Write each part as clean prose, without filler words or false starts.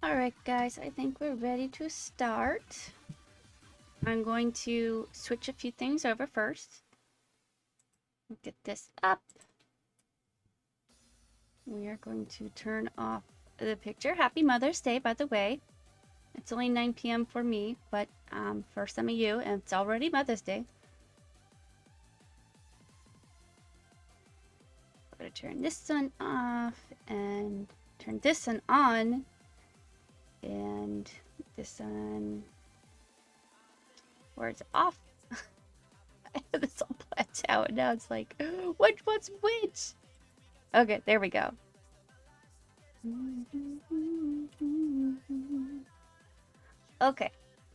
Alright guys, I think we're ready to start. I'm going to switch a few things over first. Get this up. We are going to turn off the picture. Happy Mother's Day, by the way. It's only 9 p.m. for me, but for some of you, and it's already Mother's Day. I'm going to turn this one off and turn this one on. And this one, where it's off. I have this all planned out. Now it's like, which one's which? Okay, there we go. Okay,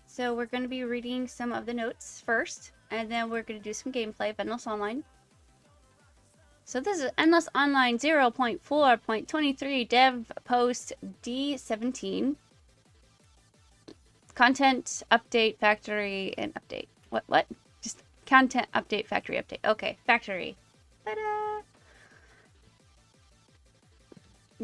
so we're going to be reading some of the notes first, and then we're going to do some gameplay of Endless Online. So this is Endless Online 0.4.23 Dev Post D17. Content, update, factory, and update. What? Just content, update, factory, update. Okay, factory. Ta-da!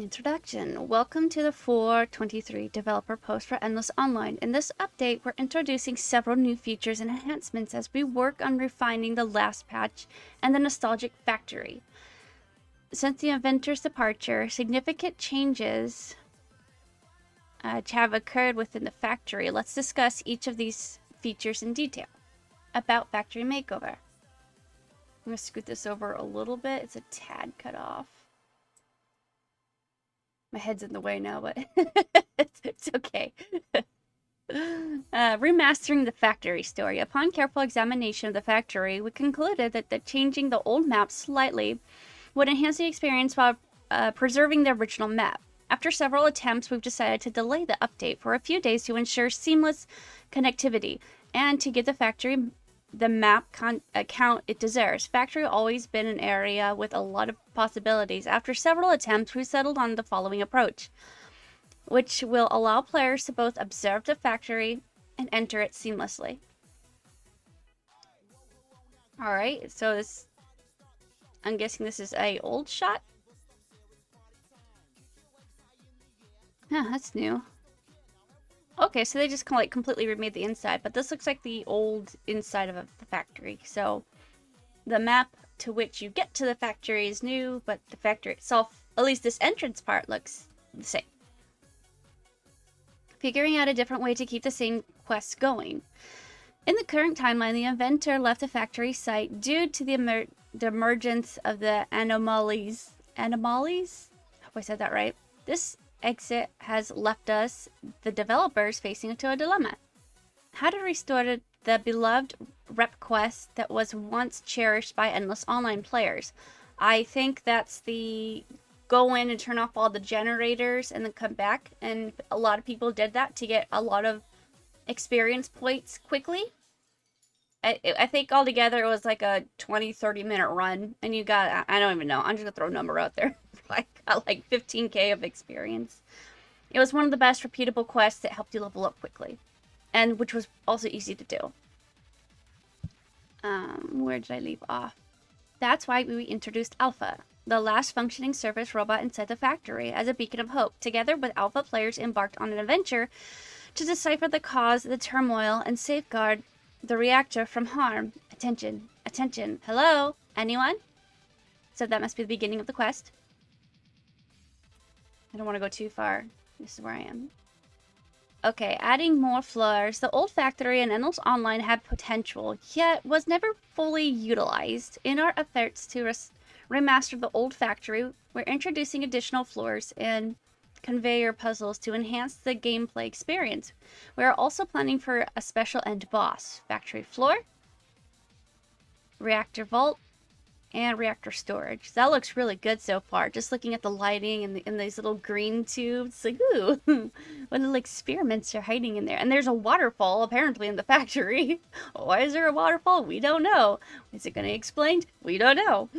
Introduction. Welcome to the 4.23 developer post for Endless Online. In this update, we're introducing several new features and enhancements as we work on refining the last patch and the nostalgic factory. Since the inventor's departure, significant changes have occurred within the factory. Let's discuss each of these features in detail. About factory makeover. I'm going to scoot this over a little bit. It's a tad cut off. My head's in the way now, but it's okay. Remastering the factory story. Upon careful examination of the factory, we concluded that changing the old map slightly would enhance the experience while preserving the original map. After several attempts, we've decided to delay the update for a few days to ensure seamless connectivity and to give the factory the map count it deserves. Factory always been an area with a lot of possibilities. After several attempts, we settled on the following approach, which will allow players to both observe the factory and enter it seamlessly. Alright, so this, I'm guessing this is a old shot. Huh, that's new. Okay, so they just kind of like completely remade the inside, but this looks like the old inside of the factory. So the map to which you get to the factory is new, but the factory itself, at least this entrance part, looks the same. Figuring out a different way to keep the same quests going. In the current timeline, the inventor left the factory site due to the emergence of the anomalies. Anomalies? I hope I said that right. This exit has left us, the developers, facing into a dilemma. How to restore the beloved rep quest that was once cherished by Endless Online players. I think that's the go in and turn off all the generators and then come back, and a lot of people did that to get a lot of experience points quickly. I think altogether it was like a 20-30 minute run, and you got, I don't even know, I'm just gonna throw a number out there. I got like 15k of experience. It was one of the best repeatable quests that helped you level up quickly, and which was also easy to do. Where did I leave off? That's why we introduced Alpha, the last functioning service robot inside the factory, as a beacon of hope. Together with Alpha, players embarked on an adventure to decipher the cause of the turmoil and safeguard the reactor from harm. Attention, attention, hello, anyone? So that must be the beginning of the quest. I don't want to go too far. This is where I am. Okay, adding more floors. The old factory and Endless Online had potential, yet was never fully utilized. In our efforts to remaster the old factory, we're introducing additional floors and conveyor puzzles to enhance the gameplay experience. We are also planning for a special end boss, factory floor, reactor vault, and reactor storage. That looks really good so far. Just looking at the lighting and these little green tubes, like, ooh, what little experiments are hiding in there. And there's a waterfall apparently in the factory. Why is there a waterfall? We don't know. Is it going to be explained? We don't know.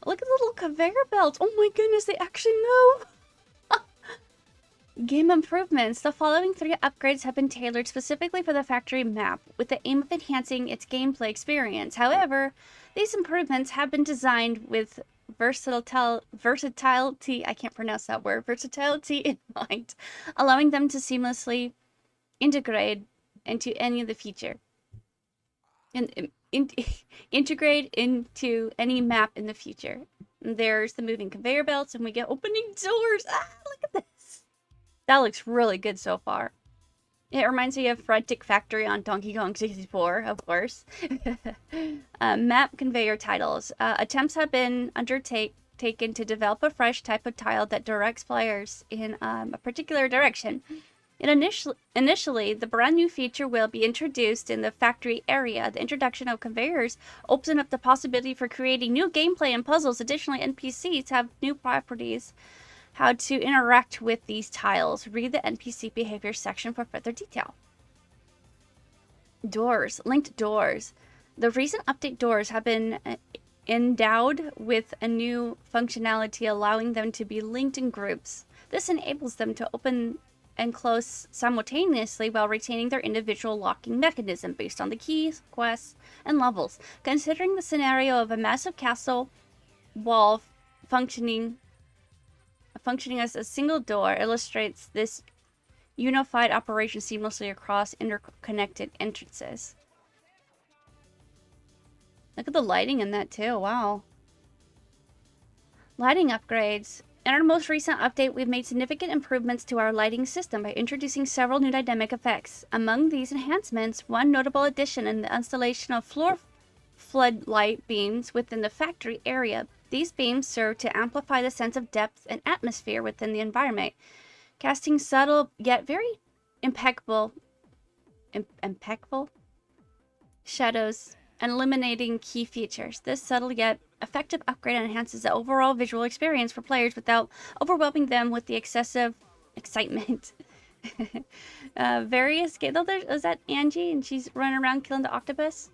Look at the little conveyor belts. Oh my goodness, they actually move. Game improvements. The following 3 upgrades have been tailored specifically for the factory map with the aim of enhancing its gameplay experience. However, these improvements have been designed with versatility, I can't pronounce that word, versatility in mind, allowing them to seamlessly integrate into any of the feature. Integrate into any map in the future. And there's the moving conveyor belts, and we get opening doors. Ah, look at this. That looks really good so far. It reminds me of Frantic Factory on Donkey Kong 64, of course. Map conveyor titles. Attempts have been undertaken to develop a fresh type of tile that directs players in a particular direction. Initially, the brand new feature will be introduced in the factory area. The introduction of conveyors opens up the possibility for creating new gameplay and puzzles. Additionally, NPCs have new properties. How to interact with these tiles. Read the NPC behavior section for further detail. Doors. Linked doors. The recent update doors have been endowed with a new functionality allowing them to be linked in groups. This enables them to open and close simultaneously while retaining their individual locking mechanism based on the keys, quests, and levels. Considering the scenario of a massive castle wall functioning as a single door illustrates this unified operation seamlessly across interconnected entrances. Look at the lighting in that too, wow. Lighting upgrades. In our most recent update, we've made significant improvements to our lighting system by introducing several new dynamic effects. Among these enhancements, one notable addition is the installation of floor floodlight beams within the factory area. These beams serve to amplify the sense of depth and atmosphere within the environment, casting subtle yet very impeccable shadows and eliminating key features. This subtle yet effective upgrade enhances the overall visual experience for players without overwhelming them with the excessive excitement. Various game. Is that Angie? And she's running around killing the octopus.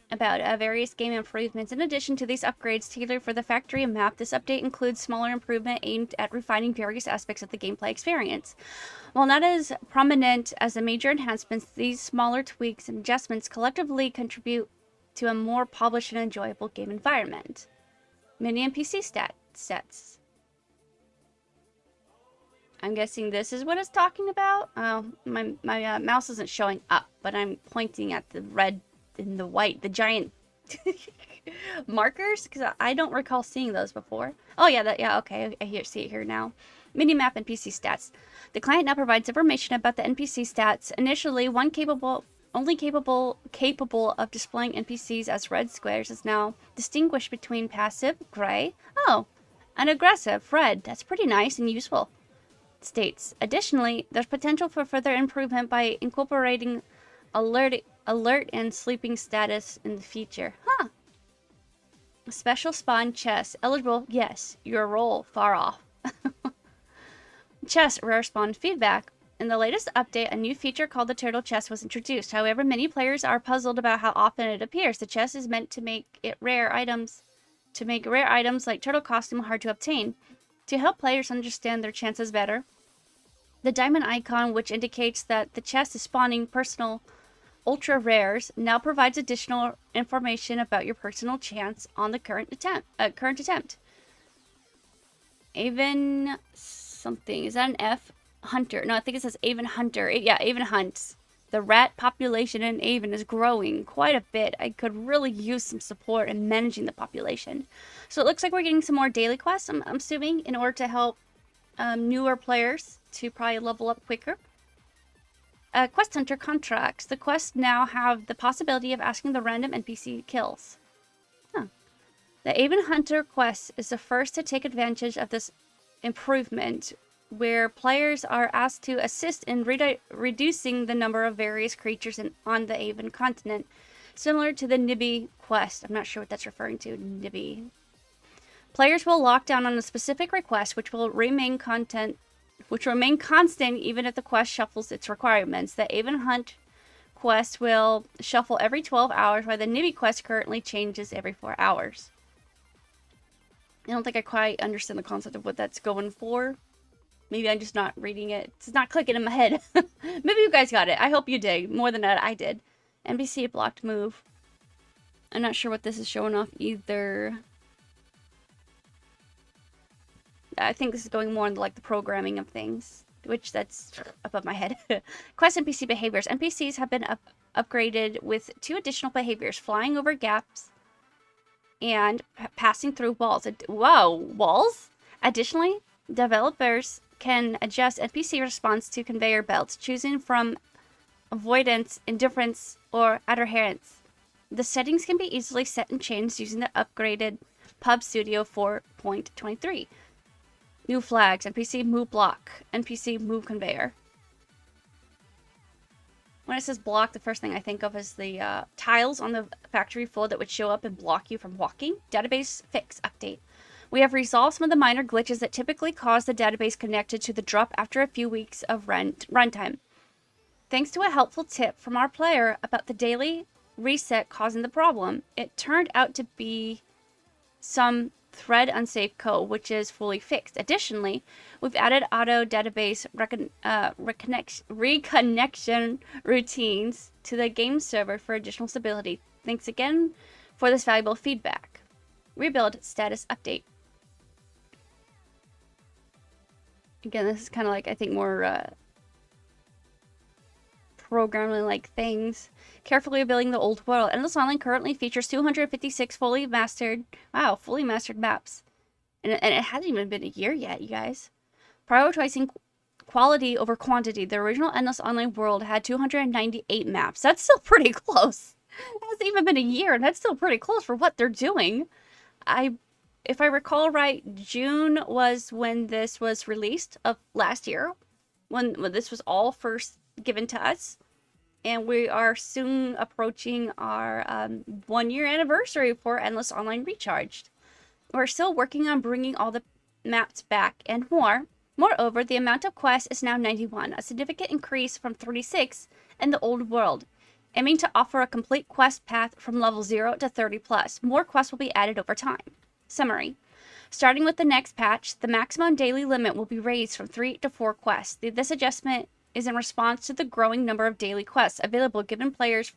About various game improvements. In addition to these upgrades tailored for the factory and map, this update includes smaller improvement aimed at refining various aspects of the gameplay experience. While not as prominent as the major enhancements, these smaller tweaks and adjustments collectively contribute to a more polished and enjoyable game environment. Mini NPC stats. I'm guessing this is what it's talking about. My mouse isn't showing up, but I'm pointing at the red and the white, the giant markers, because I don't recall seeing those before. Oh yeah, okay, I see it here now. Minimap NPC stats. The client now provides information about the NPC stats. Initially, one only capable of displaying NPCs as red squares is now distinguished between passive, gray, and aggressive, red. That's pretty nice and useful. States. Additionally, there's potential for further improvement by incorporating alert and sleeping status in the future. Special spawn chest. Eligible? Yes. Your role far off. Chest rare spawn feedback. In the latest update, a new feature called the turtle chest was introduced. However, many players are puzzled about how often it appears. The chest is meant to make rare items like turtle costume hard to obtain. To help players understand their chances better, the diamond icon, which indicates that the chest is spawning personal ultra rares, now provides additional information about your personal chance on the current attempt. Avon something. Is that an F? Hunter. No, I think it says Avon Hunter. Yeah, Avon hunts. The rat population in Avon is growing quite a bit. I could really use some support in managing the population. So it looks like we're getting some more daily quests, I'm assuming, in order to help newer players to probably level up quicker. Quest Hunter contracts. The quests now have the possibility of asking the random NPC kills. The Avon Hunter quest is the first to take advantage of this improvement, where players are asked to assist in reducing the number of various creatures on the Avon continent, similar to the Nibby quest. I'm not sure what that's referring to, Nibby. Players will lock down on a specific request, which will remain constant even if the quest shuffles its requirements. The Avon Hunt quest will shuffle every 12 hours, while the Nibby quest currently changes every 4 hours. I don't think I quite understand the concept of what that's going for. Maybe I'm just not reading it. It's not clicking in my head. Maybe you guys got it. I hope you did. More than that, I did. NPC blocked move. I'm not sure what this is showing off either. I think this is going more into like the programming of things, which that's above my head. Quest NPC behaviors. NPCs have been upgraded with 2 additional behaviors: flying over gaps and passing through walls. Whoa, walls? Additionally, developers can adjust NPC response to conveyor belts, choosing from avoidance, indifference, or adherence. The settings can be easily set and changed using the upgraded Pub Studio 4.23. New flags, NPC move block, NPC move conveyor. When it says block, the first thing I think of is the tiles on the factory floor that would show up and block you from walking. Database fix update. We have resolved some of the minor glitches that typically cause the database connected to the drop after a few weeks of runtime. Thanks to a helpful tip from our player about the daily reset causing the problem, it turned out to be some thread unsafe code, which is fully fixed. Additionally, we've added auto database reconnection routines to the game server for additional stability. Thanks again for this valuable feedback. Rebuild status update. Again, this is kind of like, I think, more programming like things. Carefully rebuilding the old world. Endless Online currently features 256 fully mastered maps. And it hasn't even been a year yet, you guys. Prioritizing quality over quantity. The original Endless Online world had 298 maps. That's still pretty close. It hasn't even been a year, and that's still pretty close for what they're doing. If I recall right, June was when this was released of last year, when this was all first given to us, and we are soon approaching our 1-year anniversary for Endless Online Recharged. We're still working on bringing all the maps back and more. Moreover, the amount of quests is now 91, a significant increase from 36 in the old world, aiming to offer a complete quest path from level 0 to 30 plus. More quests will be added over time. Summary. Starting with the next patch, the maximum daily limit will be raised from 3 to 4 quests. This adjustment is in response to the growing number of daily quests available, giving players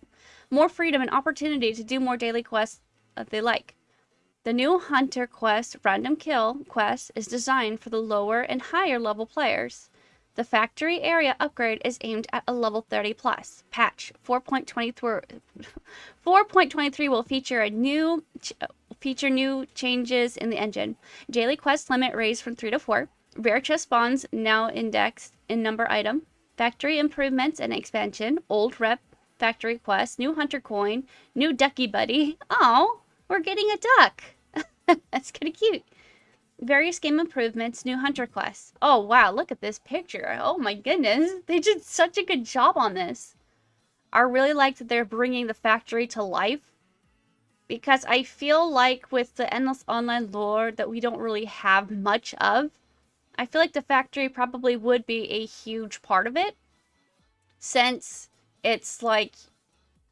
more freedom and opportunity to do more daily quests if they like. The new Hunter quest, Random Kill quest, is designed for the lower and higher level players. The factory area upgrade is aimed at a level 30 plus. Patch 4.23 will feature new changes in the engine. Daily quest limit raised from 3 to 4. Rare chest spawns now indexed in number item. Factory improvements and expansion. Old rep factory quest. New hunter coin. New ducky buddy. Oh, we're getting a duck. That's kind of cute. Various game improvements. New hunter quests. Oh, wow. Look at this picture. Oh, my goodness. They did such a good job on this. I really like that they're bringing the factory to life, because I feel like with the Endless Online lore that we don't really have much of, I feel like the factory probably would be a huge part of it, since it's like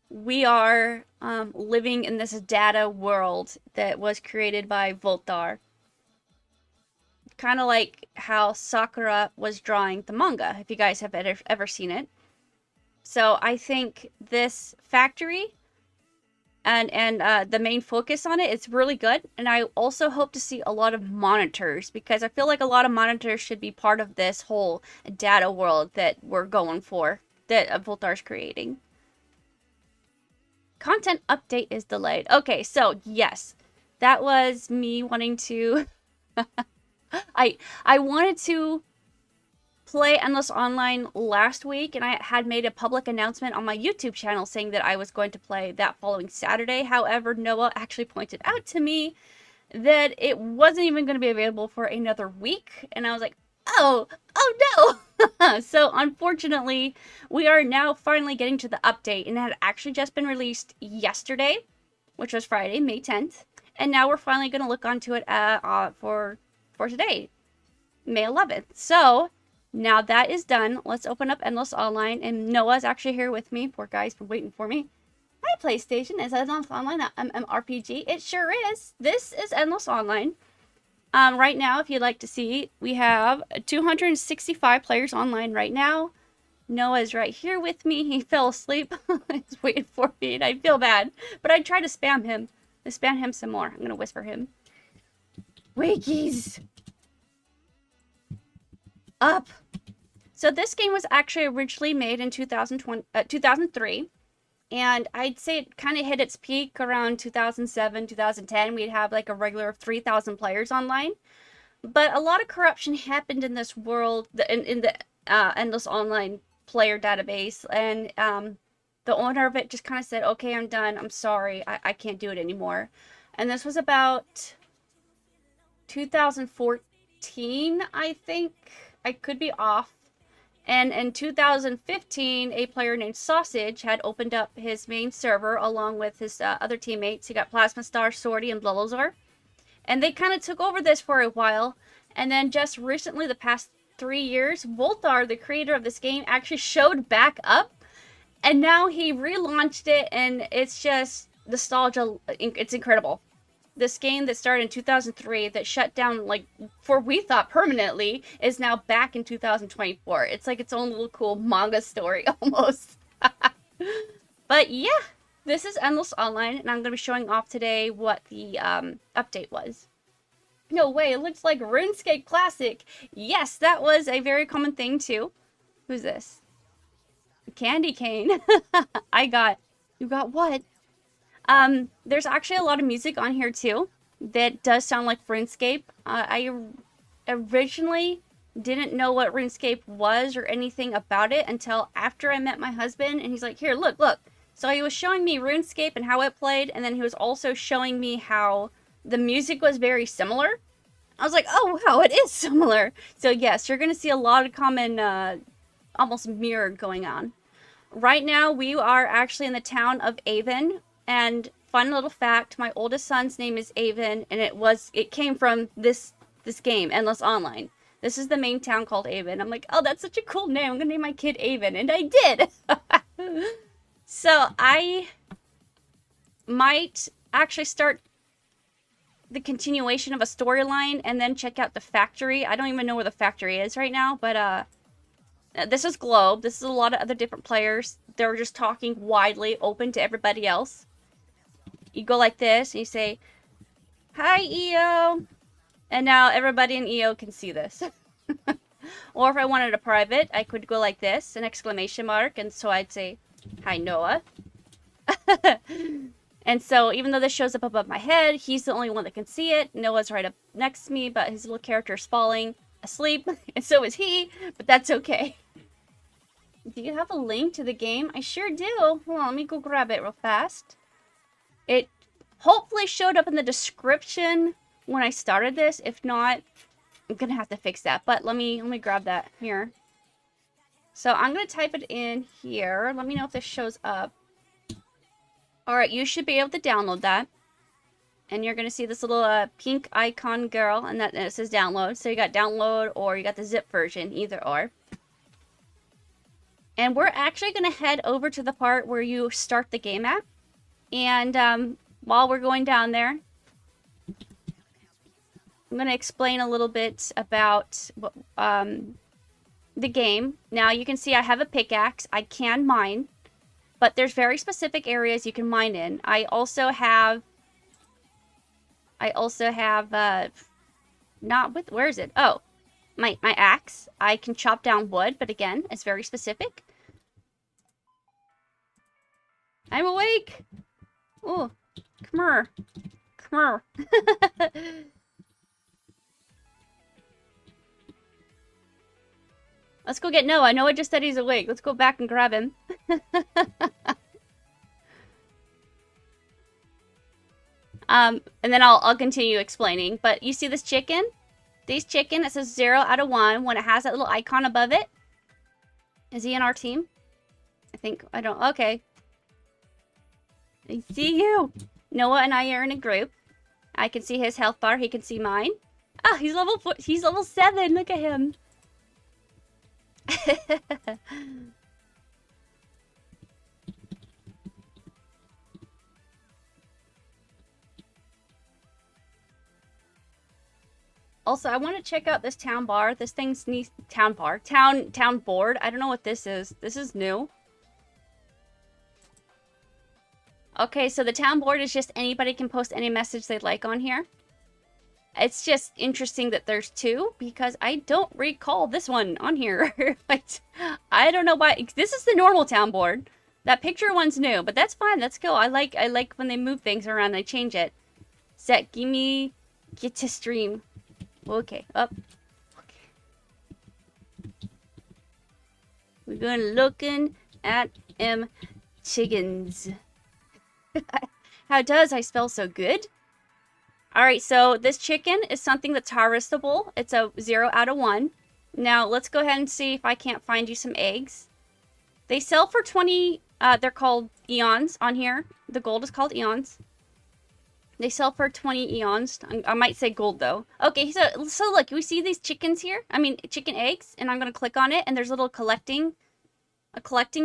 we are living in this data world that was created by Voltar. Kind of like how Sakura was drawing the manga, if you guys have ever seen it. So I think this factory and the main focus on it is really good. And I also hope to see a lot of monitors, because I feel like a lot of monitors should be part of this whole data world that we're going for, that Voltar's creating. Content update is delayed. Okay, so yes, that was me wanting to... I wanted to play Endless Online last week, and I had made a public announcement on my YouTube channel saying that I was going to play that following Saturday. However, Noah actually pointed out to me that it wasn't even going to be available for another week, and I was like, oh no. So unfortunately, we are now finally getting to the update, and it had actually just been released yesterday, which was Friday, May 10th, and now we're finally going to look onto it for today, May 11th. So now that is done, let's open up Endless Online, and Noah's actually here with me. Poor guy's been waiting for me. Hi, PlayStation. Is Endless Online an MMORPG? It sure is. This is Endless Online. Right now, if you'd like to see, we have 265 players online right now. Noah's right here with me. He fell asleep. He's waiting for me, and I feel bad. But I try to spam him. Spam him some more. I'm going to whisper him. Wakies! up. So this game was actually originally made in 2003. And I'd say it kind of hit its peak around 2007, 2010. We'd have like a regular 3,000 players online. But a lot of corruption happened in this world, in the Endless Online player database. And the owner of it just kind of said, okay, I'm done. I'm sorry. I can't do it anymore. And this was about 2014, I think. I could be off. And in 2015, a player named Sausage had opened up his main server along with his other teammates. He got Plasma Star, Sorty, and Blolozor. And they kind of took over this for a while. And then just recently, the past 3 years, Voltar, the creator of this game, actually showed back up. And now he relaunched it, and it's just nostalgia. It's incredible. This game that started in 2003 that shut down, like, for we thought permanently, is now back in 2024. It's like its own little cool manga story almost. But yeah, this is Endless Online, and I'm going to be showing off today what the update was. No way, it looks like RuneScape Classic. Yes, that was a very common thing too. Who's this? Candy Cane. You got what? There's actually a lot of music on here too that does sound like RuneScape. I originally didn't know what RuneScape was or anything about it until after I met my husband, and he's like, here, look. So he was showing me RuneScape and how it played, and then he was also showing me how the music was very similar. I was like, oh wow, it is similar. So yes, you're going to see a lot of common, almost mirror going on. Right now, we are actually in the town of Avon. And fun little fact, my oldest son's name is Avon, and it came from this game, Endless Online. This is the main town called Avon. I'm like, oh, that's such a cool name. I'm gonna name my kid Avon, and I did. So I might actually start the continuation of a storyline and then check out the factory. I don't even know where the factory is right now, but this is Globe. This is a lot of other different players. They're just talking widely, open to everybody else. You go like this, and you say, hi, EO. And now everybody in EO can see this. Or if I wanted a private, I could go like this, an exclamation mark. And so I'd say, hi, Noah. And so even though this shows up above my head, he's the only one that can see it. Noah's right up next to me, but his little character is falling asleep. And so is he, but that's okay. Do you have a link to the game? I sure do. Hold on, let me go grab it real fast. It hopefully showed up in the description when I started this. If not, I'm gonna have to fix that. But let me grab that here. So I'm gonna type it in here. Let me know if this shows up. Alright, you should be able to download that. And you're gonna see this little pink icon girl, and it says download. So you got download, or you got the zip version, either or. And we're actually gonna head over to the part where you start the game at. And while we're going down there, I'm going to explain a little bit about the game. Now, you can see I have a pickaxe. I can mine, but there's very specific areas you can mine in. I also have where is it? Oh, my axe. I can chop down wood, but again, it's very specific. I'm awake. Oh, come here. Let's go get Noah. Noah just said he's awake. Let's go back and grab him. And then I'll continue explaining. But you see this chicken? This chicken, it says 0 out of 1 when it has that little icon above it. Is he in our team? Okay. I see you. Noah and I are in a group. I can see his health bar. He can see mine. Ah, he's level 7. Look at him. Also, I want to check out this town bar. This thing's neat. Town bar. Town board. I don't know what this is. This is new. Okay, so the town board is just anybody can post any message they'd like on here. It's just interesting that there's two because I don't recall this one on here. But I don't know why. This is the normal town board. That picture one's new, but that's fine. That's cool. I like when they move things around. They change it. Set, gimme, get to stream. Okay, up. Okay. We're gonna looking at chickens. How does I spell so good? Alright, so this chicken is something that's harvestable. It's a 0 out of 1. Now, let's go ahead and see if I can't find you some eggs. They sell for 20, they're called eons on here. The gold is called eons. They sell for 20 eons. I might say gold, though. Okay, so look, we see these chickens here? I mean, chicken eggs, and I'm going to click on it, and there's a little collecting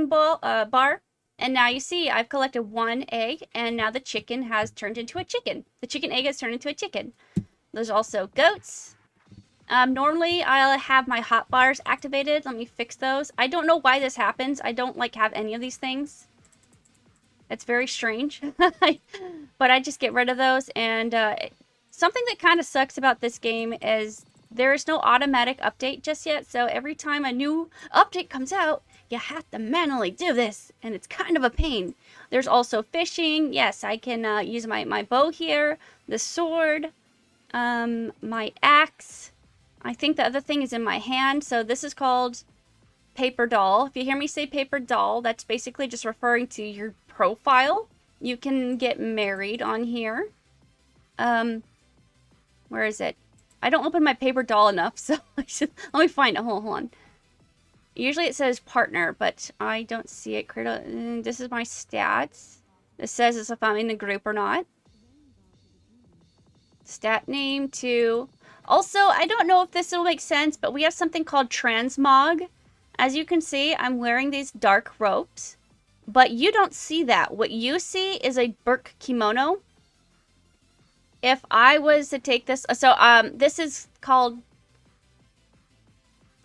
bar. And now you see, I've collected 1 egg, and now the chicken has turned into a chicken. The chicken egg has turned into a chicken. There's also goats. Normally, I'll have my hotbars activated. Let me fix those. I don't know why this happens. I don't, have any of these things. It's very strange. But I just get rid of those. And something that kind of sucks about this game is there is no automatic update just yet. So every time a new update comes out, you have to manually do this, and it's kind of a pain. There's also fishing. Yes, I can use my bow here, the sword, my axe. I think the other thing is in my hand, so this is called paper doll. If you hear me say paper doll, that's basically just referring to your profile. You can get married on here. Where is it? I don't open my paper doll enough, so let me find it. Hold on. Usually it says partner, but I don't see it. This is my stats. It says if I'm in the group or not. Stat name 2. Also, I don't know if this will make sense, but we have something called Transmog. As you can see, I'm wearing these dark robes, but you don't see that. What you see is a Burke kimono. If I was to take this, this is called,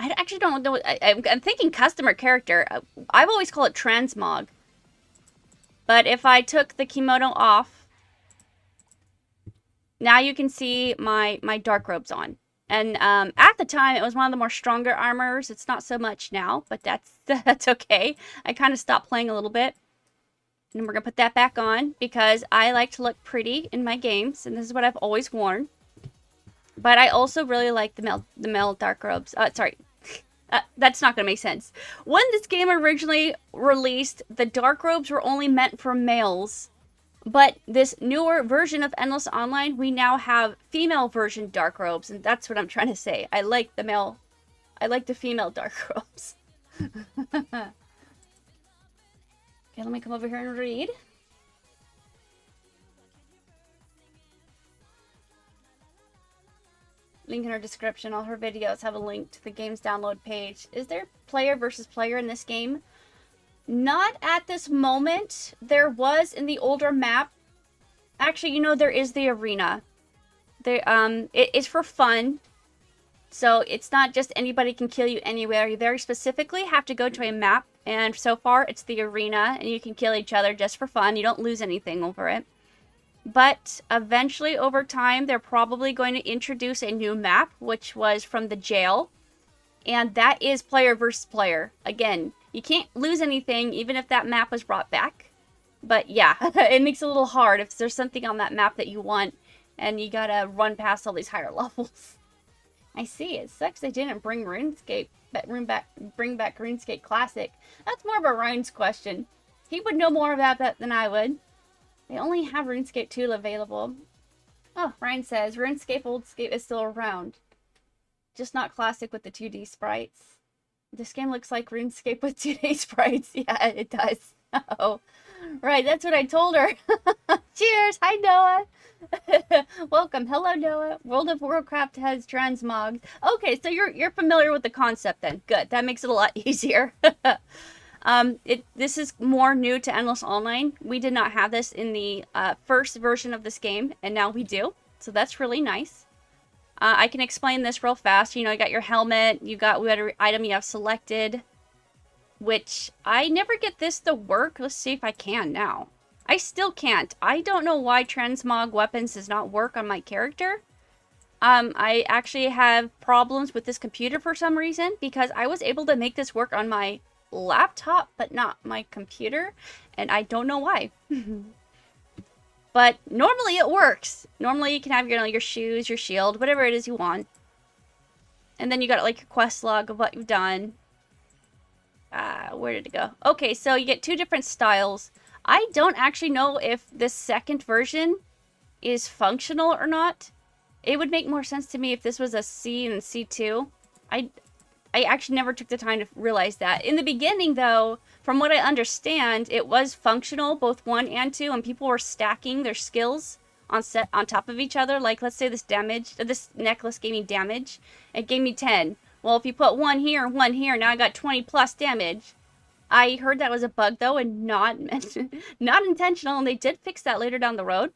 I actually don't know. I'm thinking customer character. I've always called it Transmog. But if I took the kimono off, now you can see my dark robes on. And at the time, it was one of the more stronger armors. It's not so much now, but that's okay. I kind of stopped playing a little bit. And we're going to put that back on because I like to look pretty in my games. And this is what I've always worn. But I also really like the male dark robes. Sorry. That's not going to make sense. When this game originally released, the dark robes were only meant for males. But this newer version of Endless Online, we now have female version dark robes. And that's what I'm trying to say. I like the female dark robes. Okay, let me come over here and read. Link in her description. All her videos have a link to the game's download page. Is there player versus player in this game? Not at this moment. There was in the older map. Actually, you know, there is the arena. It is for fun. So it's not just anybody can kill you anywhere. You very specifically have to go to a map. And so far, it's the arena. And you can kill each other just for fun. You don't lose anything over it. But eventually, over time, they're probably going to introduce a new map, which was from the jail. And that is player versus player. Again, you can't lose anything, even if that map was brought back. But yeah, it makes it a little hard if there's something on that map that you want, and you gotta run past all these higher levels. I see. It sucks they didn't bring RuneScape, bring back RuneScape Classic. That's more of a Ryan's question. He would know more about that than I would. They only have RuneScape 2 available. Oh, Ryan says, RuneScape Oldscape is still around. Just not classic with the 2D sprites. This game looks like RuneScape with 2D sprites. Yeah, it does. Oh, right, that's what I told her. Cheers! Hi, Noah! Welcome. Hello, Noah. World of Warcraft has transmogs. Okay, so you're familiar with the concept then. Good. That makes it a lot easier. This is more new to Endless Online. We did not have this in the first version of this game, and now we do. So that's really nice. I can explain this real fast. You know, you got your helmet, you got whatever item you have selected, which I never get this to work. Let's see if I can now. I still can't. I don't know why Transmog Weapons does not work on my character. I actually have problems with this computer for some reason because I was able to make this work on my laptop, but not my computer, and I don't know why. But normally it works. Normally you can have your shoes, your shield, whatever it is you want. And then you got like your quest log of what you've done. Where did it go? Okay, so you get 2 different styles. I don't actually know if this second version is functional or not. It would make more sense to me if this was a C and C2. I actually never took the time to realize that. In the beginning, though, from what I understand, it was functional, both 1 and 2, and people were stacking their skills on top of each other. Like, let's say this necklace gave me damage. It gave me 10. Well, if you put 1 here and 1 here, now I got 20 plus damage. I heard that was a bug, though, and not intentional, and they did fix that later down the road.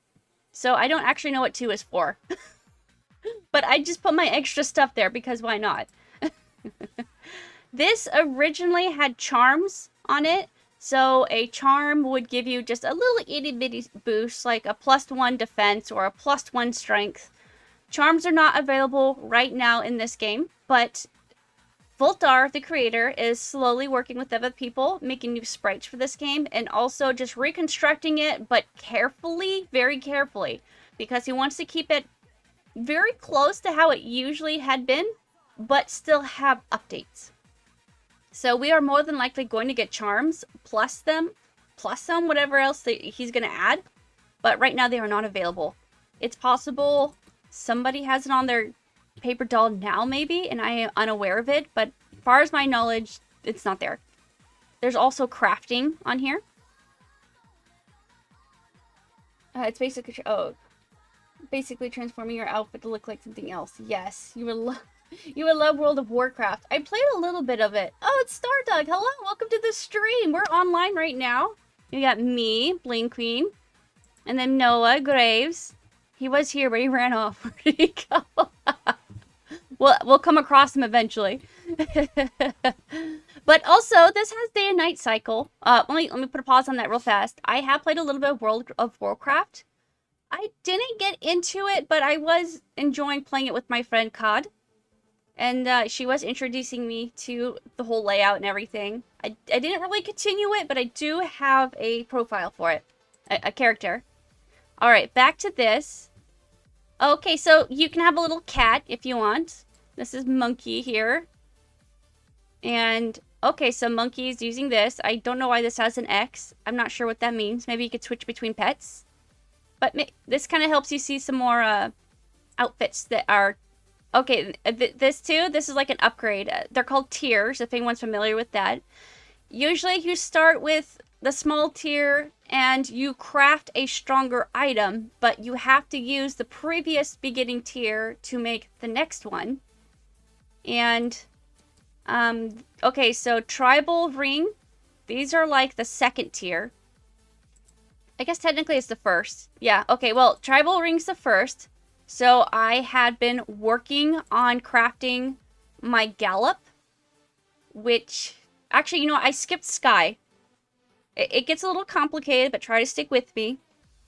So I don't actually know what 2 is for. But I just put my extra stuff there because why not? This originally had charms on it. So a charm would give you just a little itty bitty boost, like a +1 defense or a +1 strength. Charms are not available right now in this game, but Voltar, the creator, is slowly working with other people, making new sprites for this game, and also just reconstructing it, but carefully, very carefully, because he wants to keep it very close to how it usually had been, but still have updates. So we are more than likely going to get charms, plus some, whatever else he's going to add, but right now they are not available. It's possible somebody has it on their paper doll now, maybe, and I am unaware of it, but as far as my knowledge, it's not there. There's also crafting on here. It's basically, basically transforming your outfit to look like something else. Yes, you would love World of Warcraft. I played a little bit of it. Oh, it's Stardug. Hello, welcome to the stream. We're online right now. You got me, Bling Queen, and then Noah Graves. He was here, but he ran off. Where did he go? We'll come across him eventually. But also, this has day and night cycle. Let me put a pause on that real fast. I have played a little bit of World of Warcraft. I didn't get into it, but I was enjoying playing it with my friend Cod. And she was introducing me to the whole layout and everything. I didn't really continue it, but I do have a profile for it. A character. Alright, back to this. Okay, so you can have a little cat if you want. This is Monkey here. And, okay, so Monkey's using this. I don't know why this has an X. I'm not sure what that means. Maybe you could switch between pets. But this kind of helps you see some more outfits that are... Okay, this too, this is like an upgrade. They're called tiers, if anyone's familiar with that. Usually you start with the small tier and you craft a stronger item, but you have to use the previous beginning tier to make the next one. And, okay, so Tribal Ring, these are like the second tier. I guess technically it's the first. Yeah, okay, well, Tribal Ring's the first. So I had been working on crafting my Gallop, which, actually, you know what, I skipped Sky. It gets a little complicated, but try to stick with me.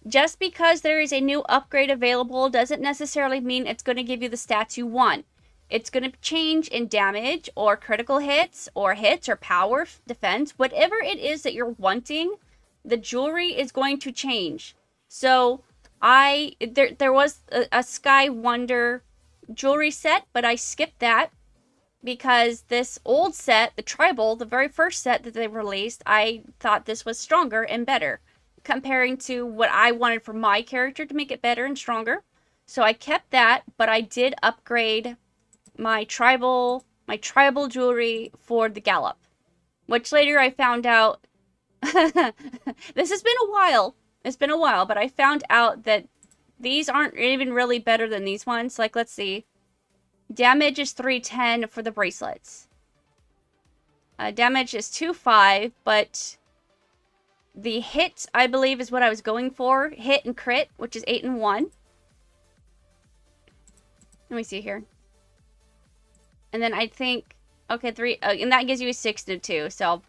Just because there is a new upgrade available doesn't necessarily mean it's going to give you the stats you want. It's going to change in damage, or critical hits, or power, defense, whatever it is that you're wanting, the jewelry is going to change. So... there was a Sky Wonder jewelry set, but I skipped that because this old set, the Tribal, the very first set that they released, I thought this was stronger and better comparing to what I wanted for my character to make it better and stronger. So I kept that, but I did upgrade my tribal jewelry for the Gallop, which later I found out this has been a while. It's been a while, but I found out that these aren't even really better than these ones. Like, let's see. Damage is 310 for the bracelets. Damage is 2.5, but the hit, I believe, is what I was going for. Hit and crit, which is 8 and 1. Let me see here. And then I think, okay, 3, and that gives you a 6 and a 2. So,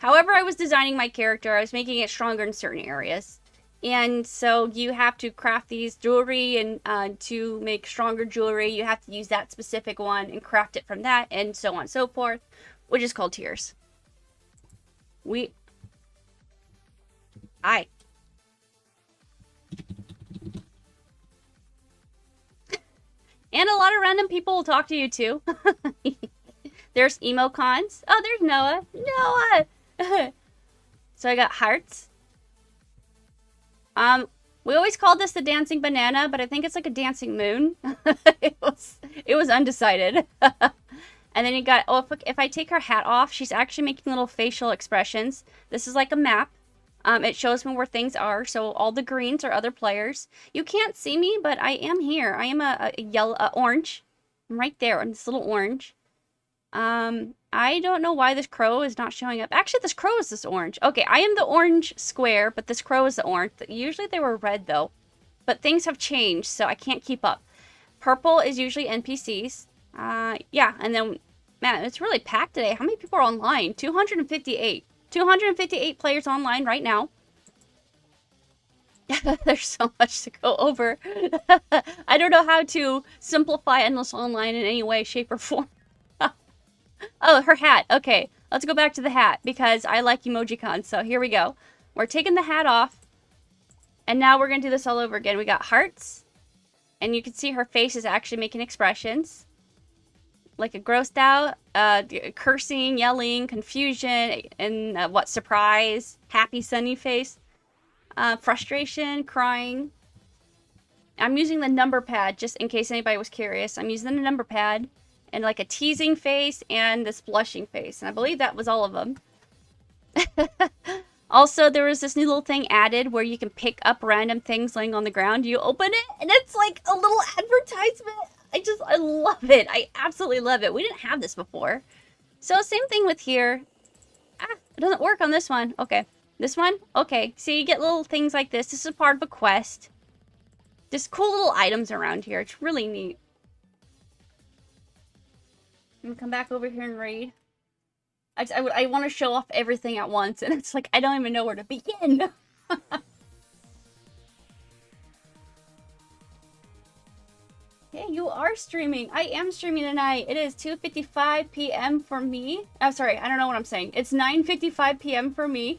however I was designing my character, I was making it stronger in certain areas. And so you have to craft these jewelry, and to make stronger jewelry, you have to use that specific one and craft it from that, and so on and so forth, which is called tiers. Hi. And a lot of random people will talk to you too. There's emocons. Oh, there's Noah. Noah! So I got hearts. We always called this the dancing banana, but I think it's like a dancing moon. it was undecided. And then you got, oh, if I take her hat off, she's actually making little facial expressions. This is like a map. It shows me where things are. So all the greens are other players. You can't see me, but I am here. I am a yellow, orange. I'm right there on this little orange. I don't know why this crow is not showing up. Actually, this crow is this orange. Okay, I am the orange square, but this crow is the orange. Usually they were red, though. But things have changed, so I can't keep up. Purple is usually NPCs. Yeah, and then, man, it's really packed today. How many people are online? 258. 258 players online right now. There's so much to go over. I don't know how to simplify Endless Online in any way, shape, or form. Oh, her hat. Okay, let's go back to the hat because I like emojicons. So here we go. We're taking the hat off. And now we're going to do this all over again. We got hearts. And you can see her face is actually making expressions. Like a grossed out, cursing, yelling, confusion, and surprise, happy, sunny face. Frustration, crying. I'm using the number pad just in case anybody was curious. I'm using the number pad. And like a teasing face and this blushing face. And I believe that was all of them. Also, there was this new little thing added where you can pick up random things laying on the ground. You open it and it's like a little advertisement. I love it. I absolutely love it. We didn't have this before. So same thing with here. It doesn't work on this one. Okay. This one? Okay. So you get little things like this. This is part of a quest. Just cool little items around here. It's really neat. I'm gonna come back over here and read. I want to show off everything at once, and it's like, I don't even know where to begin. Yeah, you are streaming. I am streaming tonight. It is 2:55 p.m. for me. Oh, sorry, I don't know what I'm saying. It's 9:55 p.m. for me.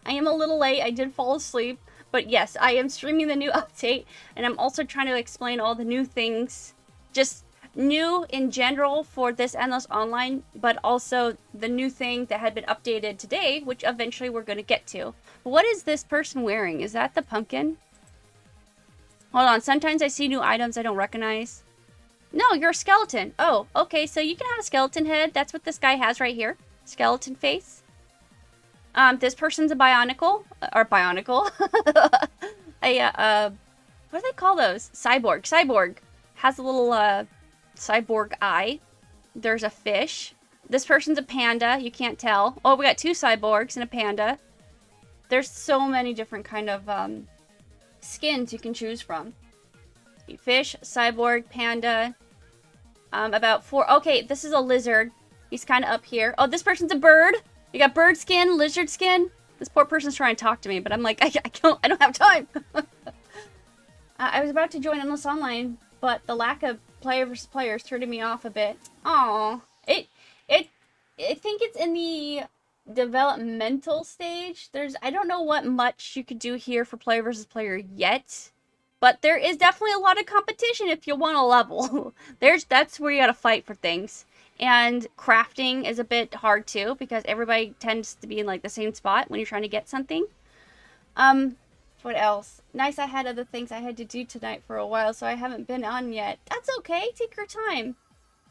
I am a little late. I did fall asleep. But yes, I am streaming the new update, and I'm also trying to explain all the new things. Just new in general for this Endless Online, but also the new thing that had been updated today, which eventually we're going to get to. What is this person wearing? Is that the pumpkin? Hold on, sometimes I see new items I don't recognize. No, you're a skeleton. Oh, okay, so you can have a skeleton head. That's what this guy has right here. Skeleton face. This person's a bionicle. Or bionicle. What do they call those? Cyborg. Cyborg. Has a little, cyborg eye. There's a fish. This person's a panda. You can't tell. Oh, we got two cyborgs and a panda. There's so many different kind of, skins you can choose from. Fish, cyborg, panda. About four. Okay, this is a lizard. He's kind of up here. Oh, this person's a bird. You got bird skin, lizard skin. This poor person's trying to talk to me, but I'm like, I don't have time. I was about to join Endless Online, but the lack of player versus players turned me off a bit. Aww. I think it's in the developmental stage. I don't know what much you could do here for player versus player yet, but there is definitely a lot of competition if you want a level. That's where you gotta fight for things. And crafting is a bit hard too, because everybody tends to be in like the same spot when you're trying to get something. What else? Nice, I had other things I had to do tonight for a while, so I haven't been on yet. That's okay, take your time.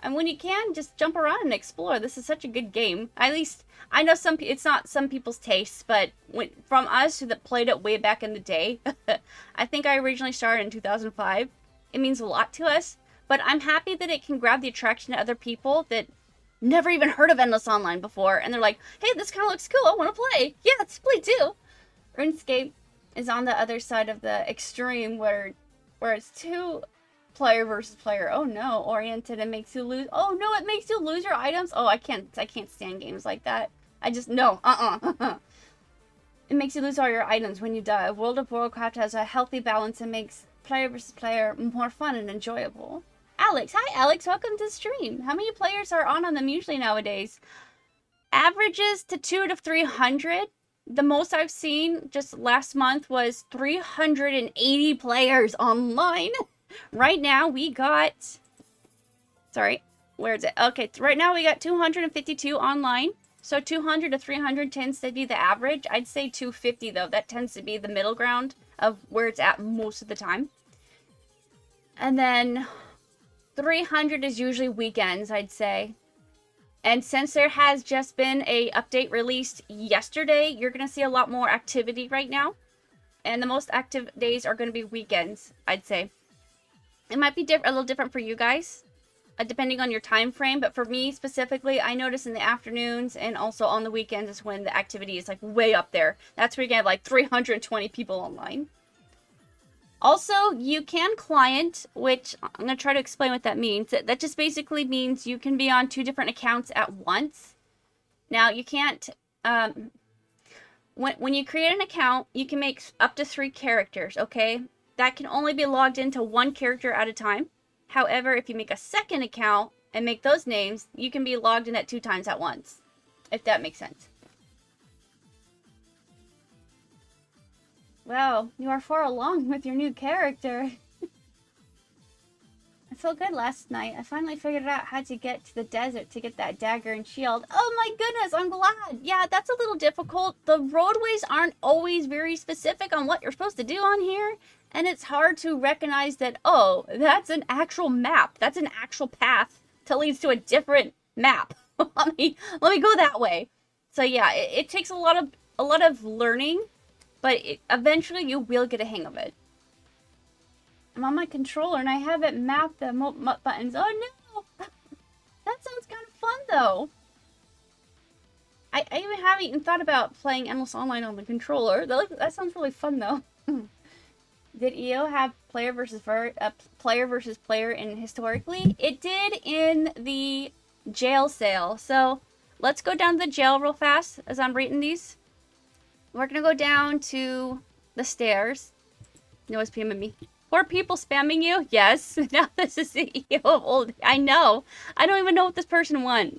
And when you can, just jump around and explore. This is such a good game. At least, I know it's not some people's tastes, but from us who played it way back in the day, I think I originally started in 2005. It means a lot to us, but I'm happy that it can grab the attraction to other people that never even heard of Endless Online before, and they're like, hey, this kind of looks cool, I want to play. Yeah, let's play too. RuneScape is on the other side of the extreme where it's too player versus player. Oh no, oriented and makes you lose. Oh no, it makes you lose your items. Oh, I can't stand games like that. I just no. It makes you lose all your items when you die. World of Warcraft has a healthy balance and makes player versus player more fun and enjoyable. Alex, hi Alex, welcome to the stream. How many players are on them usually nowadays? Averages to 200 to 300. The most I've seen just last month was 380 players online. Right now we got... Sorry, where is it? Okay, right now we got 252 online. So 200 to 300 tends to be the average. I'd say 250 though. That tends to be the middle ground of where it's at most of the time. And then 300 is usually weekends, I'd say. And since there has just been a update released yesterday, you're going to see a lot more activity right now. And the most active days are going to be weekends, I'd say. It might be a little different for you guys, depending on your time frame. But for me specifically, I notice in the afternoons and also on the weekends is when the activity is like way up there. That's where you get like 320 people online. Also, you can client, which I'm going to try to explain what that means. That just basically means you can be on 2 different accounts at once. Now, you can't... When you create an account, you can make up to 3 characters, okay? That can only be logged into 1 character at a time. However, if you make a second account and make those names, you can be logged in at 2 times at once. If that makes sense. Wow, you are far along with your new character. I felt good last night. I finally figured out how to get to the desert to get that dagger and shield. Oh my goodness, I'm glad. Yeah, that's a little difficult. The roadways aren't always very specific on what you're supposed to do on here. And it's hard to recognize that, oh, that's an actual map. That's an actual path that leads to a different map. let me go that way. So yeah, it takes a lot of learning. But eventually you will get a hang of it. I'm on my controller and I haven't mapped the buttons. Oh no! That sounds kind of fun though. I even haven't even thought about playing Endless Online on the controller. That sounds really fun though. Did EO have player versus player in historically? It did in the jail sale. So let's go down to the jail real fast as I'm reading these. We're going to go down to the stairs. No one's spamming me. 4 people spamming you? Yes. Now this is the EO of old. I know. I don't even know what this person won.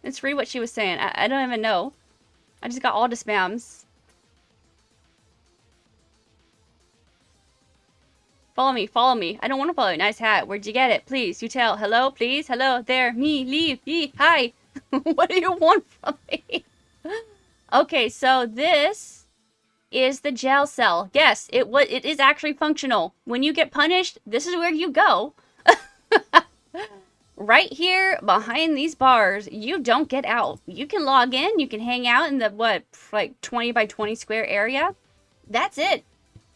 Let's read what she was saying. I don't even know. I just got all the spams. Follow me. Follow me. I don't want to follow you. Nice hat. Where'd you get it? Please. You tell. Hello? Please? Hello? There. Me. Leave. Ye. Hi. What do you want from me? Okay, so this is the jail cell. Yes, it is actually functional. When you get punished, this is where you go. Right here behind these bars, you don't get out. You can log in, you can hang out in the, like 20 by 20 square area. That's it.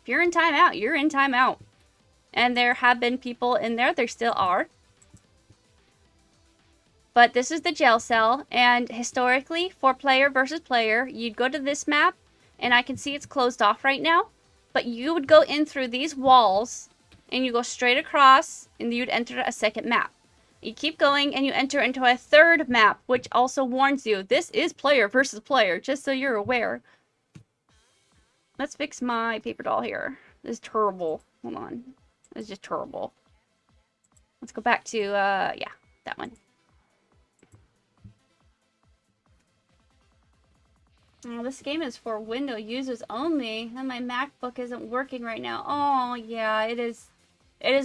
If you're in timeout, you're in timeout. And there have been people in there, there still are. But this is the jail cell, and historically, for player versus player, you'd go to this map, and I can see it's closed off right now, but you would go in through these walls, and you go straight across, and you'd enter a second map. You keep going, and you enter into a third map, which also warns you, this is player versus player, just so you're aware. Let's fix my paper doll here. This is terrible. Hold on. This is just terrible. Let's go back to, yeah, that one. Oh, this game is for Windows users only, and my MacBook isn't working right now. Oh, yeah, it is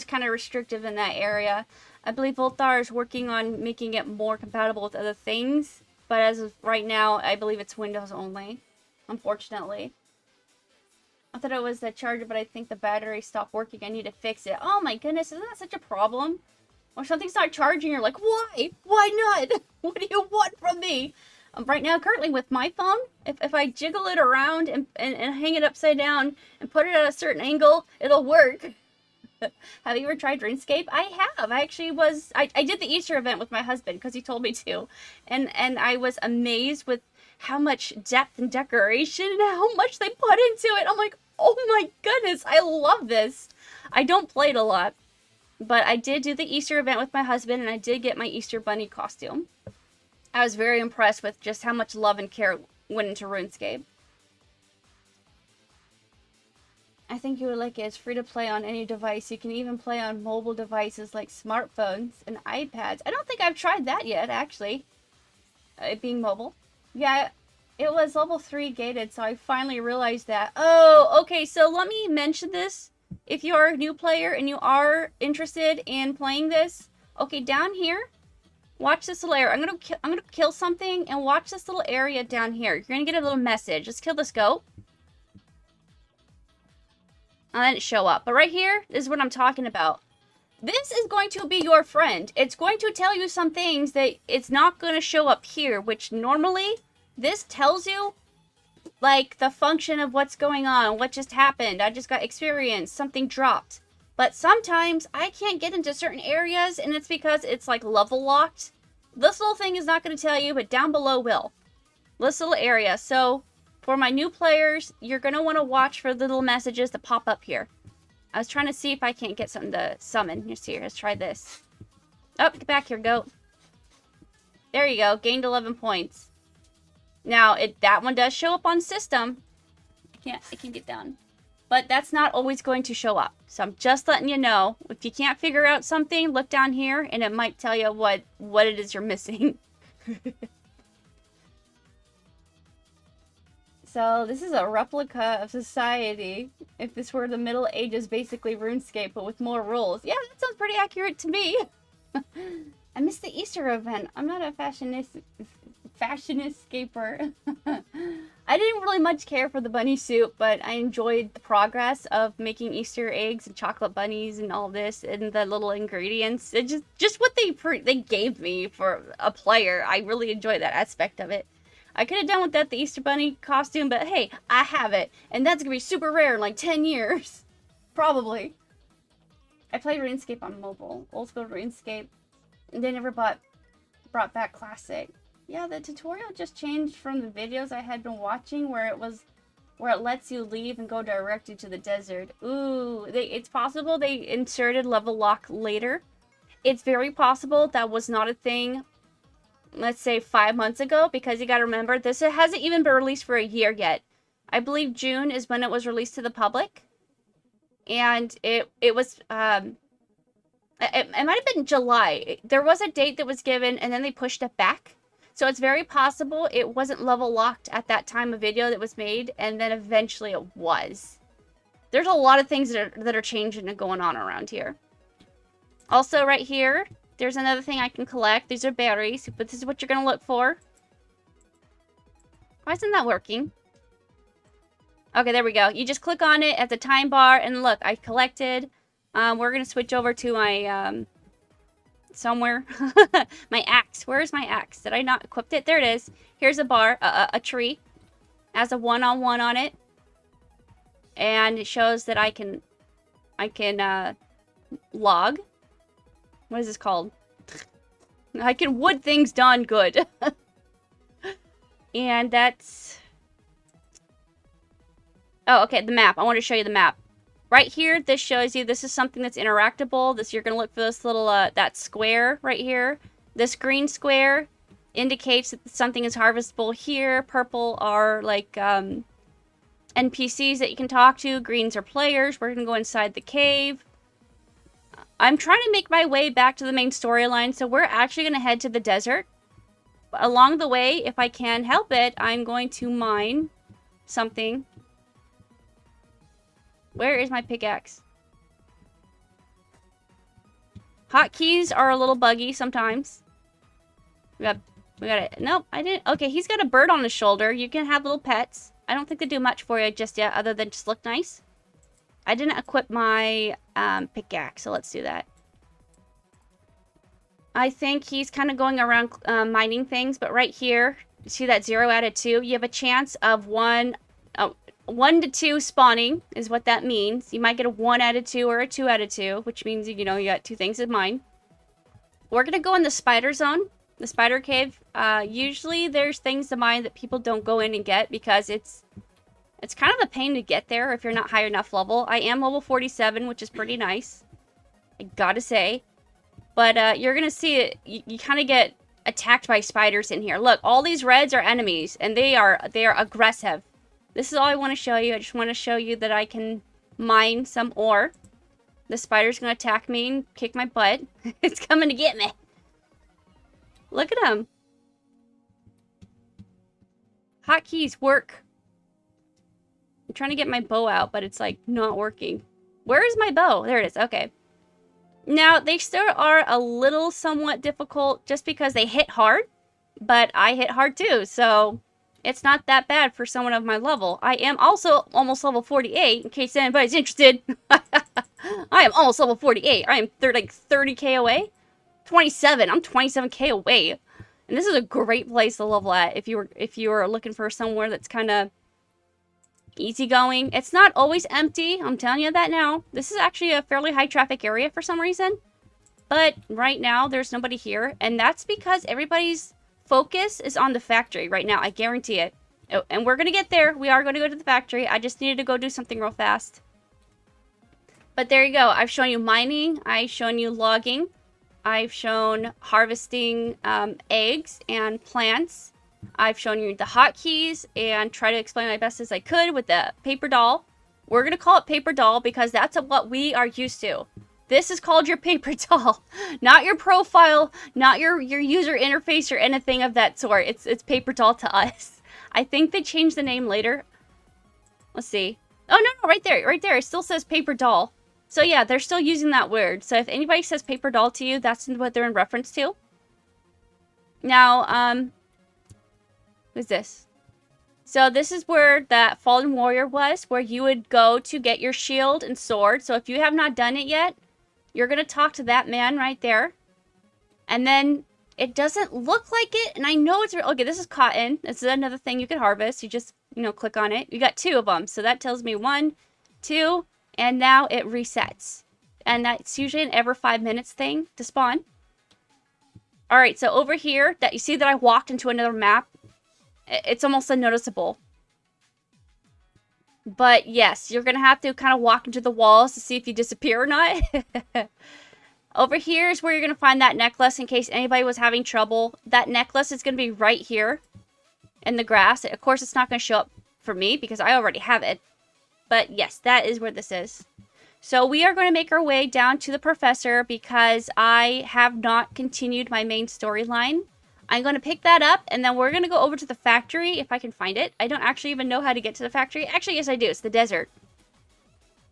kind of restrictive in that area. I believe Voltar is working on making it more compatible with other things, but as of right now, I believe it's Windows only, unfortunately. I thought it was the charger, but I think the battery stopped working. I need to fix it. Oh my goodness, isn't that such a problem? Or something's not charging, you're like, why? Why not? What do you want from me? Right now, currently with my phone, if I jiggle it around and hang it upside down and put it at a certain angle, it'll work. Have you ever tried RuneScape? I have. I actually was... I did the Easter event with my husband because he told me to. And I was amazed with how much depth and decoration and how much they put into it. I'm like, oh my goodness, I love this. I don't play it a lot. But I did do the Easter event with my husband, and I did get my Easter bunny costume. I was very impressed with just how much love and care went into RuneScape. I think you would like it. It's free to play on any device. You can even play on mobile devices like smartphones and iPads. I don't think I've tried that yet, actually. It being mobile. Yeah, it was level 3 gated, so I finally realized that. Oh, okay, so let me mention this. If you're a new player and you are interested in playing this, okay, down here, watch this little area. I'm gonna kill something and watch this little area down here. You're gonna get a little message. Let's kill this goat. And then it show up. But right here is what I'm talking about. This is going to be your friend. It's going to tell you some things that it's not going to show up here, which normally this tells you like the function of what's going on, what just happened. I just got experience, something dropped. But sometimes I can't get into certain areas and it's because it's like level locked. This little thing is not going to tell you, but down below will. This little area. So for my new players, you're going to want to watch for the little messages that pop up here. I was trying to see if I can't get something to summon. Here's here. Let's try this. Oh, get back here, goat. There you go. Gained 11 points. Now, that one does show up on system. I can get down. But that's not always going to show up. So I'm just letting you know. If you can't figure out something, look down here and it might tell you what it is you're missing. So this is a replica of society. If this were the Middle Ages, basically RuneScape, but with more rules. Yeah, that sounds pretty accurate to me. I missed the Easter event. I'm not a fashioniscaper. I didn't really much care for the bunny suit, but I enjoyed the progress of making Easter eggs and chocolate bunnies and all this and the little ingredients. It just what they gave me for a player. I really enjoyed that aspect of it. I could have done without the Easter Bunny costume, but hey, I have it. And that's going to be super rare in like 10 years. Probably. I played RuneScape on mobile. Old school RuneScape. And they never brought back Classic. Yeah, the tutorial just changed from the videos I had been watching where it lets you leave and go directly to the desert. Ooh, it's possible they inserted level lock later. It's very possible that was not a thing, let's say 5 months ago, because you gotta remember, this hasn't even been released for a year yet. I believe June is when it was released to the public. And it was, it might have been July. There was a date that was given and then they pushed it back. So it's very possible it wasn't level locked at that time of video that was made, and then eventually it was. There's a lot of things that are changing and going on around here. Also right here, there's another thing I can collect. These are berries, but this is what you're going to look for. Why isn't that working? Okay, there we go. You just click on it at the time bar, and look, I collected. We're going to switch over to my, somewhere. My axe. Where's my axe? Did I not equip it? There it is. Here's a bar, a tree. Has a one-on-one on it. And it shows that I can log. What is this called? I can wood things done good. And that's... Oh, okay, the map. I want to show you the map. Right here, this shows you this is something that's interactable. You're going to look for this little, that square right here. This green square indicates that something is harvestable here. Purple are, like, NPCs that you can talk to. Greens are players. We're going to go inside the cave. I'm trying to make my way back to the main storyline, so we're actually going to head to the desert. But along the way, if I can help it, I'm going to mine something. Where is my pickaxe? Hotkeys are a little buggy sometimes. We got it. Nope, I didn't. Okay, he's got a bird on his shoulder. You can have little pets. I don't think they do much for you just yet, other than just look nice. I didn't equip my pickaxe, so let's do that. I think he's kind of going around mining things, but right here, you see that 0 out of 2? You have a chance of 1 to 2 spawning, is what that means. You might get a 1 out of 2 or a 2 out of 2, which means, you know, you got 2 things in mine. We're going to go in the spider zone, the spider cave. Usually there's things to mine that people don't go in and get because it's kind of a pain to get there if you're not high enough level. I am level 47, which is pretty nice, I gotta say. But you're gonna see it. You kind of get attacked by spiders in here. Look, all these reds are enemies, and they are aggressive. This is all I want to show you. I just want to show you that I can mine some ore. The spider's gonna attack me and kick my butt. It's coming to get me. Look at him. Hotkeys work. I'm trying to get my bow out, but it's like not working. Where is my bow? There it is. Okay. Now, they still are a little somewhat difficult just because they hit hard, but I hit hard too, so it's not that bad for someone of my level. I am also almost level 48, in case anybody's interested. I am almost level 48. I am like 30k away. 27. I'm 27k away. And this is a great place to level at if you were looking for somewhere that's kind of easygoing. It's not always empty. I'm telling you that now. This is actually a fairly high traffic area for some reason. But right now, there's nobody here. And that's because everybody's focus is on the factory right now. I guarantee it. Oh, and we're going to get there. We are going to go to the factory. I just needed to go do something real fast. But there you go. I've shown you mining. I've shown you logging. I've shown harvesting eggs and plants. I've shown you the hotkeys and try to explain my best as I could with the paper doll. We're going to call it paper doll because that's what we are used to. This is called your paper doll. Not your profile, not your user interface or anything of that sort. It's paper doll to us. I think they changed the name later. Let's see. Oh, no, right there. Right there. It still says paper doll. So yeah, they're still using that word. So if anybody says paper doll to you, that's what they're in reference to. Now, who's this? So this is where that fallen warrior was, where you would go to get your shield and sword. So if you have not done it yet, you're going to talk to that man right there. And then it doesn't look like it. And I know it's... Okay, this is cotton. This is another thing you can harvest. You just, click on it. You got 2 of them. So that tells me 1, 2, and now it resets. And that's usually an every 5 minutes thing to spawn. All right, so over here, that you see that I walked into another map. It's almost unnoticeable. But yes, you're going to have to kind of walk into the walls to see if you disappear or not. Over here is where you're going to find that necklace in case anybody was having trouble. That necklace is going to be right here in the grass. Of course, it's not going to show up for me because I already have it. But yes, that is where this is. So we are going to make our way down to the professor because I have not continued my main storyline. I'm going to pick that up, and then we're going to go over to the factory, if I can find it. I don't actually even know how to get to the factory. Actually, yes, I do. It's the desert.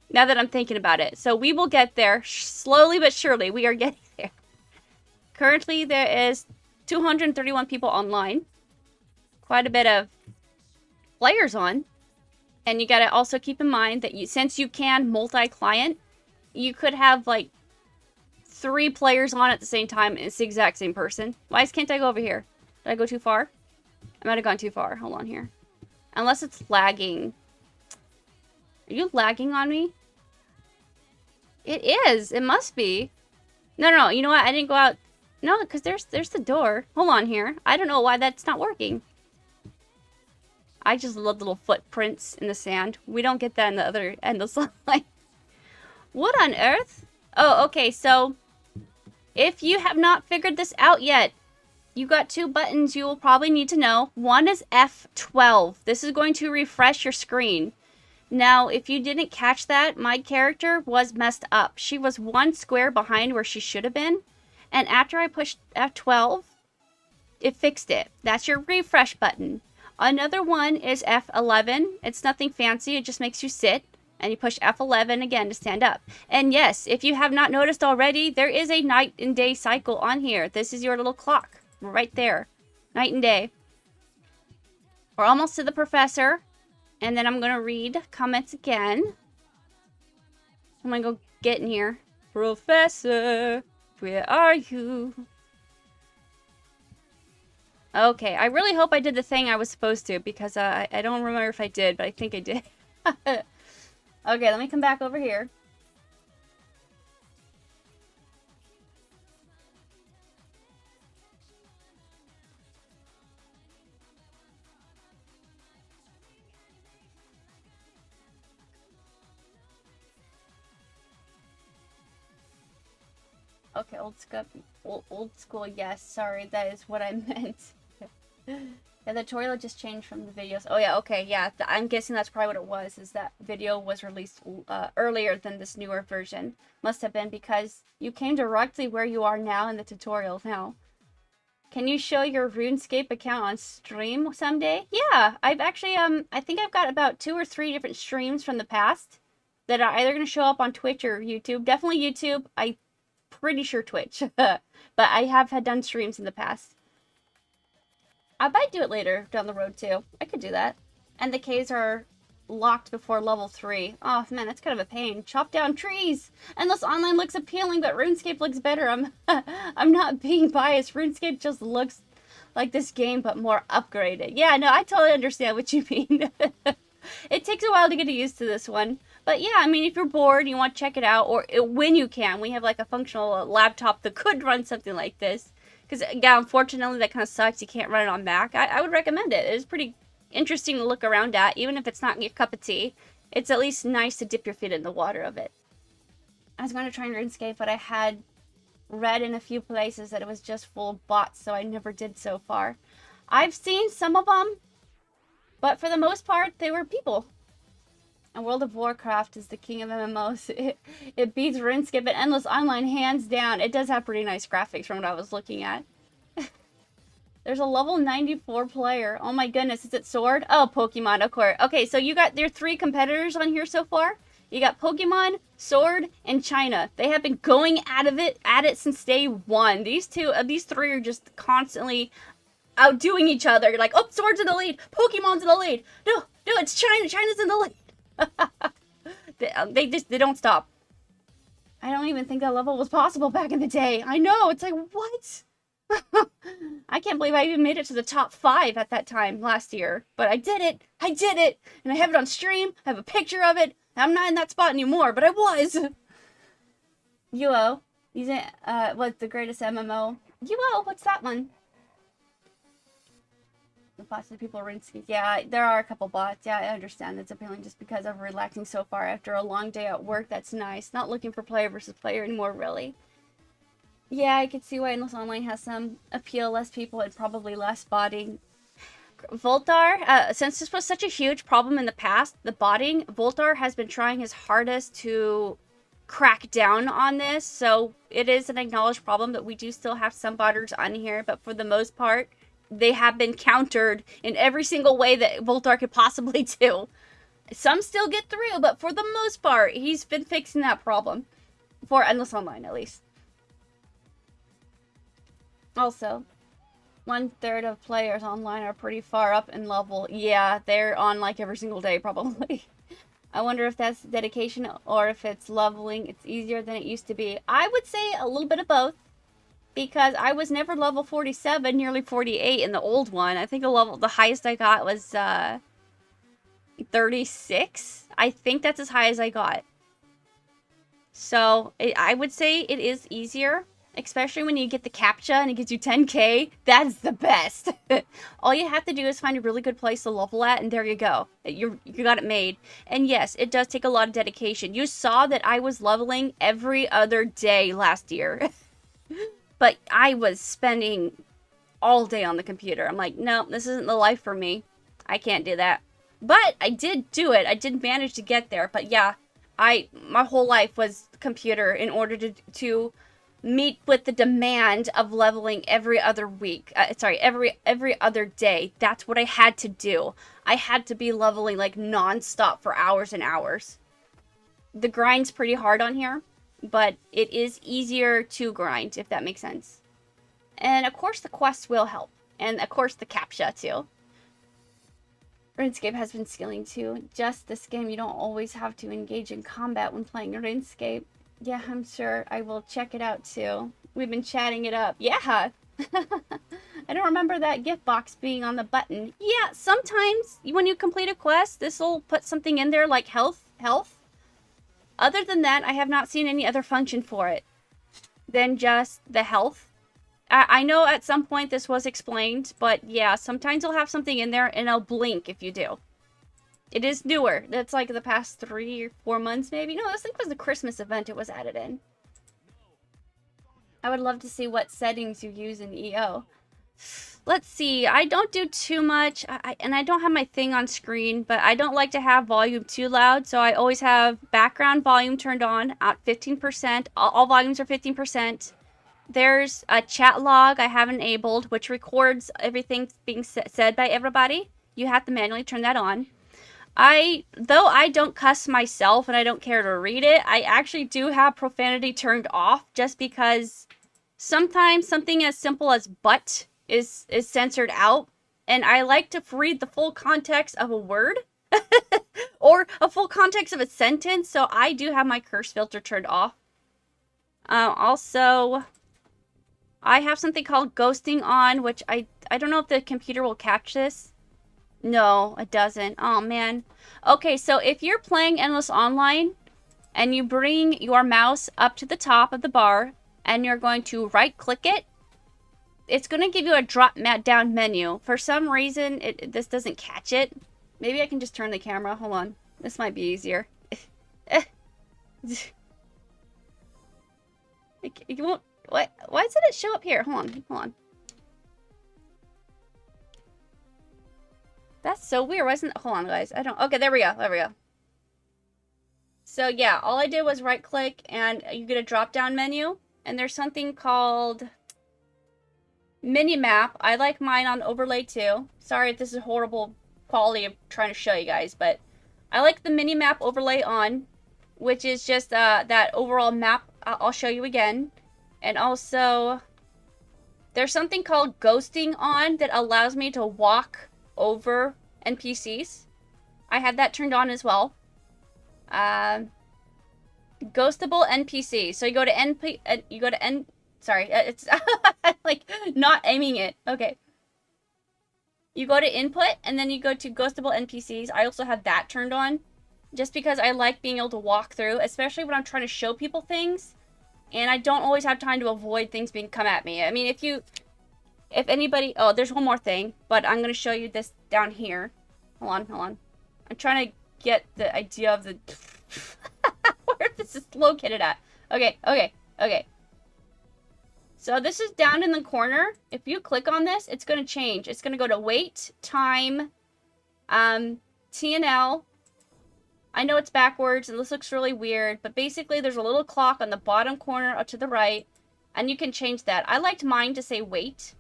Now that I'm thinking about it. So we will get there. Slowly but surely, we are getting there. Currently, there is 231 people online. Quite a bit of players on. And you got to also keep in mind that since you can multi-client, you could have, like, 3 players on at the same time, and it's the exact same person. Why can't I go over here? Did I go too far? I might have gone too far. Hold on here. Unless it's lagging. Are you lagging on me? It is. It must be. No. You know what? I didn't go out. No, because there's the door. Hold on here. I don't know why that's not working. I just love little footprints in the sand. We don't get that in the other end of the sunlight. What on earth? Oh, okay. So if you have not figured this out yet, you got 2 buttons you will probably need to know. One is F12. This is going to refresh your screen. Now, if you didn't catch that, my character was messed up. She was 1 square behind where she should have been. And after I pushed F12, it fixed it. That's your refresh button. Another one is F11. It's nothing fancy. It just makes you sit. And you push F11 again to stand up. And yes, if you have not noticed already, there is a night and day cycle on here. This is your little clock right there. Night and day. We're almost to the professor. And then I'm going to read comments again. I'm going to go get in here. Professor, where are you? Okay, I really hope I did the thing I was supposed to because I don't remember if I did, but I think I did. Okay, let me come back over here. Okay, old school, yes, sorry, that is what I meant. That Yeah, the tutorial just changed from the videos. Oh yeah, okay, yeah. I'm guessing that's probably what it was, is that video was released earlier than this newer version. Must have been because you came directly where you are now in the tutorial now. Can you show your RuneScape account on stream someday? Yeah, I've actually, I think I've got about 2 or 3 different streams from the past that are either going to show up on Twitch or YouTube. Definitely YouTube. I'm pretty sure Twitch. But I have had done streams in the past. I might do it later down the road too. I could do that. And the caves are locked before level 3. Oh man, that's kind of a pain. Chop down trees! Endless Online looks appealing, but RuneScape looks better. I'm not being biased. RuneScape just looks like this game, but more upgraded. Yeah, no, I totally understand what you mean. It takes a while to get used to this one. But yeah, I mean, if you're bored, you want to check it out, or when you can. We have like a functional laptop that could run something like this. Because, yeah, unfortunately, that kind of sucks. You can't run it on Mac. I would recommend it. It's pretty interesting to look around at, even if it's not your cup of tea. It's at least nice to dip your feet in the water of it. I was going to try RuneScape, but I had read in a few places that it was just full of bots, so I never did so far. I've seen some of them, but for the most part, they were people. And World of Warcraft is the king of MMOs. It beats RuneScape and Endless Online hands down. It does have pretty nice graphics from what I was looking at. There's a level 94 player. Oh my goodness, is it Sword? Oh, Pokemon, of course. Okay, so you got your 3 competitors on here so far. You got Pokemon, Sword, and China. They have been going at it since day 1. These 3 are just constantly outdoing each other. You're like, oh, Sword's in the lead. Pokemon's in the lead. No, it's China. China's in the lead. They don't stop. I don't even think that level was possible back in the day. I know, it's like, what? I can't believe I even made it to the top 5 at that time last year. But I did it. And I have it on stream. I have a picture of it. I'm not in that spot anymore, but I was. UO. What's the greatest MMO? UO, what's that one? Bots of people are RuneScape. Yeah, there are a couple bots. Yeah, I understand that's appealing just because of relaxing so far after a long day at work. That's nice. Not looking for player versus player anymore, really. Yeah, I could see why Endless Online has some appeal. Less people and probably less botting. Voltar, since this was such a huge problem in the past, the botting, Voltar has been trying his hardest to crack down on this. So it is an acknowledged problem that we do still have some botters on here, but for the most part, they have been countered in every single way that Voltar could possibly do. Some still get through, but for the most part, he's been fixing that problem. For Endless Online, at least. Also, 1/3 of players online are pretty far up in level. Yeah, they're on like every single day, probably. I wonder if that's dedication or if it's leveling. It's easier than it used to be. I would say a little bit of both. Because I was never level 47, nearly 48 in the old one. I think the highest I got was 36. I think that's as high as I got. So I would say it is easier, especially when you get the captcha and it gives you 10k. That's the best. All you have to do is find a really good place to level at, and there you go. You got it made. And yes, it does take a lot of dedication. You saw that I was leveling every other day last year. But I was spending all day on the computer. I'm like, no, this isn't the life for me. I can't do that. But I did do it. I did manage to get there. But yeah, my whole life was computer in order to meet with the demand of leveling every other week. Every other day. That's what I had to do. I had to be leveling like non-stop for hours and hours. The grind's pretty hard on here. But it is easier to grind, if that makes sense. And of course the quests will help. And of course the captcha too. RuneScape has been skilling too. Just this game, you don't always have to engage in combat when playing RuneScape. Yeah, I'm sure I will check it out too. We've been chatting it up. Yeah! I don't remember that gift box being on the button. Yeah, sometimes when you complete a quest, this will put something in there like health. Other than that, I have not seen any other function for it than just the health. I know at some point this was explained, but yeah, sometimes it'll have something in there and it'll blink if you do. It is newer. That's like the past 3 or 4 months maybe. No, this thing was the Christmas event it was added in. I would love to see what settings you use in EO. Let's see. I don't do too much, and I don't have my thing on screen, but I don't like to have volume too loud, so I always have background volume turned on at 15%. All volumes are 15%. There's a chat log I have enabled, which records everything being said by everybody. You have to manually turn that on. Though I don't cuss myself and I don't care to read it, I actually do have profanity turned off just because sometimes something as simple as butt is censored out, and I like to read the full context of a word or a full context of a sentence, so I do have my curse filter turned off. Also, I have something called ghosting on, which I don't know if the computer will catch this. No, it doesn't. Oh, man. Okay, so if you're playing Endless Online and you bring your mouse up to the top of the bar and you're going to right-click it, it's going to give you a drop-down menu. For some reason, this doesn't catch it. Maybe I can just turn the camera. Hold on. This might be easier. It won't... Why doesn't it show up here? Hold on. That's so weird. Wasn't... Hold on, guys. I don't... Okay, there we go. So, yeah. All I did was right-click, and you get a drop-down menu. And there's something called... Mini-map. I like mine on overlay, too. Sorry if this is horrible quality of trying to show you guys, but... I like the mini-map overlay on, which is just that overall map. I'll show you again. And also... There's something called ghosting on that allows me to walk over NPCs. I had that turned on as well. Ghostable NPC. So you go to sorry, it's like not aiming it. Okay. You go to input and then you go to ghostable NPCs. I also have that turned on just because I like being able to walk through, especially when I'm trying to show people things and I don't always have time to avoid things being come at me. I mean, if anybody... Oh, there's one more thing, but I'm going to show you this down here. Hold on. I'm trying to get the idea of the... where this is located at. Okay. So this is down in the corner. If you click on this, it's going to change. It's going to go to wait, time, TNL. I know it's backwards, and this looks really weird, but basically there's a little clock on the bottom corner up to the right, and you can change that. I liked mine to say wait.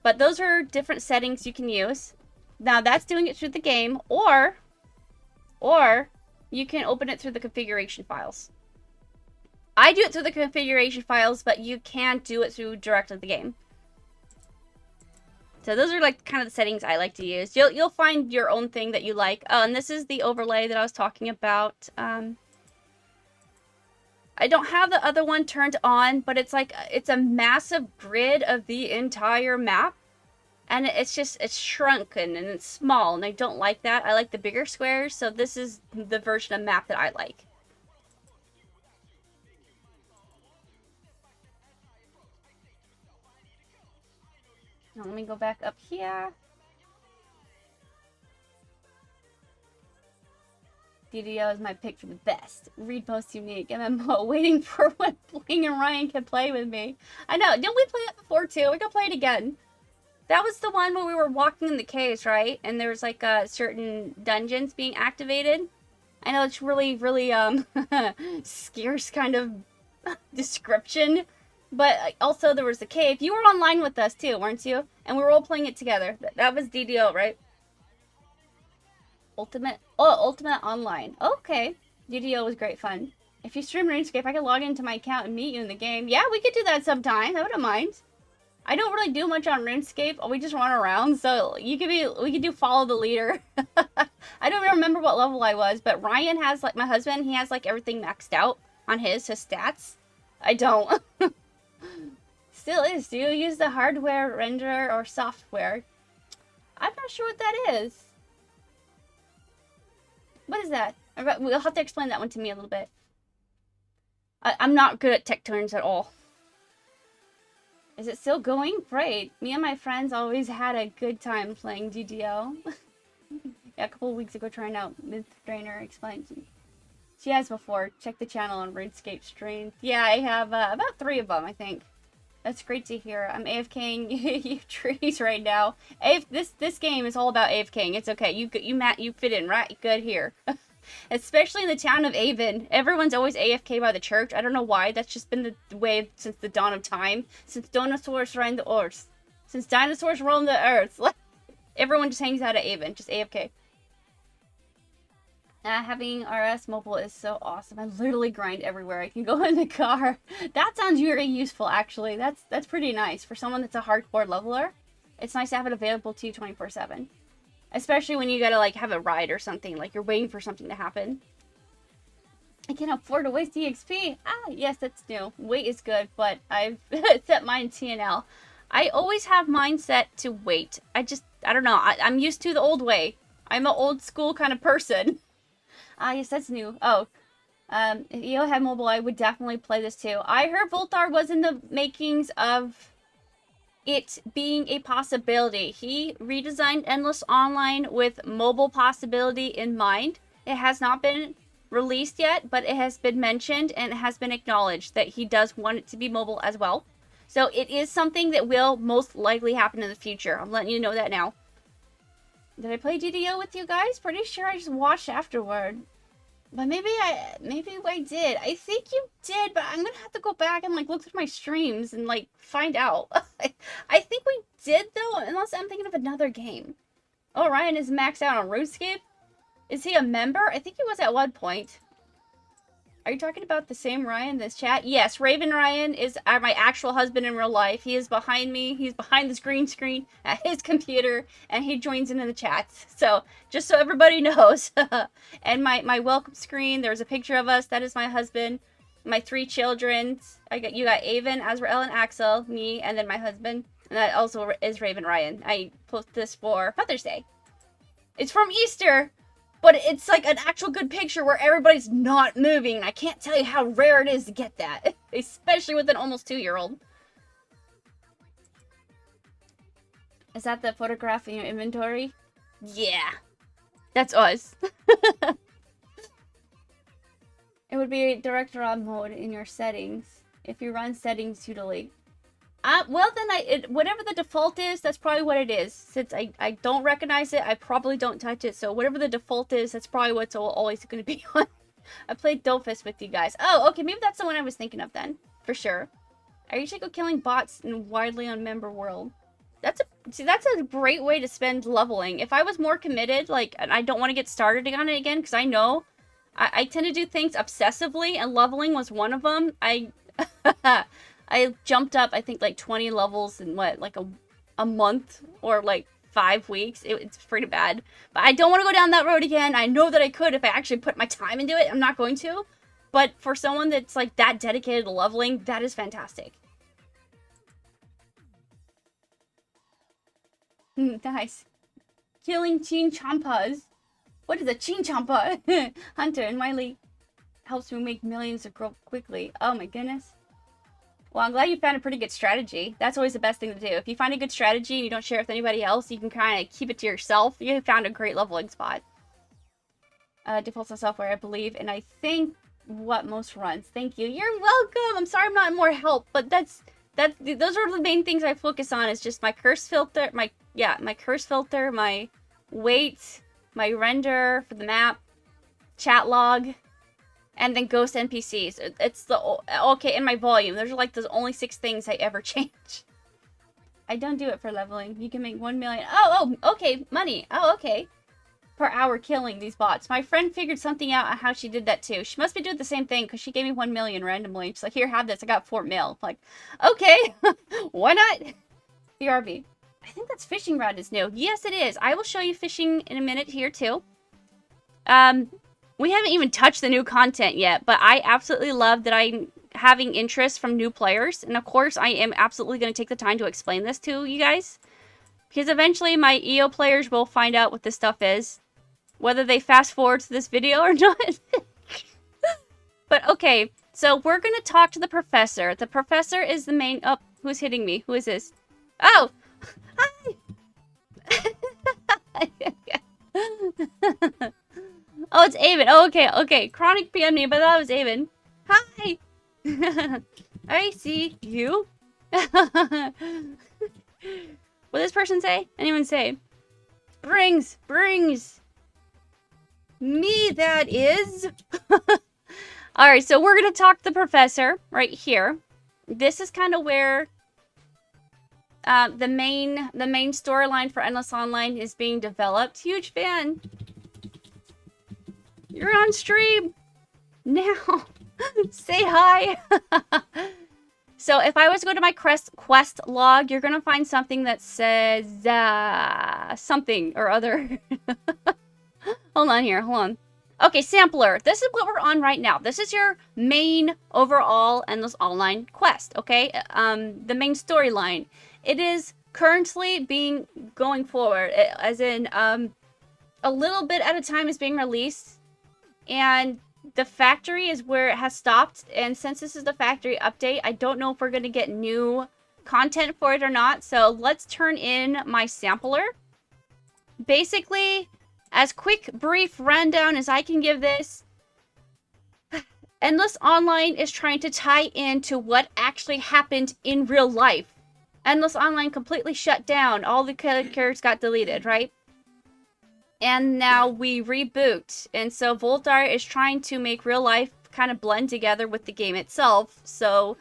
But those are different settings you can use. Now that's doing it through the game, or you can open it through the configuration files. I do it through the configuration files, but you can do it through directly the game. So those are like kind of the settings I like to use. You'll find your own thing that you like. Oh, and this is the overlay that I was talking about. I don't have the other one turned on, but it's like, it's a massive grid of the entire map. And it's shrunken and it's small, and I don't like that. I like the bigger squares, so this is the version of map that I like. Now let me go back up here. DDO is my pick for the best. Read most unique. MMO. Waiting for when Bling and Ryan can play with me. I know. Didn't we play it before too? We can play it again. That was the one where we were walking in the caves, right? And there was like certain dungeons being activated. I know it's really, really scarce kind of description. But also there was the cave. You were online with us too, weren't you? And we were all playing it together. That was DDO, right? Ultimate Online. Okay. DDO was great fun. If you stream RuneScape, I could log into my account and meet you in the game. Yeah, we could do that sometime. I wouldn't mind. I don't really do much on RuneScape. We just run around, so we could do follow the leader. I don't even remember what level I was, but Ryan has, like, my husband, he has, like, everything maxed out on his stats. I don't. Still is. Do you use the hardware renderer or software? I'm not sure what that is. What is that? You'll have to explain that one to me a little bit. I'm not good at tech terms at all. Is it still going? Great. Me and my friends always had a good time playing DDO. Yeah, a couple of weeks ago trying out Myth Drainer explained. She has before. Check the channel on RuneScape stream. Yeah, I have about 3 of them, I think. That's great to hear. I'm AFKing you trees right now. This game is all about AFKing. It's okay. You fit in right good here. Especially in the town of Avon. Everyone's always AFK by the church. I don't know why. That's just been the way since the dawn of time. Since dinosaurs roamed the earth. Since dinosaurs roamed the earth. Everyone just hangs out at Avon. Just AFK. Having RS mobile is so awesome. I literally grind everywhere. I can go in the car. That sounds very useful, actually. That's pretty nice. For someone that's a hardcore leveler, it's nice to have it available to you 24/7. Especially when you gotta, like, have a ride or something. Like, you're waiting for something to happen. I can't afford to waste EXP. Ah, yes, that's new. Wait is good, but I've set mine TNL. I always have mine set to wait. I don't know. I'm used to the old way. I'm an old school kind of person. Ah, yes, that's new. Oh. If EO had mobile, I would definitely play this too. I heard Voltar was in the makings of it being a possibility. He redesigned Endless Online with mobile possibility in mind. It has not been released yet, but it has been mentioned and it has been acknowledged that he does want it to be mobile as well. So it is something that will most likely happen in the future. I'm letting you know that now. Did I play DDO with you guys? Pretty sure I just watched afterward. But maybe I did. I think you did, but I'm gonna have to go back and, like, look through my streams and, like, find out. I think we did, though, unless I'm thinking of another game. Oh, Ryan is maxed out on RuneScape? Is he a member? I think he was at one point. Are you talking about the same Ryan in this chat? Yes, Raven Ryan is my actual husband in real life. He is behind me. He's behind this green screen at his computer, and he joins into the chats. So, just so everybody knows. And my welcome screen, there's a picture of us. That is my husband. My 3 children. You got Avon, Azrael, and Axel, me, and then my husband. And that also is Raven Ryan. I posted this for Mother's Day. It's from Easter. But it's like an actual good picture where everybody's not moving. I can't tell you how rare it is to get that. Especially with an almost 2-year-old. Is that the photograph in your inventory? Yeah. That's us. It would be director on mode in your settings. If you run settings to delete. Well, then whatever the default is, that's probably what it is. Since I don't recognize it, I probably don't touch it. So whatever the default is, that's probably what's always going to be on. I played Dofus with you guys. Oh, okay, maybe that's the one I was thinking of then. For sure. I usually go killing bots in widely on member world. That's a great way to spend leveling. If I was more committed, like, and I don't want to get started on it again, because I know I tend to do things obsessively, and leveling was one of them. I jumped up, I think, like 20 levels in what, like a month or like 5 weeks. It's pretty bad. But I don't want to go down that road again. I know that I could if I actually put my time into it. I'm not going to. But for someone that's like that dedicated to leveling, that is fantastic. Nice. Killing Chinchampas. What is a Chinchampa? Hunter and Miley helps me make millions of grow quickly. Oh my goodness. Well, I'm glad you found a pretty good strategy. That's always the best thing to do. If you find a good strategy and you don't share it with anybody else, you can kind of keep it to yourself. You found a great leveling spot. Defaults on software, I believe, and I think what most runs. Thank you. You're welcome. I'm sorry I'm not more help, but those are the main things I focus on. Is just my curse filter, my curse filter, my weight, my render for the map, chat log. And then ghost NPCs. It's the... Okay, in my volume. Those are like the only 6 things I ever change. I don't do it for leveling. You can make 1 million... Oh, okay. Money. Oh, okay. Per hour killing these bots. My friend figured something out on how she did that too. She must be doing the same thing because she gave me 1 million randomly. She's like, here, have this. I got 4 mil. Like, okay. Why not? BRB. I think that's fishing rod is new. Yes, it is. I will show you fishing in a minute here too. We haven't even touched the new content yet, but I absolutely love that I'm having interest from new players. And of course, I am absolutely going to take the time to explain this to you guys. Because eventually my EO players will find out what this stuff is. Whether they fast forward to this video or not. But okay, so we're going to talk to the professor. The professor is the main... Oh, who's hitting me? Who is this? Oh! Hi! Oh, it's Avon. Oh, okay. Chronic PM'd me, but that was Avon. Hi! I see you. What did this person say? Anyone say? Brings. Me, that is. Alright, so we're going to talk to the professor right here. This is kind of where the main storyline for Endless Online is being developed. Huge fan. You're on stream now. Say hi. So if I was to go to my quest log, you're going to find something that says something or other. Hold on here. Hold on. Okay, sampler. This is what we're on right now. This is your main overall Endless Online quest, okay? The main storyline. It is currently going forward, as in a little bit at a time is being released, and the factory is where it has stopped. And since this is the factory update, I don't know if we're going to get new content for it or not. So let's turn in my sampler. Basically, as quick, brief rundown as I can give this, Endless Online is trying to tie into what actually happened in real life. Endless Online completely shut down. All the characters got deleted, right? And now we reboot. And so Voltar is trying to make real life kind of blend together with the game itself. So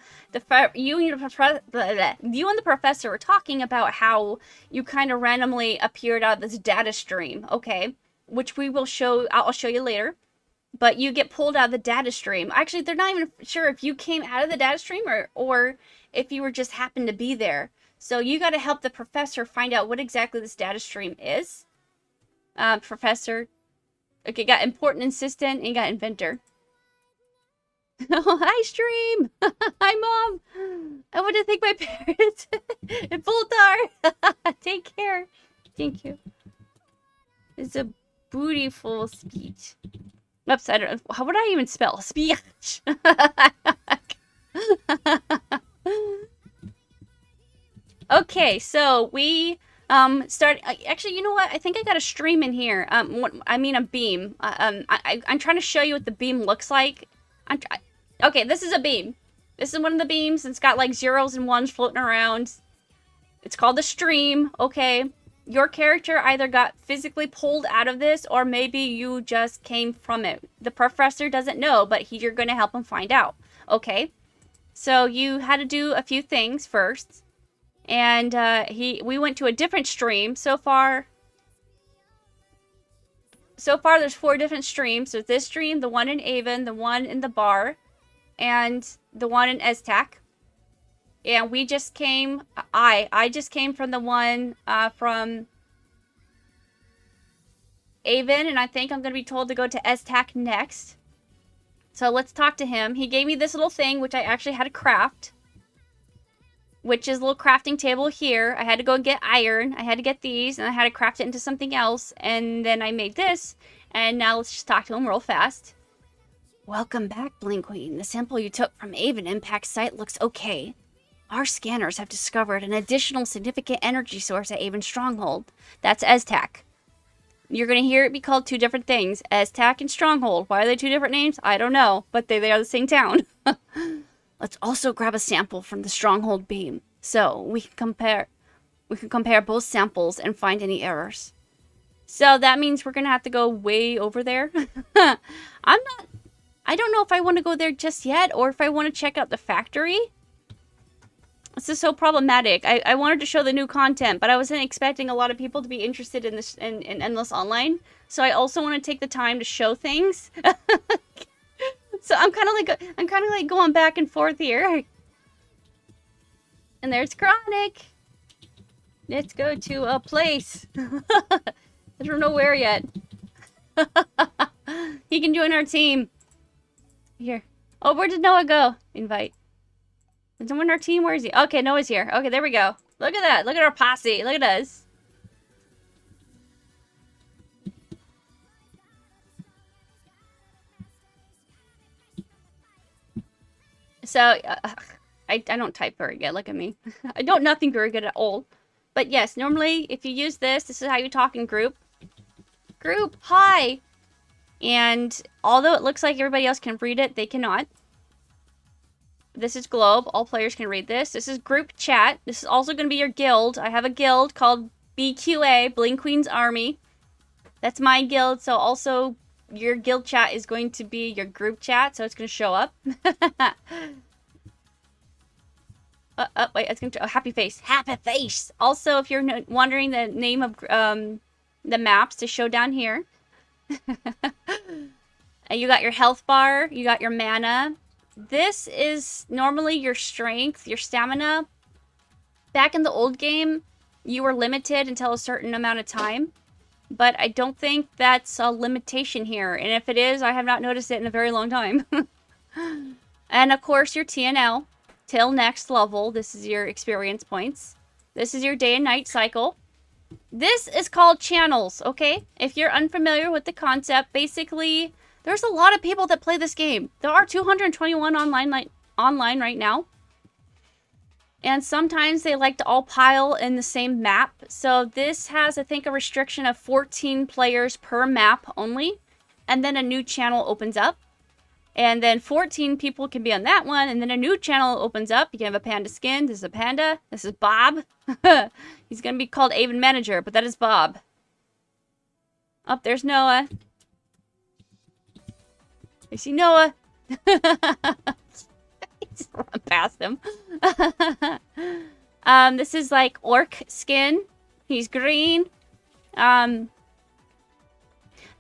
you and the professor were talking about how you kind of randomly appeared out of this data stream, okay? Which we will show, I'll show you later. But you get pulled out of the data stream. Actually, they're not even sure if you came out of the data stream or if you were just happened to be there. So you got to help the professor find out what exactly this data stream is. Professor. Okay, got important assistant and got inventor. Oh, hi, stream. Hi, mom. I want to thank my parents and Voltar. Take care. Thank you. It's a beautiful speech. Oops, I don't know. How would I even spell speech? Okay, so we start. Actually, you know what? I think I got a stream in here. I mean a beam. I'm trying to show you what the beam looks like. Okay, this is a beam. This is one of the beams. It's got like zeros and ones floating around. It's called the stream. Okay, your character either got physically pulled out of this, or maybe you just came from it. The professor doesn't know, but you're going to help him find out. Okay, so you had to do a few things first. And we went to a different stream. So far there's 4 different streams. There's this stream, the one in Avon, the one in the bar, and the one in Eztak. And we just came, I just came from the one from Avon, and I think I'm going to be told to go to Eztak next. So let's talk to him. He gave me this little thing, which I actually had to craft. Which is a little crafting table here. I had to go and get iron. I had to get these, and I had to craft it into something else. And then I made this. And now let's just talk to him real fast. Welcome back, Bling Queen. The sample you took from Avon Impact site looks okay. Our scanners have discovered an additional significant energy source at Avon Stronghold. That's Eztak. You're going to hear it be called 2 different things. Eztak and Stronghold. Why are they 2 different names? I don't know. But they are the same town. Let's also grab a sample from the Stronghold beam, so we can compare both samples and find any errors. So that means we're gonna have to go way over there. I don't know if I want to go there just yet, or if I want to check out the factory. This is so problematic. I wanted to show the new content, but I wasn't expecting a lot of people to be interested in this in Endless Online. So I also want to take the time to show things. So I'm kind of like going back and forth here. And there's Chronic. Let's go to a place. I don't know where yet. He can join our team. Here. Oh, where did Noah go? Invite. Is someone in our team? Where is he? Okay, Noah's here. Okay, there we go. Look at that. Look at our posse. Look at us. So, I don't type very good. Look at me. I don't nothing very good at all. But yes, normally if you use this is how you talk in group. Group, hi! And although it looks like everybody else can read it, they cannot. This is globe. All players can read this. This is group chat. This is also going to be your guild. I have a guild called BQA, Bling Queen's Army. That's my guild. So also your guild chat is going to be your group chat. So it's going to show up. Wait, it's going to happy face. Happy face. Also, if you're wondering the name of the maps to show down here. You got your health bar. You got your mana. This is normally your strength, your stamina. Back in the old game, you were limited until a certain amount of time. But I don't think that's a limitation here. And if it is, I have not noticed it in a very long time. And of course, your TNL. Till next level. This is your experience points. This is your day and night cycle. This is called channels, okay? If you're unfamiliar with the concept, basically, there's a lot of people that play this game. There are 221 online right now. And sometimes they like to all pile in the same map. So this has, I think, a restriction of 14 players per map only. And then a new channel opens up. And then 14 people can be on that one. And then a new channel opens up. You can have a panda skin. This is a panda. This is Bob. He's going to be called Avon Manager, but that is Bob. Oh, there's Noah. I see Noah. Just run past him. This is like orc skin. He's green.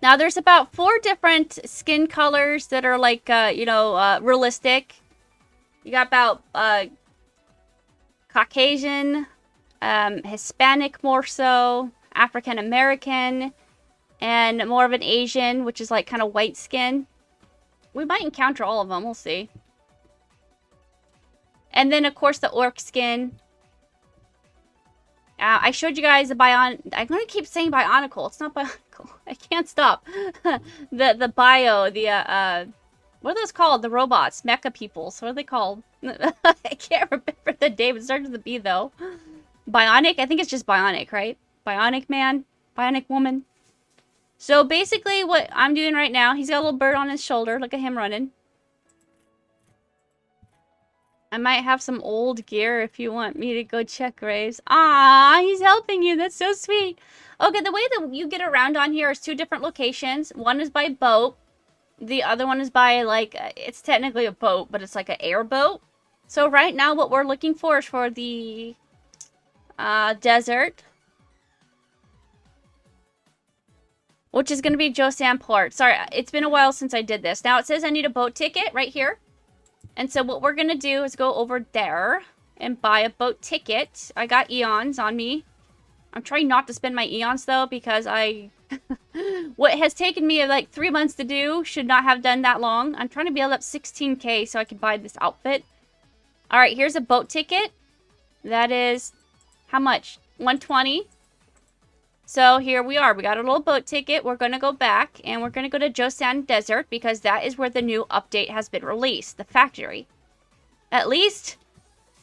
Now, there's about 4 different skin colors that are like, realistic. You got about Caucasian, Hispanic more so, African American, and more of an Asian, which is like kind of white skin. We might encounter all of them. We'll see. And then, of course, the orc skin. I showed you guys the I'm going to keep saying bionicle. It's not bionicle. I can't stop. the bio, what are those called? The robots, mecha peoples. What are they called? I can't remember the name. It starts with a B, though. Bionic? I think it's just bionic, right? Bionic man? Bionic woman? So, basically, what I'm doing right now, he's got a little bird on his shoulder. Look at him running. I might have some old gear if you want me to go check graves. Ah, he's helping you. That's so sweet. Okay, the way that you get around on here is 2 different locations. One is by boat. The other one is by, like, it's technically a boat, but it's like an airboat. So right now what we're looking for is for the desert. Which is going to be Josan Port. Sorry, it's been a while since I did this. Now it says I need a boat ticket right here. And so what we're going to do is go over there and buy a boat ticket. I got eons on me. I'm trying not to spend my eons, though, because what has taken me, like, 3 months to do should not have done that long. I'm trying to build up 16k so I can buy this outfit. All right, here's a boat ticket. That is, how much? 120. So here we are. We got a little boat ticket. We're going to go back and we're going to go to Josan Desert because that is where the new update has been released. The factory. At least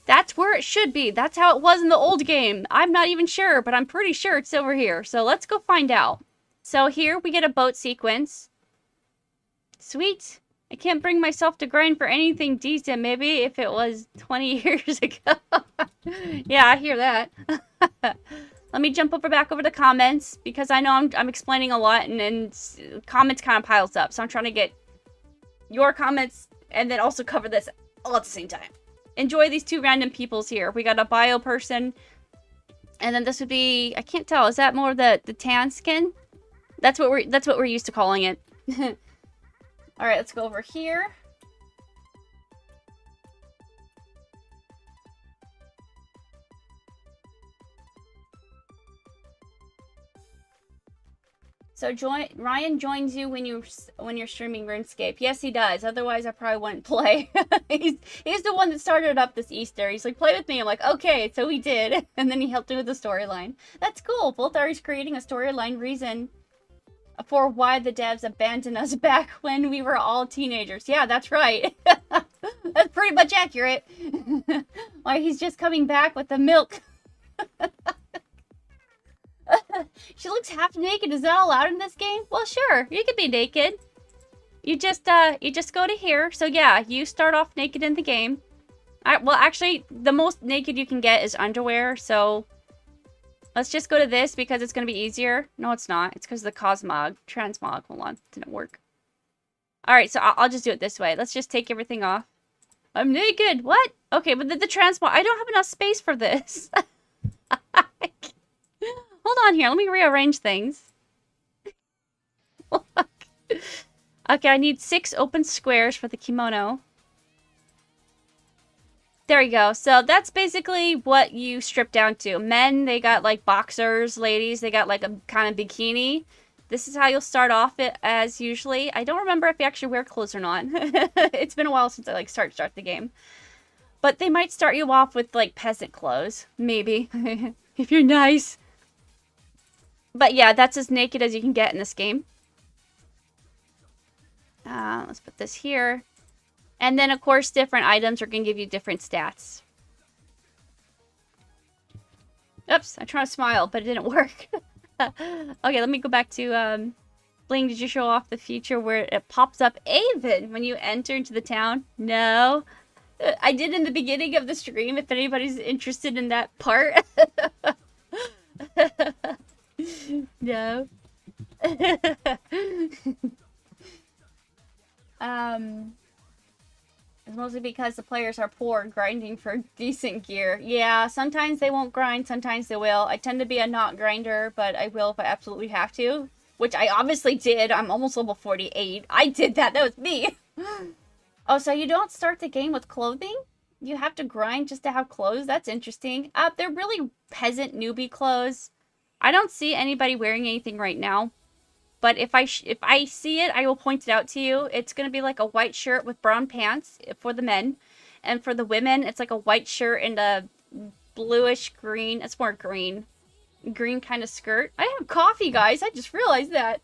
that's where it should be. That's how it was in the old game. I'm not even sure, but I'm pretty sure it's over here. So let's go find out. So here we get a boat sequence. Sweet. I can't bring myself to grind for anything decent. Maybe if it was 20 years ago. Yeah, I hear that. Let me jump back over the comments because I know I'm explaining a lot and comments kind of piles up. So I'm trying to get your comments and then also cover this all at the same time. Enjoy these 2 random peoples here. We got a bio person. And then this would be, I can't tell, is that more the tan skin? That's what we're used to calling it. All right, let's go over here. So Ryan joins you when you're streaming RuneScape. Yes, he does. Otherwise, I probably wouldn't play. he's the one that started up this Easter. He's like, play with me. I'm like, okay. So he did, and then he helped me with the storyline. That's cool. Both are creating a storyline reason for why the devs abandoned us back when we were all teenagers. Yeah, that's right. That's pretty much accurate. Why he's just coming back with the milk. She looks half naked. Is that allowed in this game? Well, sure. You can be naked. You just go to here. So yeah, you start off naked in the game. Well, actually, the most naked you can get is underwear, so let's just go to this because it's going to be easier. No, it's not. It's because of the Transmog. Hold on. Didn't work. Alright, so I'll just do it this way. Let's just take everything off. I'm naked. What? Okay, but the Transmog... I don't have enough space for this. Hold on here. Let me rearrange things. Okay, I need 6 open squares for the kimono. There you go. So that's basically what you strip down to. Men, they got like boxers. Ladies, they got like a kind of bikini. This is how you'll start off it as usually. I don't remember if you actually wear clothes or not. It's been a while since I like start the game. But they might start you off with like peasant clothes. Maybe. If you're nice. But yeah, that's as naked as you can get in this game. Let's put this here. And then, of course, different items are going to give you different stats. Oops, I tried to smile, but it didn't work. Okay, let me go back to, Bling, did you show off the feature where it pops up Avon when you enter into the town? No. I did in the beginning of the stream, if anybody's interested in that part. No. It's mostly because the players are poor, grinding for decent gear. Yeah, sometimes they won't grind, sometimes they will. I tend to be a not grinder, but I will if I absolutely have to. Which I obviously did. I'm almost level 48. I did that. That was me. Oh, so you don't start the game with clothing? You have to grind just to have clothes? That's interesting. They're really peasant newbie clothes. I don't see anybody wearing anything right now. But if I see it, I will point it out to you. It's going to be like a white shirt with brown pants for the men. And for the women, it's like a white shirt and a bluish green. It's more green. Green kind of skirt. I have coffee, guys. I just realized that.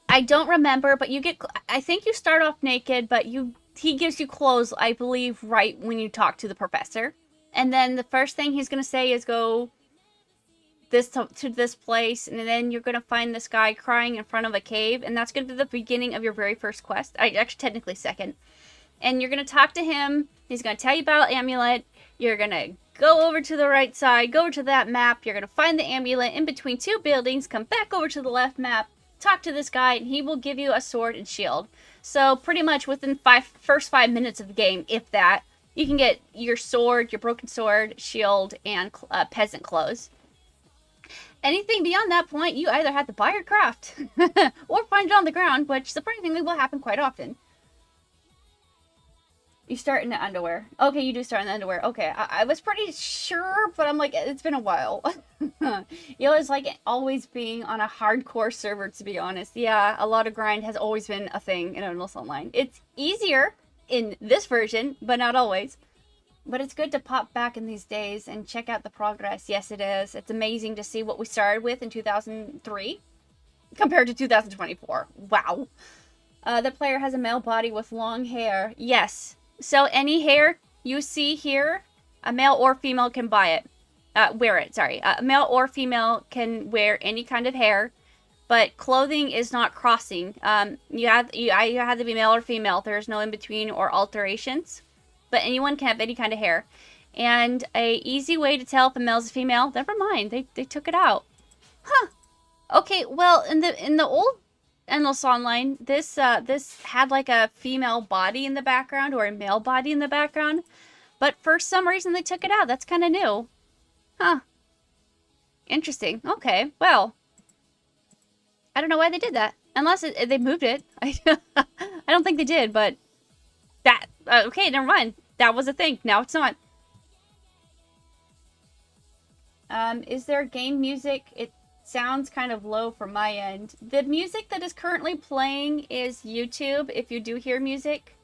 I don't remember, but you get... I think you start off naked, but he gives you clothes, I believe, right when you talk to the professor. And then the first thing he's going to say is go... to this place, and then you're gonna find this guy crying in front of a cave, and that's gonna be the beginning of your very first quest. Actually, technically second. And you're gonna talk to him. He's gonna tell you about amulet. You're gonna go over to the right side, go over to that map. You're gonna find the amulet in between 2 buildings. Come back over to the left map. Talk to this guy, and he will give you a sword and shield. So pretty much within first 5 minutes of the game, if that, you can get your sword, your broken sword, shield, and peasant clothes. Anything beyond that point, you either have to buy or craft. Or find it on the ground, which surprisingly will happen quite often. You start in the underwear. Okay, you do start in the underwear. Okay, I was pretty sure, but I'm like, it's been a while. You know, it's like always being on a hardcore server, to be honest. Yeah, a lot of grind has always been a thing in Endless Online. It's easier in this version, but not always. But it's good to pop back in these days and check out the progress. Yes, it is. It's amazing to see what we started with in 2003 compared to 2024. Wow. The player has a male body with long hair. Yes. So any hair you see here, a male or female can buy it. Wear it, sorry. A male or female can wear any kind of hair, but clothing is not crossing. You have to be male or female. There's no in-between or alterations. But anyone can have any kind of hair. And a easy way to tell if a male is a female, never mind, they took it out. Huh. Okay, well, in the old Endless Online, this had like a female body in the background or a male body in the background. But for some reason they took it out. That's kind of new. Huh. Interesting. Okay, well. I don't know why they did that. Unless they moved it. I don't think they did, but... That, okay, never mind. That was a thing. Now it's not. Is there game music? It sounds kind of low from my end. The music that is currently playing is YouTube, if you do hear music.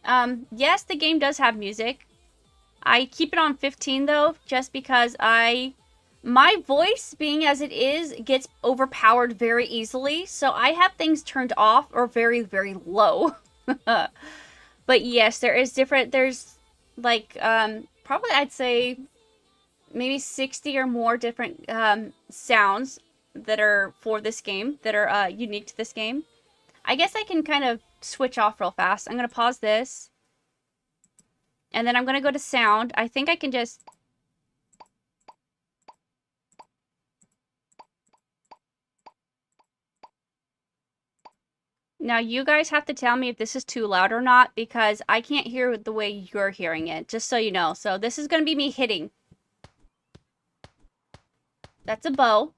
Yes, the game does have music. I keep it on 15, though, just because my voice, being as it is, gets overpowered very easily. So I have things turned off or very, very low. But yes, there's like, probably I'd say maybe 60 or more different sounds that are for this game, that are unique to this game. I guess I can kind of switch off real fast. I'm going to pause this. And then I'm going to go to sound. I think I can just... Now, you guys have to tell me if this is too loud or not, because I can't hear the way you're hearing it, just so you know. So this is going to be me hitting. That's a bow.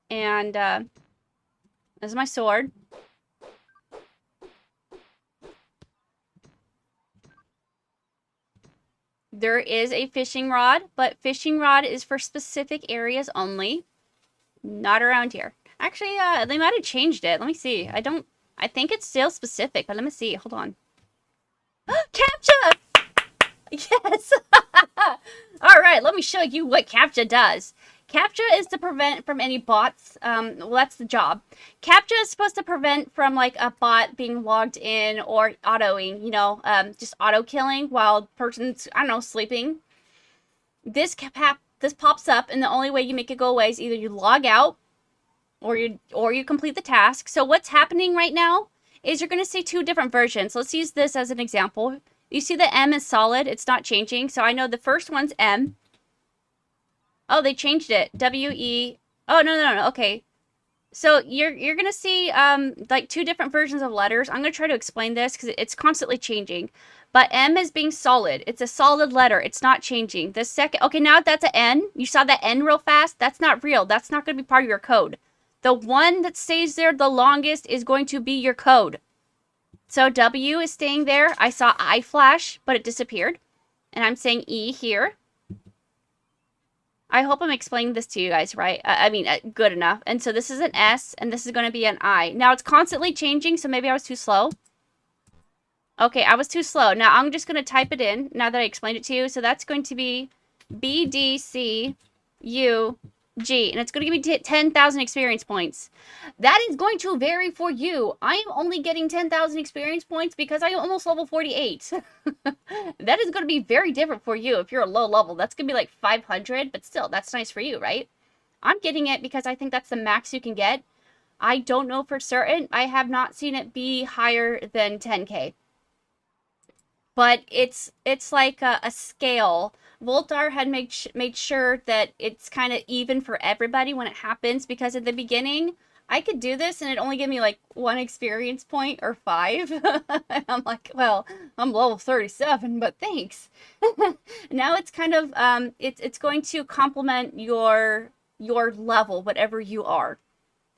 And this is my sword. There is a fishing rod, but fishing rod is for specific areas only. Not around here. Actually, they might have changed it. Let me see. I think it's still specific, but let me see. Hold on. CAPTCHA! Yes! Alright, let me show you what CAPTCHA does. CAPTCHA is to prevent from any bots. Well, that's the job. CAPTCHA is supposed to prevent from, like, a bot being logged in or autoing, you know, just auto-killing while person's, I don't know, sleeping. This pops up, and the only way you make it go away is either you log out or you complete the task. So what's happening right now is you're going to see two different versions. Let's use this as an example. You see the M is solid. It's not changing. So I know the first one's M. Oh, they changed it. W-E. Oh, no. Okay. So you're going to see like two different versions of letters. I'm going to try to explain this because it's constantly changing. But M is being solid. It's a solid letter. It's not changing. The second... Okay, now that's an N. You saw that N real fast? That's not real. That's not going to be part of your code. The one that stays there the longest is going to be your code. So W is staying there. I saw I flash, but it disappeared. And I'm saying E here. I hope I'm explaining this to you guys right. I mean, good enough. And so this is an S, and this is going to be an I. Now, it's constantly changing, so maybe I was too slow. Okay, I was too slow. Now, I'm just going to type it in now that I explained it to you. So that's going to be BDCUG, and it's going to give me 10,000 experience points. That is going to vary for you. I am only getting 10,000 experience points because I am almost level 48. That is going to be very different for you if you're a low level. That's going to be like 500, but still, that's nice for you, right? I'm getting it because I think that's the max you can get. I don't know for certain. I have not seen it be higher than 10K. But it's like a scale. Voltar had made sure that it's kind of even for everybody when it happens, because at the beginning, I could do this and it only gave me like 1 experience point or 5. And I'm like, well, I'm level 37, but thanks. Now it's kind of, it's going to complement your level, whatever you are.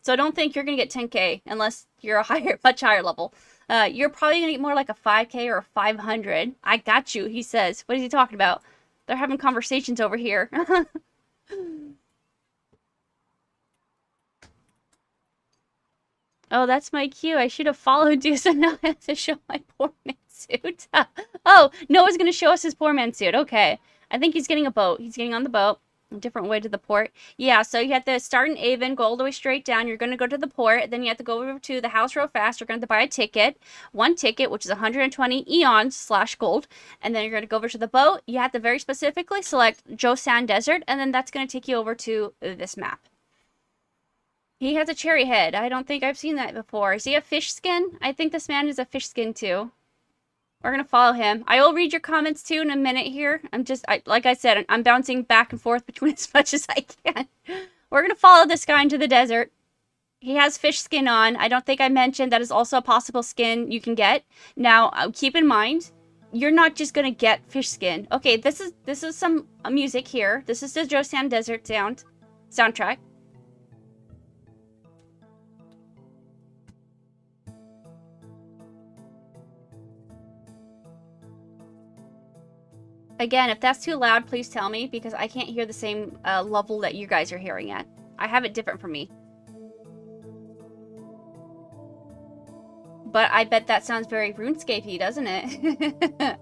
So don't think you're going to get 10K unless you're a much higher level. You're probably going to get more like a 5K or a 500. I got you, he says. What is he talking about? They're having conversations over here. Oh, that's my cue. I should have followed you, so now I have to show my poor man suit. Oh, Noah's going to show us his poor man suit. Okay. I think he's getting a boat. He's getting on the boat. A different way to the port. Yeah, so you have to start in Avon, go all the way straight down. You're going to go to the port. Then you have to go over to the house real fast. You're going to buy a ticket. 1 ticket, which is 120 eons/gold. And then you're going to go over to the boat. You have to very specifically select Josan Desert. And then that's going to take you over to this map. He has a cherry head. I don't think I've seen that before. Is he a fish skin? I think this man is a fish skin too. We're going to follow him. I will read your comments too in a minute here. Like I said, I'm bouncing back and forth between as much as I can. We're going to follow this guy into the desert. He has fish skin on. I don't think I mentioned that is also a possible skin you can get. Now, keep in mind, you're not just going to get fish skin. Okay, this is some music here. This is the Josan Desert soundtrack. Again, if that's too loud, please tell me, because I can't hear the same level that you guys are hearing at. I have it different for me. But I bet that sounds very RuneScape-y, doesn't it?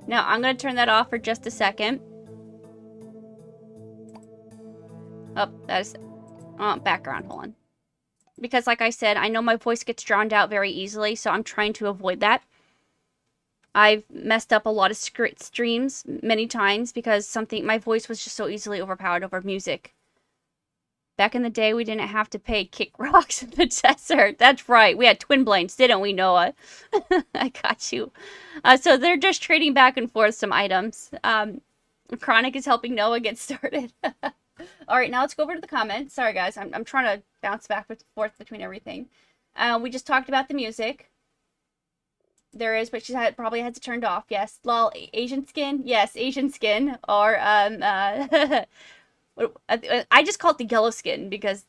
Now, I'm going to turn that off for just a second. Oh, that is... background, hold on. Because like I said, I know my voice gets drowned out very easily, so I'm trying to avoid that. I've messed up a lot of streams many times because my voice was just so easily overpowered over music. Back in the day, we didn't have to pay kick rocks in the desert. That's right. We had twin blames, didn't we, Noah? I got you. So they're just trading back and forth some items. Chronic is helping Noah get started. All right, now let's go over to the comments. Sorry, guys. I'm trying to bounce back and forth between everything. We just talked about the music. There is, but she probably had to turn it off. Yes. Lol, Asian skin? Yes, Asian skin. Or, I just call it the yellow skin because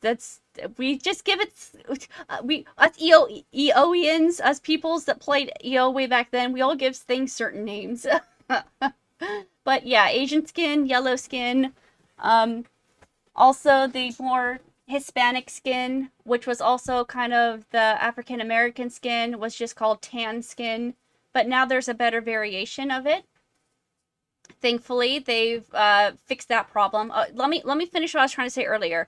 we just give it, us EOians, us peoples that played EO way back then, we all give things certain names. But yeah, Asian skin, yellow skin, also the more Hispanic skin, which was also kind of the African American skin, was just called tan skin, but now there's a better variation of it. Thankfully, they've fixed that problem. Let me finish what I was trying to say earlier.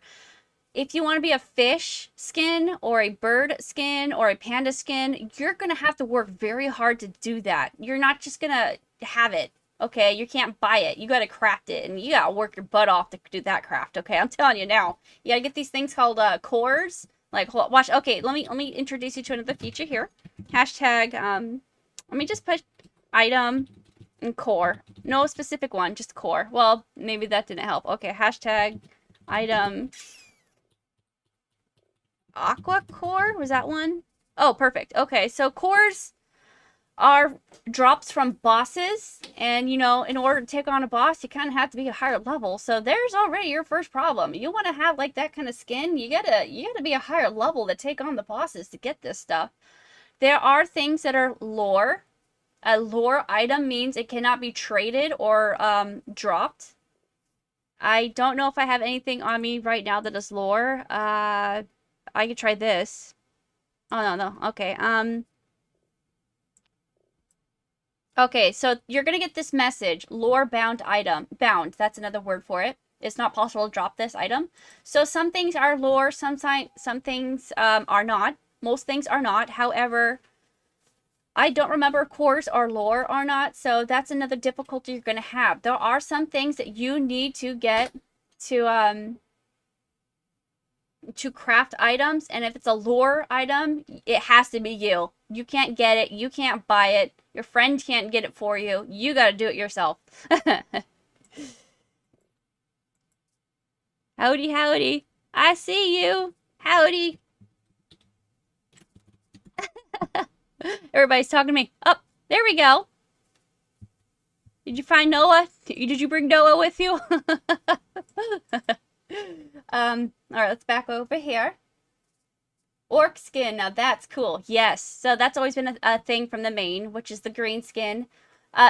If you want to be a fish skin or a bird skin or a panda skin, you're going to have to work very hard to do that. You're not just going to have it, okay? You can't buy it. You got to craft it, and you got to work your butt off to do that craft, okay? I'm telling you now. You got to get these things called cores. Like, watch. Okay, let me introduce you to another feature here. Hashtag, let me just put item and core. No specific one, just core. Well, maybe that didn't help. Okay, hashtag item aqua core. Was that one? Oh, perfect. Okay, so cores are drops from bosses, and you know, in order to take on a boss, you kind of have to be a higher level. So there's already your first problem. You want to have like that kind of skin, you gotta be a higher level to take on the bosses to get this stuff. There are things that are lore. A lore item means it cannot be traded or dropped. I don't know if I have anything on me right now that is lore. I could try this. Oh, no. Okay. Okay, so you're going to get this message. Lore bound item. Bound. That's another word for it. It's not possible to drop this item. So some things are lore. Some things are not. Most things are not. However, I don't remember if cores are lore or not, so that's another difficulty you're going to have. There are some things that you need to get to craft items, and if it's a lore item, it has to be you. You can't get it. You can't buy it. Your friend can't get it for you. You got to do it yourself. Howdy, howdy. I see you. Howdy. Everybody's talking to me. Oh, there we go. Did you find Noah? Did you bring Noah with you? All right, let's back over here. Orc skin. Now that's cool. Yes. So that's always been a thing from the main, which is the green skin.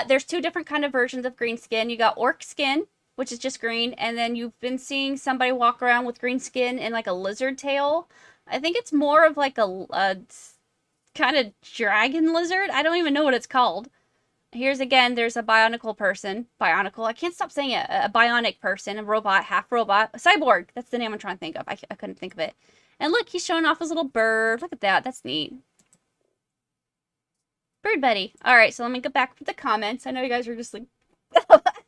There's two different kind of versions of green skin. You got orc skin, which is just green, and then you've been seeing somebody walk around with green skin and like a lizard tail. I think it's more of like a kind of dragon lizard. I don't even know what it's called. Here's again, there's a bionicle person. Bionicle, I can't stop saying it. A bionic person, a robot, half robot. A cyborg, that's the name I'm trying to think of. I couldn't think of it. And look, he's showing off his little bird. Look at that, that's neat. Bird buddy. All right, so let me go back to the comments. I know you guys are just like,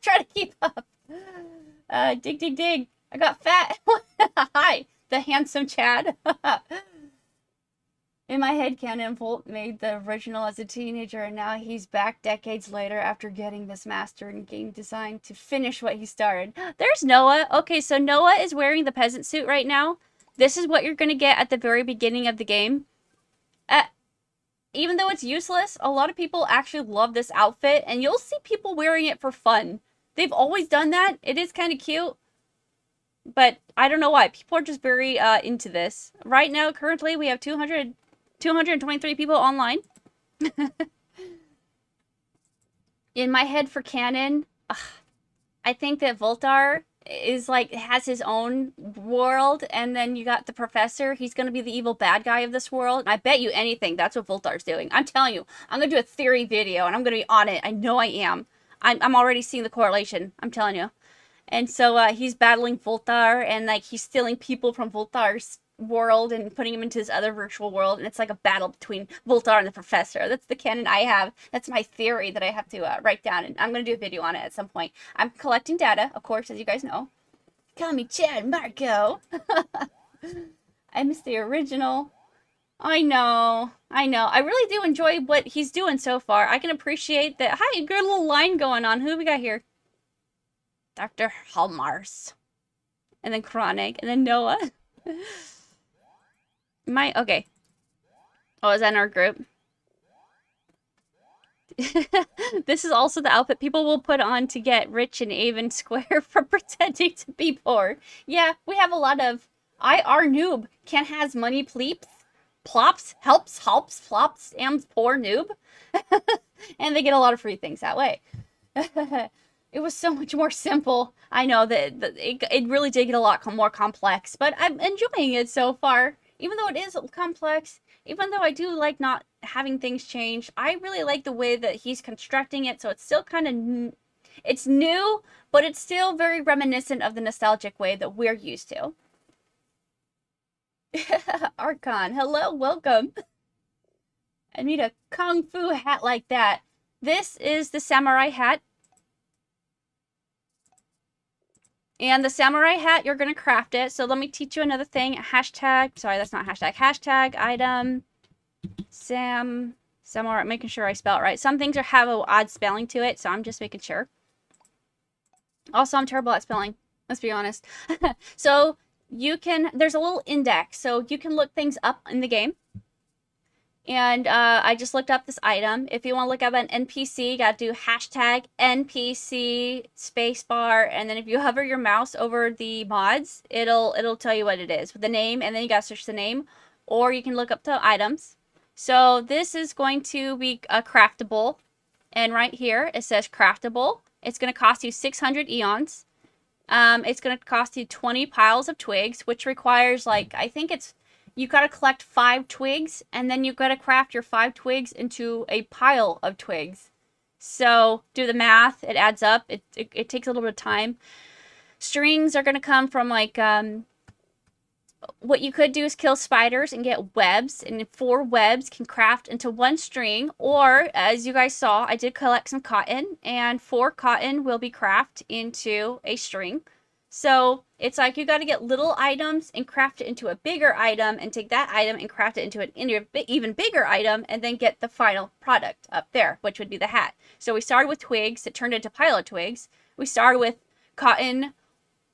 trying to keep up. Dig, dig, dig. I got fat. Hi, the handsome Chad. In my head canon, Volt made the original as a teenager, and now he's back decades later after getting this master in game design to finish what he started. There's Noah. Okay, so Noah is wearing the peasant suit right now. This is what you're going to get at the very beginning of the game. Even though it's useless, a lot of people actually love this outfit, and you'll see people wearing it for fun. They've always done that. It is kind of cute. But I don't know why. People are just very into this. Right now, currently, we have 223 people online. In my head for canon, I think that Voltar is like, has his own world, and then you got the professor. He's going to be the evil bad guy of this world. And I bet you anything that's what Voltar's doing. I'm telling you, I'm going to do a theory video, and I'm going to be on it. I know I am. I'm already seeing the correlation. I'm telling you. And so he's battling Voltar, and like he's stealing people from Voltar's world and putting him into his other virtual world, and it's like a battle between Voltar and the professor. That's the canon I have. That's my theory that I have to write down, and I'm going to do a video on it at some point. I'm collecting data, of course, as you guys know. Call me Chad Marco. I miss the original. I know. I really do enjoy what he's doing so far. I can appreciate that. Hi, good little line going on. Who do we got here? Dr. Hallmars. And then Chronic. And then Noah. Okay. Oh, is that in our group? This is also the outfit people will put on to get rich in Avon Square for pretending to be poor. Yeah, we have a lot of IR noob. Can has money pleeps. Plops, helps, flops, am's poor noob. And they get a lot of free things that way. It was so much more simple. I know that it really did get a lot more complex, but I'm enjoying it so far. Even though it is complex, even though I do like not having things change, I really like the way that he's constructing it, so it's still kind of... It's new, but it's still very reminiscent of the nostalgic way that we're used to. Archon, hello, welcome. I need a kung fu hat like that. This is the samurai hat. And the samurai hat, you're going to craft it. So let me teach you another thing. Hashtag, sorry, that's not hashtag. Hashtag item samurai, making sure I spell it right. Some things have an odd spelling to it, so I'm just making sure. Also, I'm terrible at spelling. Let's be honest. So you can, there's a little index, so you can look things up in the game. And I just looked up this item. If you want to look up an NPC, you got to do hashtag NPC spacebar, and then if you hover your mouse over the mods, it'll tell you what it is with the name, and then you got to search the name, or you can look up the items. So this is going to be a craftable, and right here it says craftable. It's going to cost you 600 eons. It's going to cost you 20 piles of twigs, which requires, like, I think it's, you got to collect 5 twigs, and then you've got to craft your 5 twigs into a pile of twigs. So do the math, it adds up. It takes a little bit of time. Strings are going to come from, like, what you could do is kill spiders and get webs, and 4 webs can craft into 1 string, or as you guys saw, I did collect some cotton, and 4 cotton will be crafted into a string. So it's like you got to get little items and craft it into a bigger item, and take that item and craft it into an even bigger item, and then get the final product up there, which would be the hat. So we started with twigs, it turned into pile of twigs. We started with cotton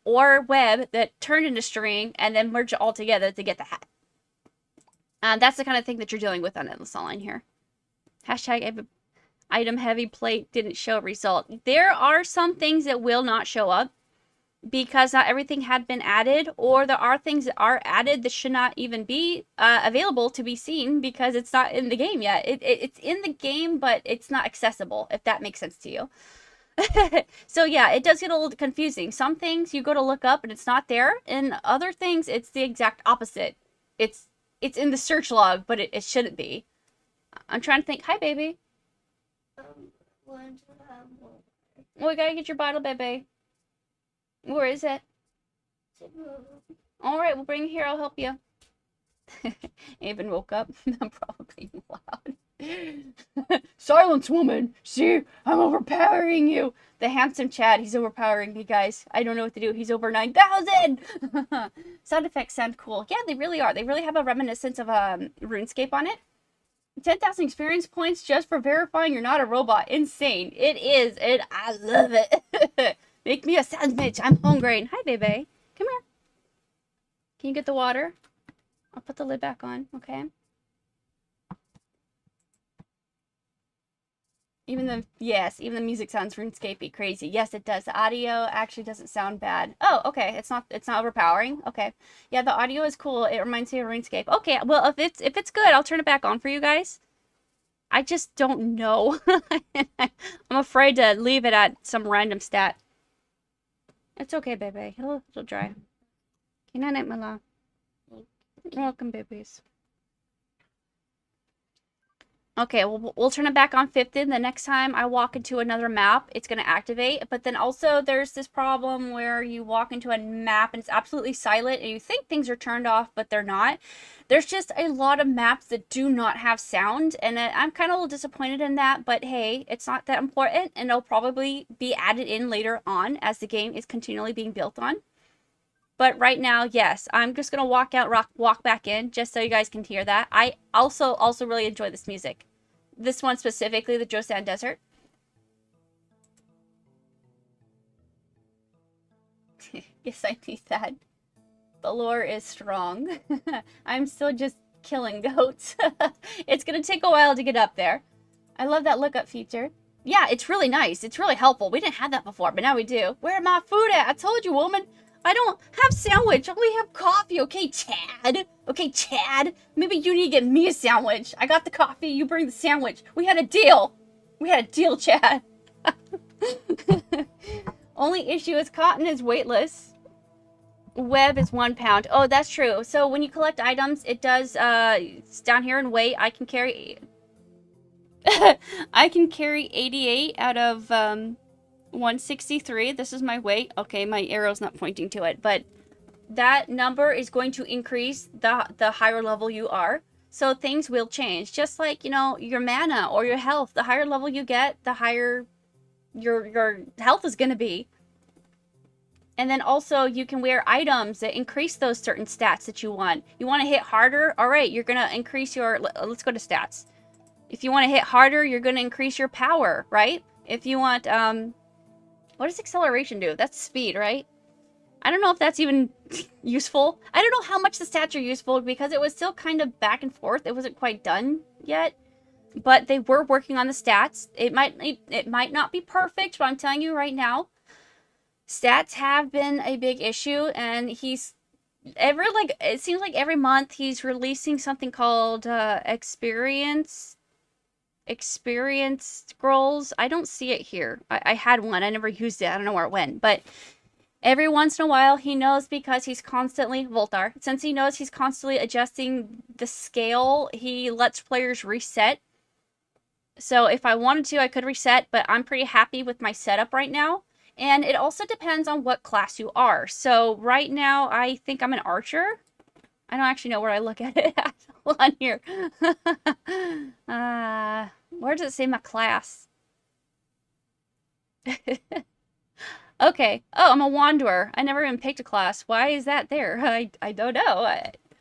or web that turned into string, and then merge it all together to get the hat. That's the kind of thing that you're dealing with on Endless Online here. Hashtag item heavy plate didn't show a result. There are some things that will not show up because not everything had been added, or there are things that are added that should not even be available to be seen because it's not in the game yet. It's in the game, but it's not accessible, if that makes sense to you. So yeah, it does get a little confusing. Some things you go to look up and it's not there, and other things it's the exact opposite. It's in the search log, but it shouldn't be. I'm trying to think. Hi, baby. Well, we gotta get your bottle, baby. Where is it? All right, we'll bring it here. I'll help you. Avon woke up. I'm probably loud. Silence, woman! See, I'm overpowering you! The handsome Chad, he's overpowering me, guys. I don't know what to do. He's over 9,000! Sound effects sound cool. Yeah, they really are. They really have a reminiscence of RuneScape on it. 10,000 experience points just for verifying you're not a robot. Insane. It is. I love it. Make me a sandwich. I'm hungry. Hi, baby. Come here. Can you get the water? I'll put the lid back on, okay? Even the music sounds RuneScape-y crazy. Yes, it does. The audio actually doesn't sound bad. Oh, okay. It's not overpowering. Okay. Yeah, the audio is cool. It reminds me of RuneScape. Okay, well, if it's good, I'll turn it back on for you guys. I just don't know. I'm afraid to leave it at some random stat. It's okay, baby. It'll dry. Good night, my love. You're welcome, babies. Okay, we'll turn it back on 50. The next time I walk into another map, it's going to activate. But then also there's this problem where you walk into a map and it's absolutely silent and you think things are turned off, but they're not. There's just a lot of maps that do not have sound, and I'm kind of a little disappointed in that. But hey, it's not that important, and it'll probably be added in later on as the game is continually being built on. But right now, yes, I'm just gonna walk out, walk back in, just so you guys can hear that. I also really enjoy this music. This one specifically, the Joseon Desert. Yes, I need that. The lore is strong. I'm still just killing goats. It's gonna take a while to get up there. I love that lookup feature. Yeah, it's really nice. It's really helpful. We didn't have that before, but now we do. Where my food at? I told you, woman. I don't have sandwich. I only have coffee. Okay, Chad. Okay, Chad. Maybe you need to get me a sandwich. I got the coffee. You bring the sandwich. We had a deal. We had a deal, Chad. Only issue is cotton is weightless. Web is 1 pound. Oh, that's true. So when you collect items, it does, it's down here in weight. I can carry... I can carry 88 out of 163. This is my weight. Okay, my arrow's not pointing to it, but that number is going to increase the higher level you are. So things will change. Just like, you know, your mana or your health. The higher level you get, the higher your health is going to be. And then also you can wear items that increase those certain stats that you want. You want to hit harder? All right, you're going to increase your... Let's go to stats. If you want to hit harder, you're going to increase your power, right? If you want, what does acceleration do? That's speed, right? I don't know if that's even useful. I don't know how much the stats are useful because it was still kind of back and forth. It wasn't quite done yet, but they were working on the stats. It might not be perfect, but I'm telling you right now, stats have been a big issue, and it seems like every month he's releasing something called experience scrolls. I don't see it here. I had one. I never used it. I don't know where it went. But every once in a while, he knows because he's constantly... Voltar. Since he knows he's constantly adjusting the scale, he lets players reset. So if I wanted to, I could reset. But I'm pretty happy with my setup right now. And it also depends on what class you are. So right now, I think I'm an archer. I don't actually know where I look at it at. Hold on here. Where does it say my class? Okay. Oh, I'm a wanderer. I never even picked a class. Why is that there? I don't know.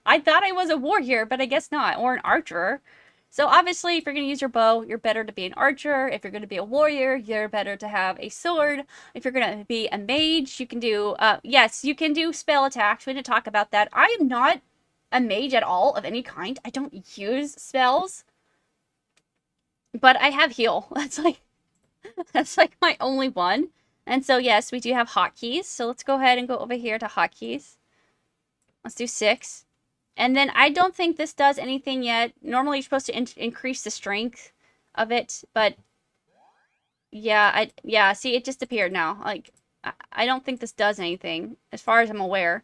I thought I was a warrior, but I guess not. Or an archer. So obviously, if you're going to use your bow, you're better to be an archer. If you're going to be a warrior, you're better to have a sword. If you're going to be a mage, you can do... yes, you can do spell attacks. We didn't talk about that. I am not a mage at all of any kind. I don't use spells. But I have heal. That's like my only one. And so yes, we do have hotkeys. So let's go ahead and go over here to hotkeys. Let's do 6. And then I don't think this does anything yet. Normally you're supposed to increase the strength of it, but yeah, see, it just appeared now. Like, I don't think this does anything as far as I'm aware.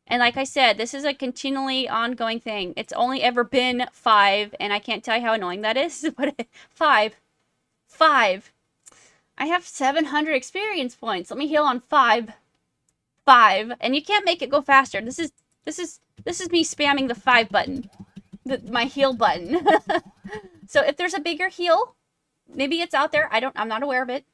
And like I said, this is a continually ongoing thing. It's only ever been 5, and I can't tell you how annoying that is, but 5. I have 700 experience points. Let me heal on 5. And you can't make it go faster. This is me spamming the 5 button. My heal button. So if there's a bigger heal, maybe it's out there. I'm not aware of it.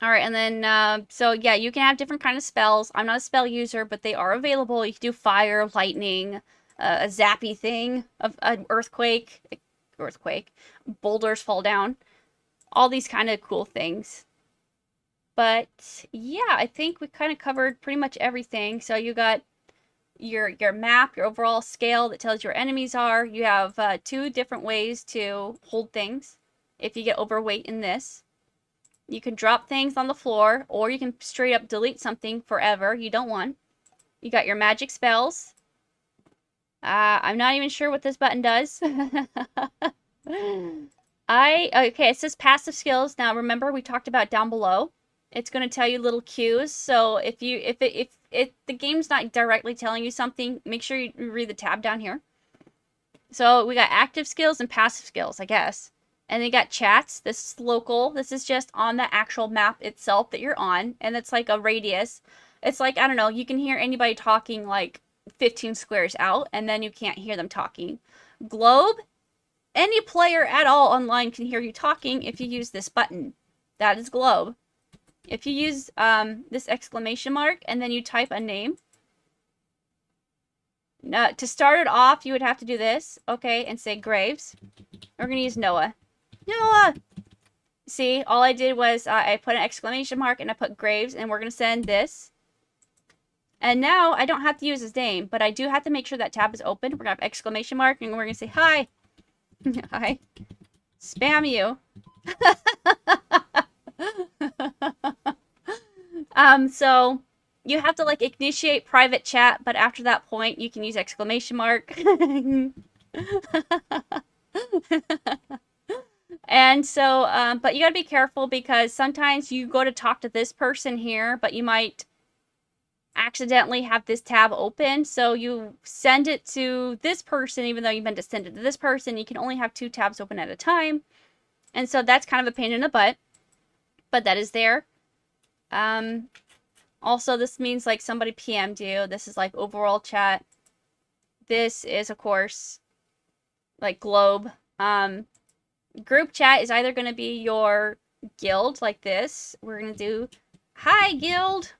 All right, and then, so yeah, you can have different kind of spells. I'm not a spell user, but they are available. You can do fire, lightning, a zappy thing, an earthquake, boulders fall down, all these kind of cool things. But yeah, I think we kind of covered pretty much everything. So you got your map, your overall scale that tells you where enemies are. You have 2 different ways to hold things if you get overweight in this. You can drop things on the floor, or you can straight up delete something forever you don't want. You got your magic spells. I'm not even sure what this button does. Okay, it says passive skills. Now remember we talked about down below. It's going to tell you little cues. So if the game's not directly telling you something, make sure you read the tab down here. So we got active skills and passive skills, I guess. And then you got chats. This is local. This is just on the actual map itself that you're on. And it's like a radius. It's like, I don't know, you can hear anybody talking like 15 squares out, and then you can't hear them talking. Globe. Any player at all online can hear you talking if you use this button. That is globe. if you use this exclamation mark and then you type a name, to start it off, you would have to do this, okay, and say Graves. We're going to use Noah. Noah! See, all I did was I put an exclamation mark and I put Graves, and we're going to send this. And now I don't have to use his name, but I do have to make sure that tab is open. We're going to have exclamation mark, and we're going to say hi. Hi. Spam you. So you have to like initiate private chat, but after that point you can use exclamation mark. And so, but you gotta be careful because sometimes you go to talk to this person here, but you might accidentally have this tab open. So you send it to this person, even though you meant to send it to this person. You can only have 2 tabs open at a time. And so that's kind of a pain in the butt, but that is there. Also, this means like somebody PM'd you. This is like overall chat. This is, of course, like globe. Group chat is either going to be your guild, like this. We're going to do, hi, guild.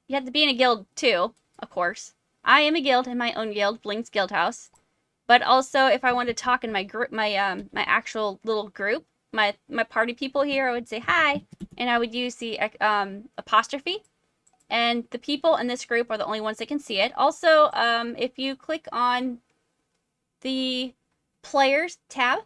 You have to be in a guild, too, of course. I am a guild in my own guild, Blings Guild House. But also, if I want to talk in my group, my actual little group, my party people here, I would say hi, and I would use the apostrophe. And the people in this group are the only ones that can see it. Also, if you click on the players tab,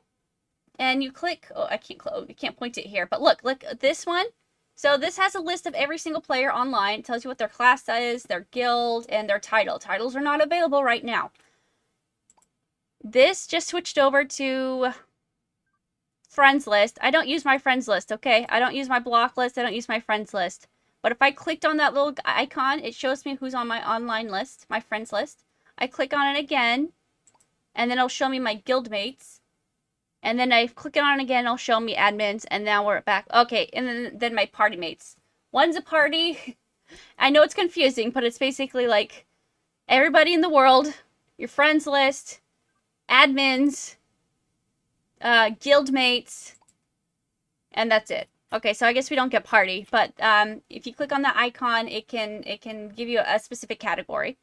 and you click, oh, I can't point it here, but look this one. So this has a list of every single player online. It tells you what their class is, their guild, and their title. Titles are not available right now. This just switched over to friends list. I don't use my friends list, okay? I don't use my block list. I don't use my friends list. But if I clicked on that little icon, it shows me who's on my online list, my friends list. I click on it again, and then it'll show me my guild mates. And then I click on it again, it'll show me admins, and now we're back. Okay, and then my party mates. One's a party. I know it's confusing, but it's basically like everybody in the world, your friends list, admins, guild mates, and that's it. Okay, so I guess we don't get party, but if you click on that icon, it can give you a specific category.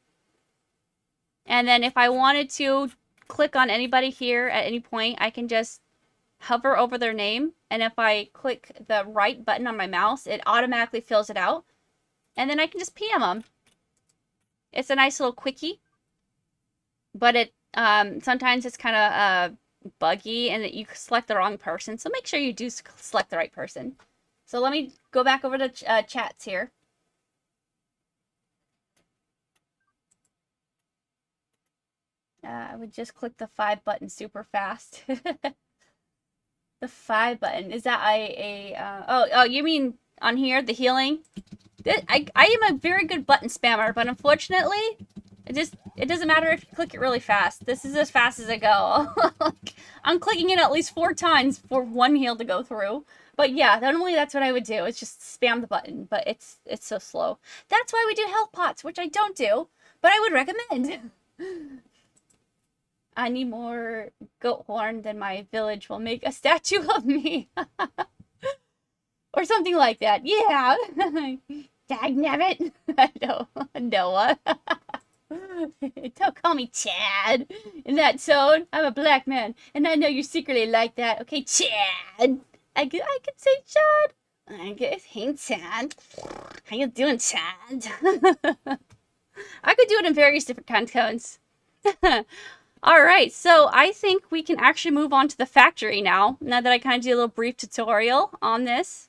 And then if I wanted to click on anybody here at any point, I can just hover over their name, and if I click the right button on my mouse, it automatically fills it out, and then I can just PM them. It's a nice little quickie, but it sometimes it's kind of buggy and you select the wrong person, so make sure you do select the right person. So let me go back over to chats here. I would just click the 5 button super fast. The 5 button, is that oh, you mean on here, the healing? I am a very good button spammer, but unfortunately, it doesn't matter if you click it really fast. This is as fast as I go. I'm clicking it at least 4 times for one heal to go through. But yeah, normally that's what I would do. It's just spam the button, but it's so slow. That's why we do health pots, which I don't do, but I would recommend. I need more goat horn, then my village will make a statue of me. Or something like that. Yeah. Dagnabbit. No, Noah. Don't call me Chad in that zone. I'm a black man, and I know you secretly like that. Okay, Chad. I could say Chad. I guess, hey, Chad. How you doing, Chad? I could do it in various different kind of tones. Alright, so I think we can actually move on to the factory now that I kind of did a little brief tutorial on this.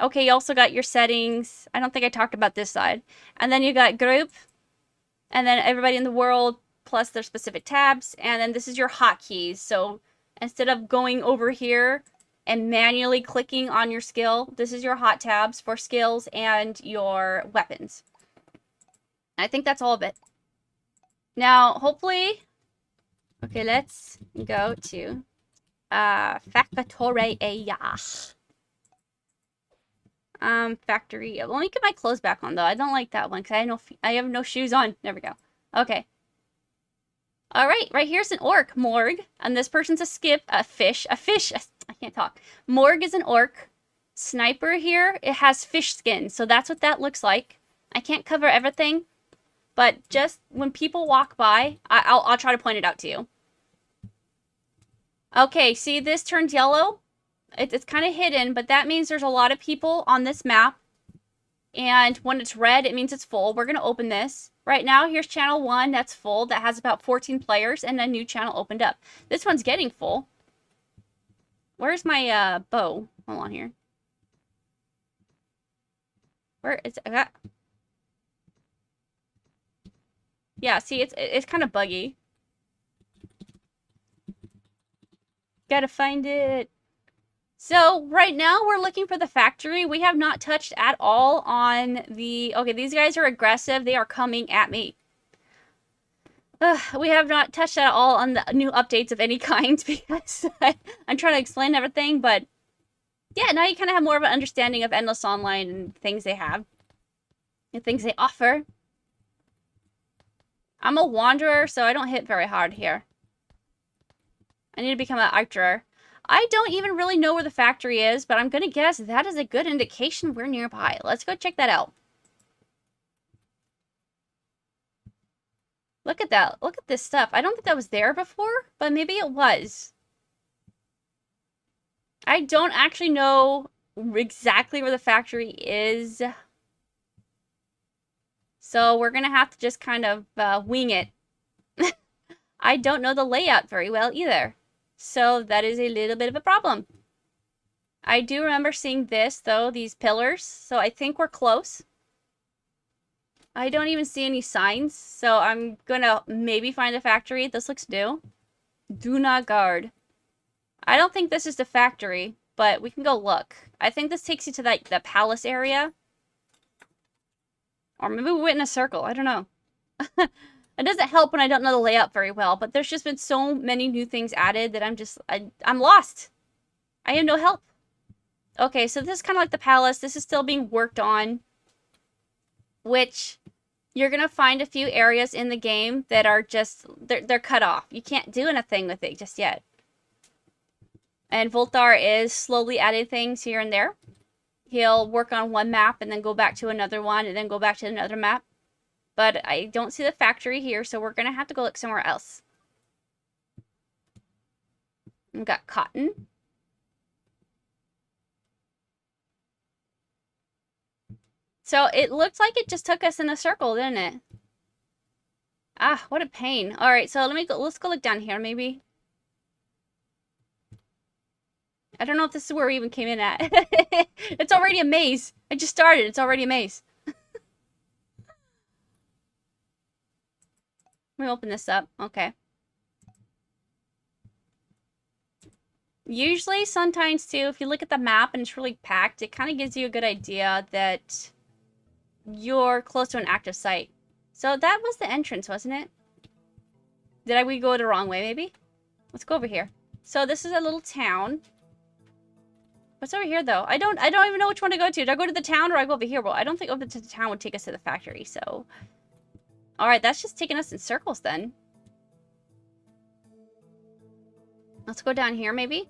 Okay, you also got your settings. I don't think I talked about this side. And then you got group, and then everybody in the world, plus their specific tabs, and then this is your hotkeys. So instead of going over here and manually clicking on your skill, this is your hot tabs for skills and your weapons. I think that's all of it. Now, hopefully... Okay, let's go to Factory. Factory. Let me get my clothes back on, though. I don't like that one, because I have no shoes on. There we go. Okay. Alright, right here's an orc, Morg. And this person's a fish. I can't talk. Morg is an orc. sniper here, it has fish skin. So that's what that looks like. I can't cover everything, but just when people walk by, I'll try to point it out to you. Okay, see this turned yellow? It's kind of hidden, but that means there's a lot of people on this map. And when it's red, it means it's full. We're going to open this. Right now, here's channel 1 that's full. That has about 14 players, and a new channel opened up. This one's getting full. Where's my bow? Hold on here. Where is it? Yeah, see, it's kind of buggy. Gotta find it. So, right now, we're looking for the factory. We have not touched at all on the... Okay, these guys are aggressive. They are coming at me. We have not touched at all on the new updates of any kind because I'm trying to explain everything, but... Yeah, now you kind of have more of an understanding of Endless Online and things they have. And things they offer. I'm a wanderer, so I don't hit very hard here. I need to become an archer. I don't even really know where the factory is, but I'm going to guess that is a good indication we're nearby. Let's go check that out. Look at that. Look at this stuff. I don't think that was there before, but maybe it was. I don't actually know exactly where the factory is. So we're going to have to just kind of wing it. I don't know the layout very well either. So that is a little bit of a problem. I do remember seeing this, though, these pillars. So I think we're close. I don't even see any signs. So I'm going to maybe find a factory. This looks new. Do not guard. I don't think this is the factory, but we can go look. I think this takes you to like the palace area. Or maybe we went in a circle. I don't know. It doesn't help when I don't know the layout very well, but there's just been so many new things added that I'm lost. I have no help. Okay, so this is kind of like the palace. This is still being worked on, which you're going to find a few areas in the game that are just, they're cut off. You can't do anything with it just yet. And Voltar is slowly adding things here and there. He'll work on one map and then go back to another one and then go back to another map. But I don't see the factory here, so we're going to have to go look somewhere else. We've got cotton. So it looks like it just took us in a circle, didn't it? Ah, what a pain. All right, so let's go look down here, maybe. I don't know if this is where we even came in at. It's already a maze. I just started. It's already a maze. Let me open this up. Okay. Usually, sometimes too, if you look at the map and it's really packed, it kind of gives you a good idea that you're close to an active site. So that was the entrance, wasn't it? Did we go the wrong way, maybe? Let's go over here. So this is a little town. What's over here, though? I don't even know which one to go to. Do I go to the town or I go over here? Well, I don't think over to the town would take us to the factory, so... Alright, that's just taking us in circles, then. Let's go down here, maybe?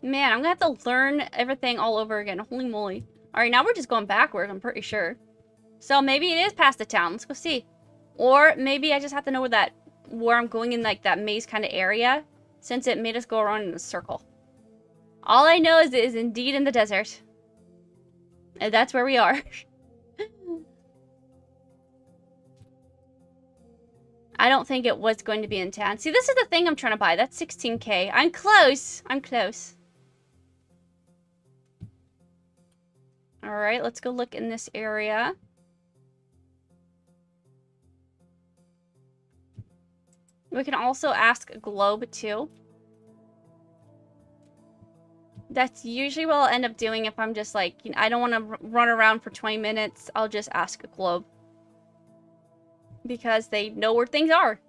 Man, I'm gonna have to learn everything all over again. Holy moly. Alright, now we're just going backwards, I'm pretty sure. So maybe it is past the town. Let's go see. Or maybe I just have to know where I'm going in, like, that maze kind of area. Since it made us go around in a circle. All I know is it is indeed in the desert. And that's where we are. I don't think it was going to be in town. See, this is the thing I'm trying to buy. That's 16k. I'm close. I'm close. Alright, let's go look in this area. We can also ask Globe, too. That's usually what I'll end up doing if I'm just like, you know, I don't want to run around for 20 minutes. I'll just ask Globe. Because they know where things are.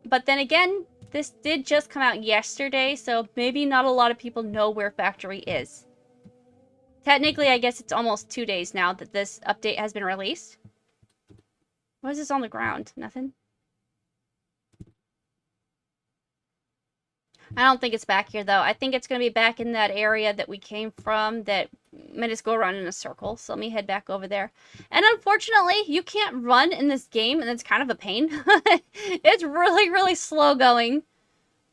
But then again, this did just come out yesterday, so maybe not a lot of people know where Factory is. Technically, I guess it's almost 2 days now that this update has been released. What is this on the ground? Nothing? I don't think it's back here, though. I think it's going to be back in that area that we came from that made us go around in a circle. So let me head back over there. And unfortunately, you can't run in this game, and it's kind of a pain. It's really, really slow going.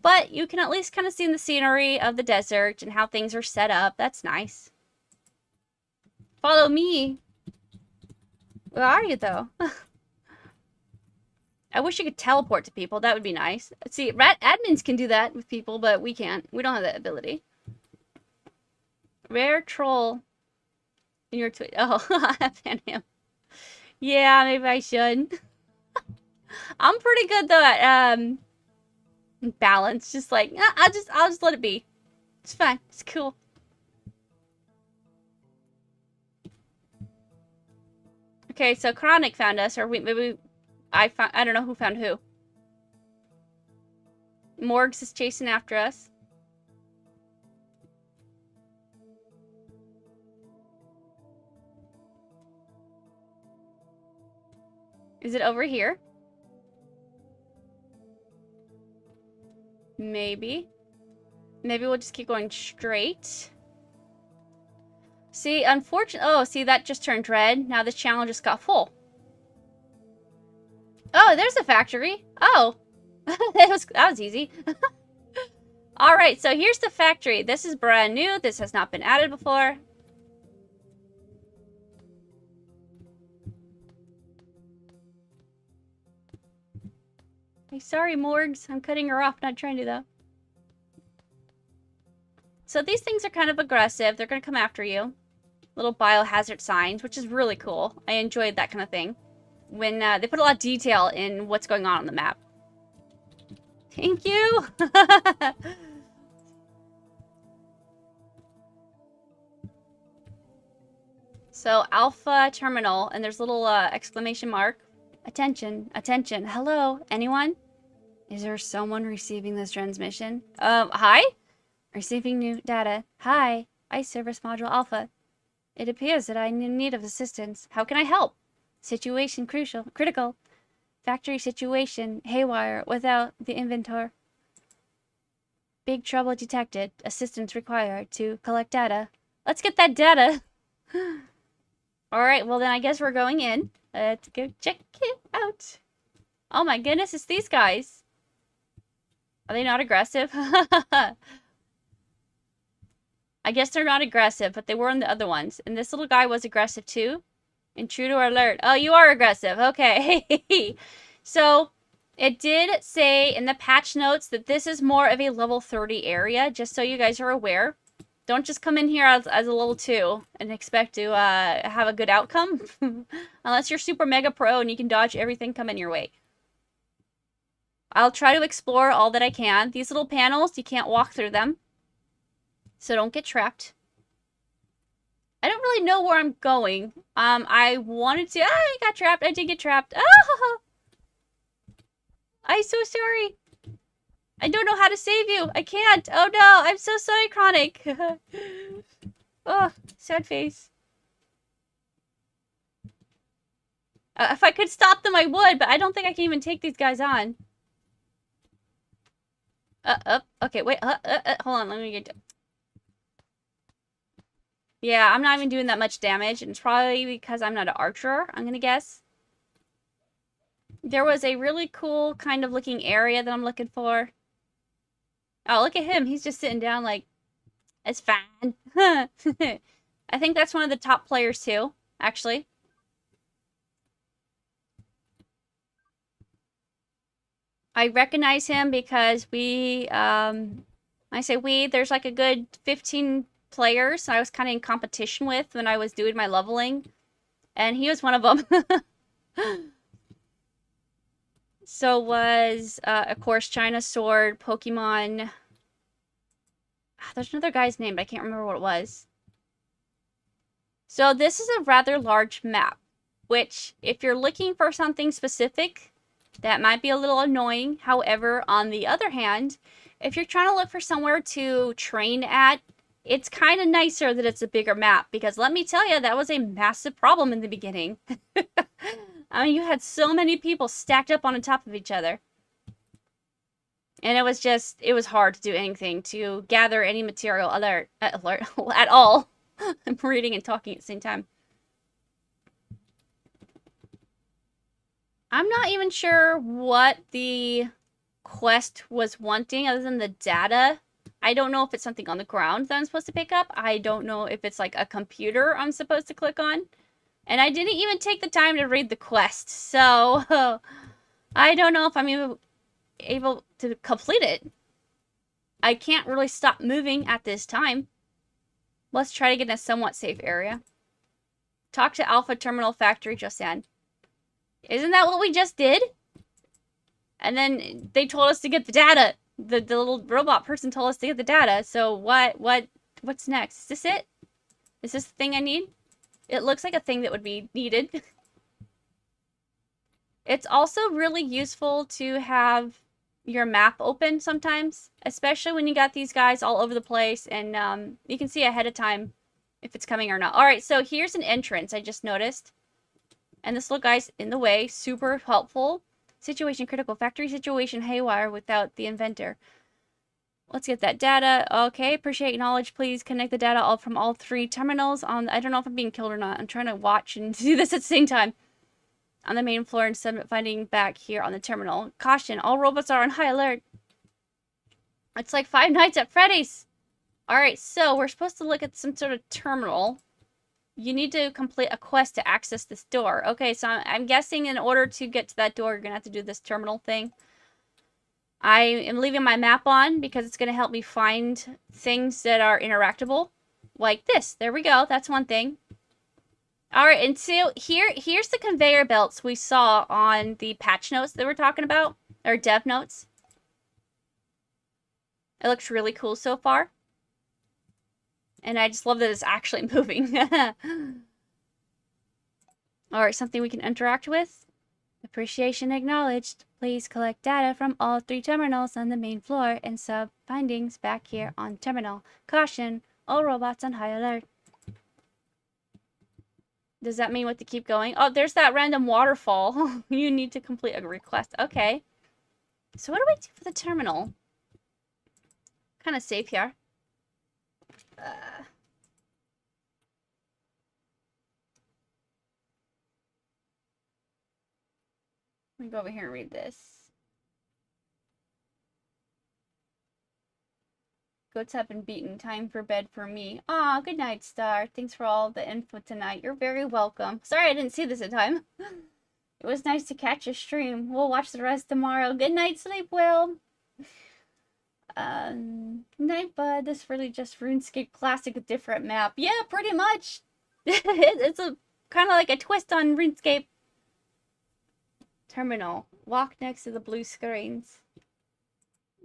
But you can at least kind of see the scenery of the desert and how things are set up. That's nice. Follow me. Where are you, though? I wish you could teleport to people. That would be nice. See, admins can do that with people, but we can't. We don't have that ability. Rare troll in your tweet. Oh, I ban him. Yeah, maybe I should. I'm pretty good though at balance. Just like I'll just let it be. It's fine. It's cool. Okay, so Chronic found us, or maybe I don't know who found who. Morgs is chasing after us. Is it over here? Maybe. Maybe we'll just keep going straight. See, unfortunately... Oh, see, that just turned red. Now this channel just got full. Oh, there's a factory. Oh. that was easy. Alright, so here's the factory. This is brand new. This has not been added before. Hey, sorry, Morgs. I'm cutting her off. Not trying to, though. So these things are kind of aggressive. They're going to come after you. Little biohazard signs, which is really cool. I enjoyed that kind of thing. When they put a lot of detail in what's going on the map. Thank you! So, Alpha Terminal, and there's a little exclamation mark. Attention, attention, hello, anyone? Is there someone receiving this transmission? Hi? Receiving new data. Hi, Ice Service Module Alpha. It appears that I'm in need of assistance. How can I help? Situation critical. Factory situation haywire without the inventor. Big trouble detected. Assistance required to collect data. Let's get that data. Alright, well then I guess we're going in. Let's go check it out. Oh my goodness, it's these guys. Are they not aggressive? I guess they're not aggressive, but they were in the other ones. And this little guy was aggressive too. Intruder alert. Oh, you are aggressive. Okay. So, it did say in the patch notes that this is more of a level 30 area, just so you guys are aware. Don't just come in here as a level 2 and expect to have a good outcome. Unless you're super mega pro and you can dodge everything coming your way. I'll try to explore all that I can. These little panels, you can't walk through them. So don't get trapped. I don't really know where I'm going. I wanted to... I got trapped. I did get trapped. Oh! I'm so sorry. I don't know how to save you. I can't. Oh no, I'm so sorry, Chronic. Oh, sad face. If I could stop them, I would, but I don't think I can even take these guys on. Okay, wait. Hold on, let me get... Yeah, I'm not even doing that much damage, and it's probably because I'm not an archer, I'm gonna guess. There was a really cool kind of looking area that I'm looking for. Oh, look at him. He's just sitting down like, it's fine. I think that's one of the top players too, actually. I recognize him because we, I say we, there's like a good 15 players I was kind of in competition with when I was doing my leveling. And he was one of them. So was, of course, China Sword, Pokemon. There's another guy's name, but I can't remember what it was. So this is a rather large map, which, if you're looking for something specific, that might be a little annoying. However, on the other hand, if you're trying to look for somewhere to train at, it's kind of nicer that it's a bigger map, because let me tell you, that was a massive problem in the beginning. I mean, you had so many people stacked up on top of each other. And it was hard to do anything, to gather any material alert at all. I'm reading and talking at the same time. I'm not even sure what the quest was wanting other than the data. I don't know if it's something on the ground that I'm supposed to pick up. I don't know if it's like a computer I'm supposed to click on. And I didn't even take the time to read the quest. So I don't know if I'm even able to complete it. I can't really stop moving at this time. Let's try to get in a somewhat safe area. Talk to Alpha Terminal Factory, Josanne. Isn't that what we just did? And then they told us to get the data. The little robot person told us to get the data. So what's next? Is this it? Is this the thing I need? It looks like a thing that would be needed. It's also really useful to have your map open sometimes, especially when you got these guys all over the place and you can see ahead of time if it's coming or not. All right, so here's an entrance I just noticed. And this little guy's in the way, super helpful. Situation critical, factory situation haywire without the inventor. Let's get that data. Okay, appreciate knowledge. Please connect the data all from all 3 terminals on. I don't know if I'm being killed or not. I'm trying to watch and do this at the same time. On the main floor instead of finding back here on the terminal. Caution, all robots are on high alert. It's like Five Nights at Freddy's. Alright, so we're supposed to look at some sort of terminal. You need to complete a quest to access this door. Okay, so I'm guessing in order to get to that door, you're going to have to do this terminal thing. I am leaving my map on because it's going to help me find things that are interactable. Like this. There we go. That's one thing. Alright, and so here's the conveyor belts we saw on the patch notes that we're talking about. Or dev notes. It looks really cool so far. And I just love that it's actually moving. Alright, something we can interact with. Appreciation acknowledged. Please collect data from all 3 terminals on the main floor and sub findings back here on terminal. Caution, all robots on high alert. Does that mean what to keep going? Oh, there's that random waterfall. You need to complete a request. Okay. So what do we do for the terminal? Kind of safe here. Let me go over here and read this. Goats have been beaten. Time for bed for me. Aw, good night, Star. Thanks for all the info tonight. You're very welcome. Sorry I didn't see this in time. It was nice to catch a stream. We'll watch the rest tomorrow. Good night, sleep well. Night, bud. This really just RuneScape Classic, a different map. Yeah, pretty much. It's a kind of like a twist on RuneScape. Terminal. Walk next to the blue screens.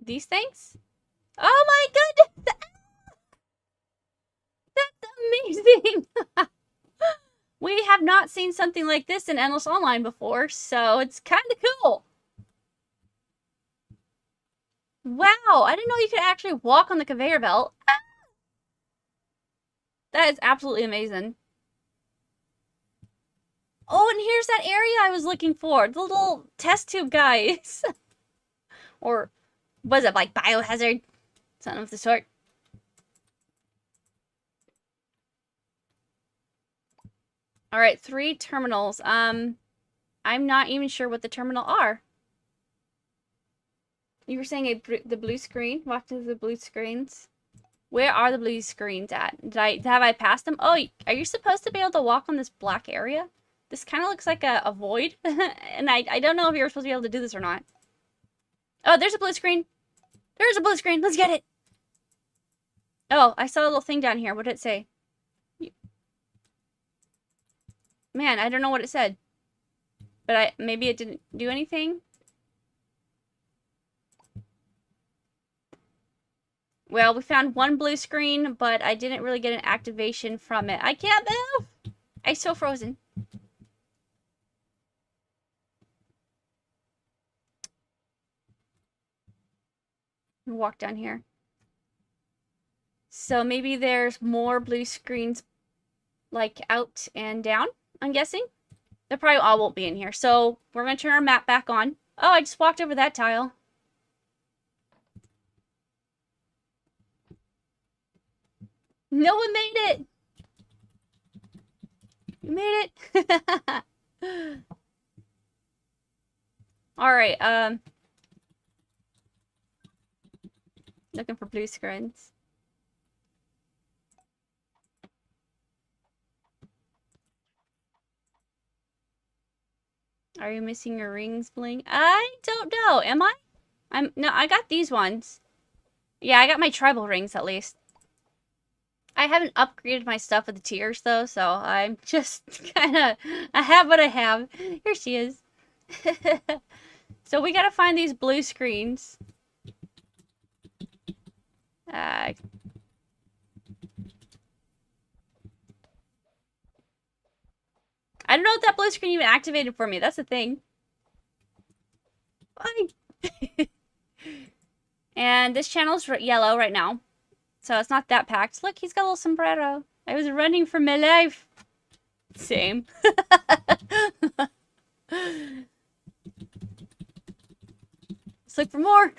These things? Oh my goodness! That's amazing! We have not seen something like this in Endless Online before, so it's kind of cool. Wow, I didn't know you could actually walk on the conveyor belt. That is absolutely amazing. Oh, and here's that area I was looking for. The little test tube guys. Or was it like biohazard? Something of the sort. Alright, 3 terminals. I'm not even sure what the terminal are. You were saying the blue screen? Walk to the blue screens. Where are the blue screens at? Have I passed them? Oh, are you supposed to be able to walk on this black area? This kind of looks like a void. And I don't know if you're supposed to be able to do this or not. Oh, there's a blue screen. There's a blue screen. Let's get it. Oh, I saw a little thing down here. What did it say? Man, I don't know what it said. But maybe it didn't do anything. Well, we found one blue screen, but I didn't really get an activation from it. I can't move! I'm so frozen. Walk down here. So maybe there's more blue screens like out and down, I'm guessing. They probably all won't be in here. So we're going to turn our map back on. Oh, I just walked over that tile. No one made it! You made it! Alright, looking for blue screens. Are you missing your rings, Bling? I don't know. Am I? No, I got these ones. Yeah, I got my tribal rings at least. I haven't upgraded my stuff with the tiers though, so I'm just kinda... I have what I have. Here she is. So we gotta find these blue screens. I don't know if that blue screen even activated for me. That's the thing. Bye. And this channel's yellow right now. So it's not that packed. Look, he's got a little sombrero. I was running for my life. Same. Let's look for more.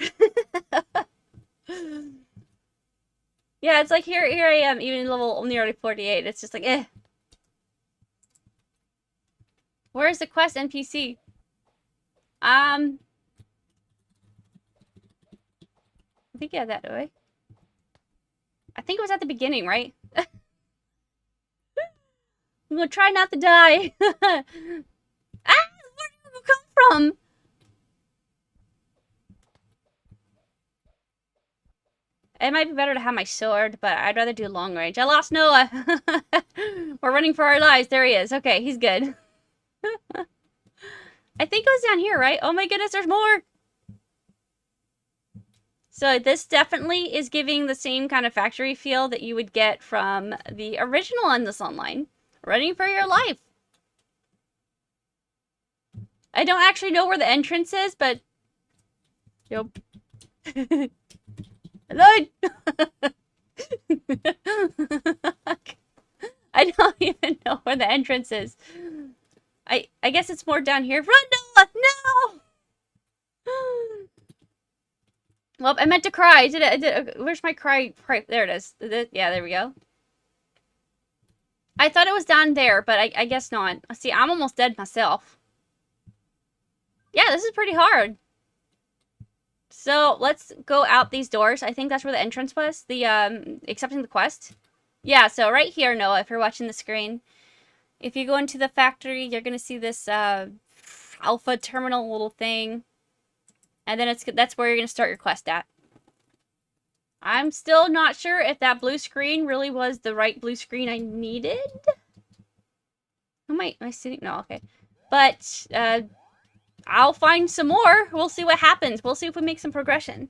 Yeah, it's like here I am, even level nearly 48. It's just like, eh. Where's the quest NPC? I think yeah, that way. I think it was at the beginning, right? I'm gonna try not to die. Ah! Where did you come from? It might be better to have my sword, but I'd rather do long range. I lost Noah. We're running for our lives. There he is. Okay, he's good. I think it was down here, right? Oh my goodness, there's more! So this definitely is giving the same kind of factory feel that you would get from the original Endless Online. Running for your life. I don't actually know where the entrance is, but... Yep. Hello! I don't even know where the entrance is. I guess it's more down here. Run, Noah! No! Well, I meant to cry. I did. Where's my cry? There it is. Yeah, there we go. I thought it was down there, but I guess not. See, I'm almost dead myself. Yeah, this is pretty hard. So, let's go out these doors. I think that's where the entrance was. The, accepting the quest. Yeah, so right here, Noah, if you're watching the screen. If you go into the factory, you're going to see this, alpha terminal little thing. And then that's where you're going to start your quest at. I'm still not sure if that blue screen really was the right blue screen I needed. Am I sitting? No, okay. But, I'll find some more. We'll see what happens. We'll see if we make some progression.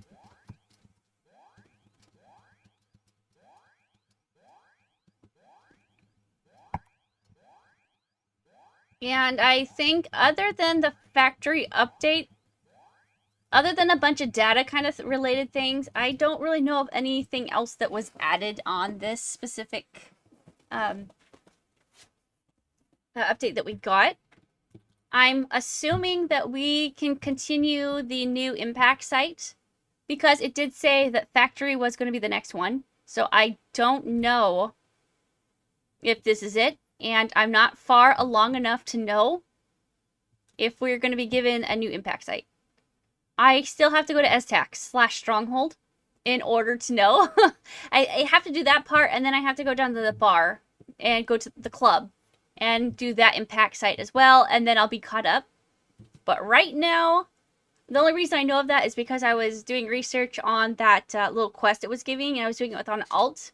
And I think other than the factory update, other than a bunch of data kind of related things, I don't really know of anything else that was added on this specific update that we got. I'm assuming that we can continue the new impact site because it did say that factory was going to be the next one. So I don't know if this is it. And I'm not far along enough to know if we're going to be given a new impact site. I still have to go to STAC/Stronghold in order to know. I have to do that part, and then I have to go down to the bar and go to the club and do that impact site as well, and then I'll be caught up. But right now, the only reason I know of that is because I was doing research on that little quest it was giving, and I was doing it with on alt.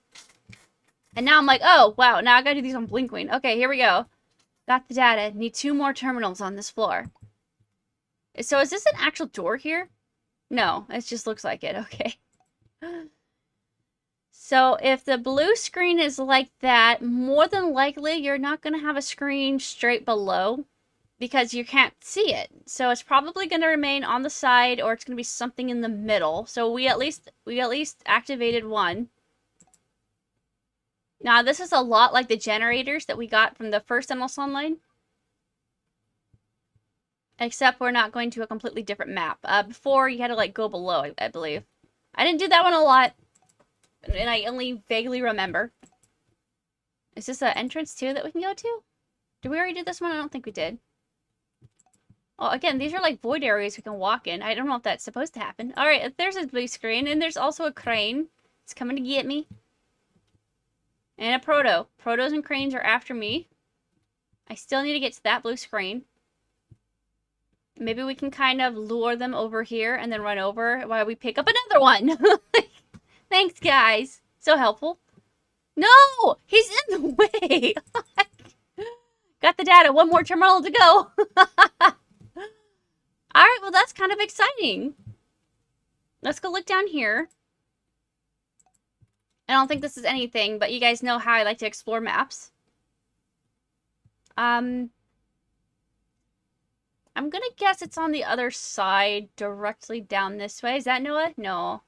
And now I'm like, oh, wow, now I gotta do these on Blinkqueen. Okay, here we go. Got the data. Need 2 more terminals on this floor. So is this an actual door here? No, it just looks like it. Okay. So if the blue screen is like that, more than likely you're not going to have a screen straight below because you can't see it. So it's probably going to remain on the side or it's going to be something in the middle. So we at least activated one. Now this is a lot like the generators that we got from the first Endless Online. Except we're not going to a completely different map. Before, you had to, like, go below, I believe. I didn't do that one a lot. And I only vaguely remember. Is this an entrance too that we can go to? Did we already do this one? I don't think we did. Oh, again, these are like void areas we can walk in. I don't know if that's supposed to happen. Alright, there's a blue screen, and there's also a crane. It's coming to get me. And a proto. Protos and cranes are after me. I still need to get to that blue screen. Maybe we can kind of lure them over here and then run over while we pick up another one. Thanks, guys. So helpful. No! He's in the way! Got the data. One more terminal to go. Alright, well that's kind of exciting. Let's go look down here. I don't think this is anything, but you guys know how I like to explore maps. I'm gonna guess it's on the other side, directly down this way. Is that Noah? No.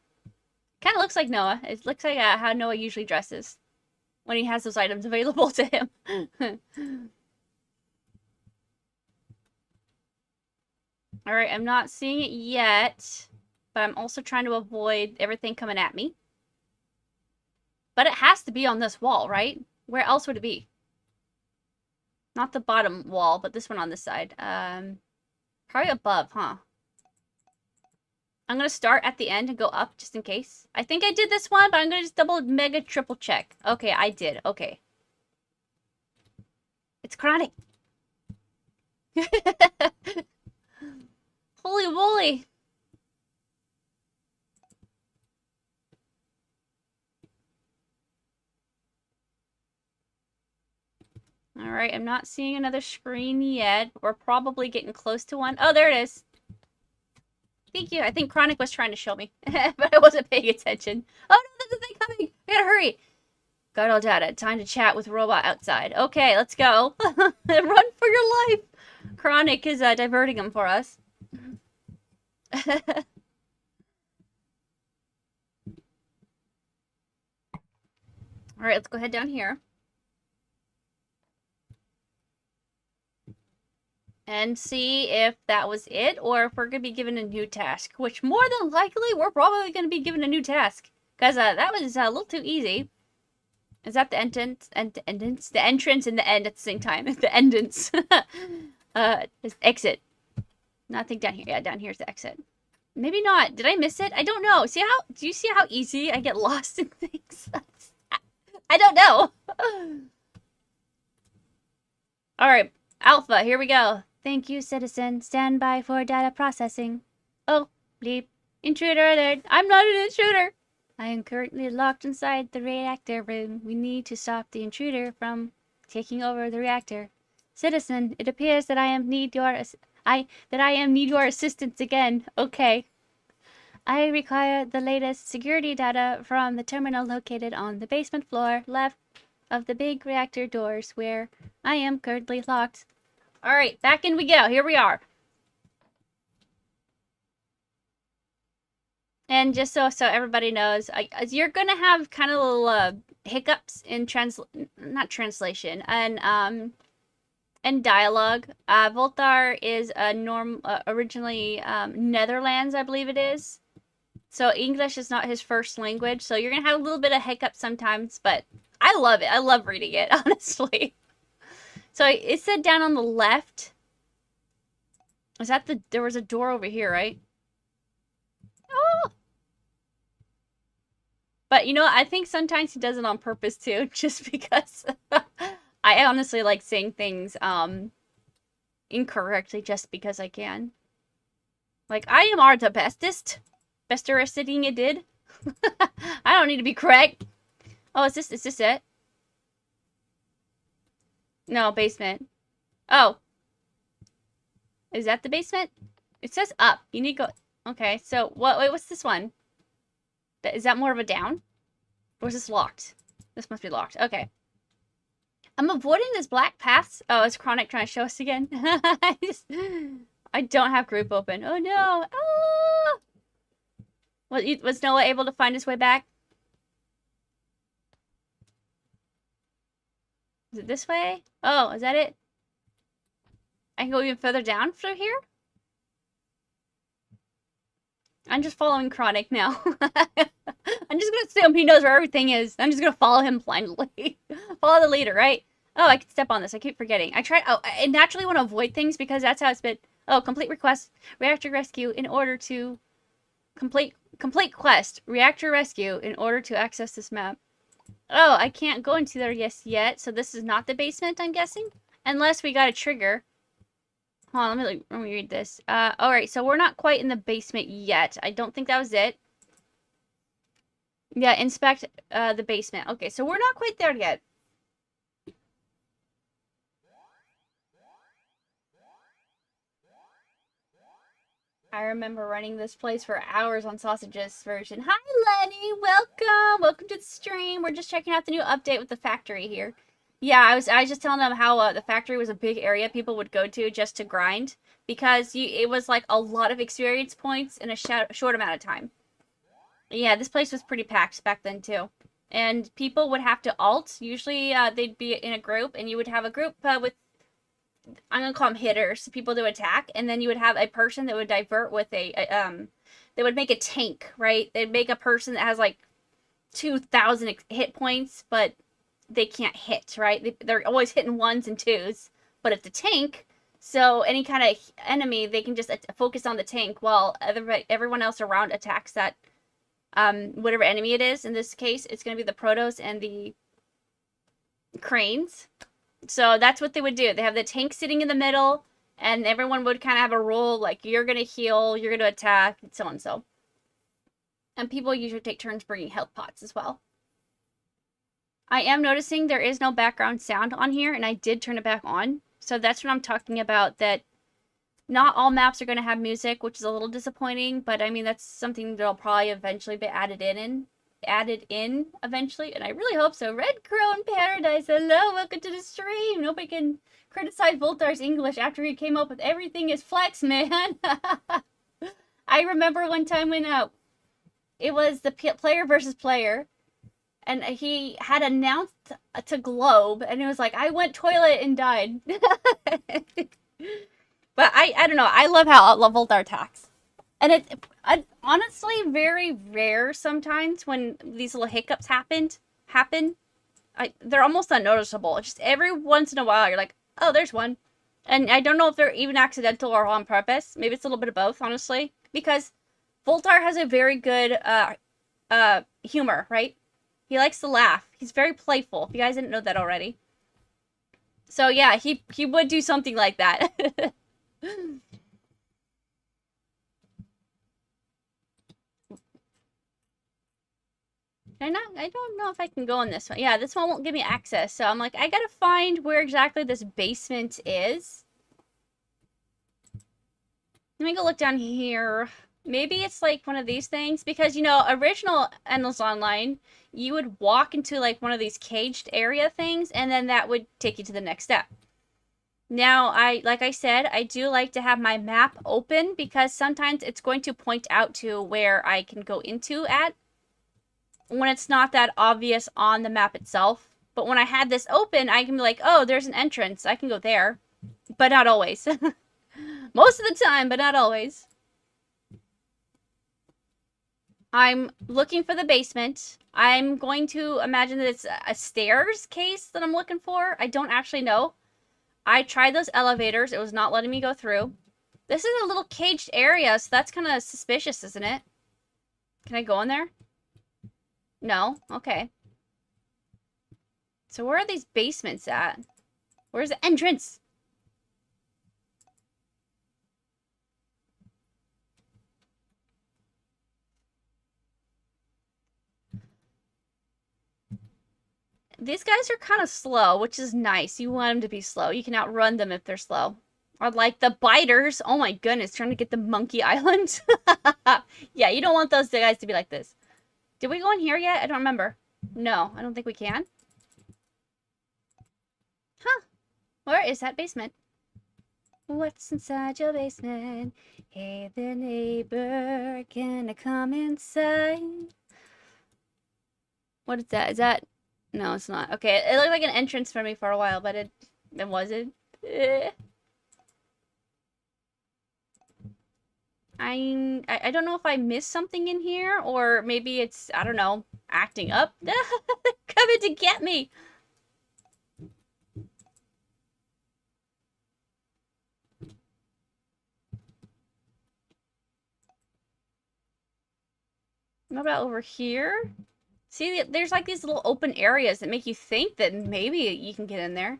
Kind of looks like Noah. It looks like how Noah usually dresses when he has those items available to him. Alright, I'm not seeing it yet, but I'm also trying to avoid everything coming at me. But it has to be on this wall, right? Where else would it be? Not the bottom wall, but this one on this side. Probably above, huh? I'm gonna start at the end and go up, just in case. I think I did this one, but I'm gonna just double, mega, triple check. Okay, I did. Okay. It's chronic. Holy moly. Alright, I'm not seeing another screen yet. We're probably getting close to one. Oh, there it is. Thank you. I think Chronic was trying to show me, but I wasn't paying attention. Oh no, there's a thing coming. I gotta hurry. Got all data. Time to chat with robot outside. Okay, let's go. Run for your life. Chronic is diverting him for us. Alright, let's go head down here. And see if that was it, or if we're going to be given a new task. Which, more than likely, we're probably going to be given a new task. Because that was a little too easy. Is that the entrance? The entrance and the end at the same time. The entrance. Just exit. Nothing down here. Yeah, down here's the exit. Maybe not. Did I miss it? I don't know. Do you see how easy I get lost in things? I don't know. Alright, Alpha, here we go. Thank you, citizen. Stand by for data processing. Oh, bleep. Intruder alert. I'm not an intruder. I am currently locked inside the reactor room. We need to stop the intruder from taking over the reactor. Citizen, it appears that I am need your assistance again. Okay. I require the latest security data from the terminal located on the basement floor left of the big reactor doors where I am currently locked. Alright, back in we go. Here we are. And just so everybody knows, you're going to have kind of little hiccups in not translation, and dialogue. Voltar is originally Netherlands, I believe it is. So English is not his first language, so you're going to have a little bit of hiccups sometimes, but I love it. I love reading it, honestly. So it said down on the left. Is that there was a door over here, right? Oh! But, you know, I think sometimes he does it on purpose, too, just because I honestly like saying things incorrectly just because I can. Like, I am the bestest. Besterest it did. I don't need to be correct. Oh, is this it? No, basement. Oh. Is that the basement? It says up. You need to go... Okay, so, wait, what's this one? Is that more of a down? Or is this locked? This must be locked. Okay. I'm avoiding this black path. Oh, it's Chronic trying to show us again. I don't have group open. Oh, no. Ah! Was Noah able to find his way back? Is it this way? Oh, is that it? I can go even further down through here? I'm just following Chronic now. I'm just gonna assume he knows where everything is. I'm just gonna follow him blindly. Follow the leader, right? Oh, I can step on this. I keep forgetting. I naturally want to avoid things because that's how it's been. Oh, complete request. Reactor rescue in order to... Complete quest. Reactor rescue in order to access this map. Oh, I can't go into there yet. So this is not the basement, I'm guessing? Unless we got a trigger. Hold on, let me read this. Alright, so we're not quite in the basement yet. I don't think that was it. Yeah, inspect the basement. Okay, so we're not quite there yet. I remember running this place for hours on Sausages version. Hi, Lenny! Welcome! Welcome to the stream. We're just checking out the new update with the factory here. Yeah, I was just telling them how the factory was a big area people would go to just to grind. Because it was like a lot of experience points in a short amount of time. Yeah, this place was pretty packed back then too. And people would have to alt. Usually they'd be in a group, and you would have a group with... I'm gonna call them hitters, people to attack, and then you would have a person that would divert with they would make a tank, right? They'd make a person that has like 2,000 hit points, but they can't hit, right? They're always hitting ones and twos, but it's a tank, so any kind of enemy, they can just focus on the tank while everyone else around attacks that whatever enemy it is. In this case, it's gonna be the protos and the cranes. So that's what they would do. They have the tank sitting in the middle, and everyone would kind of have a role, like, you're going to heal, you're going to attack, and so on and so. And people usually take turns bringing health pots as well. I am noticing there is no background sound on here, and I did turn it back on. So that's what I'm talking about, that not all maps are going to have music, which is a little disappointing, but I mean, that's something that'll probably eventually be added in eventually, and I really hope so. Red Crow in Paradise, hello, welcome to the stream. Nobody can criticize Voltar's English after he came up with everything is flex, man. I remember one time when it was the player versus player, and he had announced to Globe, and it was like, I went toilet and died. But I don't know, I love how Voltar attacks. And it's honestly very rare sometimes when these little hiccups happen. They're almost unnoticeable. Just every once in a while, you're like, oh, there's one. And I don't know if they're even accidental or on purpose. Maybe it's a little bit of both, honestly. Because Voltar has a very good humor, right? He likes to laugh. He's very playful, if you guys didn't know that already. So yeah, he would do something like that. I don't know if I can go in this one. Yeah, this one won't give me access. So I'm like, I gotta find where exactly this basement is. Let me go look down here. Maybe it's like one of these things. Because, you know, original Endless Online, you would walk into like one of these caged area things, and then that would take you to the next step. Now, like I said, I do like to have my map open because sometimes it's going to point out to where I can go into at when it's not that obvious on the map itself. But when I had this open, I can be like, oh, there's an entrance. I can go there. But not always. Most of the time, but not always. I'm looking for the basement. I'm going to imagine that it's a stairs case that I'm looking for. I don't actually know. I tried those elevators. It was not letting me go through. This is a little caged area, so that's kind of suspicious, isn't it? Can I go in there? No? Okay. So where are these basements at? Where's the entrance? These guys are kind of slow, which is nice. You want them to be slow. You can outrun them if they're slow. Or like the biters. Oh my goodness, trying to get the Monkey Island. Yeah, you don't want those guys to be like this. Did we go in here yet? I don't remember. No, I don't think we can. Huh. Where is that basement? What's inside your basement? Hey there, neighbor. Can I come inside? What is that? Is that... No, it's not. Okay, it looked like an entrance for me for a while, but it wasn't. I I don't know if I missed something in here, or maybe it's, I don't know, acting up. Coming to get me. What about over here? See, there's like these little open areas that make you think that maybe you can get in there.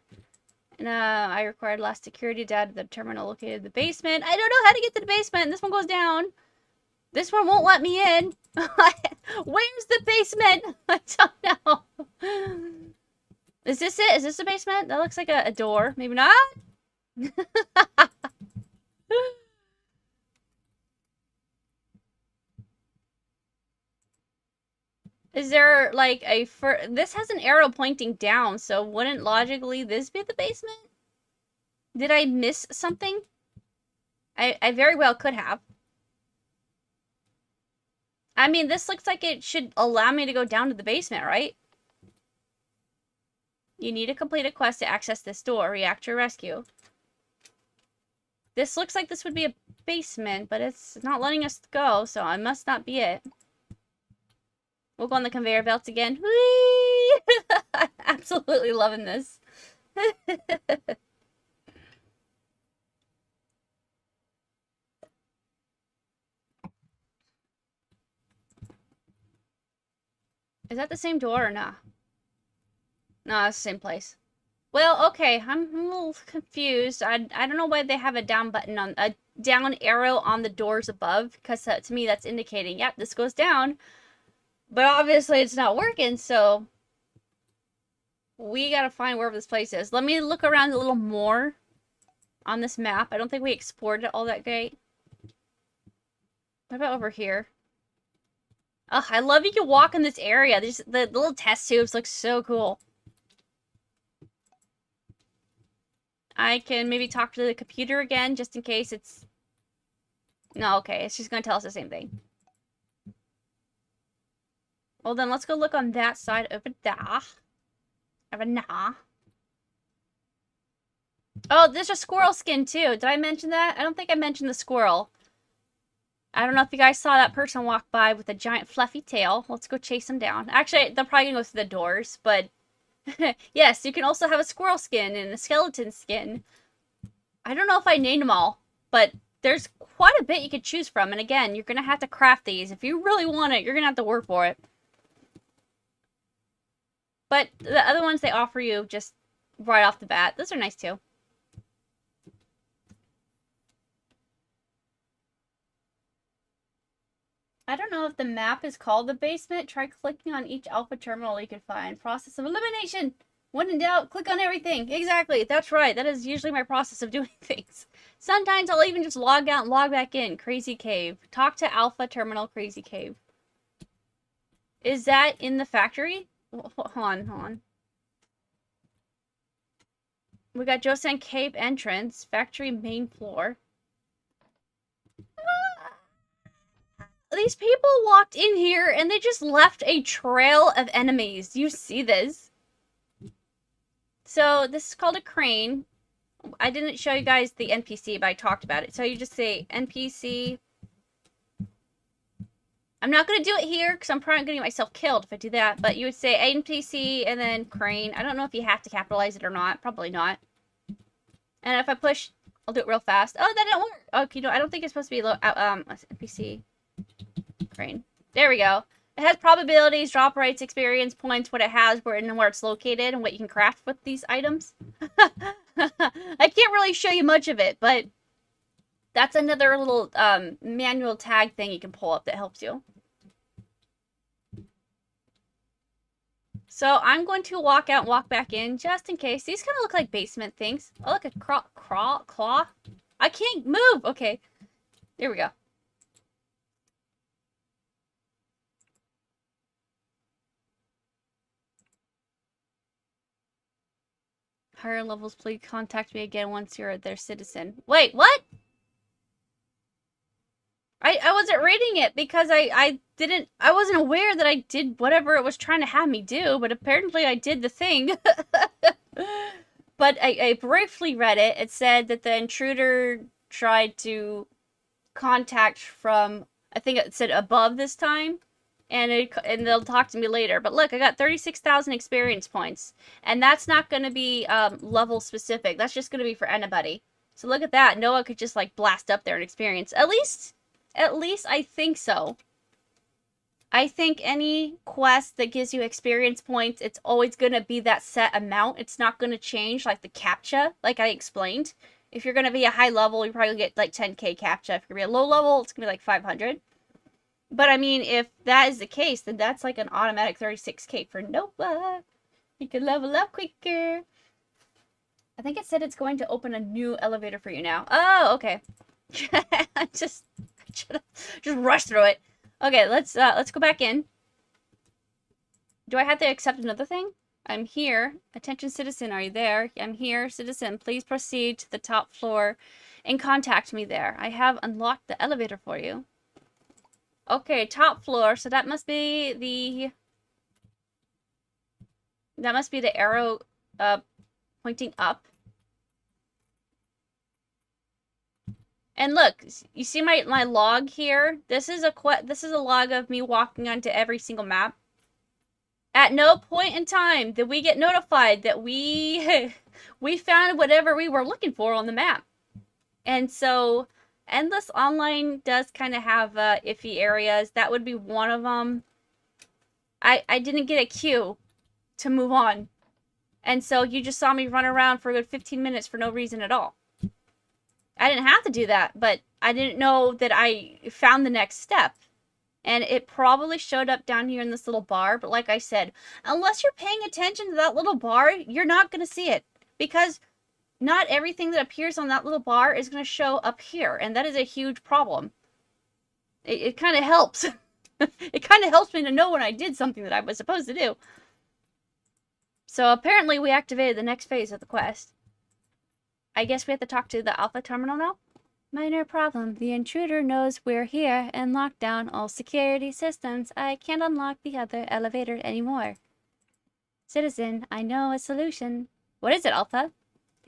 And I required last security data to the terminal located in the basement. I don't know how to get to the basement. This one goes down. This one won't let me in. Where's the basement? I don't know. Is this it? Is this the basement? That looks like a door. Maybe not? Is there like a this has an arrow pointing down, so wouldn't logically this be the basement? Did I miss something? I very well could have. I mean, this looks like it should allow me to go down to the basement, right? You need to complete a quest to access this door. Reactor rescue. This looks like this would be a basement, but it's not letting us go, so it must not be it. We'll go on the conveyor belts again. Whee! Absolutely loving this. Is that the same door or not? No, it's the same place. Well, okay, I'm a little confused. I don't know why they have a down button on a down arrow on the doors above, because to me that's indicating, yep, this goes down. But obviously it's not working, so we gotta find wherever this place is. Let me look around a little more on this map. I don't think we explored it all that great. What about over here? Oh, I love you can walk in this area. The little test tubes look so cool. I can maybe talk to the computer again, just in case it's... No, okay, it's just gonna tell us the same thing. Well, then let's go look on that side over there. Over there. Oh, there's a squirrel skin, too. Did I mention that? I don't think I mentioned the squirrel. I don't know if you guys saw that person walk by with a giant fluffy tail. Let's go chase them down. Actually, they're probably gonna go through the doors, but... yes, you can also have a squirrel skin and a skeleton skin. I don't know if I named them all, but there's quite a bit you could choose from. And again, you're gonna have to craft these. If you really want it, you're gonna have to work for it. But the other ones they offer you just right off the bat. Those are nice too. I don't know if the map is called the basement. Try clicking on each alpha terminal you can find. Process of elimination. When in doubt, click on everything. Exactly. That's right. That is usually my process of doing things. Sometimes I'll even just log out and log back in. Crazy Cave. Talk to alpha terminal Crazy Cave. Is that in the factory? Hold on. We got Joseon Cave entrance, factory main floor. These people walked in here and they just left a trail of enemies. You see this? So this is called a crane. I didn't show you guys the NPC, but I talked about it. So you just say NPC. I'm not going to do it here because I'm probably going to get myself killed if I do that. But you would say NPC and then crane. I don't know if you have to capitalize it or not. Probably not. And if I push, I'll do it real fast. Oh, that didn't work. Okay, no, I don't think it's supposed to be NPC crane. There we go. It has probabilities, drop rates, experience points, what it has, where it's located, and what you can craft with these items. I can't really show you much of it, but that's another little manual tag thing you can pull up that helps you. So I'm going to walk out and walk back in just in case. These kind of look like basement things. Oh, look, a claw. I can't move. Okay. There we go. Higher levels, please contact me again once you're their citizen. Wait, what? I wasn't reading it because I wasn't aware that I did whatever it was trying to have me do, but apparently I did the thing. But I briefly read it. It said that the intruder tried to contact from, I think it said above this time, and they'll talk to me later. But look, I got 36,000 experience points, and that's not going to be level specific. That's just going to be for anybody. So look at that. Noah could just like blast up there and experience. At least I think so. I think any quest that gives you experience points, it's always going to be that set amount. It's not going to change, like the CAPTCHA, like I explained. If you're going to be a high level, you probably get like 10k CAPTCHA. If you're going to be a low level, it's going to be like 500. But I mean, if that is the case, then that's like an automatic 36k for Noah. You can level up quicker. I think it said it's going to open a new elevator for you now. Oh, okay. I just rushed through it. Okay, let's go back in. Do I have to accept another thing? I'm here. Attention citizen, are you there? I'm here. Citizen, please proceed to the top floor and contact me there. I have unlocked the elevator for you. Okay, top floor. So that must be the arrow pointing up. And look, you see my log here? This is a log of me walking onto every single map. At no point in time did we get notified that we found whatever we were looking for on the map. And so Endless Online does kind of have iffy areas. That would be one of them. I didn't get a queue to move on. And so you just saw me run around for a good 15 minutes for no reason at all. I didn't have to do that, but I didn't know that I found the next step. And it probably showed up down here in this little bar. But like I said, unless you're paying attention to that little bar, you're not going to see it. Because not everything that appears on that little bar is going to show up here. And that is a huge problem. It kind of helps. It kind of helps me to know when I did something that I was supposed to do. So apparently we activated the next phase of the quest. I guess we have to talk to the Alpha Terminal now? Minor problem. The intruder knows we're here and locked down all security systems. I can't unlock the other elevator anymore. Citizen, I know a solution. What is it, Alpha?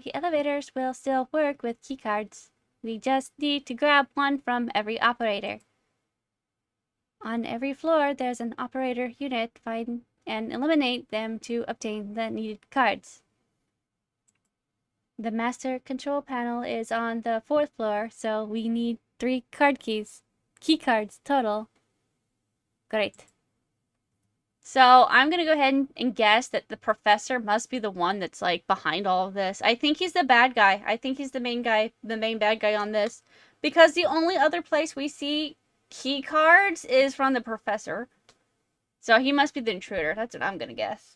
The elevators will still work with keycards. We just need to grab one from every operator. On every floor, there's an operator unit. Find and eliminate them to obtain the needed cards. The master control panel is on the 4th floor, so we need 3 key cards total. Great. So I'm gonna go ahead and guess that the professor must be the one that's like behind all of this. I think he's the bad guy. I think he's the main bad guy on this, because the only other place we see key cards is from the professor. So he must be the intruder. That's what I'm gonna guess.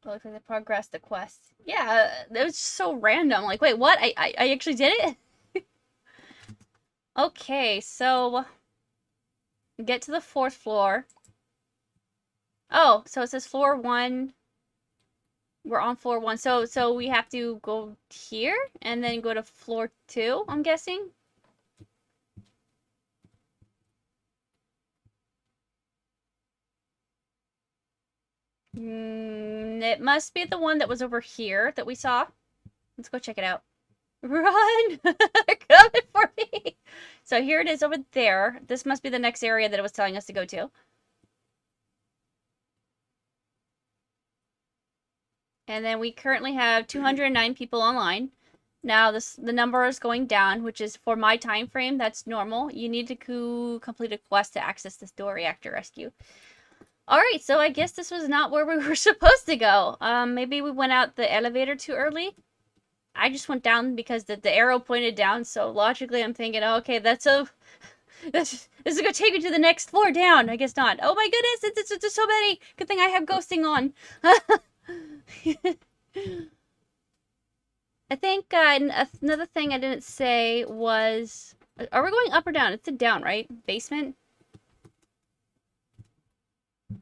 Looks like they progressed the quest. Yeah, it was so random. Like, wait, what? I actually did it? Okay, so get to the 4th floor. Oh, so it says floor 1. We're on floor 1. So we have to go here and then go to floor 2, I'm guessing. It must be the one that was over here that we saw. Let's go check it out. Run! They're coming for me! So here it is over there. This must be the next area that it was telling us to go to. And then we currently have 209 people online. Now the number is going down, which is for my time frame. That's normal. You need to complete a quest to access this door reactor rescue. Alright, so I guess this was not where we were supposed to go. Maybe we went out the elevator too early. I just went down because the arrow pointed down, so logically I'm thinking, oh, okay, this is gonna take me to the next floor down. I guess not. Oh my goodness, it's so many. Good thing I have ghosting on. I think another thing I didn't say was, are we going up or down? It's a down, right? Basement?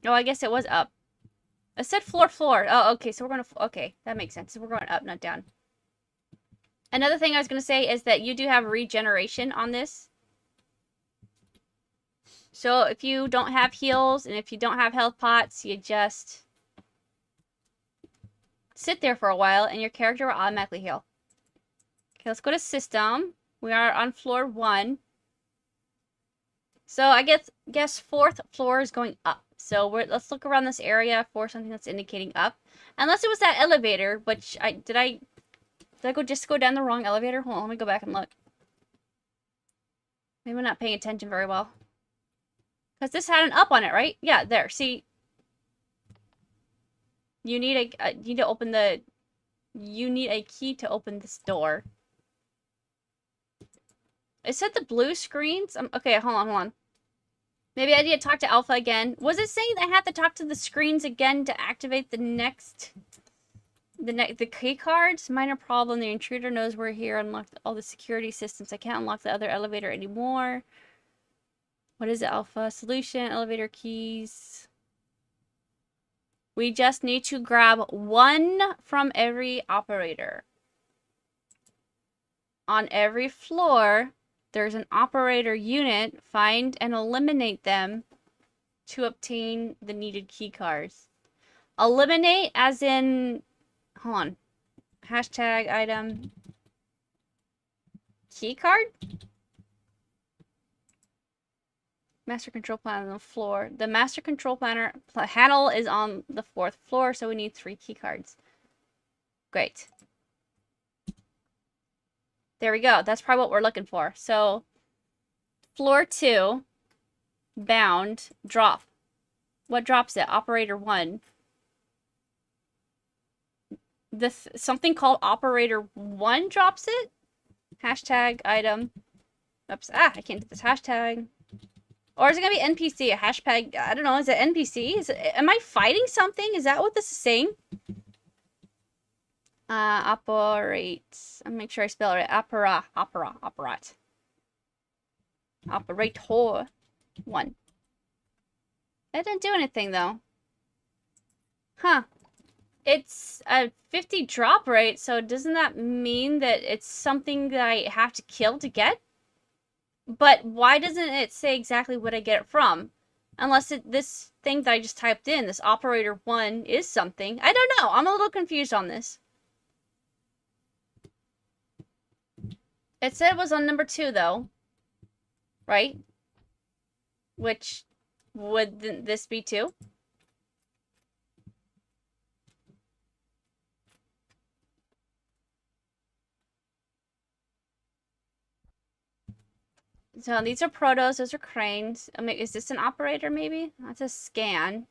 Oh, I guess it was up. I said floor. Oh, okay, so we're going to... Okay, that makes sense. So we're going up, not down. Another thing I was going to say is that you do have regeneration on this. So if you don't have heals and if you don't have health pots, you just sit there for a while and your character will automatically heal. Okay, let's go to system. We are on floor 1. So I guess 4th floor is going up. So let's look around this area for something that's indicating up. Unless it was that elevator, which did I just go down the wrong elevator? Hold on, let me go back and look. Maybe I'm not paying attention very well. Because this had an up on it, right? Yeah, there. See, you need you need a key to open this door. It said the blue screens. Okay, hold on. Maybe I need to talk to Alpha again. Was it saying I had to talk to the screens again to activate the key cards? Minor problem. The intruder knows we're here. Unlocked all the security systems. I can't unlock the other elevator anymore. What is it, Alpha? Solution, elevator keys. We just need to grab 1 from every operator. On every floor, there's an operator unit. Find and eliminate them to obtain the needed key cards. Eliminate as in... Hold on. Hashtag item... Key card? Master control panel on the floor. The master control panel is on the 4th floor, so we need 3 key cards. Great. There we go. That's probably what we're looking for. So, floor 2, bound, drop. What drops it? Operator 1. Something called Operator 1 drops it? Hashtag item. Oops. I can't do this hashtag. Or is it going to be NPC? A hashtag? I don't know. Is it NPC? Am I fighting something? Is that what this is saying? Operates. I'll make sure I spell it right. Operat. Operator 1. It didn't do anything, though. Huh. It's a 50 drop rate, so doesn't that mean that it's something that I have to kill to get? But why doesn't it say exactly what I get it from? Unless this thing that I just typed in, this operator 1, is something. I don't know. I'm a little confused on this. It said it was on number 2, though. Right? Which, wouldn't this be 2? So these are protos, those are cranes. I mean, is this an operator maybe? That's a scan.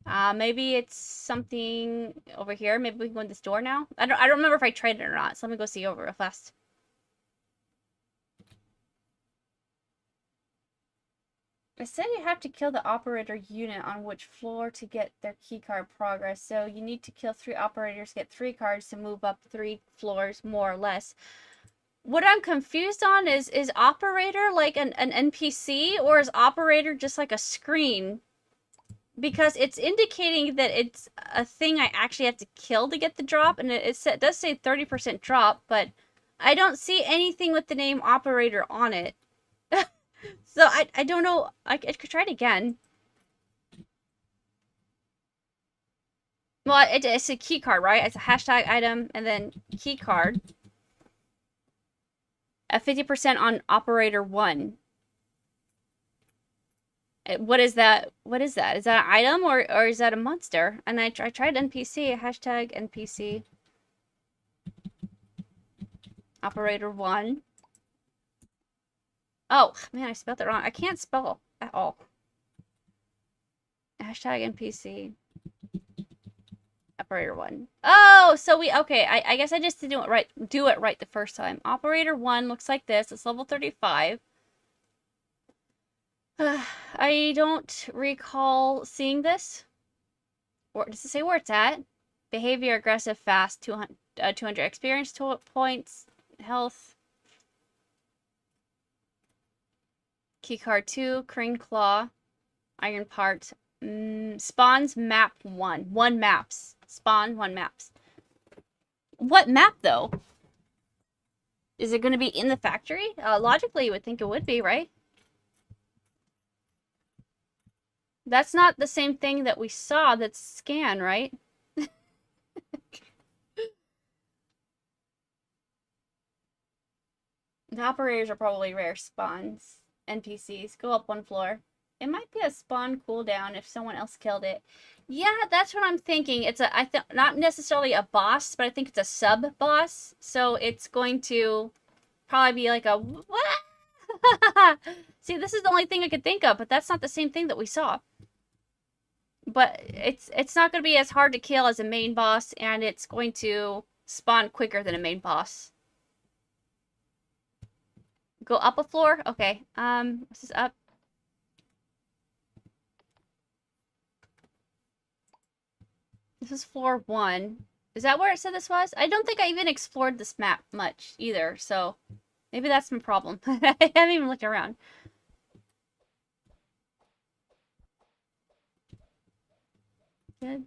Maybe it's something over here. Maybe we can go in this door now. I don't remember if I tried it or not. So let me go see over real fast. It said you have to kill the operator unit on which floor to get their keycard progress. So you need to kill 3 operators, get 3 cards to move up 3 floors, more or less. What I'm confused on is operator like an NPC, or is operator just like a screen? Because it's indicating that it's a thing I actually have to kill to get the drop, and it does say 30% drop, but I don't see anything with the name operator on it. So I don't know. I could try it again. Well, it's a key card, right? It's a hashtag item and then key card. At 50% on operator 1. What is that? What is that? Is that an item or is that a monster? And I tried NPC, hashtag NPC. Operator 1. Oh, man, I spelled it wrong. I can't spell at all. Hashtag NPC. Operator 1. Oh, so okay, I guess I just didn't do it right the first time. Operator 1 looks like this. It's level 35. I don't recall seeing this. Or does it say where it's at? Behavior, aggressive, fast, 200 experience points, health. Keycard 2, crane claw, iron part. Spawns map 1. 1 maps. Spawn 1 maps. What map, though? Is it going to be in the factory? Logically, you would think it would be, right? That's not the same thing that we saw that's scan, right? The operators are probably rare spawns. NPCs. Go up one floor. It might be a spawn cooldown if someone else killed it. Yeah, that's what I'm thinking. It's a, I think, not necessarily a boss, but I think it's a sub-boss. So it's going to probably be like a, what? See, this is the only thing I could think of, but that's not the same thing that we saw. But it's not going to be as hard to kill as a main boss, and it's going to spawn quicker than a main boss. Go up a floor? Okay. This is up. This is floor 1. Is that where it said this was? I don't think I even explored this map much either, so maybe that's my problem. I haven't even looked around. Good.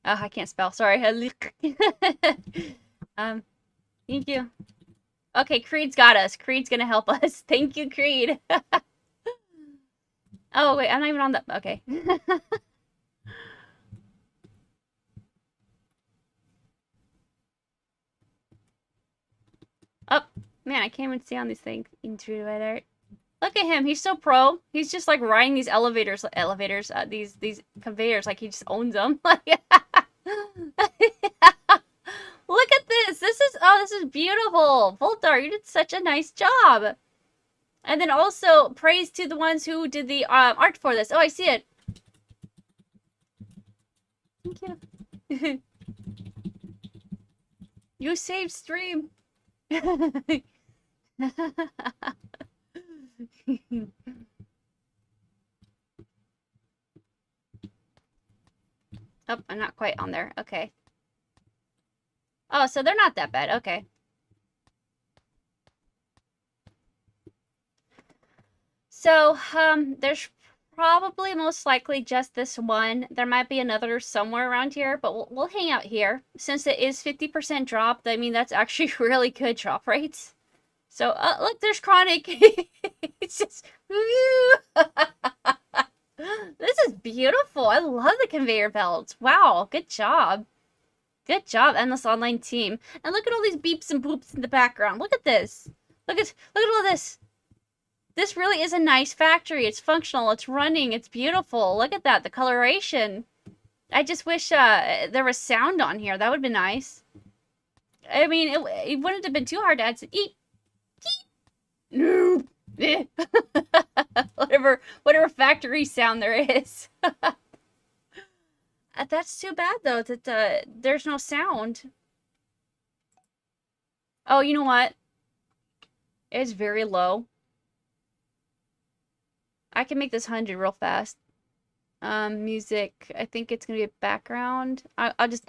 Oh, I can't spell. Sorry. Thank you. Okay, Creed's got us. Creed's gonna help us. Thank you, Creed. Oh, wait, I'm not even on the... Okay. Oh, man, I can't even see on these things. Intruder. Look at him. He's so pro. He's just like riding these these conveyors like he just owns them. Look at this. This is beautiful. Voltar, you did such a nice job. And then also praise to the ones who did the art for this. Oh, I see it. Thank you. You saved stream. Oh, I'm not quite on there. Okay. Oh, so they're not that bad. Okay. So, there's probably most likely just this one. There might be another somewhere around here, but we'll hang out here. Since it is 50% drop, I mean, that's actually really good drop rates. So, look, there's Chronic. It's just... This is beautiful. I love the conveyor belts. Wow, good job. Good job, Endless Online team. And look at all these beeps and boops in the background. Look at this. Look at all this. This really is a nice factory. It's functional. It's running. It's beautiful. Look at that. The coloration. I just wish there was sound on here. That would be nice. I mean, it wouldn't have been too hard to add some eat. No. whatever factory sound there is. That's too bad though that there's no sound. Oh, you know what? It's very low. I can make this 100 real fast. Music. I think it's gonna be a background. I'll just...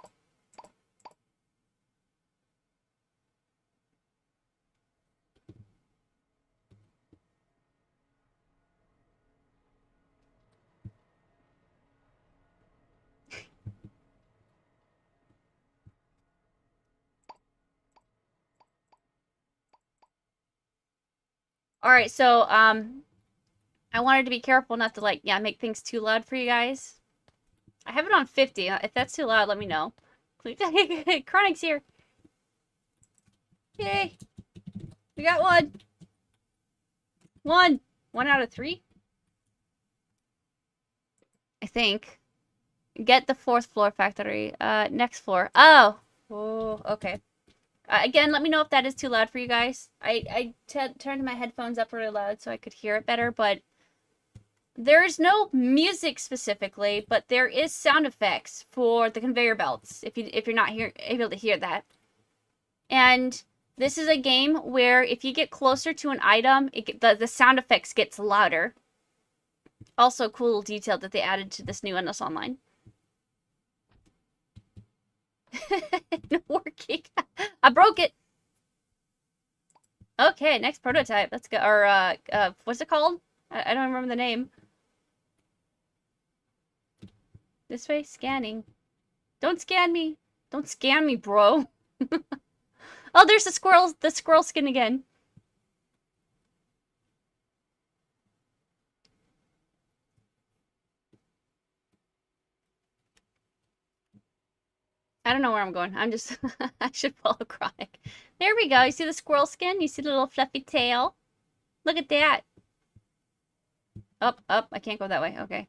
Alright, so, I wanted to be careful not to, like, yeah, make things too loud for you guys. I have it on 50. If that's too loud, let me know. Chronic's here. Yay. We got one. One out of 3? I think. Get the 4th floor factory. Next floor. Oh. Oh, okay. Again, let me know if that is too loud for you guys. I turned my headphones up really loud so I could hear it better, but there's no music specifically, but there is sound effects for the conveyor belts, if you're not able to hear that. And this is a game where if you get closer to an item, the sound effects gets louder. Also, cool detail that they added to this new Endless Online. Working. I broke it. Okay, next prototype. Let's go. Or what's it called? I don't remember the name. This way, scanning. Don't scan me. Don't scan me, bro. Oh, there's the squirrel skin again. I don't know where I'm going. I'm just... I should follow Chronic. There we go. You see the squirrel skin? You see the little fluffy tail? Look at that. Up, up. I can't go that way. Okay.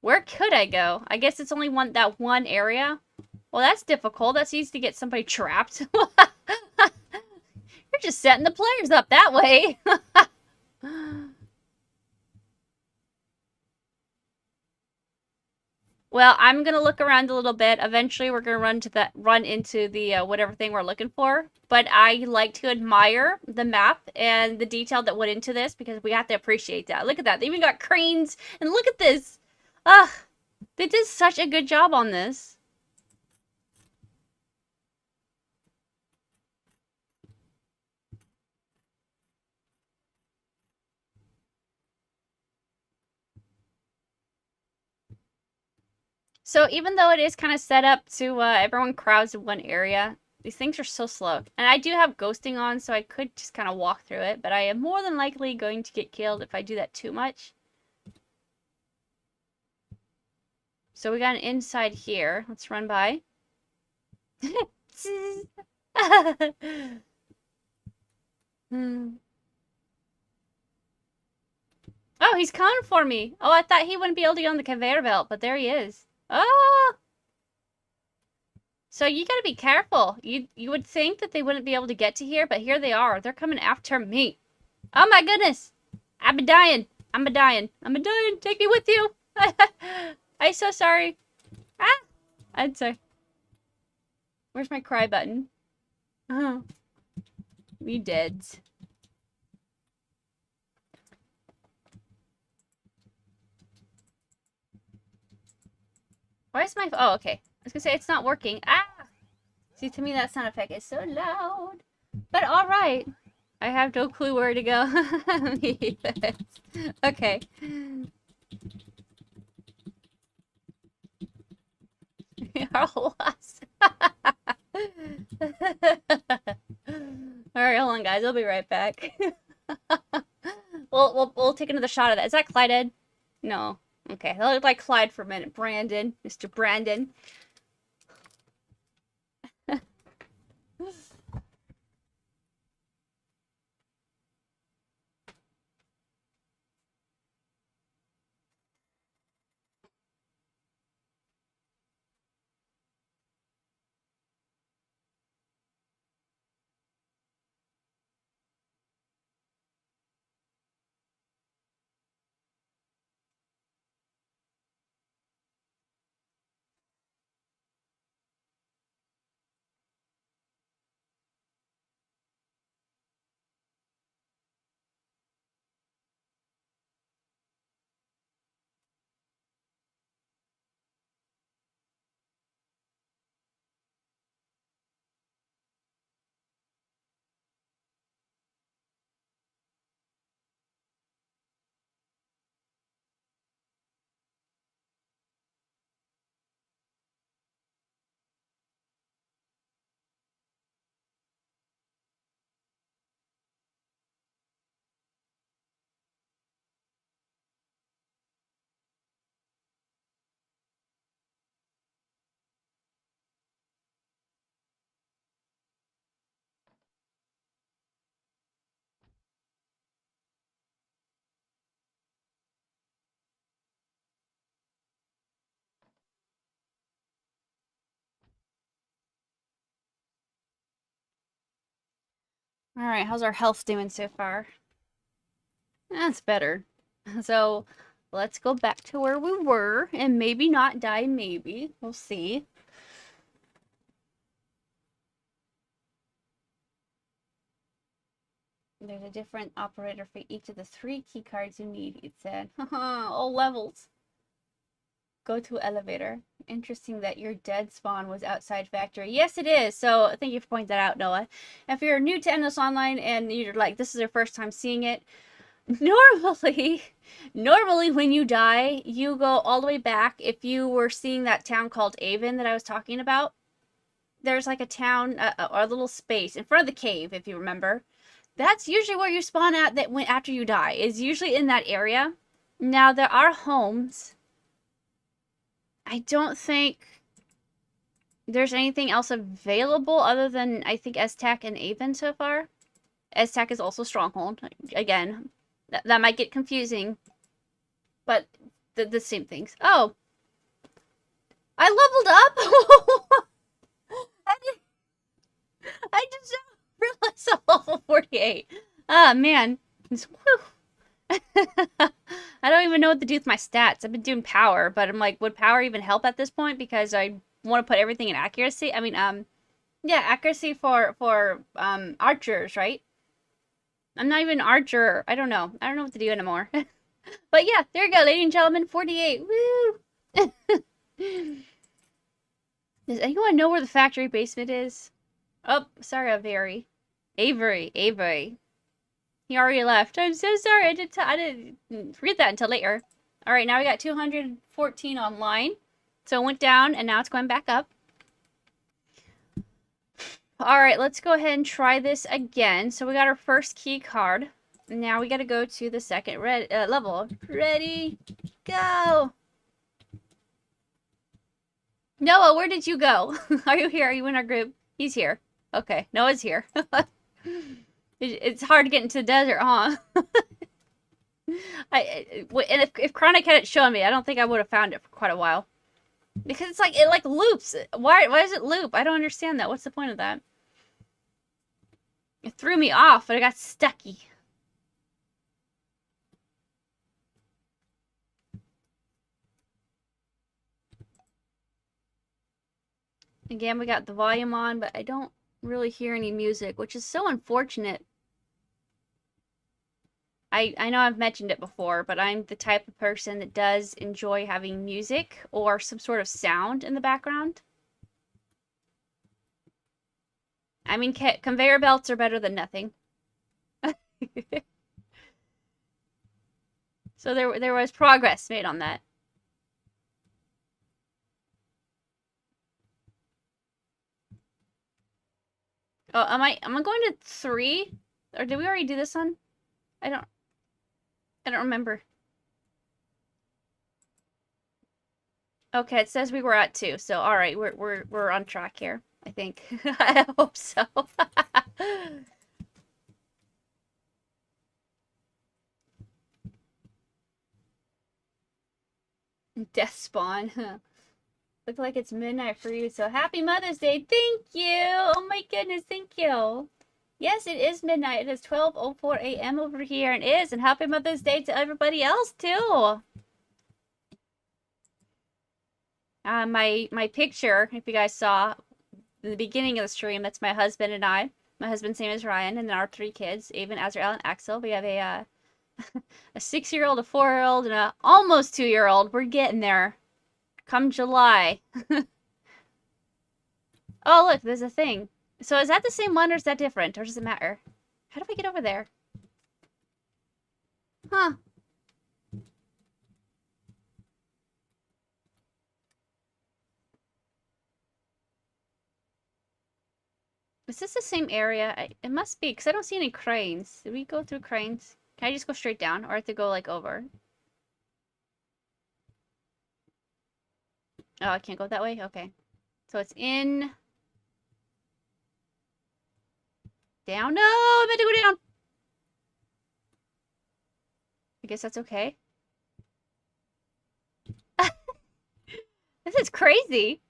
Where could I go? I guess it's only that one area. Well, that's difficult. That's easy to get somebody trapped. You're just setting the players up that way. Well, I'm gonna look around a little bit. Eventually, we're gonna run into the whatever thing we're looking for. But I like to admire the map and the detail that went into this because we have to appreciate that. Look at that. They even got cranes, and look at this. Ugh, they did such a good job on this. So even though it is kind of set up to everyone crowds in one area, these things are so slow. And I do have ghosting on, so I could just kind of walk through it, but I am more than likely going to get killed if I do that too much. So we got an inside here. Let's run by. Oh, he's coming for me. Oh, I thought he wouldn't be able to get on the conveyor belt, but there he is. Oh! So you gotta be careful. You would think that they wouldn't be able to get to here, but here they are. They're coming after me. Oh my goodness! I'm a dying. I'm a dying. I'm a dying. Take me with you. I'm so sorry. Ah! I'm sorry. Where's my cry button? Oh. You dead. Why is my... Oh, okay. I was gonna say it's not working. Ah! See, to me that sound effect is so loud. But alright. I have no clue where to go. Okay. We are lost. Alright, hold on guys. I'll be right back. We'll take another shot of that. Is that Clyde? No. Okay, that looked like Clyde for a minute. Brandon. Mr. Brandon. Alright, how's our health doing so far? That's better. So, let's go back to where we were, and maybe not die, maybe. We'll see. There's a different operator for each of the 3 key cards you need, it said. Haha, all levels. Go to elevator. Interesting that your dead spawn was outside factory. Yes, it is. So, thank you for pointing that out, Noah. If you're new to Endless Online and you're like, this is your first time seeing it, normally when you die, you go all the way back. If you were seeing that town called Avon that I was talking about, there's like a town, or a little space in front of the cave, if you remember. That's usually where you spawn at that when after you die. Is usually in that area. Now, there are homes. I don't think there's anything else available other than, I think, S-Tac and Avon so far. S-Tac is also Stronghold. Again, that might get confusing, but the same things. Oh, I leveled up? I just realized I'm level 48. Ah, man. I don't even know what to do with my stats. I've been doing power, but I'm like, would power even help at this point? Because I want to put everything in accuracy. I mean, yeah, accuracy for archers, right? I'm not even an archer. I don't know. I don't know what to do anymore. But yeah, there you go, ladies and gentlemen. 48. Woo! Does anyone know where the factory basement is? Oh, sorry, Avery. Avery. He already left. I'm so sorry. I didn't read that until later. All right, now we got 214 online. So it went down, and now it's going back up. All right, let's go ahead and try this again. So we got our first key card. Now we got to go to the second level. Ready, go. Noah, where did you go? Are you here? Are you in our group? He's here. Okay, Noah's here. It's hard to get into the desert, huh? And if Chronic hadn't shown me, I don't think I would have found it for quite a while. Because it's like, it like loops. Why does it loop? I don't understand that. What's the point of that? It threw me off, but I got stucky. Again, we got the volume on, but I don't really hear any music, which is so unfortunate. I know I've mentioned it before, but I'm the type of person that does enjoy having music or some sort of sound in the background. I mean, conveyor belts are better than nothing. So there was progress made on that. Oh, am I going to 3? Or did we already do this one? I don't remember. Okay, it says we were at 2, so all right, we're on track here, I think. I hope so. Death spawn. Look like it's midnight for you, so happy Mother's Day. Thank you. Oh my goodness, thank you. Yes, it is midnight. It is 12:04 a.m. over here, and it is, and happy Mother's Day to everybody else too. My picture, if you guys saw in the beginning of the stream, that's my husband and I. My husband's name is Ryan, and then our 3 kids, Avon, Azrael, and Axel. We have a 6-year-old, a 4-year-old, and a almost 2-year-old. We're getting there. Come July. Oh, look, there's a thing. So is that the same one, or is that different, or does it matter? How do I get over there? Huh. Is this the same area? It must be, because I don't see any cranes. Did we go through cranes? Can I just go straight down, or I have to go, like, over? Oh, I can't go that way? Okay. So it's in... Down? No! I meant to go down! I guess that's okay. This is crazy!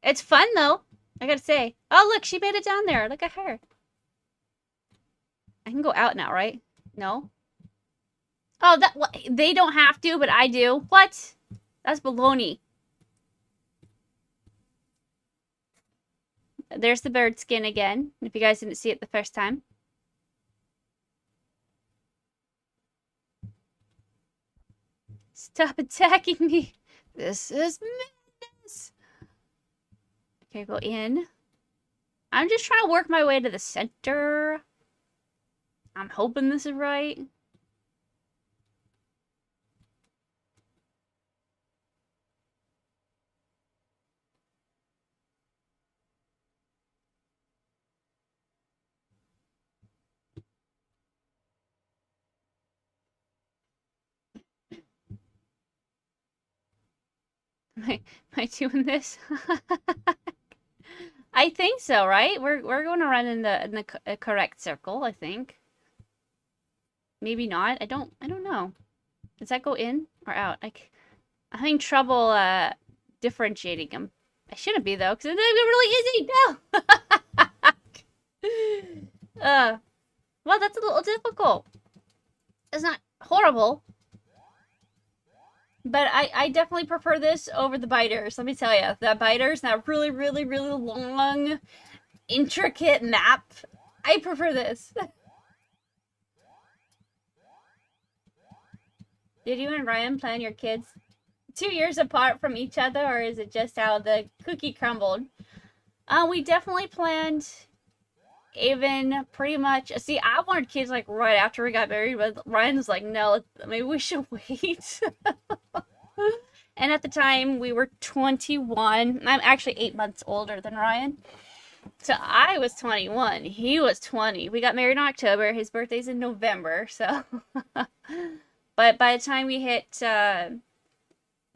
It's fun, though. I gotta say. Oh, look, she made it down there. Look at her. I can go out now, right? No? Oh, they don't have to, but I do. What? That's baloney. There's the bird skin again, if you guys didn't see it the first time. Stop attacking me. This is madness. Okay, go in. I'm just trying to work my way to the center. I'm hoping this is right. I doing this? I think so, right? We're going to run in the correct circle, I think. Maybe not. I don't know. Does that go in or out? I'm having trouble differentiating them. I shouldn't be though, because it's really easy. No. Well, that's a little difficult. It's not horrible, but I definitely prefer this over the biters. Let me tell you, the biters, that really, really, really long, intricate map. I prefer this. Did you and Ryan plan your kids 2 years apart from each other, or is it just how the cookie crumbled? We definitely planned even pretty much. See, I wanted kids like right after we got married, but Ryan was like, no, maybe we should wait. And at the time, we were 21. I'm actually 8 months older than Ryan. So I was 21. He was 20. We got married in October. His birthday's in November, so... But by the time we hit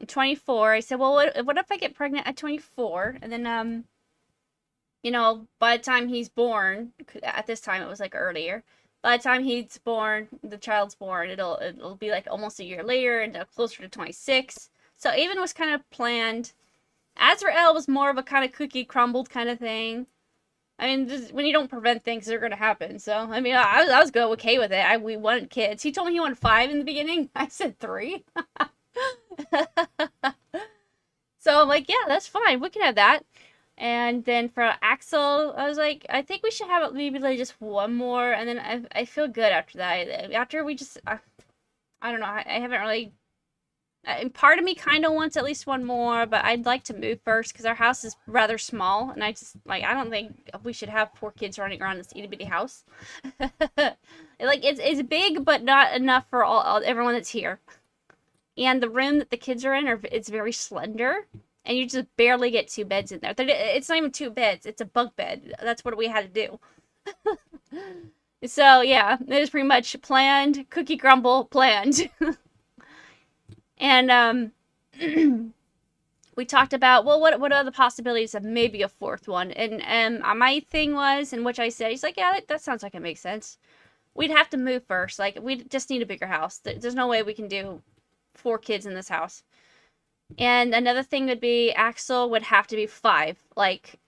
24, I said, well, what if I get pregnant at 24? And then, you know, by the time he's born, at this time it was like earlier. By the time he's born, the child's born, it'll be like almost a year later and closer to 26. So Avon was kind of planned. Azrael was more of a kind of cookie crumbled kind of thing. I mean, when you don't prevent things, they're going to happen. So, I mean, I was okay with it. We wanted kids. He told me he wanted 5 in the beginning. I said 3. So, I'm like, yeah, that's fine. We can have that. And then for Axel, I was like, I think we should have maybe like just one more. And then I feel good after that. After we just, I don't know. I haven't really... part of me kind of wants at least one more, but I'd like to move first because our house is rather small, and I just like I don't think we should have 4 kids running around this itty bitty house. Like it's big, but not enough for everyone that's here. And the room that the kids are in it's very slender, and you just barely get 2 beds in there. It's not even 2 beds; it's a bunk bed. That's what we had to do. So yeah, it was pretty much planned. Cookie crumble planned. And we talked about, well, what are the possibilities of maybe a 4th one? And my thing was, and which I said, he's like, yeah, that sounds like it makes sense. We'd have to move first. Like, we just need a bigger house. There's no way we can do 4 kids in this house. And another thing would be Axel would have to be 5. Like,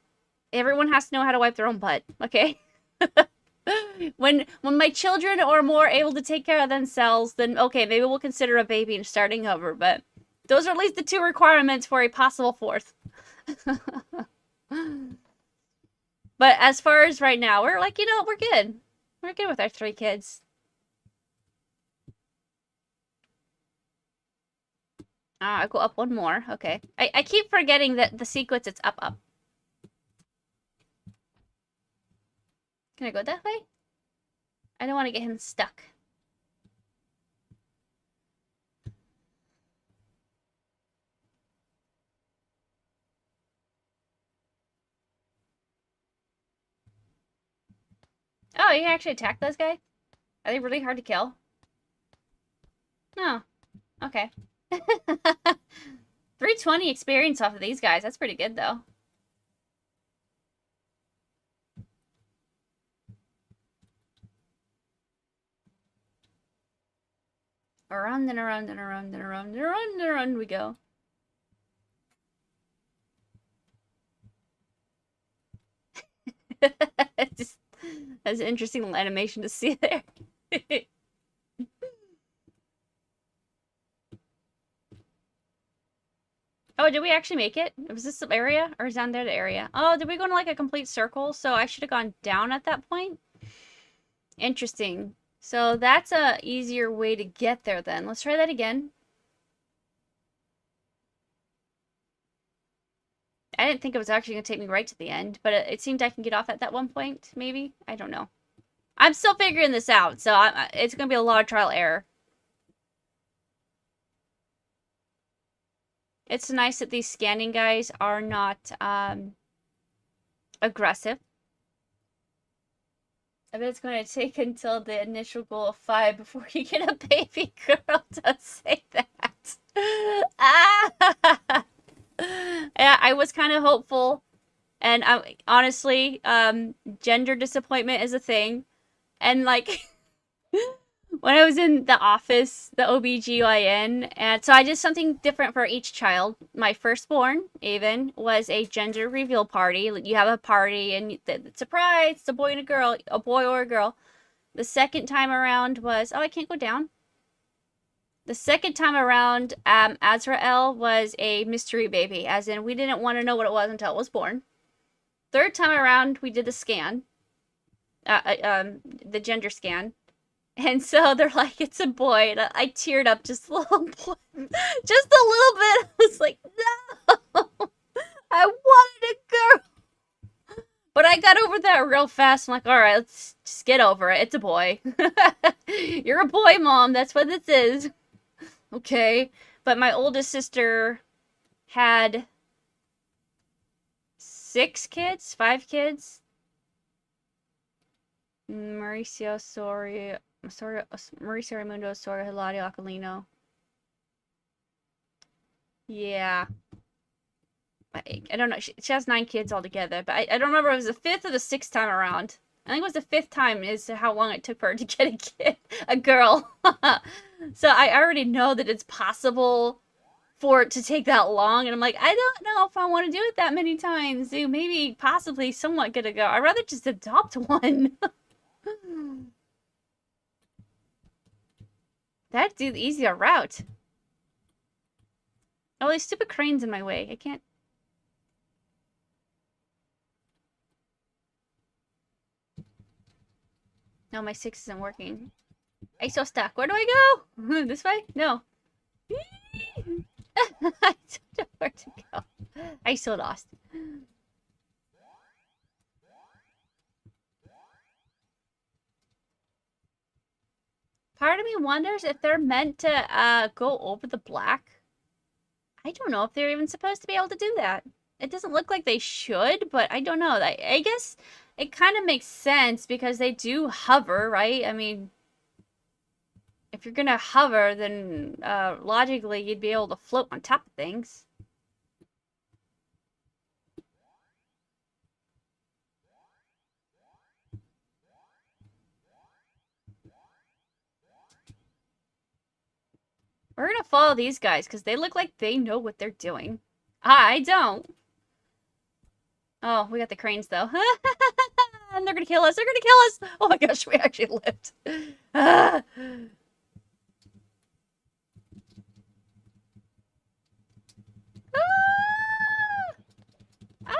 everyone has to know how to wipe their own butt, okay? When my children are more able to take care of themselves, then okay, maybe we'll consider a baby and starting over. But those are at least the 2 requirements for a possible 4th. But as far as right now, we're like, you know, we're good. We're good with our 3 kids. I go up one more. Okay. I keep forgetting that the sequence it's up. Can I go that way? I don't want to get him stuck. Oh, you can actually attack those guys? Are they really hard to kill? No. Okay. 320 experience off of these guys. That's pretty good, though. Around and around and around and around and around and around we go. Just, that's an interesting little animation to see there. Oh, did we actually make it? Was this the area? Or is down there the area? Oh, did we go in like a complete circle? So I should have gone down at that point? Interesting. So that's a easier way to get there then. Let's try that again. I didn't think it was actually going to take me right to the end, but it seemed I can get off at that one point, maybe? I don't know. I'm still figuring this out, so it's going to be a lot of trial error. It's nice that these scanning guys are not aggressive. I bet it's going to take until the initial goal of 5 before you get a baby girl. Don't say that. Ah! Yeah, I was kind of hopeful, and I honestly, gender disappointment is a thing, and like when I was in the office, the OBGYN, and so I did something different for each child. My firstborn, Avon, was a gender reveal party. You have a party, and surprise, it's a boy and a boy or a girl. The second time around was, oh, I can't go down. The second time around, Azrael was a mystery baby, as in we didn't want to know what it was until it was born. Third time around, we did the scan, the gender scan. And so they're like, it's a boy. And I teared up just a little bit. Just a little bit. I was like, no. I wanted a girl. But I got over that real fast. I'm like, all right, let's just get over it. It's a boy. You're a boy, Mom. That's what this is. Okay. But my oldest sister had 5 kids. Mauricio, Mauricio Raimundo, Soria, Hilario, Aquilino. Yeah. I don't know. She has 9 kids altogether, but I don't remember if it was the 5th or the 6th time around. I think it was the 5th time is how long it took for her to get a kid, a girl. So I already know that it's possible for it to take that long, and I'm like, I don't know if I want to do it that many times. Dude, maybe possibly somewhat get a go. I'd rather just adopt one. That'd do the easier route. Oh, these stupid cranes in my way. I can't. No, my 6 isn't working. I'm so stuck. Where do I go? This way? No. I don't know where to go. I'm so lost. Part of me wonders if they're meant to go over the black. I don't know if they're even supposed to be able to do that. It doesn't look like they should, but I don't know. I guess it kind of makes sense because they do hover, right? I mean, if you're gonna hover, then logically you'd be able to float on top of things. We're gonna follow these guys because they look like they know what they're doing. I don't. Oh, we got the cranes though. And they're gonna kill us. They're gonna kill us. Oh my gosh, we actually lived. Ah. Ah.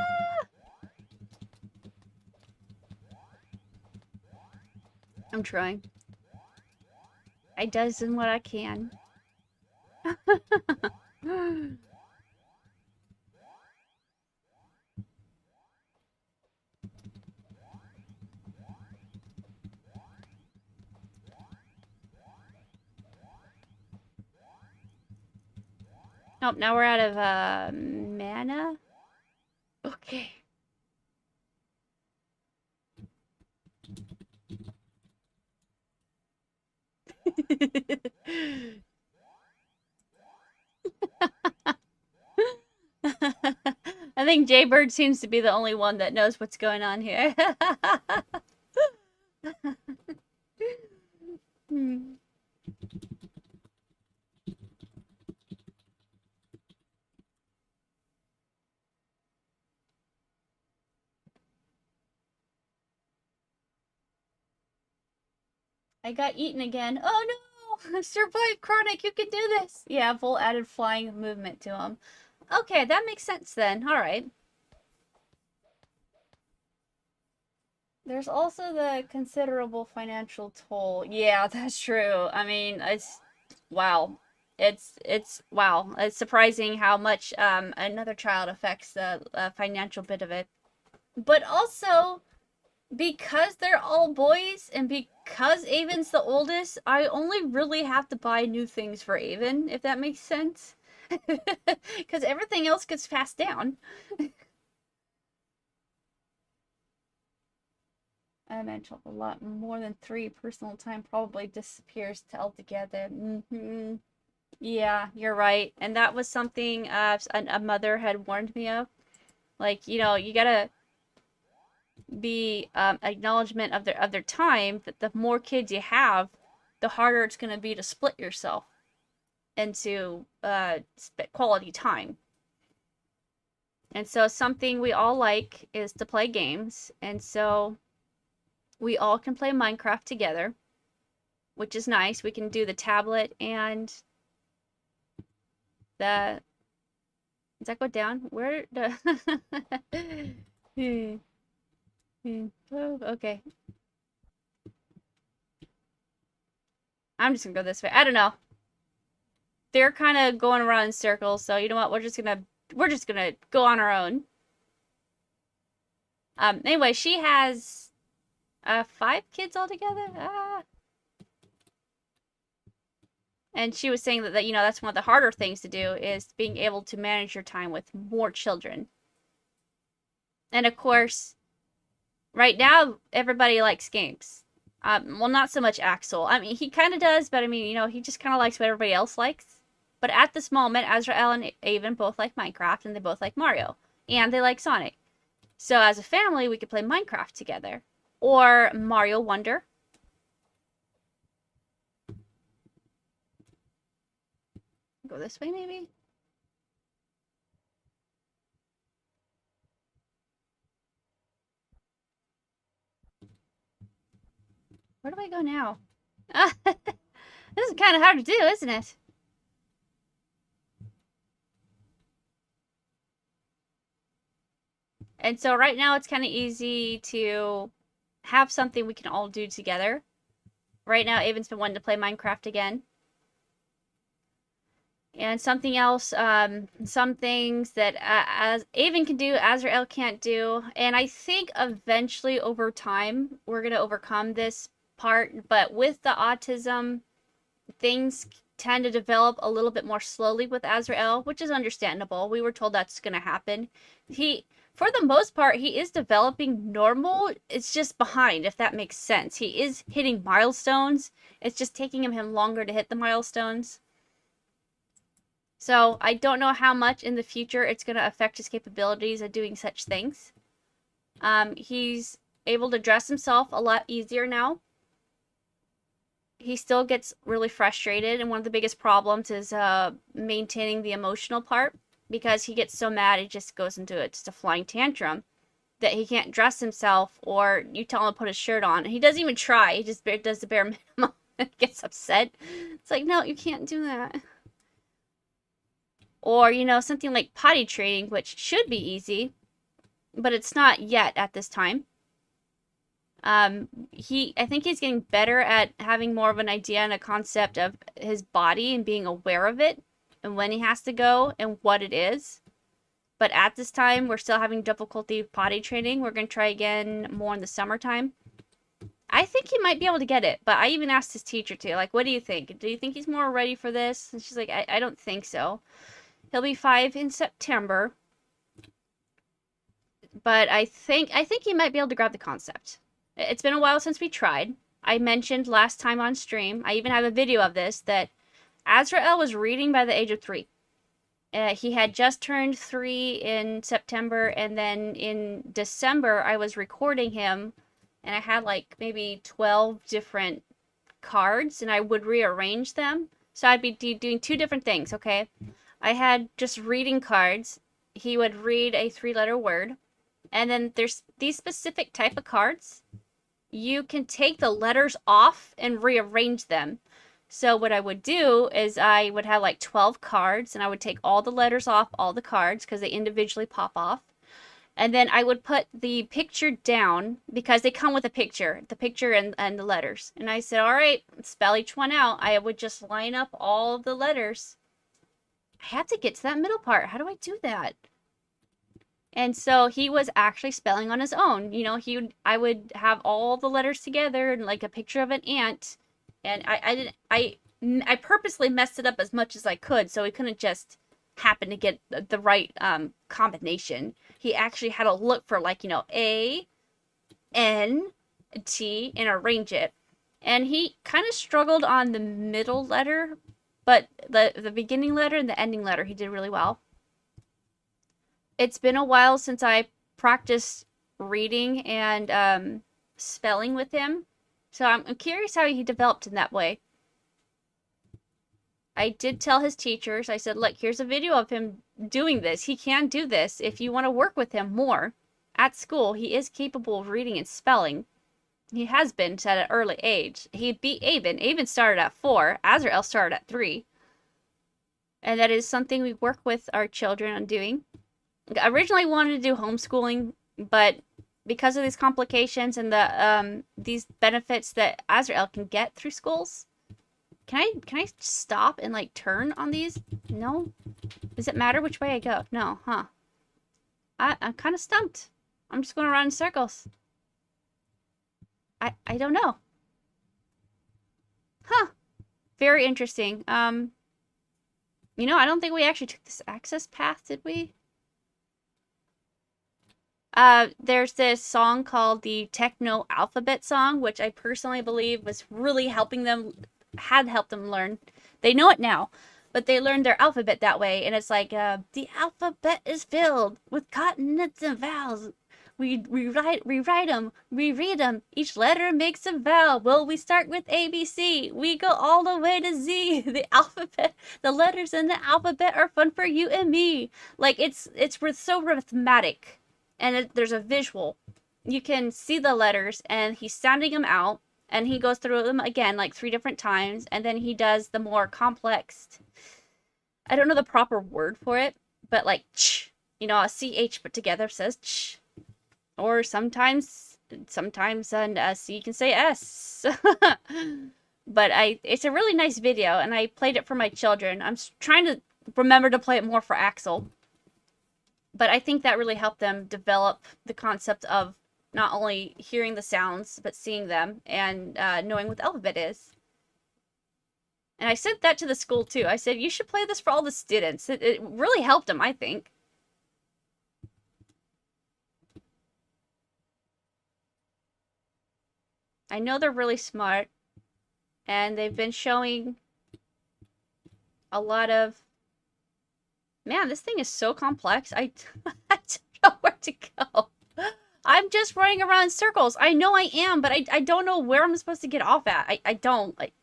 I'm trying. I does in what I can. Oh, now we're out of mana. Okay. I think Jaybird seems to be the only one that knows what's going on here. Hmm. I got eaten again. Oh no! Survive, Chronic! You can do this! Yeah, full added flying movement to him. Okay, that makes sense then. Alright. There's also the considerable financial toll. Yeah, that's true. I mean, it's wow. It's wow. It's surprising how much another child affects the financial bit of it. But also because they're all boys and because Avon's the oldest, I only really have to buy new things for Avon, if that makes sense. Because everything else gets passed down. I mentioned a lot more than 3 personal time probably disappears altogether. Yeah, you're right. And that was something a mother had warned me of. Like, you know, you gotta be acknowledgement of their time that the more kids you have, the harder it's gonna be to split yourself into quality time. And so something we all like is to play games, and so we all can play Minecraft together, which is nice. We can do the tablet and the does that go down? Where the oh, okay. I'm just gonna go this way. I don't know. They're kind of going around in circles, so you know what? We're just gonna go on our own. Anyway, she has 5 kids altogether. And she was saying that, you know, that's one of the harder things to do is being able to manage your time with more children. And of course, right now everybody likes games. Well, not so much Axel. I mean, he kind of does, but I mean, you know, he just kind of likes what everybody else likes. But at this moment, Azrael and Avon both like Minecraft, and they both like Mario, and they like Sonic. So as a family, we could play Minecraft together, or Mario Wonder. Go this way, maybe? Where do I go now? This is kind of hard to do, isn't it? And so right now it's kind of easy to have something we can all do together. Right now, Avon's been wanting to play Minecraft again. And something else, some things that as Avon can do, Azrael can't do. And I think eventually over time, we're going to overcome this part. But with the autism, things tend to develop a little bit more slowly with Azrael, which is understandable. We were told that's going to happen. For the most part, he is developing normal. It's just behind, if that makes sense. He is hitting milestones. It's just taking him longer to hit the milestones. So I don't know how much in the future it's going to affect his capabilities of doing such things. He's able to dress himself a lot easier now. He still gets really frustrated, and one of the biggest problems is maintaining the emotional part, because he gets so mad he just goes into just a flying tantrum that he can't dress himself, or you tell him to put his shirt on. He doesn't even try. He just does the bare minimum and gets upset. It's like, no, you can't do that. Or, you know, something like potty training, which should be easy, but it's not yet at this time. I think he's getting better at having more of an idea and a concept of his body and being aware of it and when he has to go and what it is. But at this time, we're still having difficulty potty training. We're going to try again more in the summertime. I think he might be able to get it, but I even asked his teacher too, like, what do you think? Do you think he's more ready for this? And she's like, I don't think so. He'll be 5 in September. But I think he might be able to grab the concept. It's been a while since we tried. I mentioned last time on stream, I even have a video of this, that Azrael was reading by the age of 3. He had just turned 3 in September, and then in December I was recording him, and I had like maybe 12 different cards, and I would rearrange them. So I'd be doing 2 different things, okay? I had just reading cards. He would read a 3-letter word. And then there's these specific type of cards. You can take the letters off and rearrange them. So what I would do is I would have like 12 cards, and I would take all the letters off all the cards because they individually pop off. And then I would put the picture down because they come with a picture, the picture and the letters. And I said, all right, spell each one out. I would just line up all of the letters. I have to get to that middle part. How do I do that? And so he was actually spelling on his own. You know, I would have all the letters together and like a picture of an ant. And I purposely messed it up as much as I could, so he couldn't just happen to get the right combination. He actually had to look for, like, you know, A, N, T, and arrange it. And he kind of struggled on the middle letter, But the beginning letter and the ending letter, he did really well. It's been a while since I practiced reading and spelling with him. So I'm curious how he developed in that way. I did tell his teachers, I said, look, here's a video of him doing this. He can do this. If you want to work with him more at school, he is capable of reading and spelling. He has been at an early age. He beat Avon. Avon started at 4. Azrael started at 3. And that is something we work with our children on doing. I originally wanted to do homeschooling, but because of these complications and the these benefits that Azrael can get through schools, can I stop and like turn on these? No? Does it matter which way I go? No, huh? I'm kind of stumped. I'm just going around in circles. I don't know. Huh. Very interesting. You know, I don't think we actually took this access path, did we? There's this song called the Techno Alphabet Song, which I personally believe was really helping them, had helped them learn. They know it now, but they learned their alphabet that way. And it's like, the alphabet is filled with consonants and vowels. We rewrite them, we read them. Each letter makes a vowel. Well, we start with A, B, C. We go all the way to Z. The alphabet, the letters in the alphabet are fun for you and me. Like, it's so rhythmic. And there's a visual. You can see the letters, and he's sounding them out, and he goes through them again, like 3 different times, and then he does the more complex, I don't know the proper word for it, but like, ch, you know, a CH put together says ch. Or sometimes a C can say S. But it's a really nice video, and I played it for my children. I'm trying to remember to play it more for Axel. But I think that really helped them develop the concept of not only hearing the sounds, but seeing them and knowing what the alphabet is. And I said that to the school, too. I said, you should play this for all the students. It really helped them, I think. I know they're really smart. And they've been showing a lot of... Man, this thing is so complex. I don't know where to go. I'm just running around in circles. I know I am, but I don't know where I'm supposed to get off at. I don't. Like...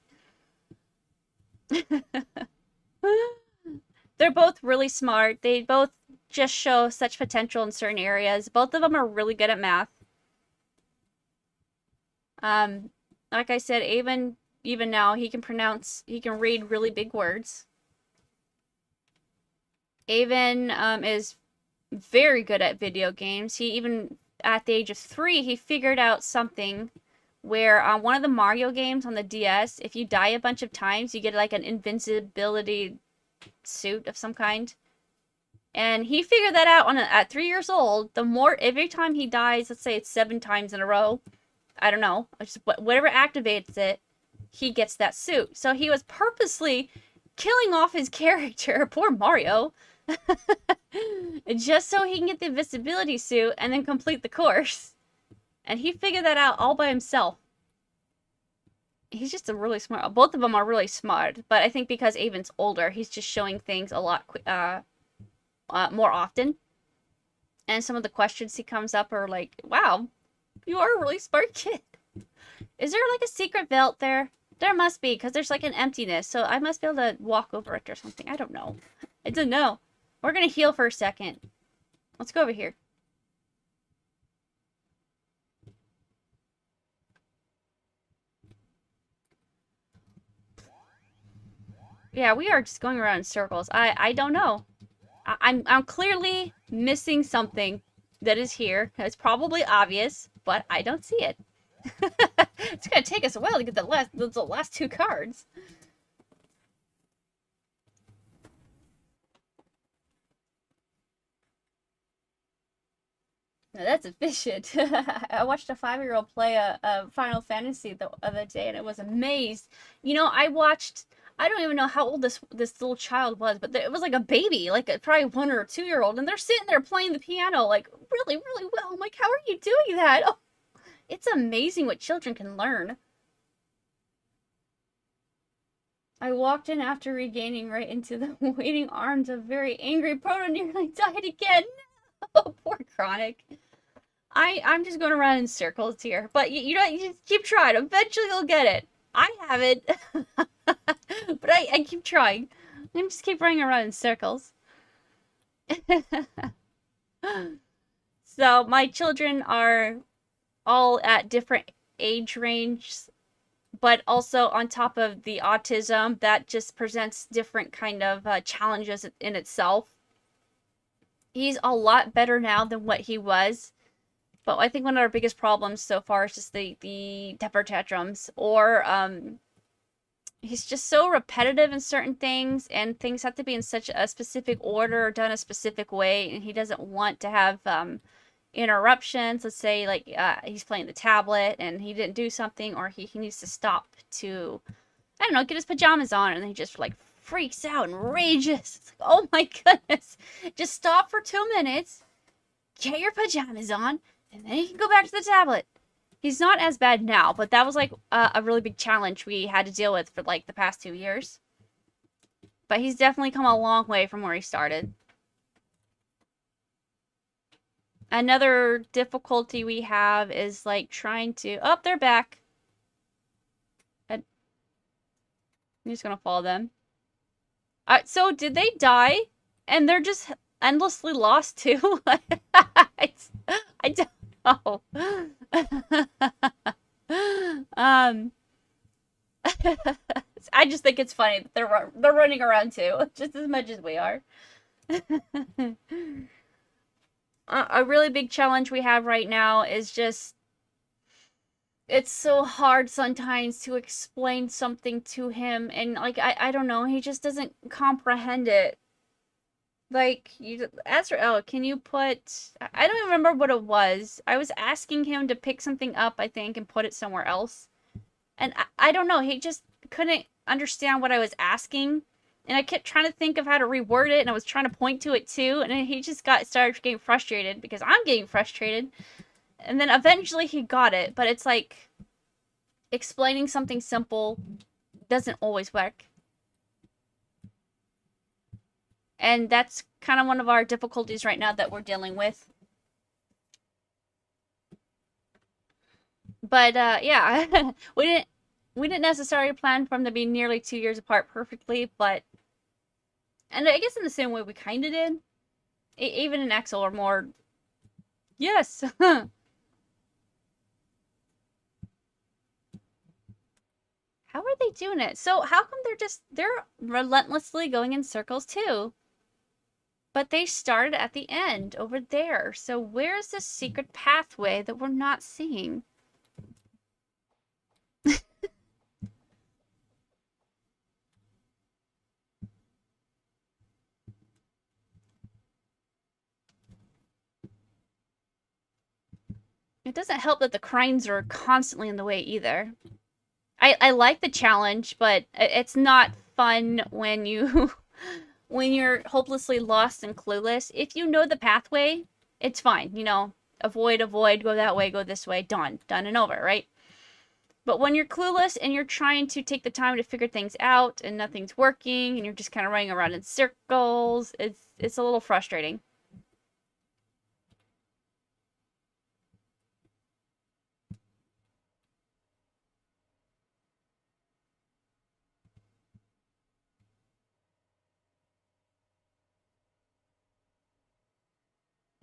They're both really smart. They both just show such potential in certain areas. Both of them are really good at math. Like I said, even now, he can read really big words. Avon is very good at video games. He even, at the age of 3, he figured out something where on one of the Mario games on the DS, if you die a bunch of times, you get like an invincibility suit of some kind. And he figured that out at 3 years old. Every time he dies, let's say it's 7 times in a row, I don't know, whatever activates it, he gets that suit. So he was purposely killing off his character, poor Mario, just so he can get the invisibility suit and then complete the course. And he figured that out all by himself. He's just a really smart... Both of them are really smart, but I think because Avon's older, he's just showing things a lot more often. And some of the questions he comes up are like, wow, you are a really smart kid. Is there like a secret vault there? There must be, because there's like an emptiness, so I must be able to walk over it or something. I don't know. I don't know. We're gonna heal for a second. Let's go over here. Yeah, we are just going around in circles. I don't know. I'm clearly missing something that is here. It's probably obvious, but I don't see it. It's gonna take us a while to get the last 2 cards. Now that's efficient. I watched a 5-year-old play a Final Fantasy the other day, and I was amazed. You know, I don't even know how old this little child was, but it was like a baby, like probably 1 or 2-year-old, and they're sitting there playing the piano, like, really, really well. I'm like, how are you doing that? Oh, it's amazing what children can learn. I walked in after regaining right into the waiting arms of very angry Proto, nearly died again. Oh, poor Chronic. I'm just going around in circles here, but you know, you just keep trying. Eventually you'll get it. I haven't, but I keep trying. I just keep running around in circles. So my children are all at different age ranges, but also on top of the autism, that just presents different kind of challenges in itself. He's a lot better now than what he was. But I think one of our biggest problems so far is just the temper tantrums, or he's just so repetitive in certain things, and things have to be in such a specific order or done a specific way, and he doesn't want to have interruptions. Let's say like he's playing the tablet and he didn't do something, or he needs to stop to, I don't know, get his pajamas on, and then he just like freaks out and rages. It's like, oh my goodness, just stop for 2 minutes, get your pajamas on, and then he can go back to the tablet. He's not as bad now, but that was like a really big challenge we had to deal with for like the past 2 years. But he's definitely come a long way from where he started. Another difficulty we have is like trying to... Oh, they're back. I'm just gonna follow them. So did they die? And they're just endlessly lost too? I don't know. I just think it's funny that they're running around too, just as much as we are. A really big challenge we have right now is just, it's so hard sometimes to explain something to him, and like I don't know, he just doesn't comprehend it. Like, Azrael, can you put... I don't even remember what it was. I was asking him to pick something up, I think, and put it somewhere else. And I don't know, he just couldn't understand what I was asking. And I kept trying to think of how to reword it, and I was trying to point to it too. And then he just started getting frustrated, because I'm getting frustrated. And then eventually he got it, but it's like, explaining something simple doesn't always work. And that's kind of one of our difficulties right now that we're dealing with. But yeah, we didn't necessarily plan for them to be nearly 2 years apart perfectly, but, and I guess in the same way we kind of did. Even in Excel or more. Yes. How are they doing it? So how come they're relentlessly going in circles too? But they started at the end, over there. So where's the secret pathway that we're not seeing? It doesn't help that the crines are constantly in the way either. I like the challenge, but it's not fun when you... when you're hopelessly lost and clueless. If you know the pathway, it's fine. You know, avoid, go that way, go this way, done and over, right? But when you're clueless and you're trying to take the time to figure things out and nothing's working and you're just kind of running around in circles, it's a little frustrating.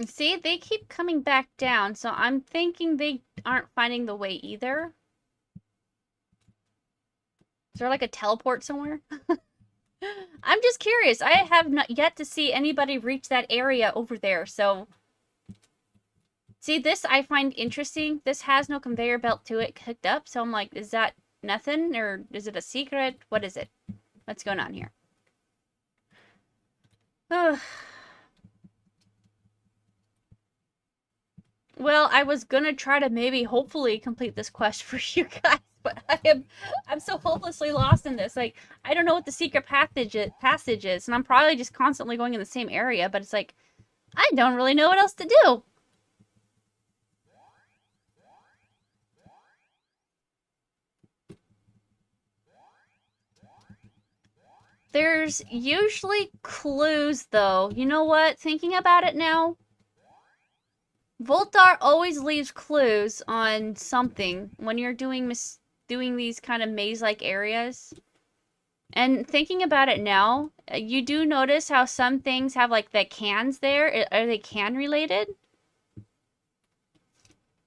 See, they keep coming back down, so I'm thinking they aren't finding the way either. Is there like a teleport somewhere? I'm just curious. I have not yet to see anybody reach that area over there, so... See, this I find interesting. This has no conveyor belt to it hooked up, so I'm like, is that nothing? Or is it a secret? What is it? What's going on here? Ugh. Well, I was gonna try to maybe, hopefully, complete this quest for you guys, but I'm so hopelessly lost in this. Like, I don't know what the secret passage is, and I'm probably just constantly going in the same area, but it's like, I don't really know what else to do. There's usually clues, though. You know what? Thinking about it now, Voltar always leaves clues on something when you're doing these kind of maze-like areas. And thinking about it now, you do notice how some things have like the cans there. Are they can related?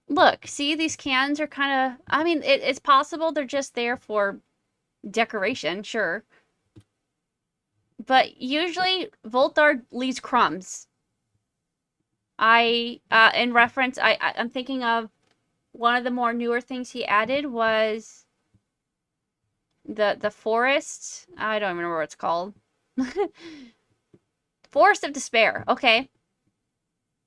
Look, see, these cans are kind of, I mean, it's possible they're just there for decoration, sure. But usually Voltar leaves crumbs. In reference, I'm thinking of one of the more newer things he added was the forest. I don't remember what it's called. Forest of Despair. Okay.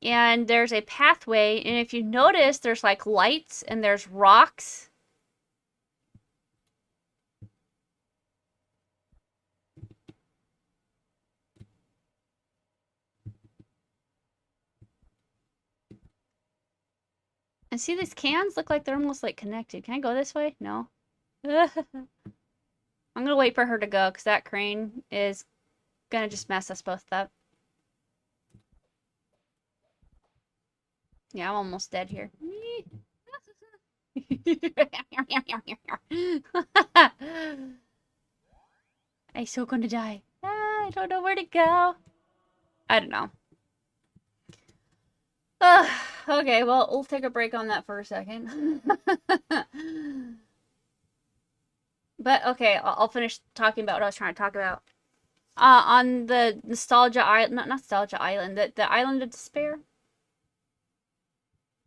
And there's a pathway, and if you notice, there's like lights and there's rocks. And see, these cans look like they're almost like connected. Can I go this way? No. I'm gonna wait for her to go because that crane is gonna just mess us both up. Yeah, I'm almost dead here. I'm so gonna die. I don't know where to go. I don't know. Okay, well, we'll take a break on that for a second. But, okay, I'll finish talking about what I was trying to talk about. On the Nostalgia Island, not Nostalgia Island, the Island of Despair?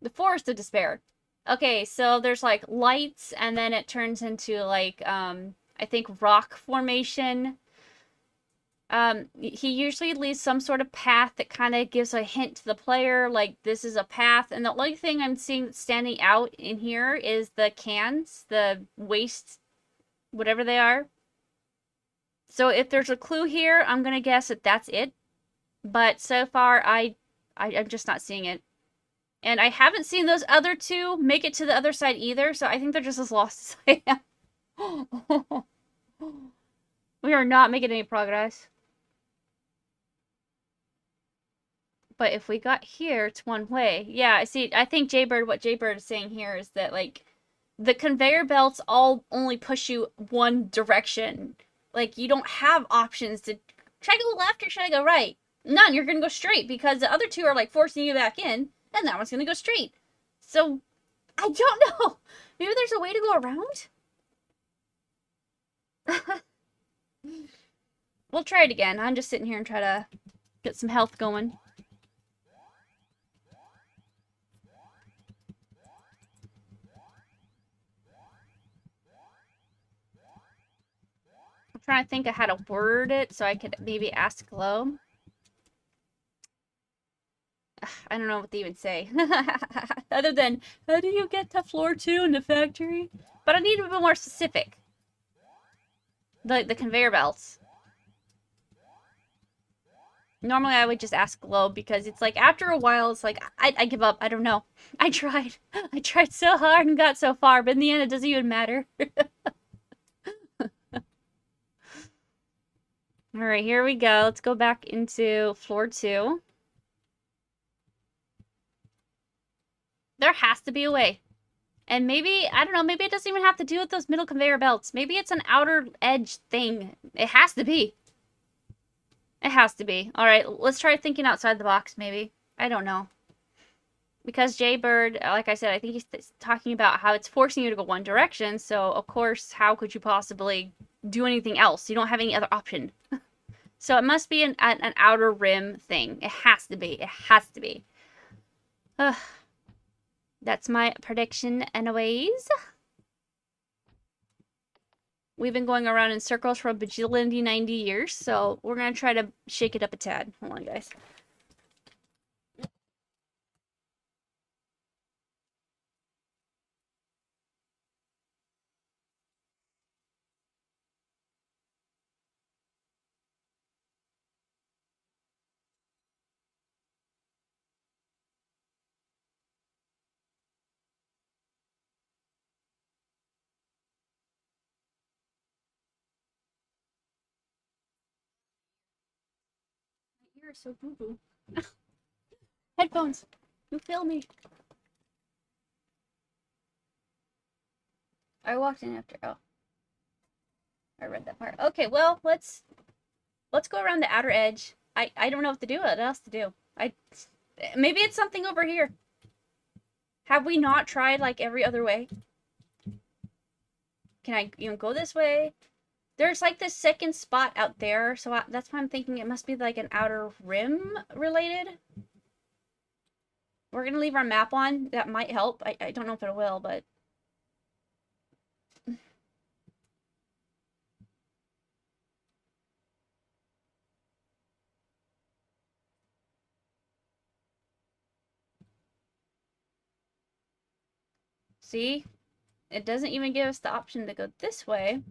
The Forest of Despair. Okay, so there's, like, lights, and then it turns into, like, I think rock formation. He usually leaves some sort of path that kind of gives a hint to the player, like this is a path. And the only thing I'm seeing that's standing out in here is the cans, the waste, whatever they are. So if there's a clue here, I'm gonna guess that that's it. But so far, I'm just not seeing it. And I haven't seen those other two make it to the other side either, so I think they're just as lost as I am. We are not making any progress. But if we got here, it's one way. Yeah, see, I think what Jaybird is saying here is that, like, the conveyor belts all only push you one direction. Like, you don't have options to, should I go left or should I go right? None, you're gonna go straight because the other two are, like, forcing you back in, and that one's gonna go straight. So, I don't know. Maybe there's a way to go around? We'll try it again. I'm just sitting here and try to get some health going. I'm trying to think of how to word it so I could maybe ask Glow. I don't know what to even say. Other than, how do you get to floor 2 in the factory? But I need to be more specific. The conveyor belts. Normally I would just ask Glow because it's like, after a while, it's like, I give up. I don't know. I tried. I tried so hard and got so far, but in the end, it doesn't even matter. Alright, here we go. Let's go back into floor 2. There has to be a way. And maybe, I don't know, maybe it doesn't even have to do with those middle conveyor belts. Maybe it's an outer edge thing. It has to be. It has to be. Alright, let's try thinking outside the box, maybe. I don't know. Because Jaybird, like I said, I think he's talking about how it's forcing you to go one direction, so of course, how could you possibly do anything else? You don't have any other option. So it must be an outer rim thing. It has to be. It has to be. Ugh. That's my prediction anyways. We've been going around in circles for a bajillion 90 years, so we're going to try to shake it up a tad. Hold on, guys. You're so boo-boo. Headphones. You feel me. I walked in after. Oh. I read that part. Okay, well, let's go around the outer edge. I don't know what to do. What else to do? Maybe it's something over here. Have we not tried like every other way? Can I even go this way? There's like this second spot out there, so that's why I'm thinking it must be like an outer rim related. We're gonna leave our map on. That might help. I don't know if it will, but see? It doesn't even give us the option to go this way.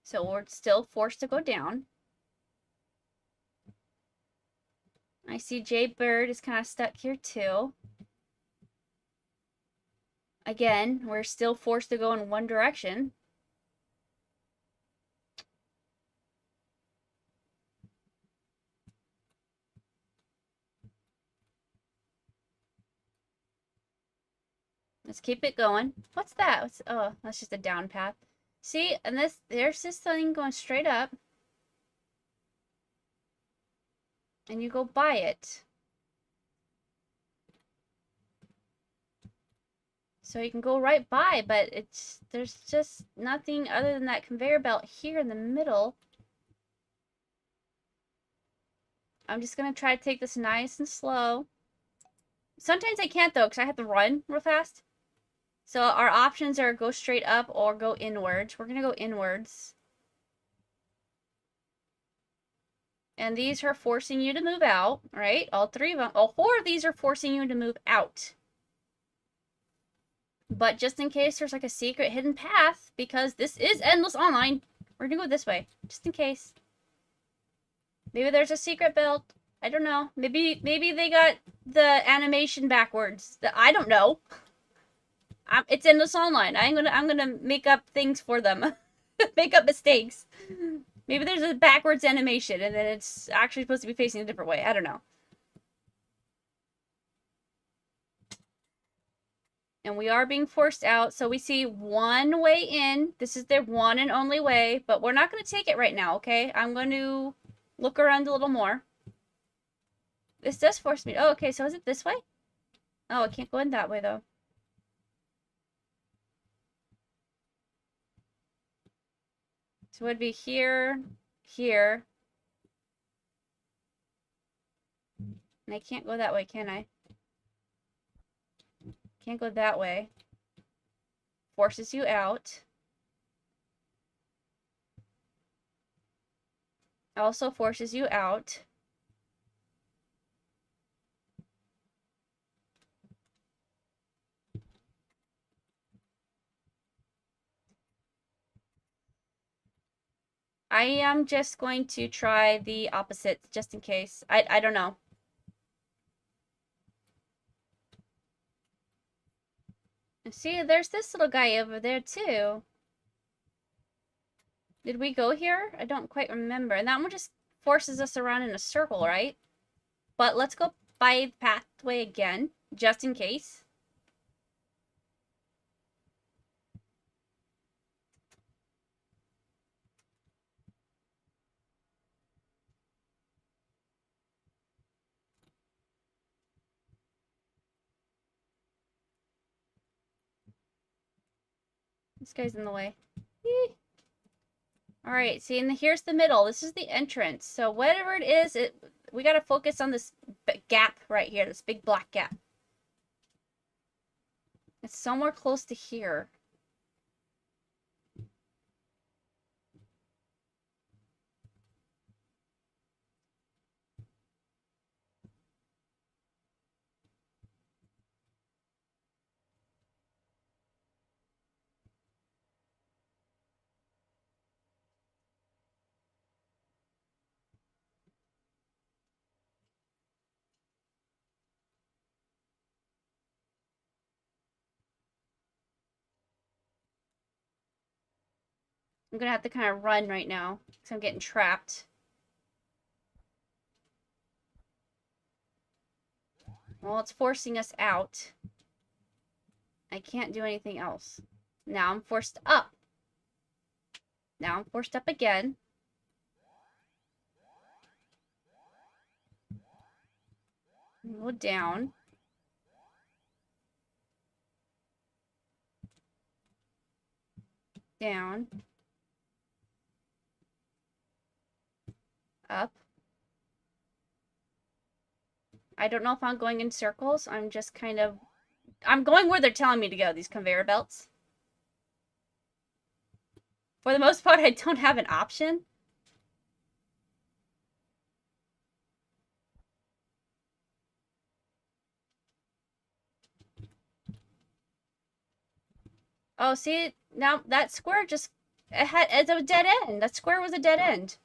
So we're still forced to go down. I see Jay Bird is kind of stuck here too. Again, we're still forced to go in one direction. Let's keep it going. What's that? Oh, that's just a down path. See, and there's this thing going straight up. And you go by it. So you can go right by, but there's just nothing other than that conveyor belt here in the middle. I'm just gonna try to take this nice and slow. Sometimes I can't though, because I have to run real fast. So our options are go straight up or go inwards. We're gonna go inwards. And these are forcing you to move out, right? All three of them, all four of these are forcing you to move out. But just in case there's like a secret hidden path, because this is endless online, we're gonna go this way, just in case. Maybe there's a secret belt. I don't know. Maybe they got the animation backwards. I don't know. It's endless online. I'm gonna make up things for them, make up mistakes. Maybe there's a backwards animation and then it's actually supposed to be facing a different way. I don't know. And we are being forced out. So we see one way in. This is their one and only way, but we're not going to take it right now, okay? I'm going to look around a little more. This does force me. Oh, okay. So is it this way? Oh, I can't go in that way, though. So it would be here, here. And I can't go that way, can I? Can't go that way. Forces you out. Also forces you out. I am just going to try the opposite, just in case. I don't know. See, there's this little guy over there, too. Did we go here? I don't quite remember. And that one just forces us around in a circle, right? But let's go by the pathway again, just in case. This guy's in the way. Alright, see, and here's the middle. This is the entrance. So whatever it is, we gotta focus on this gap right here, this big black gap. It's somewhere close to here. I'm gonna have to kind of run right now, because I'm getting trapped. Well, it's forcing us out. I can't do anything else. Now I'm forced up. Now I'm forced up again. Go down. Down. Up. I don't know if I'm going in circles. I'm just kind of... I'm going where they're telling me to go, these conveyor belts. For the most part, I don't have an option. Oh, see? Now, that square just... It's a dead end. That square was a dead end.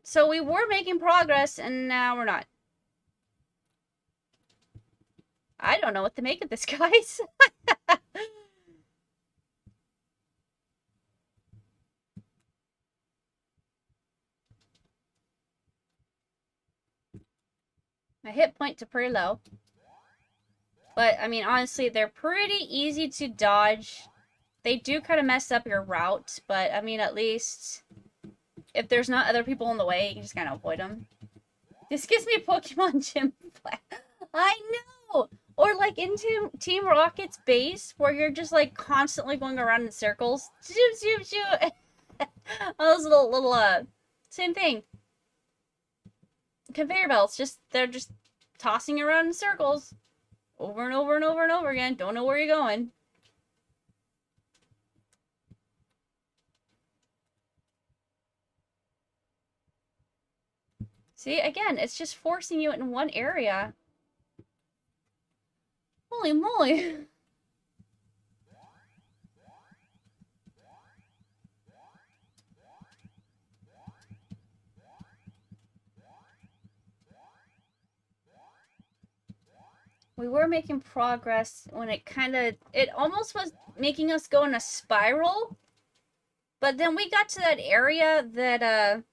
So we were making progress, and now we're not. I don't know what to make of this, guys. My hit points are pretty low. But, I mean, honestly, they're pretty easy to dodge. They do kind of mess up your route, but, I mean, at least if there's not other people in the way, you can just kind of avoid them. This gives me a Pokemon gym. I know! Or, like, into Team Rocket's base, where you're just, like, constantly going around in circles. Zoom, zoom, zoom. All those little, same thing. Conveyor belts, they're just tossing around in circles. Over and over and over and over again. Don't know where you're going. See, again, it's just forcing you in one area. Holy moly. We were making progress when it almost was making us go in a spiral. But then we got to that area that,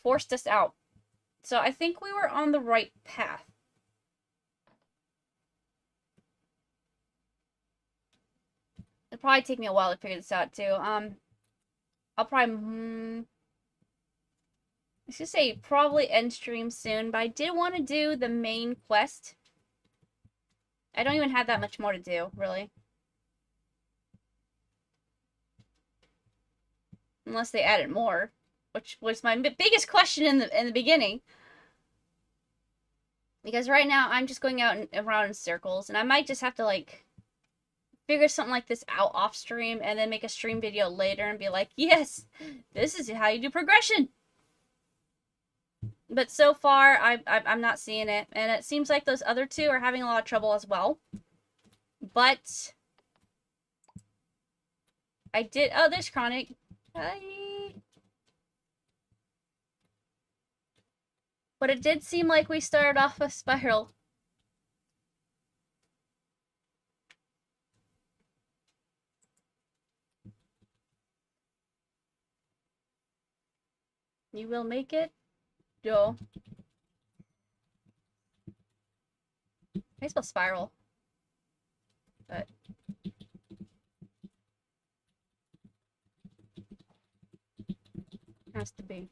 forced us out. So I think we were on the right path. It'll probably take me a while to figure this out, too. I'll probably, I should say probably end stream soon, but I did want to do the main quest. I don't even have that much more to do, really. Unless they added more, which was my biggest question in the beginning. Because right now, I'm just going out and around in circles, and I might just have to, like, figure something like this out off stream, and then make a stream video later and be like, yes, this is how you do progression. But so far, I'm not seeing it. And it seems like those other two are having a lot of trouble as well. But I did... Oh, there's Chronic. Hi. But it did seem like we started off a spiral. You will make it? Joe. I spell spiral. But has to be.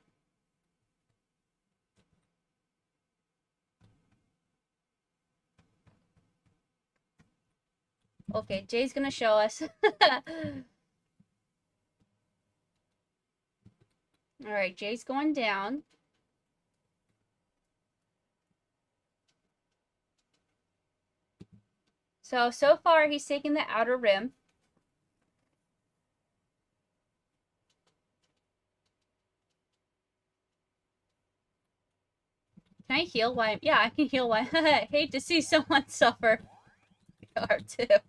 Okay, Jay's gonna show us. Alright, Jay's going down. So far, he's taking the outer rim. Can I heal while yeah, I can heal while I hate to see someone suffer. R2.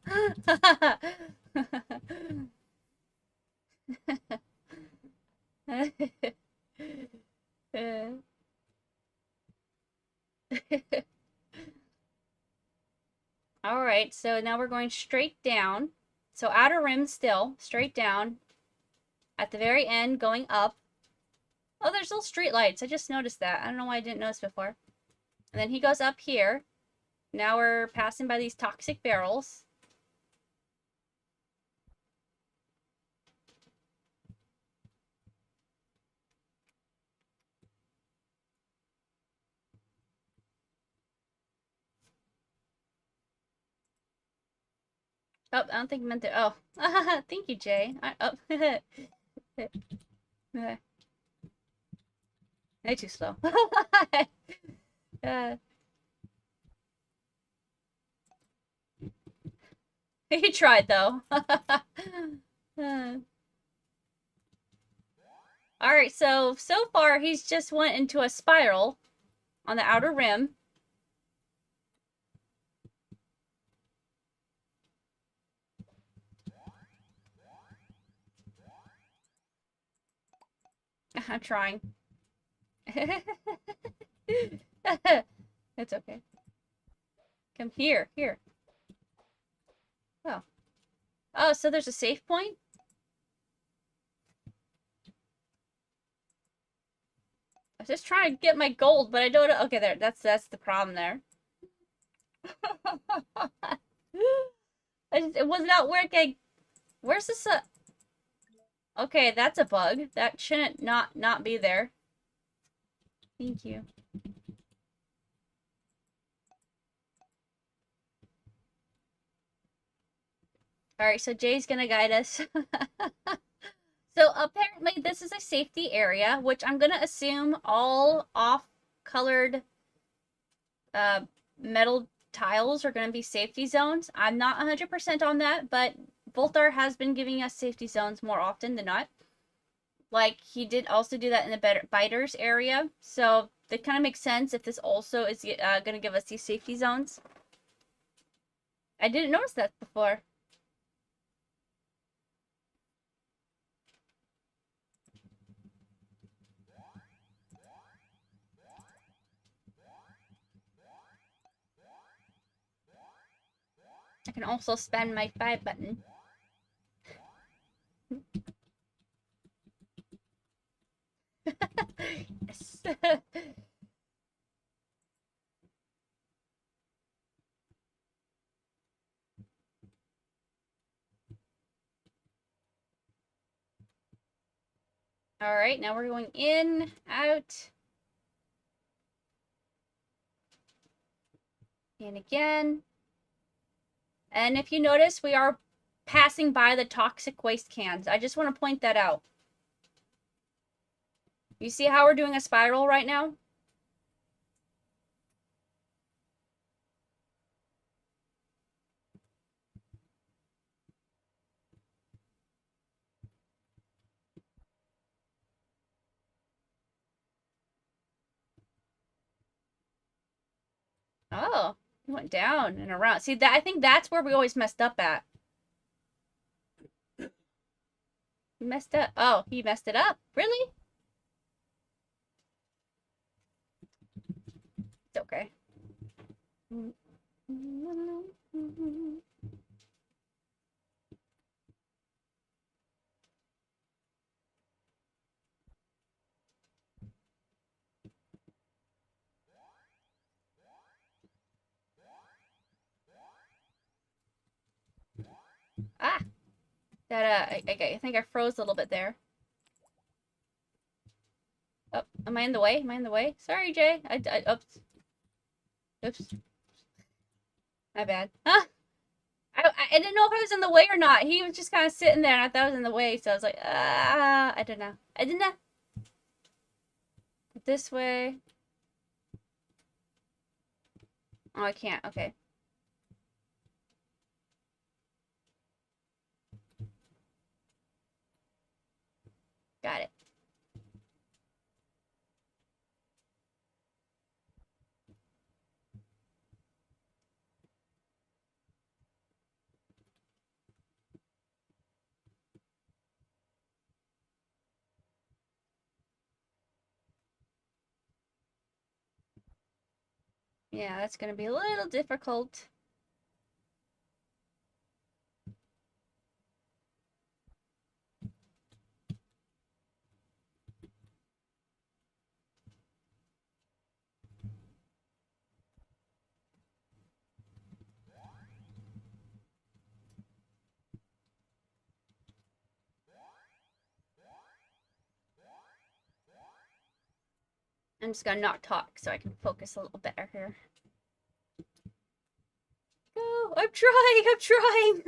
Alright, so now we're going straight down. So outer rim still, straight down. At the very end, going up. Oh, there's little street lights. I just noticed that. I don't know why I didn't notice before. And then he goes up here. Now we're passing by these toxic barrels. Oh, I don't think I meant to. Oh, thank you, Jay. Oh, way too slow. He tried though. Alright, so far he's just went into a spiral on the outer rim. I'm trying. It's okay. Come here, here. Oh. Oh, so there's a safe point? I was just trying to get my gold, but I don't know. Okay, there. That's the problem there. It was not working. Where's this? Okay, that's a bug. That shouldn't not be there. Thank you. Alright, so Jay's gonna guide us. So apparently this is a safety area, which I'm gonna assume all off-colored metal tiles are gonna be safety zones. I'm not 100% on that, but Voltar has been giving us safety zones more often than not. Like, he did also do that in the biters area, so that kind of makes sense if this also is gonna give us these safety zones. I didn't notice that before. I can also spam my 5 button. Yes. Alright, now we're going in, out. And again. And if you notice, we are passing by the toxic waste cans. I just want to point that out. You see how we're doing a spiral right now? Oh, it went down and around. See, that I think that's where we always messed up at. We messed up. Oh, he messed it up. Really? It's okay. Ah, that I think I froze a little bit there. Oh, am I in the way? Am I in the way? Sorry, Jay. Oops. Oops. My bad. Huh? I didn't know if I was in the way or not. He was just kind of sitting there, and I thought I was in the way, so I was like, I don't know. I didn't know. This way. Oh, I can't. Okay. Got it. Yeah, that's gonna be a little difficult. I'm just gonna not talk so I can focus a little better here. Go! I'm trying!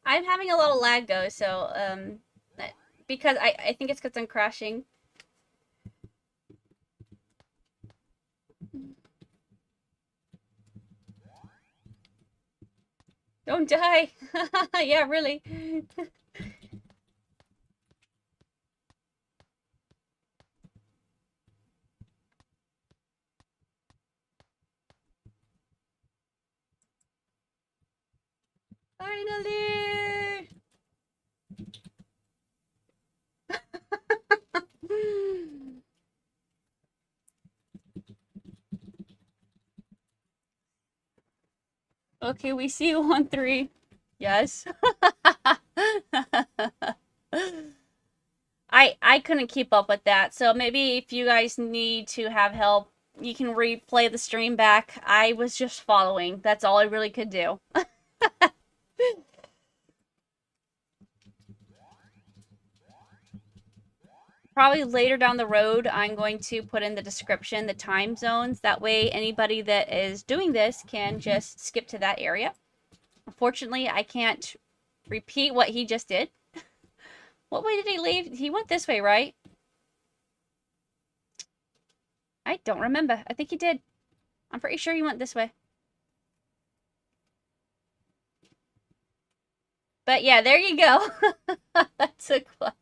I'm having a lot of lag though, so, because I think it's because I'm crashing. Don't die! Yeah, really. Finally! Okay, we see you on 3. Yes. I couldn't keep up with that, so maybe if you guys need to have help, you can replay the stream back. I was just following. That's all I really could do. Probably later down the road, I'm going to put in the description the time zones. That way, anybody that is doing this can just skip to that area. Unfortunately, I can't repeat what he just did. What way did he leave? He went this way, right? I don't remember. I think he did. I'm pretty sure he went this way. But yeah, there you go. That took what?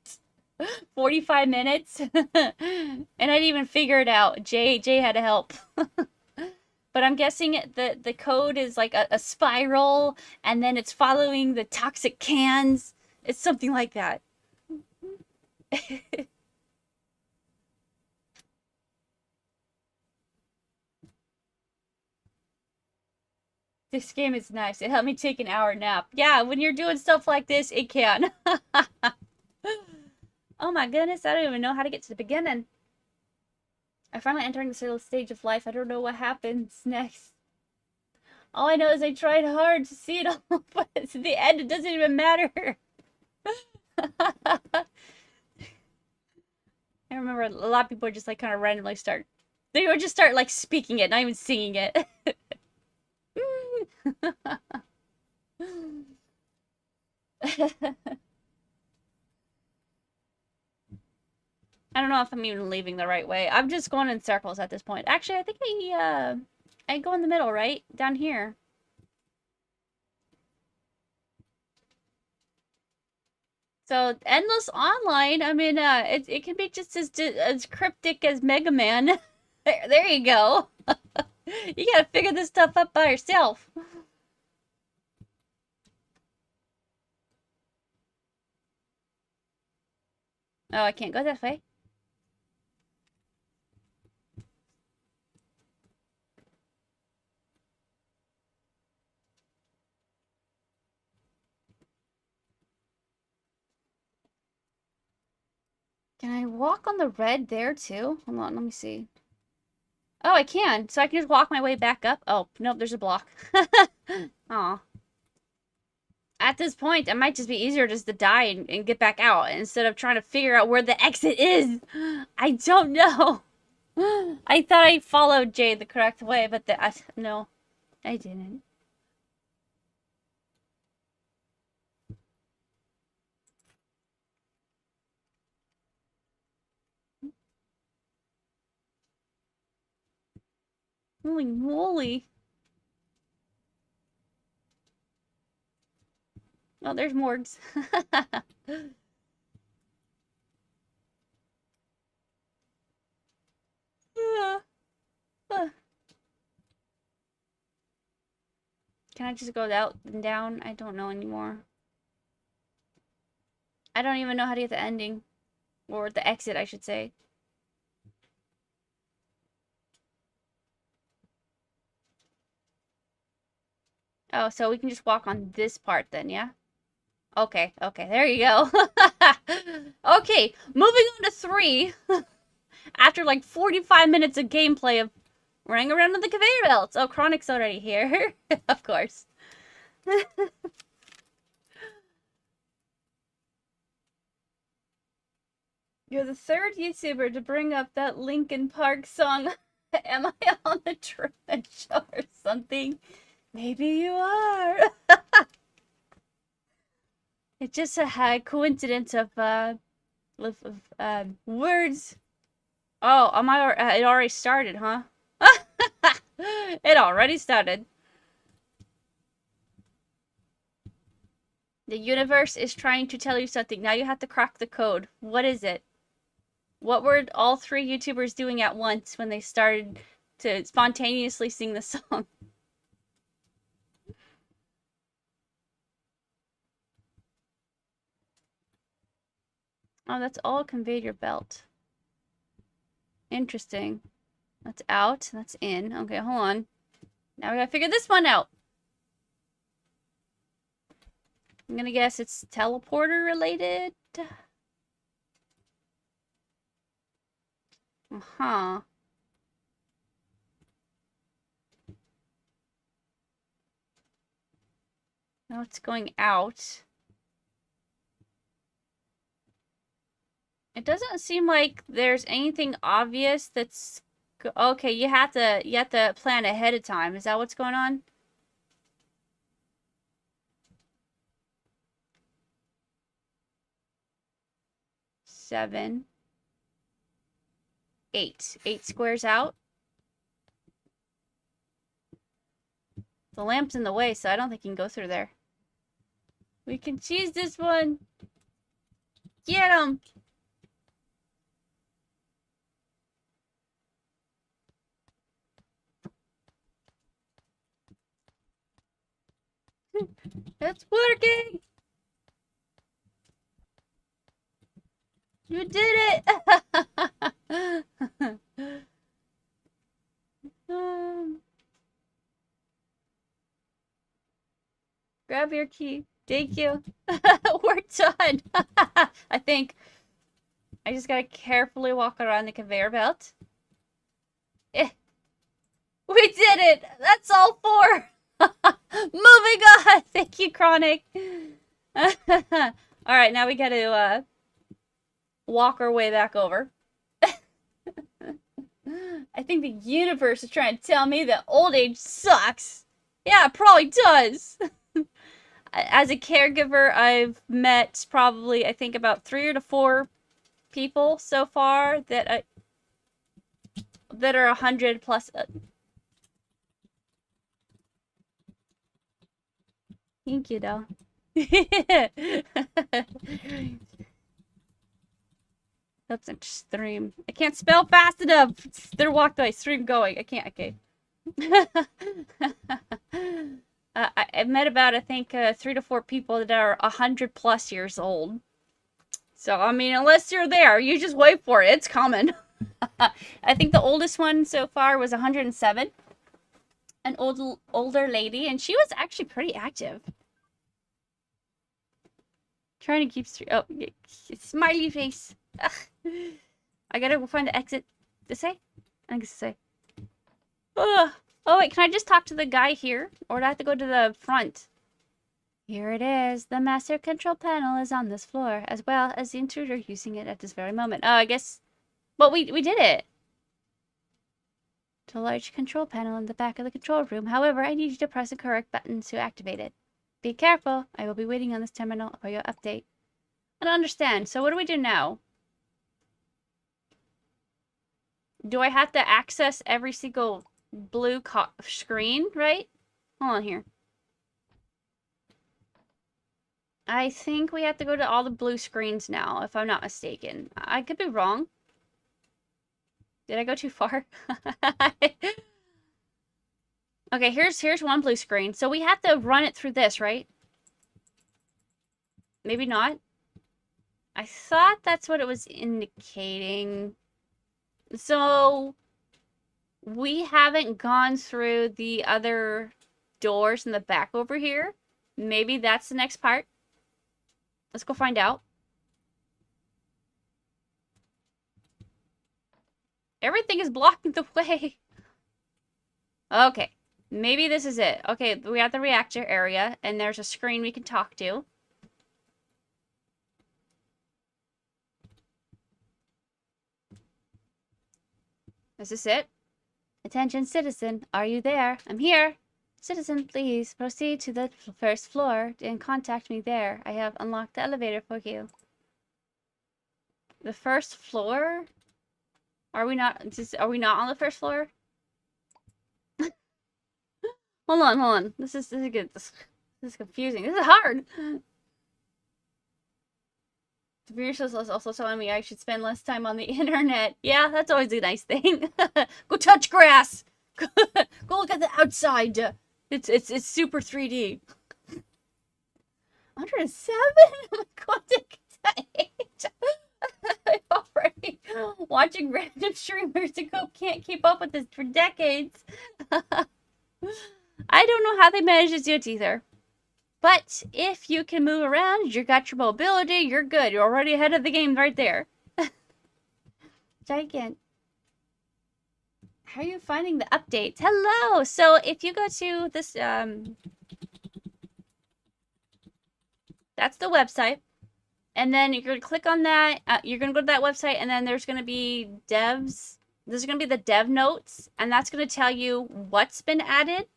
45 minutes? And I didn't even figure it out. Jay had to help. But I'm guessing the code is like a spiral, and then it's following the toxic cans. It's something like that. This game is nice. It helped me take an hour nap. Yeah, when you're doing stuff like this, it can. Oh my goodness, I don't even know how to get to the beginning. I'm finally entering the stage of life. I don't know what happens next. All I know is I tried hard to see it all, but at the end, it doesn't even matter. I remember a lot of people would just like kind of randomly start. They would just start like speaking it, not even singing it. I don't know if I'm even leaving the right way. I'm just going in circles at this point. Actually, I think I go in the middle, right? Down here. So, Endless Online, I mean, it can be just as cryptic as Mega Man. There you go. You gotta figure this stuff up by yourself. Oh, I can't go that way. Can I walk on the red there too? Hold on, let me see. Oh, I can. So I can just walk my way back up. Oh, nope, there's a block. Aw. At this point, it might just be easier just to die and get back out instead of trying to figure out where the exit is. I don't know. I thought I followed Jade the correct way, but no, I didn't. Holy moly. Oh, there's Morgs. Can I just go out and down? I don't know anymore. I don't even know how to get the ending. Or the exit, I should say. Oh, so we can just walk on this part then, yeah? Okay, there you go. Okay, moving on to 3. After like 45 minutes of gameplay of running around on the conveyor belts. Oh, Chronic's already here. Of course. You're the third YouTuber to bring up that Linkin Park song. Am I on the Truman Show or something? Maybe you are. It's just a coincidence of words. Oh, it already started, huh? It already started. The universe is trying to tell you something. Now you have to crack the code. What is it? What were all three YouTubers doing at once when they started to spontaneously sing the song? Oh, that's all conveyor belt. Interesting. That's out. That's in. Okay, hold on. Now we gotta figure this one out. I'm gonna guess it's teleporter related. Uh-huh. Now it's going out. It doesn't seem like there's anything obvious that's... Okay, you have to plan ahead of time. Is that what's going on? Seven. 8. 8 squares out. The lamp's in the way, so I don't think you can go through there. We can cheese this one. Get him! It's working! You did it! Grab your key. Thank you. We're done. I think. I just gotta carefully walk around the conveyor belt. We did it! That's all 4! Moving on! Thank you, Chronic. Alright, now we gotta walk our way back over. I think the universe is trying to tell me that old age sucks. Yeah, it probably does. As a caregiver, I've met probably, I think, about 3 to 4 people so far that are 100 plus. Thank you, though. That's a stream. I can't spell fast enough. They're walked away. Stream going. I can't. Okay. I've met about, I think, 3 to 4 people that are 100 plus years old. So, I mean, unless you're there, you just wait for it. It's coming. I think the oldest one so far was 107. An older lady, and she was actually pretty active. Trying to keep straight. Oh, smiley face. Ugh. I gotta go find the exit. This way? I think it's this way. Ugh. Oh, wait, can I just talk to the guy here? Or do I have to go to the front? Here it is. The master control panel is on this floor, as well as the intruder using it at this very moment. Oh, I guess... Well, we did it. To a large control panel in the back of the control room. However, I need you to press the correct button to activate it. Be careful. I will be waiting on this terminal for your update. I don't understand. So what do we do now? Do I have to access every single blue screen, right? Hold on here. I think we have to go to all the blue screens now, if I'm not mistaken. I could be wrong. Did I go too far? Okay, here's one blue screen. So we have to run it through this, right? Maybe not. I thought that's what it was indicating. So we haven't gone through the other doors in the back over here. Maybe that's the next part. Let's go find out. Everything is blocking the way. Okay. Maybe this is it. Okay, we have the reactor area, and there's a screen we can talk to. Is this it? Attention, citizen. Are you there? I'm here. Citizen, please proceed to the first floor and contact me there. I have unlocked the elevator for you. The first floor? Are we not on the first floor? Hold on. This is good. This is confusing. This is hard. Virus is also telling me I should spend less time on the internet. Yeah, that's always a nice thing. Go touch grass. Go look at the outside. It's super 3D. 107? I'm going to get that age. I'm already watching random streamers who can't keep up with this for decades. I don't know how they manage to do it either. But if you can move around, you got your mobility, you're good. You're already ahead of the game right there. Giant. How are you finding the updates? Hello! So if you go to this, that's the website. And then you're going to click on that. You're going to go to that website, and then there's going to be devs. There's going to be the dev notes, and that's going to tell you what's been added.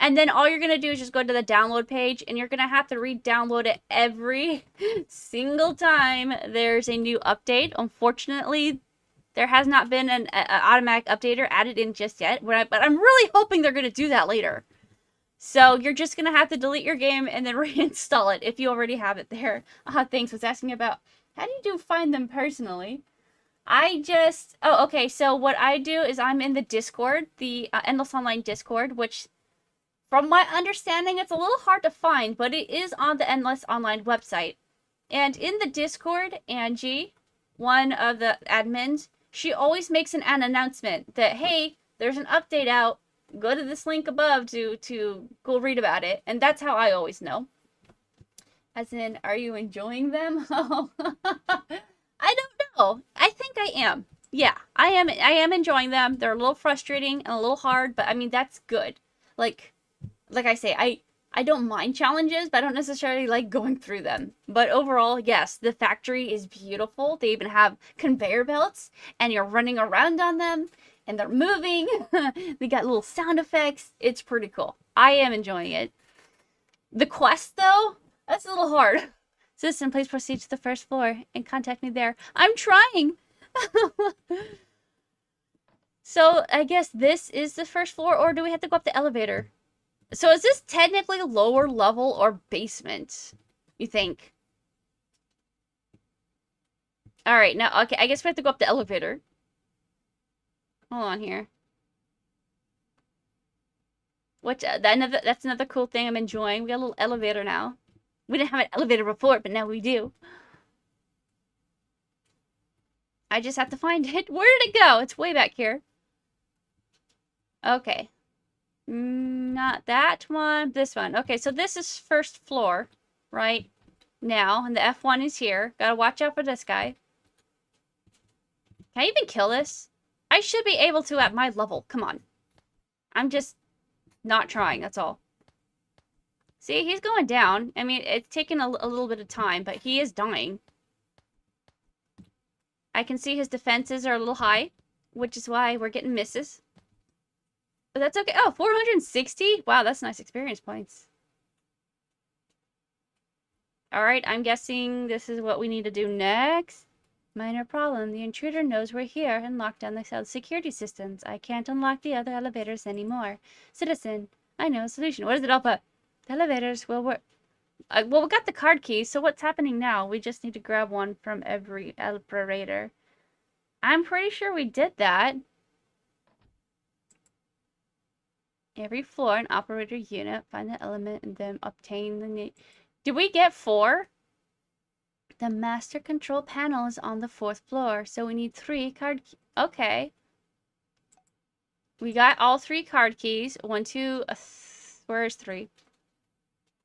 And then all you're going to do is just go to the download page, and you're going to have to re-download it every single time there's a new update. Unfortunately, there has not been an automatic updater added in just yet, but I'm really hoping they're going to do that later. So you're just going to have to delete your game and then reinstall it if you already have it there. Thanks. Was asking about, how do you find them personally? Oh, okay. So what I do is I'm in the Discord, the Endless Online Discord, which, from my understanding, it's a little hard to find, but it is on the Endless Online website. And in the Discord, Angie, one of the admins, she always makes an announcement that, hey, there's an update out. Go to this link above to go read about it. And that's how I always know. As in, are you enjoying them? Oh, I don't know. I think I am. Yeah, I am enjoying them. They're a little frustrating and a little hard, but I mean, that's good. Like I say, I don't mind challenges, but I don't necessarily like going through them. But overall, yes, the factory is beautiful. They even have conveyor belts, and you're running around on them, and they're moving. They got little sound effects. It's pretty cool. I am enjoying it. The quest, though, that's a little hard. Citizen, please proceed to the first floor and contact me there. I'm trying. So, I guess this is the first floor, or do we have to go up the elevator? So is this technically lower level or basement, you think? Alright, now, okay, I guess we have to go up the elevator. Hold on here. That's another cool thing I'm enjoying. We got a little elevator now. We didn't have an elevator before, but now we do. I just have to find it. Where did it go? It's way back here. Okay. Not that one. This one. Okay, so this is first floor right now, and the F1 is here. Gotta watch out for this guy. Can I even kill this? I should be able to at my level. Come on. I'm just not trying, that's all. See, he's going down. I mean, it's taken a little bit of time, but he is dying. I can see his defenses are a little high, which is why we're getting misses. But that's okay. Oh, 460? Wow, that's nice experience points. Alright, I'm guessing this is what we need to do next. Minor problem. The intruder knows we're here and locked down the security systems. I can't unlock the other elevators anymore. Citizen, I know a solution. What is it, Alpha? The elevators will work. Well, we got the card keys, so what's happening now? We just need to grab one from every operator. I'm pretty sure we did that. Every floor, an operator unit. Find the element and then obtain the need. Did we get 4? The master control panel is on the 4th floor, so we need 3 card keys. Okay. We got all 3 card keys. 1, 2, where's 3?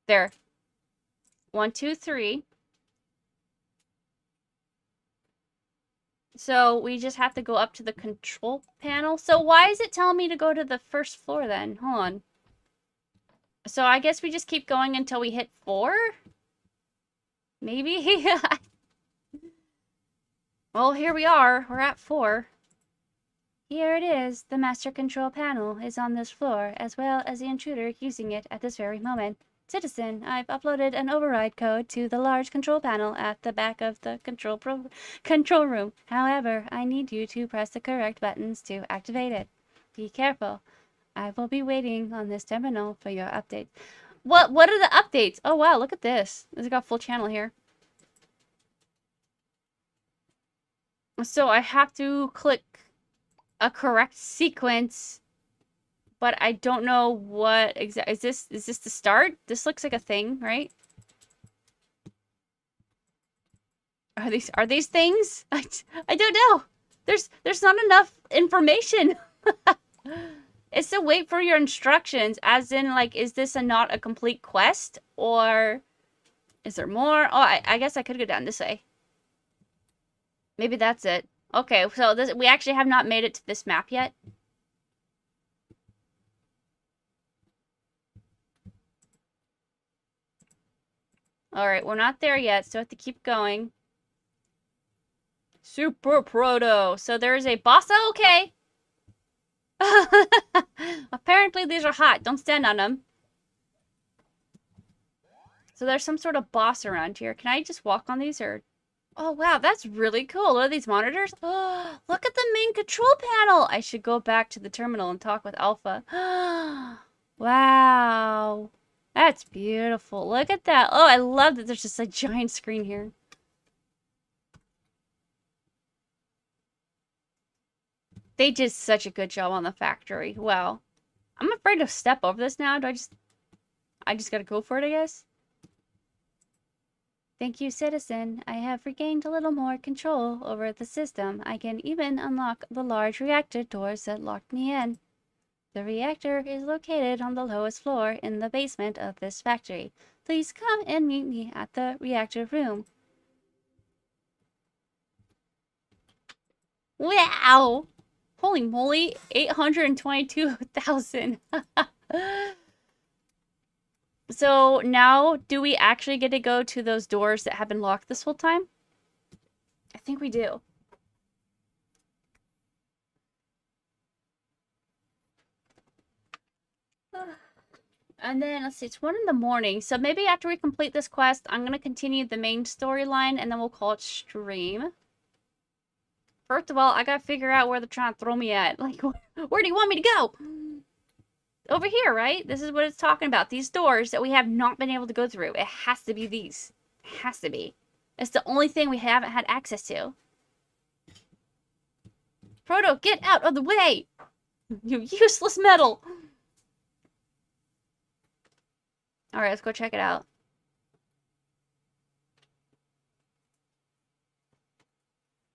There. 1, 2, 3. So we just have to go up to the control panel. So why is it telling me to go to the first floor then? Hold on. So I guess we just keep going until we hit 4? Maybe? Well, here we are. We're at 4. Here it is. The master control panel is on this floor, as well as the intruder using it at this very moment. Citizen, I've uploaded an override code to the large control panel at the back of the control room. However, I need you to press the correct buttons to activate it. Be careful. I will be waiting on this terminal for your updates. What are the updates? Oh wow, look at this. It's got full channel here. So I have to click a correct sequence, but I don't know what exactly is this the start? This looks like a thing, right? Are these things? I don't know. There's not enough information. It's to wait for your instructions, as in, like, is this not a complete quest, or is there more? Oh, I guess I could go down this way. Maybe that's it. Okay, so we actually have not made it to this map yet. Alright, we're not there yet, so I have to keep going. Super Proto. So there is a boss. Oh, okay. Apparently these are hot. Don't stand on them. So there's some sort of boss around here. Can I just walk on these, or... Oh, wow, that's really cool. What are these monitors? Oh, look at the main control panel. I should go back to the terminal and talk with Alpha. Wow. That's beautiful. Look at that. Oh, I love that there's just a giant screen here. They did such a good job on the factory. Wow. I'm afraid to step over this now. I just gotta go for it, I guess? Thank you, citizen. I have regained a little more control over the system. I can even unlock the large reactor doors that locked me in. The reactor is located on the lowest floor in the basement of this factory. Please come and meet me at the reactor room. Wow! Holy moly, 822,000. So now, do we actually get to go to those doors that have been locked this whole time? I think we do. And then, let's see, it's 1 in the morning. So maybe after we complete this quest, I'm going to continue the main storyline, and then we'll call it stream. First of all, I got to figure out where they're trying to throw me at. Like, where do you want me to go? Over here, right? This is what it's talking about. These doors that we have not been able to go through. It has to be these. It has to be. It's the only thing we haven't had access to. Proto, get out of the way! You useless metal! Alright, let's go check it out.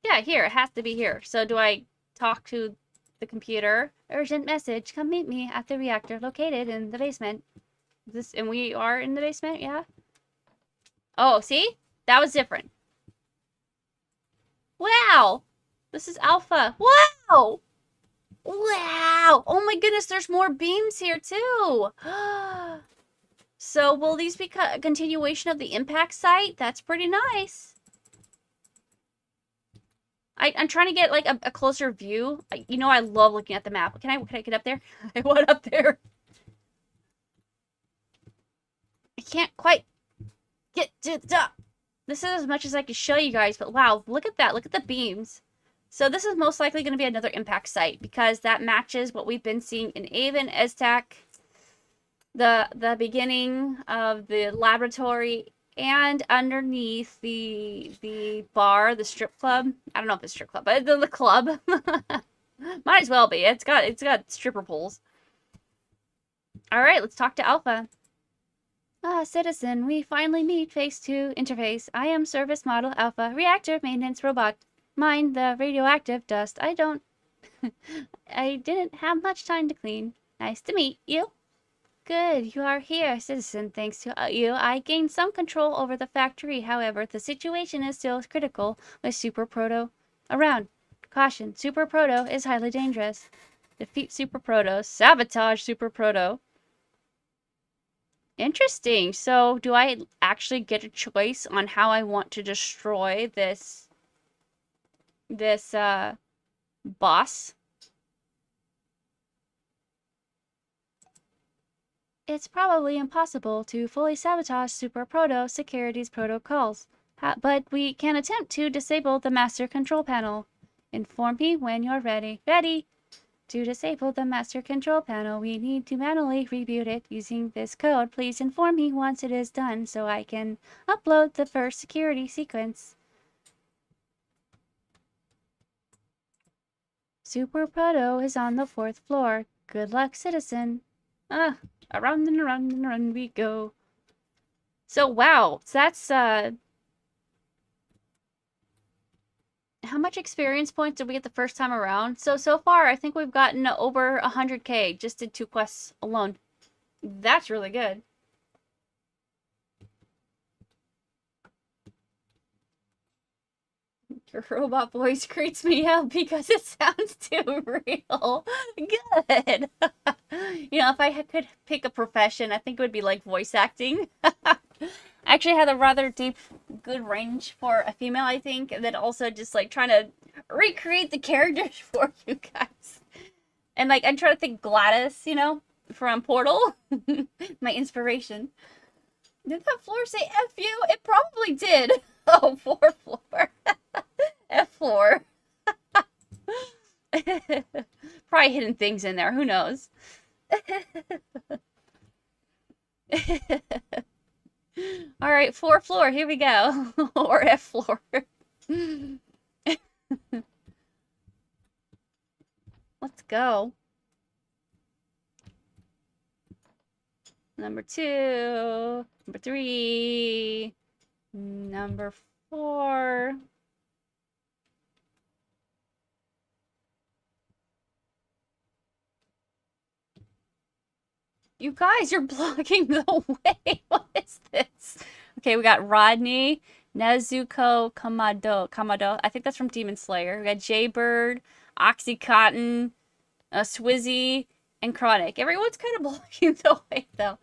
Yeah, here. It has to be here. So do I talk to the computer? Urgent message. Come meet me at the reactor located in the basement. And we are in the basement, yeah? Oh, see? That was different. Wow! This is Alpha. Wow! Wow! Oh my goodness, there's more beams here too! So will these be a continuation of the impact site? That's pretty nice. I'm trying to get like a closer view. You know, I love looking at the map. Can I get up there? I want up there. I can't quite get to the top. This is as much as I can show you guys, but wow, look at that. Look at the beams. So this is most likely going to be another impact site because that matches what we've been seeing in Avon, Aztec, the beginning of the laboratory, and underneath the bar, the strip club. I don't know if it's strip club, but the club. Might as well be. It's got stripper poles. All right, let's talk to Alpha. Ah, citizen, we finally meet face to interface. I am service model Alpha, reactor maintenance robot. Mind the radioactive dust. I didn't have much time to clean. Nice to meet you. Good, you are here, citizen. Thanks to you, I gained some control over the factory. However, the situation is still critical with Super Proto around. Caution, Super Proto is highly dangerous. Defeat Super Proto. Sabotage Super Proto. Interesting. So, do I actually get a choice on how I want to destroy this boss? It's probably impossible to fully sabotage Super Proto security's protocols, but we can attempt to disable the master control panel. Inform me when you're ready. Ready! To disable the master control panel, we need to manually reboot it using this code. Please inform me once it is done so I can upload the first security sequence. Super Proto is on the 4th floor. Good luck, citizen. Around and around and around we go. So, wow. So that's, how much experience points did we get the first time around? So far, I think we've gotten over 100k just did 2 quests alone. That's really good. Your robot voice creeps me out because it sounds too real. Good. You know, if I could pick a profession, I think it would be like voice acting. I actually had a rather deep, good range for a female, I think, and then also just like trying to recreate the characters for you guys. And like, I'm trying to think Gladys, you know, from Portal. My inspiration. Did that floor say F you? It probably did. Oh, 4th floor. F floor. Probably hidden things in there. Who knows? All right, 4th floor. Here we go. Or F floor. Let's go. Number 2. Number 3. Number 4. You guys, you're blocking the way. What is this? Okay, we got Rodney, Nezuko, Kamado. I think that's from Demon Slayer. We got Jaybird, Oxycontin, Swizzy, and Chronic. Everyone's kind of blocking the way, though.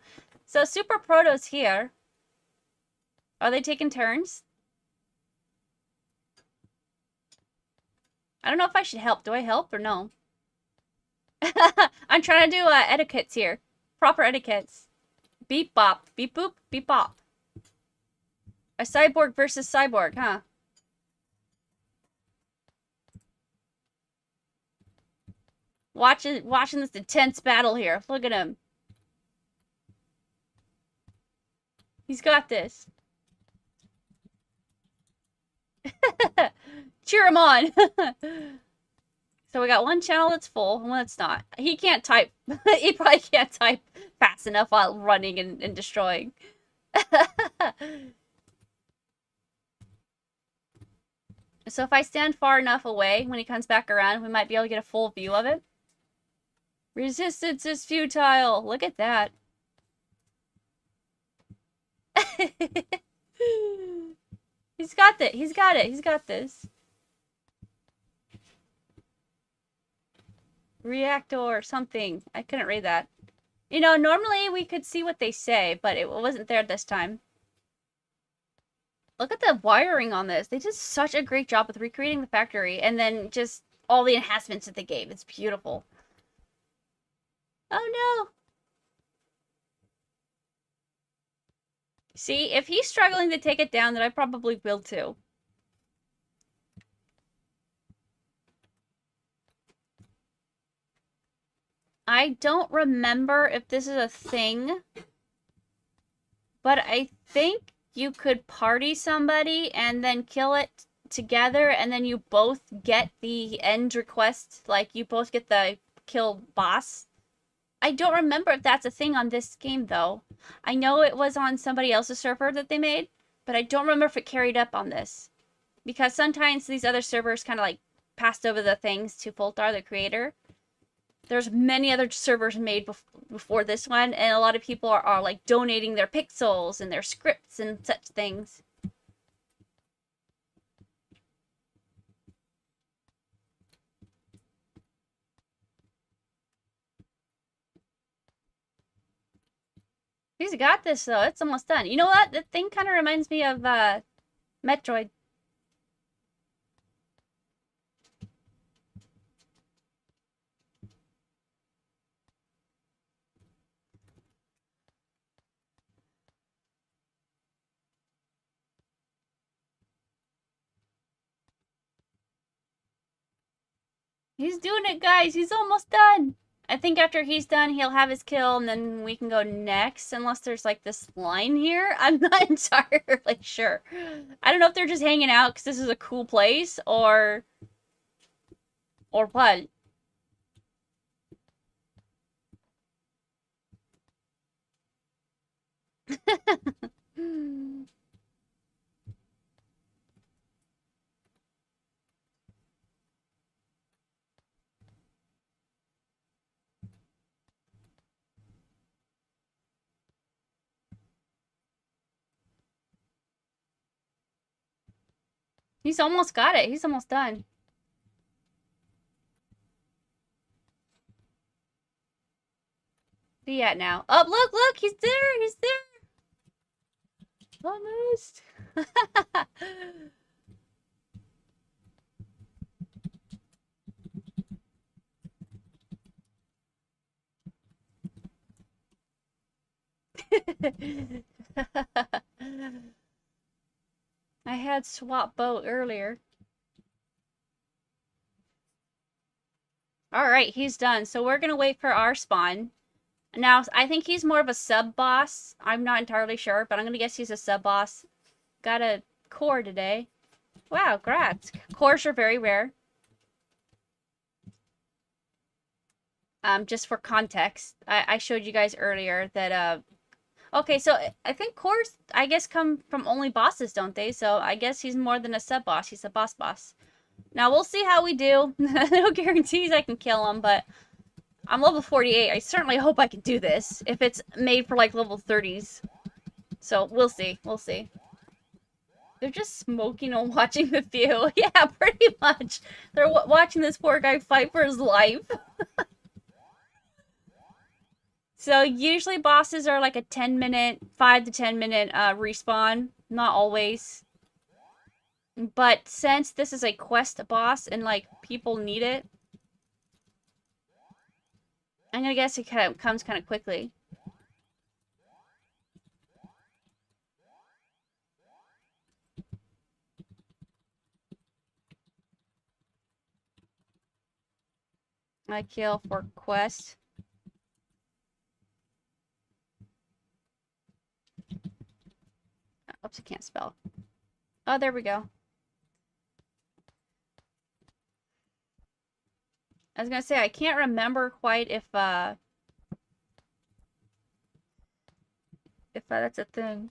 So Super Proto's here. Are they taking turns? I don't know if I should help. Do I help or no? I'm trying to do etiquettes here. Proper etiquettes. Beep bop. Beep boop. Beep bop. A cyborg versus cyborg, huh? Watching this intense battle here. Look at him. He's got this. Cheer him on. So we got one channel that's full and one that's not. He can't type. He probably can't type fast enough while running and destroying. So if I stand far enough away when he comes back around, we might be able to get a full view of it. Resistance is futile. Look at that. He's got it. He's got it. He's got this. Reactor something. I couldn't read that. You know, normally we could see what they say, but it wasn't there this time. Look at the wiring on this. They did such a great job with recreating the factory and then just all the enhancements that they gave. It's beautiful. Oh no. See, if he's struggling to take it down, then I probably will too. I don't remember if this is a thing, but I think you could party somebody and then kill it together, and then you both get the end request, like you both get the kill boss. I don't remember if that's a thing on this game, though. I know it was on somebody else's server that they made, but I don't remember if it carried up on this. Because sometimes these other servers kind of like passed over the things to Fultar, the creator. There's many other servers made before this one, and a lot of people are like donating their pixels and their scripts and such things. He's got this, though. It's almost done. You know what? The thing kind of reminds me of Metroid. He's doing it, guys. He's almost done. I think after he's done, he'll have his kill, and then we can go next, unless there's, like, this line here. I'm not entirely sure. I don't know if they're just hanging out because this is a cool place, or what. He's almost got it. He's almost done. Where he at now? Oh, look! He's there! He's there! Almost! I had swap boat earlier. Alright, he's done. So we're gonna wait for our spawn. Now, I think he's more of a sub-boss. I'm not entirely sure, but I'm gonna guess he's a sub-boss. Got a core today. Wow, grats. Cores are very rare. Just for context, I showed you guys earlier that, okay, so I think cores, I guess, come from only bosses, don't they? So I guess he's more than a sub-boss. He's a boss. Now, we'll see how we do. No guarantees I can kill him, but I'm level 48. I certainly hope I can do this if it's made for, like, level 30s. So, we'll see. We'll see. They're just smoking and watching the view. Yeah, pretty much. They're watching this poor guy fight for his life. So, usually bosses are like a 10-minute, 5 to 10-minute respawn. Not always. But since this is a quest boss and, like, people need it, I'm gonna guess it kind of comes kind of quickly. I kill for quest. Oops, I can't spell. Oh, there we go. I was gonna say, I can't remember quite if that's a thing.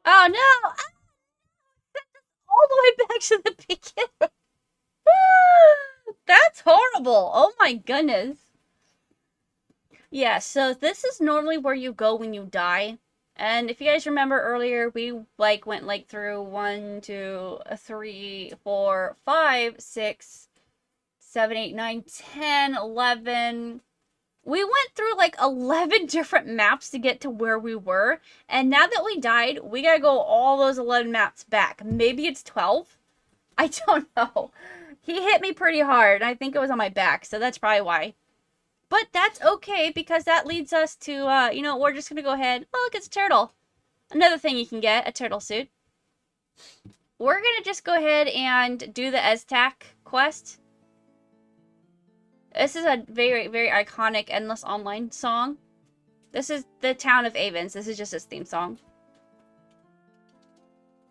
Oh no! All the way back to the beginning. That's horrible. Oh my goodness. Yeah, so this is normally where you go when you die. And if you guys remember earlier, we went through 1, 2, 3, 4, 5, 6, 7, 8, 9, 10, 11. We went through like 11 different maps to get to where we were. And now that we died, we gotta go all those 11 maps back. Maybe it's 12? I don't know. He hit me pretty hard. I think it was on my back, so that's probably why. But that's okay, because that leads us to, you know, we're just gonna go ahead. Oh, look, it's a turtle. Another thing you can get, a turtle suit. We're gonna just go ahead and do the Aztec quest. This is a very, very iconic Endless Online song. This is the town of Avens. This is just his theme song.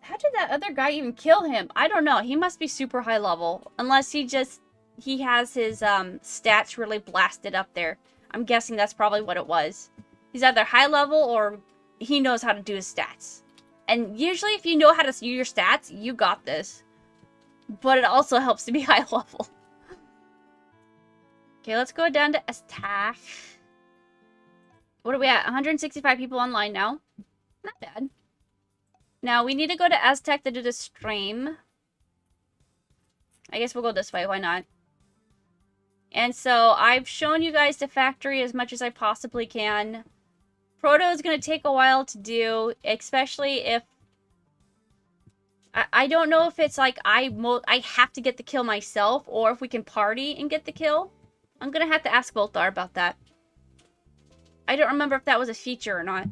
How did that other guy even kill him? I don't know. He must be super high level. Unless he has his stats really blasted up there. I'm guessing that's probably what it was. He's either high level or he knows how to do his stats. And usually if you know how to do your stats, you got this. But it also helps to be high level. Okay, let's go down to Aztec. What are we at? 165 people online now. Not bad. Now, we need to go to Aztec to do the stream. I guess we'll go this way. Why not? And so, I've shown you guys the factory as much as I possibly can. Proto is going to take a while to do, especially if I don't know if it's like I have to get the kill myself, or if we can party and get the kill. I'm gonna have to ask Bolthar about that. I don't remember if that was a feature or not.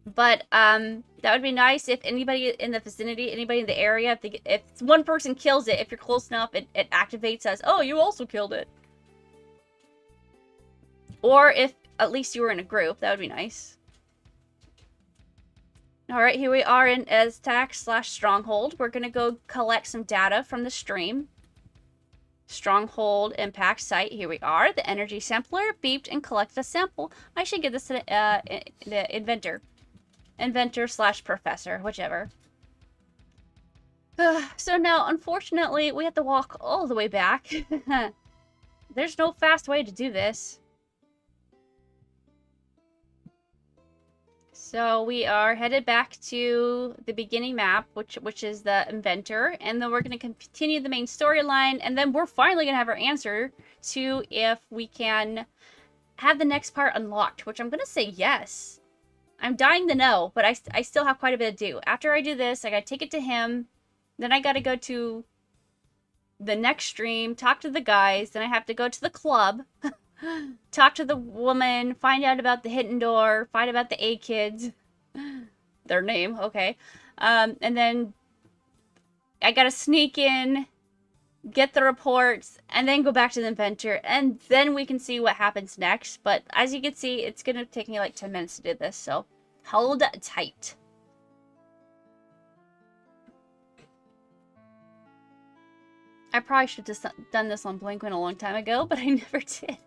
But that would be nice if anybody in the vicinity, anybody in the area, if one person kills it, if you're close enough, it activates as, oh, you also killed it. Or if at least you were in a group, that would be nice. Alright, here we are in Aztec/Stronghold. We're gonna go collect some data from the stream. Stronghold impact site, here we are. The energy sampler beeped and collected a sample. I should give this to the inventor. Inventor/professor, whichever. So now, unfortunately, we have to walk all the way back. There's no fast way to do this. So we are headed back to the beginning map, which is the inventor, and then we're going to continue the main storyline, and then we're finally going to have our answer to if we can have the next part unlocked, which I'm going to say yes. I'm dying to know, but I still have quite a bit to do. After I do this, I got to take it to him, then I got to go to the next stream, talk to the guys, then I have to go to the club, talk to the woman, find out about the hidden door, find out about the A-kids. Their name, okay. And then I gotta sneak in, get the reports, and then go back to the inventor, and then we can see what happens next. But as you can see, it's gonna take me like 10 minutes to do this, so hold tight. I probably should have just done this on Blink-1 a long time ago, but I never did.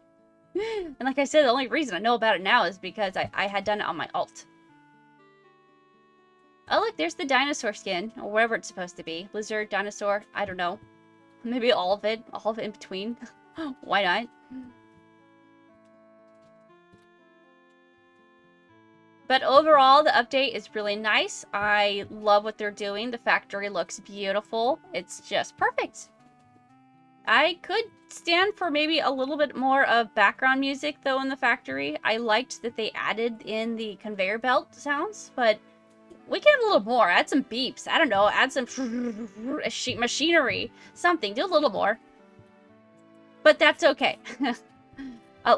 And like I said, the only reason I know about it now is because I had done it on my alt. Oh look, there's the dinosaur skin, or whatever it's supposed to be. Lizard, dinosaur, I don't know. Maybe all of it in between. Why not? But overall, the update is really nice. I love what they're doing. The factory looks beautiful. It's just perfect. I could stand for maybe a little bit more of background music, though, in the factory. I liked that they added in the conveyor belt sounds, but we can have a little more. Add some beeps. I don't know. Add some machinery. Something. Do a little more. But that's okay.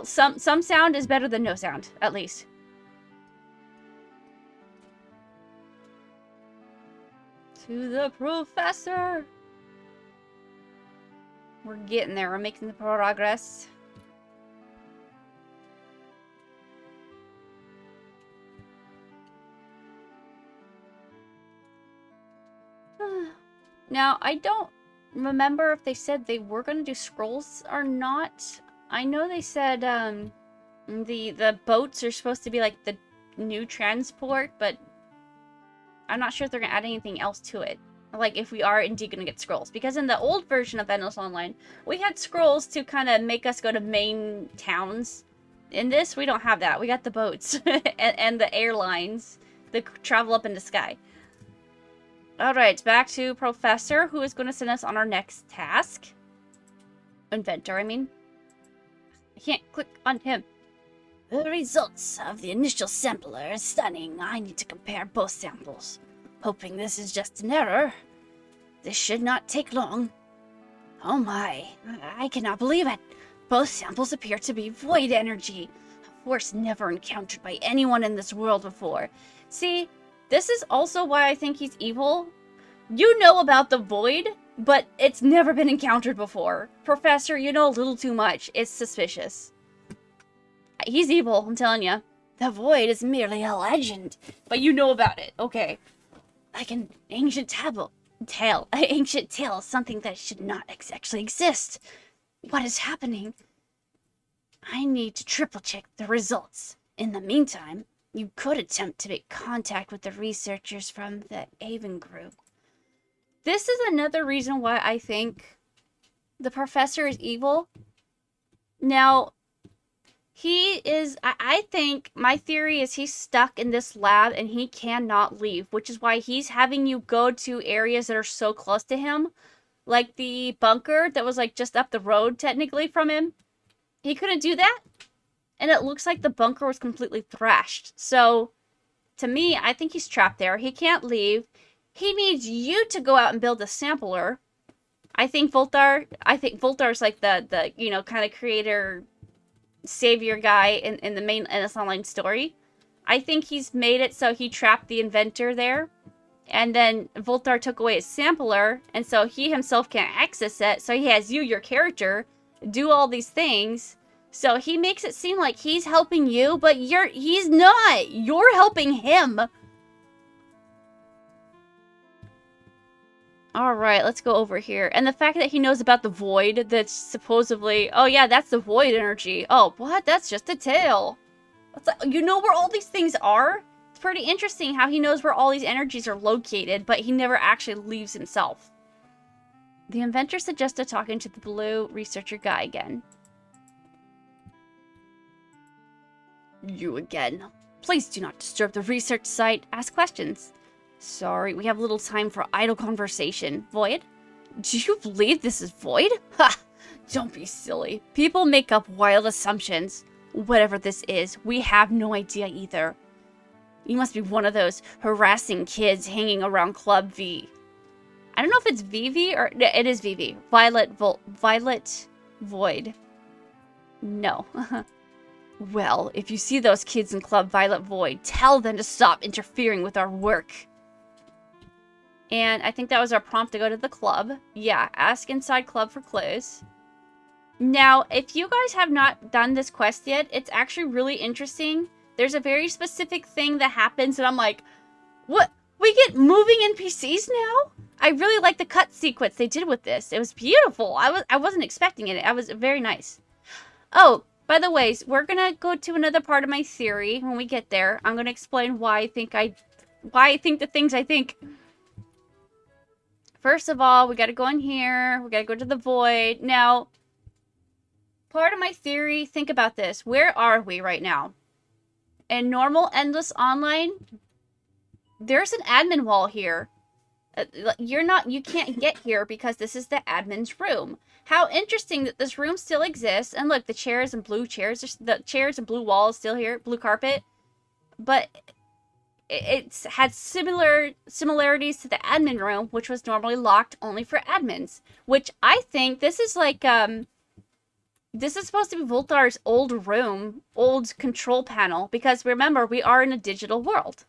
Some sound is better than no sound, at least. To the professor! We're getting there. We're making the progress. Now, I don't remember if they said they were going to do scrolls or not. I know they said the boats are supposed to be like the new transport, but I'm not sure if they're going to add anything else to it. Like, if we are indeed going to get scrolls. Because in the old version of Endless Online, we had scrolls to kind of make us go to main towns. In this, we don't have that. We got the boats and the airlines that travel up in the sky. Alright, back to Professor, who is going to send us on our next task. Inventor, I mean. I can't click on him. The results of the initial sampler are stunning. I need to compare both samples. Hoping this is just an error. This should not take long. Oh my, I cannot believe it. Both samples appear to be void energy. A force never encountered by anyone in this world before. See, this is also why I think he's evil. You know about the void, but it's never been encountered before. Professor, you know a little too much. It's suspicious. He's evil, I'm telling you. The void is merely a legend, but you know about it. Okay. Like an ancient ancient tale, something that should not actually exist. What is happening? I need to triple check the results. In the meantime, you could attempt to make contact with the researchers from the Avon group. This is another reason why I think the professor is evil. Now, I think, my theory is he's stuck in this lab and he cannot leave, which is why he's having you go to areas that are so close to him. Like the bunker that was like just up the road, technically, from him. He couldn't do that. And it looks like the bunker was completely thrashed. So, to me, I think he's trapped there. He can't leave. He needs you to go out and build a sampler. I think Voltar's like the you know, kind of creator, savior guy in the main in this online story. I think he's made it so he trapped the inventor there. And then Voltar took away his sampler, and so he himself can't access it, so he has you, your character, do all these things. So he makes it seem like he's helping you, but he's not. You're helping him. Alright, let's go over here. And the fact that he knows about the void that's supposedly... Oh yeah, that's the void energy. Oh, what? That's just a tail. You know where all these things are? It's pretty interesting how he knows where all these energies are located, but he never actually leaves himself. The inventor suggested talking to the blue researcher guy again. You again. Please do not disturb the research site. Ask questions. Sorry, we have little time for idle conversation. Void? Do you believe this is Void? Ha! Don't be silly. People make up wild assumptions. Whatever this is, we have no idea either. You must be one of those harassing kids hanging around Club V. I don't know if it's VV or... It is VV. Violet Void. No. Well, if you see those kids in Club Violet Void, tell them to stop interfering with our work. And I think that was our prompt to go to the club. Yeah, ask inside club for clues. Now, if you guys have not done this quest yet, it's actually really interesting. There's a very specific thing that happens, and I'm like, what? We get moving NPCs now? I really like the cut sequence they did with this. It was beautiful. I wasn't expecting it. It was very nice. Oh, by the way, we're gonna go to another part of my theory when we get there. I'm gonna explain why I think the things I think. First of all, we gotta go in here. We gotta go to the void. Now, part of my theory, think about this. Where are we right now? In normal endless online, there's an admin wall here. You can't get here because this is the admin's room. How interesting that this room still exists. And look, the chairs and blue walls still here, blue carpet. But it's had similarities to the admin room, which was normally locked only for admins. Which I think this is like, this is supposed to be Voltar's old room, old control panel. Because remember, we are in a digital world.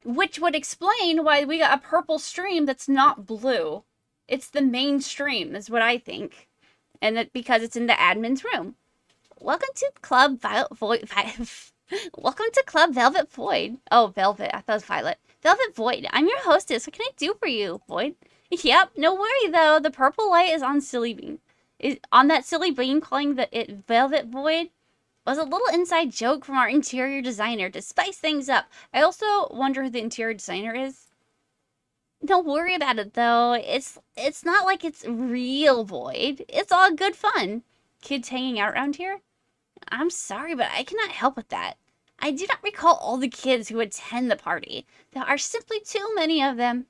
Which would explain why we got a purple stream that's not blue. It's the main stream, is what I think. And that because it's in the admin's room. Welcome to Club Void. Welcome to Club Velvet Void. Oh, Velvet. I thought it was Violet. Velvet Void. I'm your hostess. What can I do for you, Void? Yep. No worry, though. The purple light is on Silly Bean. On that Silly Bean calling it Velvet Void was a little inside joke from our interior designer to spice things up. I also wonder who the interior designer is. Don't worry about it, though. It's not like it's real Void. It's all good fun. Kids hanging out around here? I'm sorry, but I cannot help with that. I do not recall all the kids who attend the party. There are simply too many of them.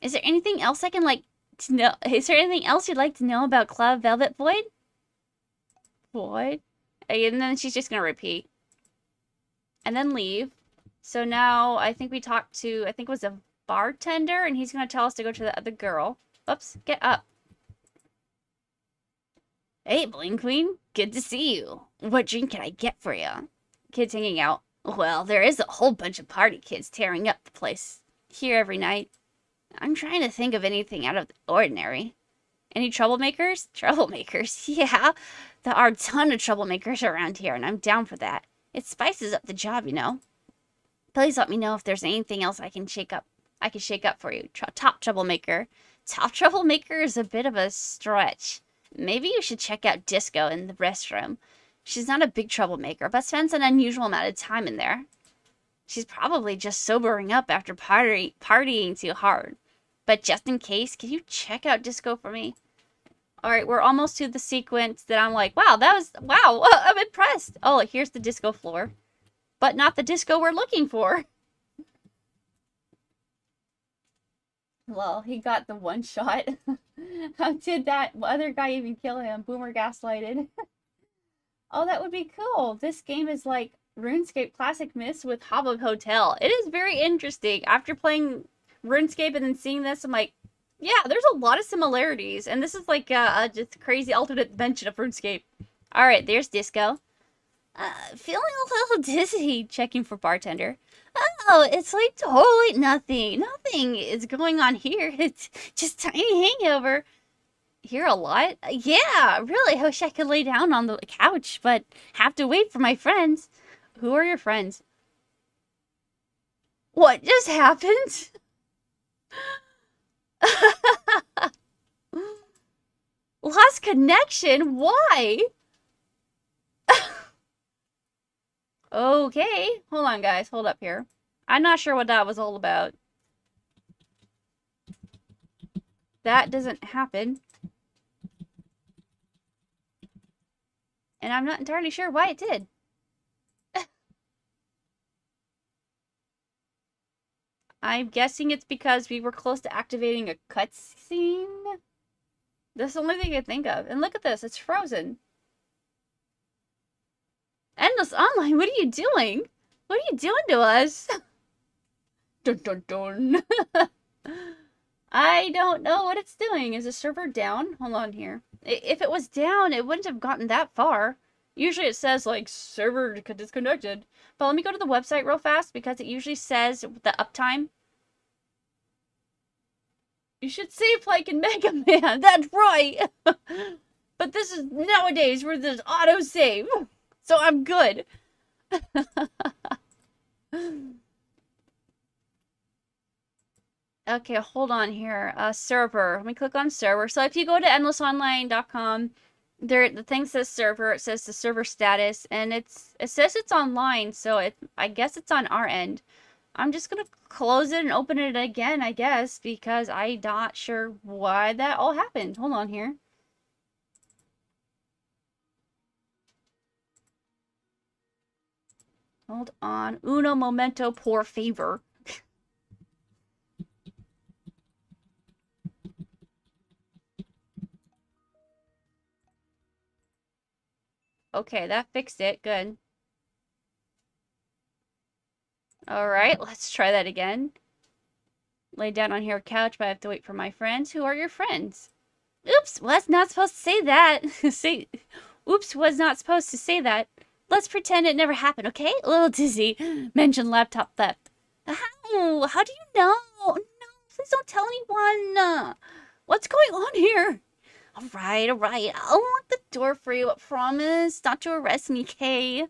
Is there anything else I can to know? Is there anything else you'd like to know about Club Velvet Void? Void? And then she's just going to repeat. And then leave. So now I think we talked to, I think it was a bartender, and he's going to tell us to go to the other girl. Oops, get up. Hey, Bling Queen. Good to see you. What drink can I get for you? Kids hanging out. Well, there is a whole bunch of party kids tearing up the place here every night. I'm trying to think of anything out of the ordinary. Any troublemakers? Troublemakers? Yeah. There are a ton of troublemakers around here, and I'm down for that. It spices up the job, you know. Please let me know if there's anything else I can shake up. I can shake up for you. Top troublemaker. Top troublemaker is a bit of a stretch. Maybe you should check out Disco in the restroom. She's not a big troublemaker, but spends an unusual amount of time in there. She's probably just sobering up after partying too hard. But just in case, can you check out Disco for me? Alright, we're almost to the sequence that I'm like, wow, I'm impressed. Oh, here's the disco floor. But not the disco we're looking for. Well, he got the one shot. How did that other guy even kill him? Boomer gaslighted. Oh, that would be cool. This game is like RuneScape Classic Myths with Hubbub Hotel. It is very interesting. After playing RuneScape and then seeing this, I'm like, yeah, there's a lot of similarities. And this is like a just crazy alternate dimension of RuneScape. Alright, there's Disco. Feeling a little dizzy. Checking for bartender. Oh, it's like totally nothing. Nothing is going on here. It's just tiny hangover. Here a lot? Yeah, really. I wish I could lay down on the couch, but have to wait for my friends. Who are your friends? What just happened? Lost connection? Why? Okay. Hold on, guys. Hold up here. I'm not sure what that was all about. That doesn't happen. And I'm not entirely sure why it did. I'm guessing it's because we were close to activating a cutscene. That's the only thing I can think of. And look at this. It's frozen. Endless Online, what are you doing? What are you doing to us? Dun dun dun. I don't know what it's doing. Is the server down? Hold on here. If it was down, it wouldn't have gotten that far. Usually it says, like, server disconnected. But let me go to the website real fast because it usually says the uptime. You should save like in Mega Man. That's right. But this is nowadays where there's auto-save. So I'm good. Okay, hold on here. Server. Let me click on server. So if you go to endlessonline.com, the thing says server. It says the server status, and it says it's online. So I guess it's on our end. I'm just gonna close it and open it again, I guess, because I'm not sure why that all happened. Hold on here. Hold on. Uno momento por favor. Okay, that fixed it. Good. Alright, let's try that again. Lay down on your couch, but I have to wait for my friends. Who are your friends? Oops, was not supposed to say that. Oops, was not supposed to say that. Let's pretend it never happened, okay? A little dizzy. Mention laptop theft. How? How do you know? No, please don't tell anyone. What's going on here? Alright. I'll unlock the door for you, but promise not to arrest me, Kay.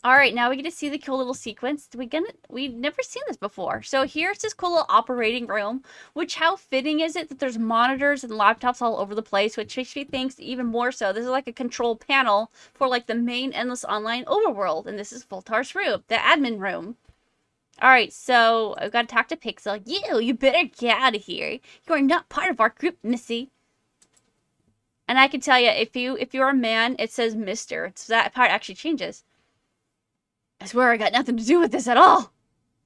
Alright, now we get to see the cool little sequence. We've never seen this before. So here's this cool little operating room, which how fitting is it that there's monitors and laptops all over the place, which makes me think even more so. This is like a control panel for like the main Endless Online overworld, and this is Voltar's room, the admin room. Alright, so I've got to talk to Pixel. You better get out of here. You are not part of our group, Missy. And I can tell you, if you're a man, it says Mr. So that part actually changes. I swear I got nothing to do with this at all.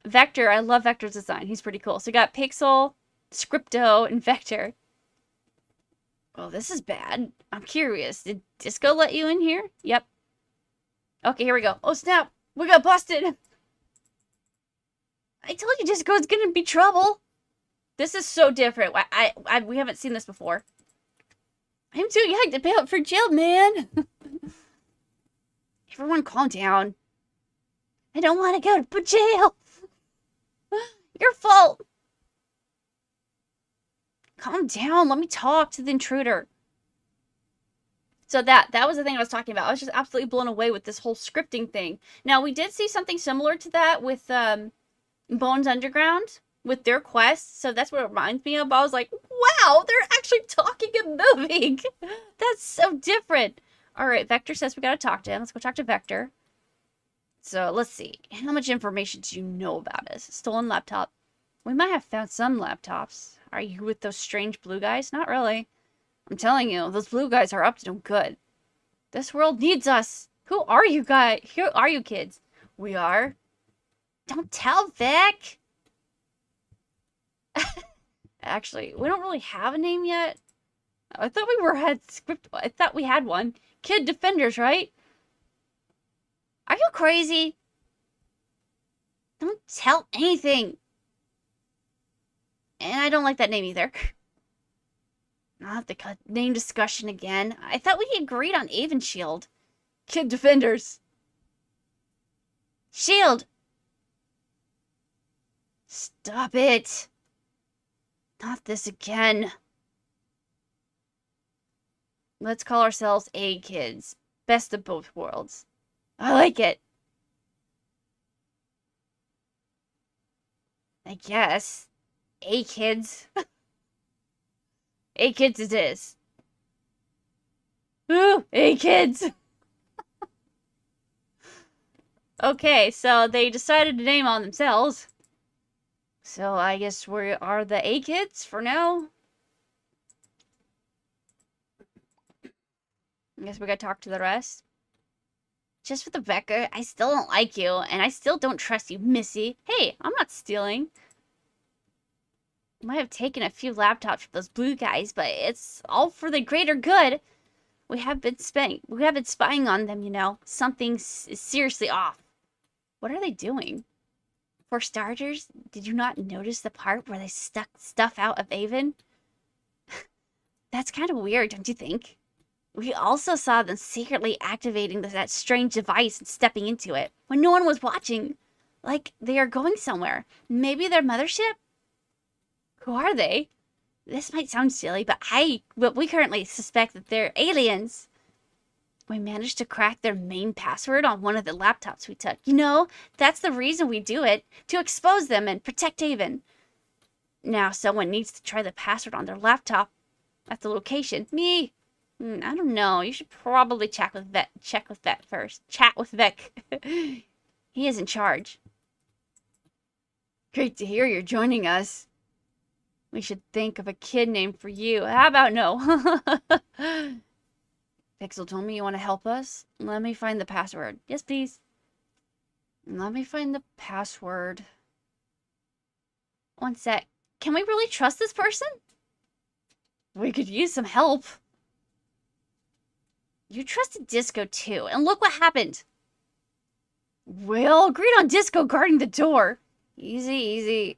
Vector, I love Vector's design. He's pretty cool. So we got Pixel, Scripto, and Vector. Oh, this is bad. I'm curious. Did Disco let you in here? Yep. Okay, here we go. Oh, snap. We got busted. I told you Disco's gonna be trouble. This is so different. We haven't seen this before. I'm too young to pay up for jail, man. Everyone calm down. I don't want to go to jail. Your fault. Calm down. Let me talk to the intruder. So that was the thing I was talking about. I was just absolutely blown away with this whole scripting thing. Now, we did see something similar to that with Bones Underground with their quests. So that's what it reminds me of. I was like, wow, they're actually talking and moving. That's so different. All right, Vector says we got to talk to him. Let's go talk to Vector. So, let's see. How much information do you know about us? Stolen laptop. We might have found some laptops. Are you with those strange blue guys? Not really. I'm telling you, those blue guys are up to no good. This world needs us. Who are you guys? Who are you kids? We are. Don't tell Vic. Actually, we don't really have a name yet. I thought we had one. Kid Defenders, right? Are you crazy? Don't tell anything. And I don't like that name either. I'll have to cut name discussion again. I thought we agreed on Avonshield. Kid Defenders. Shield! Stop it. Not this again. Let's call ourselves A Kids. Best of both worlds. I like it. I guess. A Kids. A Kids it is. Ooh, A Kids. Okay, so they decided to name on themselves. So I guess we are the A Kids for now. I guess we gotta talk to the rest. Just for the record, I still don't like you, and I still don't trust you, Missy. Hey, I'm not stealing. Might have taken a few laptops from those blue guys, but it's all for the greater good. We have been spying on them, you know. Something is seriously off. What are they doing? For starters, did you not notice the part where they stuck stuff out of Avon? That's kind of weird, don't you think? We also saw them secretly activating that strange device and stepping into it when no one was watching. Like they are going somewhere. Maybe their mothership? Who are they? This might sound silly, but we currently suspect that they're aliens. We managed to crack their main password on one of the laptops we took. You know, that's the reason we do it, to expose them and protect Avon. Now someone needs to try the password on their laptop at the location. Me? I don't know. You should probably check with Vet first. Chat with Vic. He is in charge. Great to hear you're joining us. We should think of a kid name for you. How about no? Pixel told me you want to help us. Let me find the password. Yes, please. Let me find the password. One sec. Can we really trust this person? We could use some help. You trusted Disco too, and look what happened. We all agreed on Disco guarding the door. Easy, easy.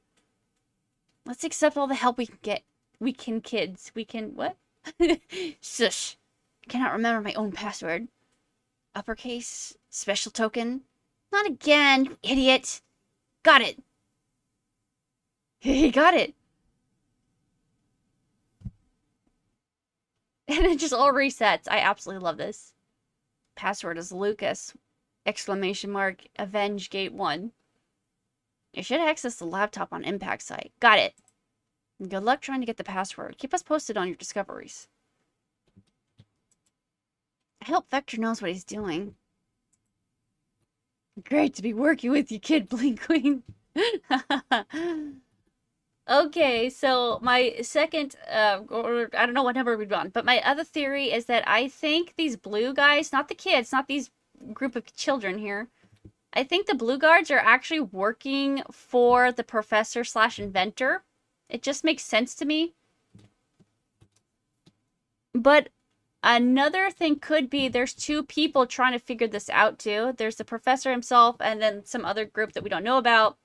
Let's accept all the help we can get. We can, kids. We can, what? Shush. Cannot remember my own password. Uppercase, special token. Not again, you idiot. Got it. He got it. And it just all resets. I absolutely love this. Password is Lucas. Exclamation mark. Avenge Gate 1. You should access the laptop on Impact site. Got it. Good luck trying to get the password. Keep us posted on your discoveries. I hope Vector knows what he's doing. Great to be working with you, Kid Blink Queen. Okay, so my second, or I don't know what number we've on, but my other theory is that I think these blue guys, not the kids, not these group of children here, I think the blue guards are actually working for the professor / inventor. It just makes sense to me. But another thing could be there's two people trying to figure this out too. There's the professor himself and then some other group that we don't know about.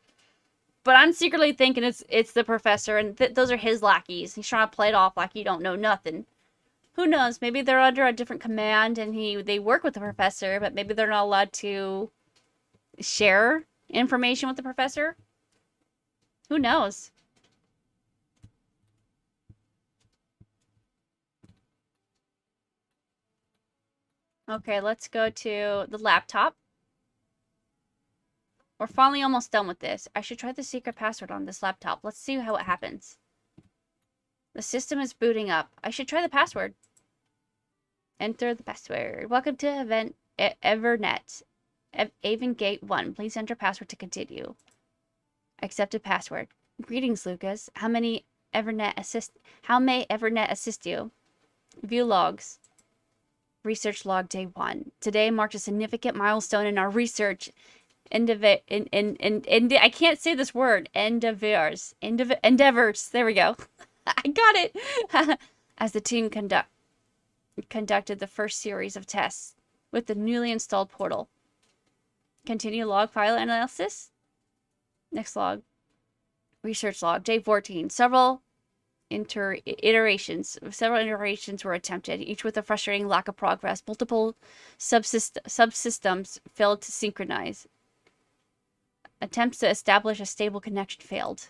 But I'm secretly thinking it's the professor and those are his lackeys. He's trying to play it off like you don't know nothing. Who knows? Maybe they're under a different command and they work with the professor, but maybe they're not allowed to share information with the professor. Who knows? Okay, let's go to the laptop. We're finally almost done with this. I should try the secret password on this laptop. Let's see how it happens. The system is booting up. I should try the password. Enter the password. Welcome to Evernet. Avon Gate 1. Please enter password to continue. Accepted password. Greetings, Lucas. How may Evernet assist you? View logs. Research log day 1. Today marked a significant milestone in our research. I can't say this word. Endeavors. There we go. I got it. As the team conducted the first series of tests with the newly installed portal. Continue log file analysis. Next log. Research log. Day 14. Several iterations were attempted, each with a frustrating lack of progress. Multiple subsystems failed to synchronize. Attempts to establish a stable connection failed.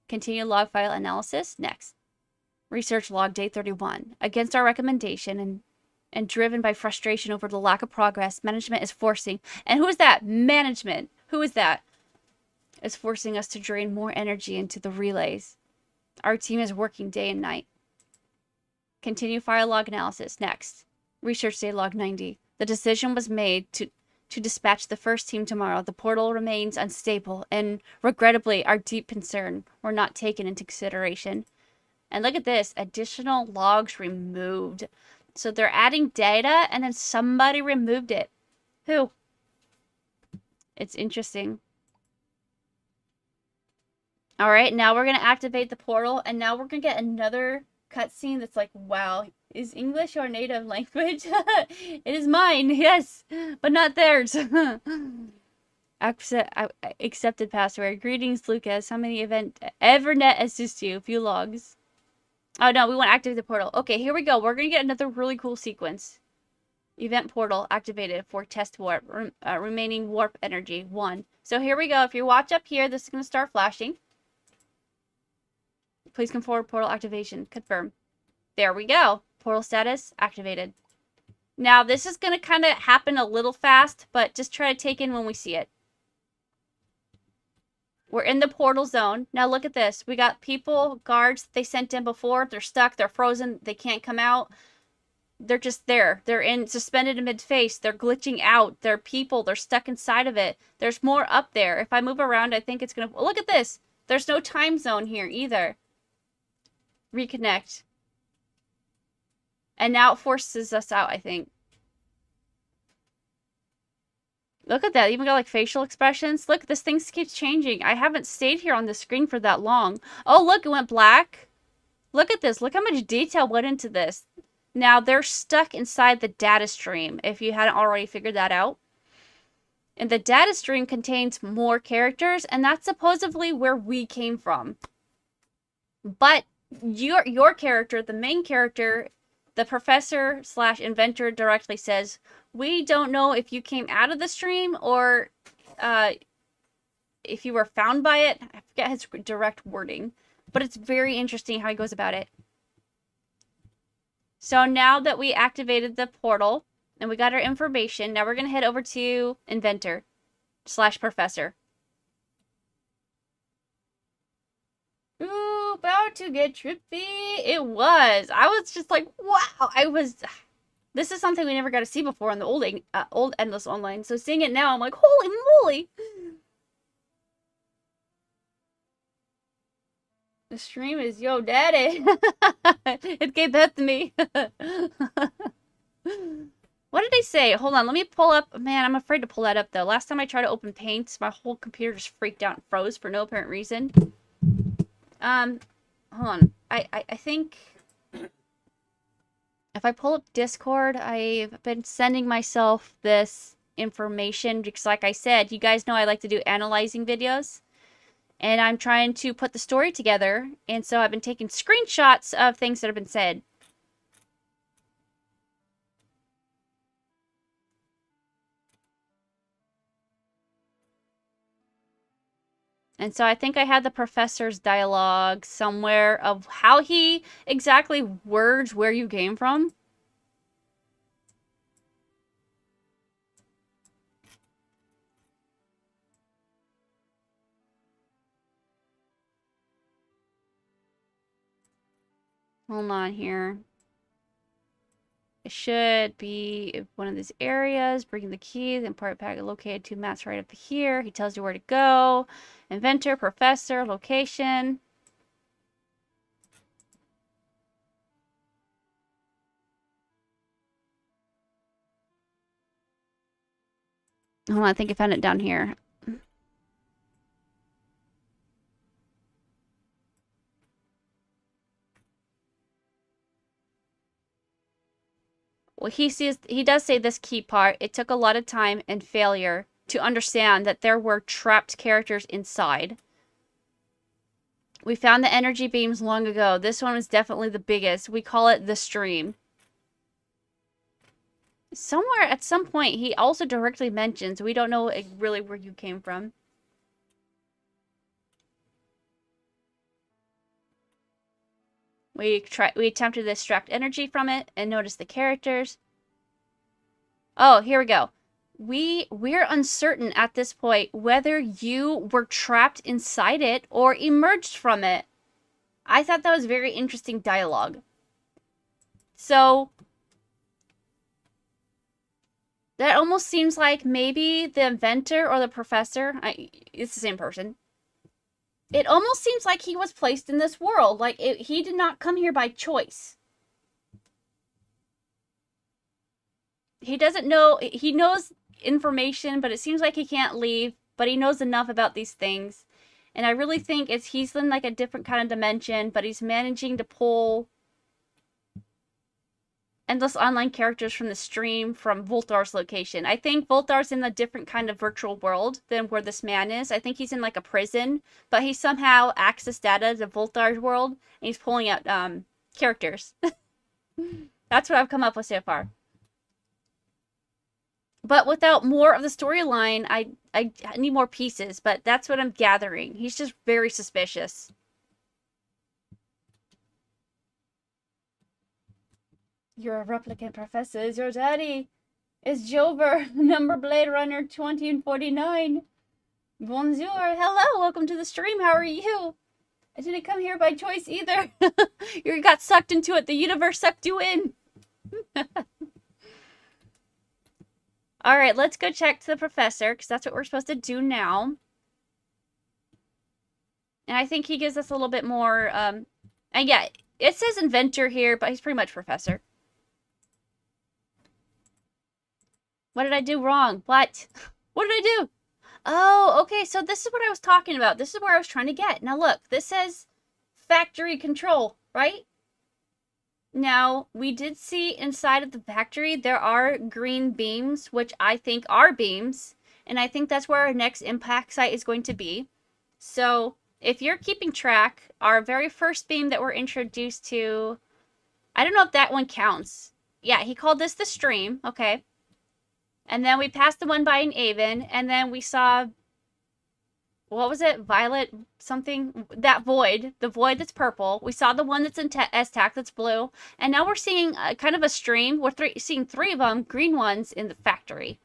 Continue log file analysis. Next. Research log. Day 31. Against our recommendation and driven by frustration over the lack of progress, management is forcing... And who is that? Management. Who is that? Is forcing us to drain more energy into the relays. Our team is working day and night. Continue file log analysis. Next. Research day log 90. The decision was made to dispatch the first team tomorrow. The portal remains unstable, and regrettably, our deep concern were not taken into consideration. And look at this. Additional logs removed. So they're adding data, and then somebody removed it. Who? It's interesting. Alright, now we're going to activate the portal, and now we're going to get another cutscene that's like, wow, is English your native language? It is mine, yes, but not theirs. Accepted password. Greetings, Lucas. How many Evernet assist you? Few logs. Oh, no, we want to activate the portal. Okay, here we go. We're going to get another really cool sequence. Event portal activated for test warp. Remaining warp energy, 1. So here we go. If you watch up here, this is going to start flashing. Please come forward. Portal activation. Confirm. There we go. Portal status activated. Now, this is going to kind of happen a little fast, but just try to take in when we see it. We're in the portal zone. Now, look at this. We got people, guards they sent in before. They're stuck. They're frozen. They can't come out. They're just there. They're suspended in mid-face. They're glitching out. They're people. They're stuck inside of it. There's more up there. If I move around, I think it's going to... Look at this. There's no time zone here either. Reconnect. And now it forces us out, I think. Look at that. Even got like facial expressions. Look, this thing keeps changing. I haven't stayed here on the screen for that long. Oh, look, it went black. Look at this. Look how much detail went into this. Now, they're stuck inside the data stream, if you hadn't already figured that out. And the data stream contains more characters, and that's supposedly where we came from. But your character, the main character, the professor/inventor directly says, we don't know if you came out of the stream or if you were found by it. I forget his direct wording, but it's very interesting how he goes about it. So now that we activated the portal and we got our information, now we're going to head over to inventor/professor. Ooh, about to get trippy. It was. I was just like, wow. This is something we never got to see before on the old Endless Online. So seeing it now, I'm like, holy moly. The stream is yo daddy. It gave birth to me. What did they say? Hold on, let me pull up. Man, I'm afraid to pull that up though. Last time I tried to open Paint, my whole computer just freaked out and froze for no apparent reason. Hold on. I think if I pull up Discord, I've been sending myself this information because, like I said, you guys know I like to do analyzing videos. And I'm trying to put the story together. And so I've been taking screenshots of things that have been said. And so I think I had the professor's dialogue somewhere of how he exactly words where you came from. Hold on here. It should be one of these areas. Bring the key. The important packet located 2 maps right up here. He tells you where to go. Inventor, professor, location. Hold on, I think I found it down here. Well, he does say this key part. It took a lot of time and failure to understand that there were trapped characters inside. We found the energy beams long ago. This one was definitely the biggest. We call it the stream. Somewhere at some point, he also directly mentions, we don't know really where you came from. We attempted to extract energy from it and notice the characters. Oh, here we go. We're uncertain at this point whether you were trapped inside it or emerged from it. I thought that was very interesting dialogue. So that almost seems like maybe the inventor or the professor, it's the same person. It almost seems like he was placed in this world. Like, he did not come here by choice. He doesn't know, he knows information, but it seems like he can't leave, but he knows enough about these things. And I really think he's in like a different kind of dimension, but he's managing to pull endless online characters from the stream from Voltar's location. I think Voltar's in a different kind of virtual world than where this man is. I think he's in like a prison, but he somehow accessed data to Voltar's world, and he's pulling out characters. That's what I've come up with so far. But without more of the storyline, I need more pieces, but that's what I'm gathering. He's just very suspicious. You're a replicant, Professor. Is your daddy? Is Jover, number Blade Runner 2049. Bonjour. Hello, welcome to the stream. How are you? I didn't come here by choice either. You got sucked into it. The universe sucked you in. Alright, let's go check to the professor, because that's what we're supposed to do now. And I think he gives us a little bit more, and yeah, it says inventor here, but he's pretty much professor. What did I do wrong? What? What did I do? Oh, okay, so this is what I was talking about. This is where I was trying to get. Now look, this says factory control, right? Now, we did see inside of the factory there are green beams, which I think are beams, and I think that's where our next impact site is going to be. So, if you're keeping track, our very first beam that we're introduced to, I don't know if that one counts. Yeah, he called this the stream, okay. And then we passed the one by an Avon, and then we saw, what was it? Violet something? That void. The void that's purple. We saw the one that's in S-Tac that's blue. And now we're seeing kind of a stream. We're seeing three of them, green ones, in the factory.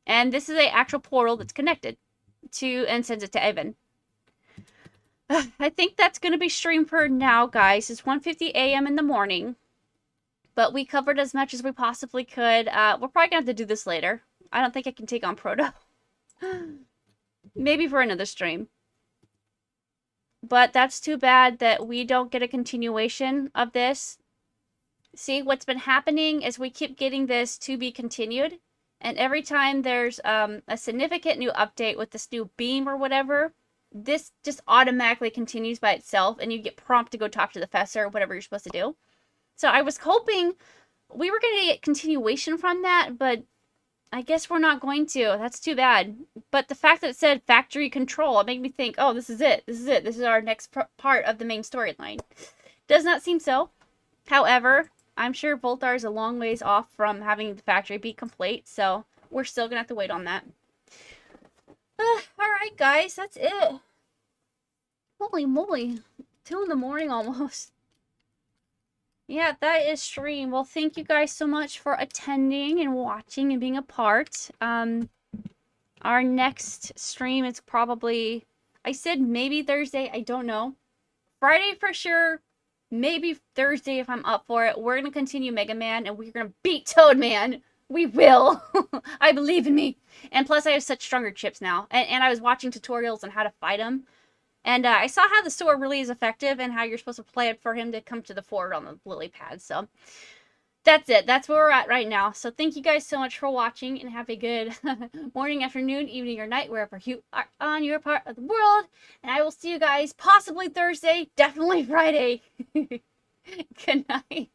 And this is an actual portal that's connected to, and sends it to Avon. I think that's going to be stream for now, guys. It's 1:50 a.m. in the morning. But we covered as much as we possibly could. We're probably going to have to do this later. I don't think I can take on Proto. Maybe for another stream. But that's too bad that we don't get a continuation of this. See, what's been happening is we keep getting this to be continued. And every time there's a significant new update with this new beam or whatever, this just automatically continues by itself. And you get prompted to go talk to the professor or whatever you're supposed to do. So I was hoping we were going to get continuation from that, but I guess we're not going to. That's too bad. But the fact that it said factory control, it made me think, oh, this is it. This is it. This is our next part of the main storyline. Does not seem so. However, I'm sure Voltar is a long ways off from having the factory be complete, so we're still going to have to wait on that. Alright, guys, that's it. Holy moly. 2 in the morning almost. Yeah, that is stream. Well, thank you guys so much for attending and watching and being a part. Our next stream is probably, I said maybe Thursday, I don't know. Friday for sure, maybe Thursday if I'm up for it. We're going to continue Mega Man and we're going to beat Toadman. We will. I believe in me. And plus I have such stronger chips now. And I was watching tutorials on how to fight him. And I saw how the sword really is effective and how you're supposed to play it for him to come to the fort on the lily pad. So that's it. That's where we're at right now. So thank you guys so much for watching and have a good morning, afternoon, evening, or night, wherever you are on your part of the world. And I will see you guys possibly Thursday, definitely Friday. Good night.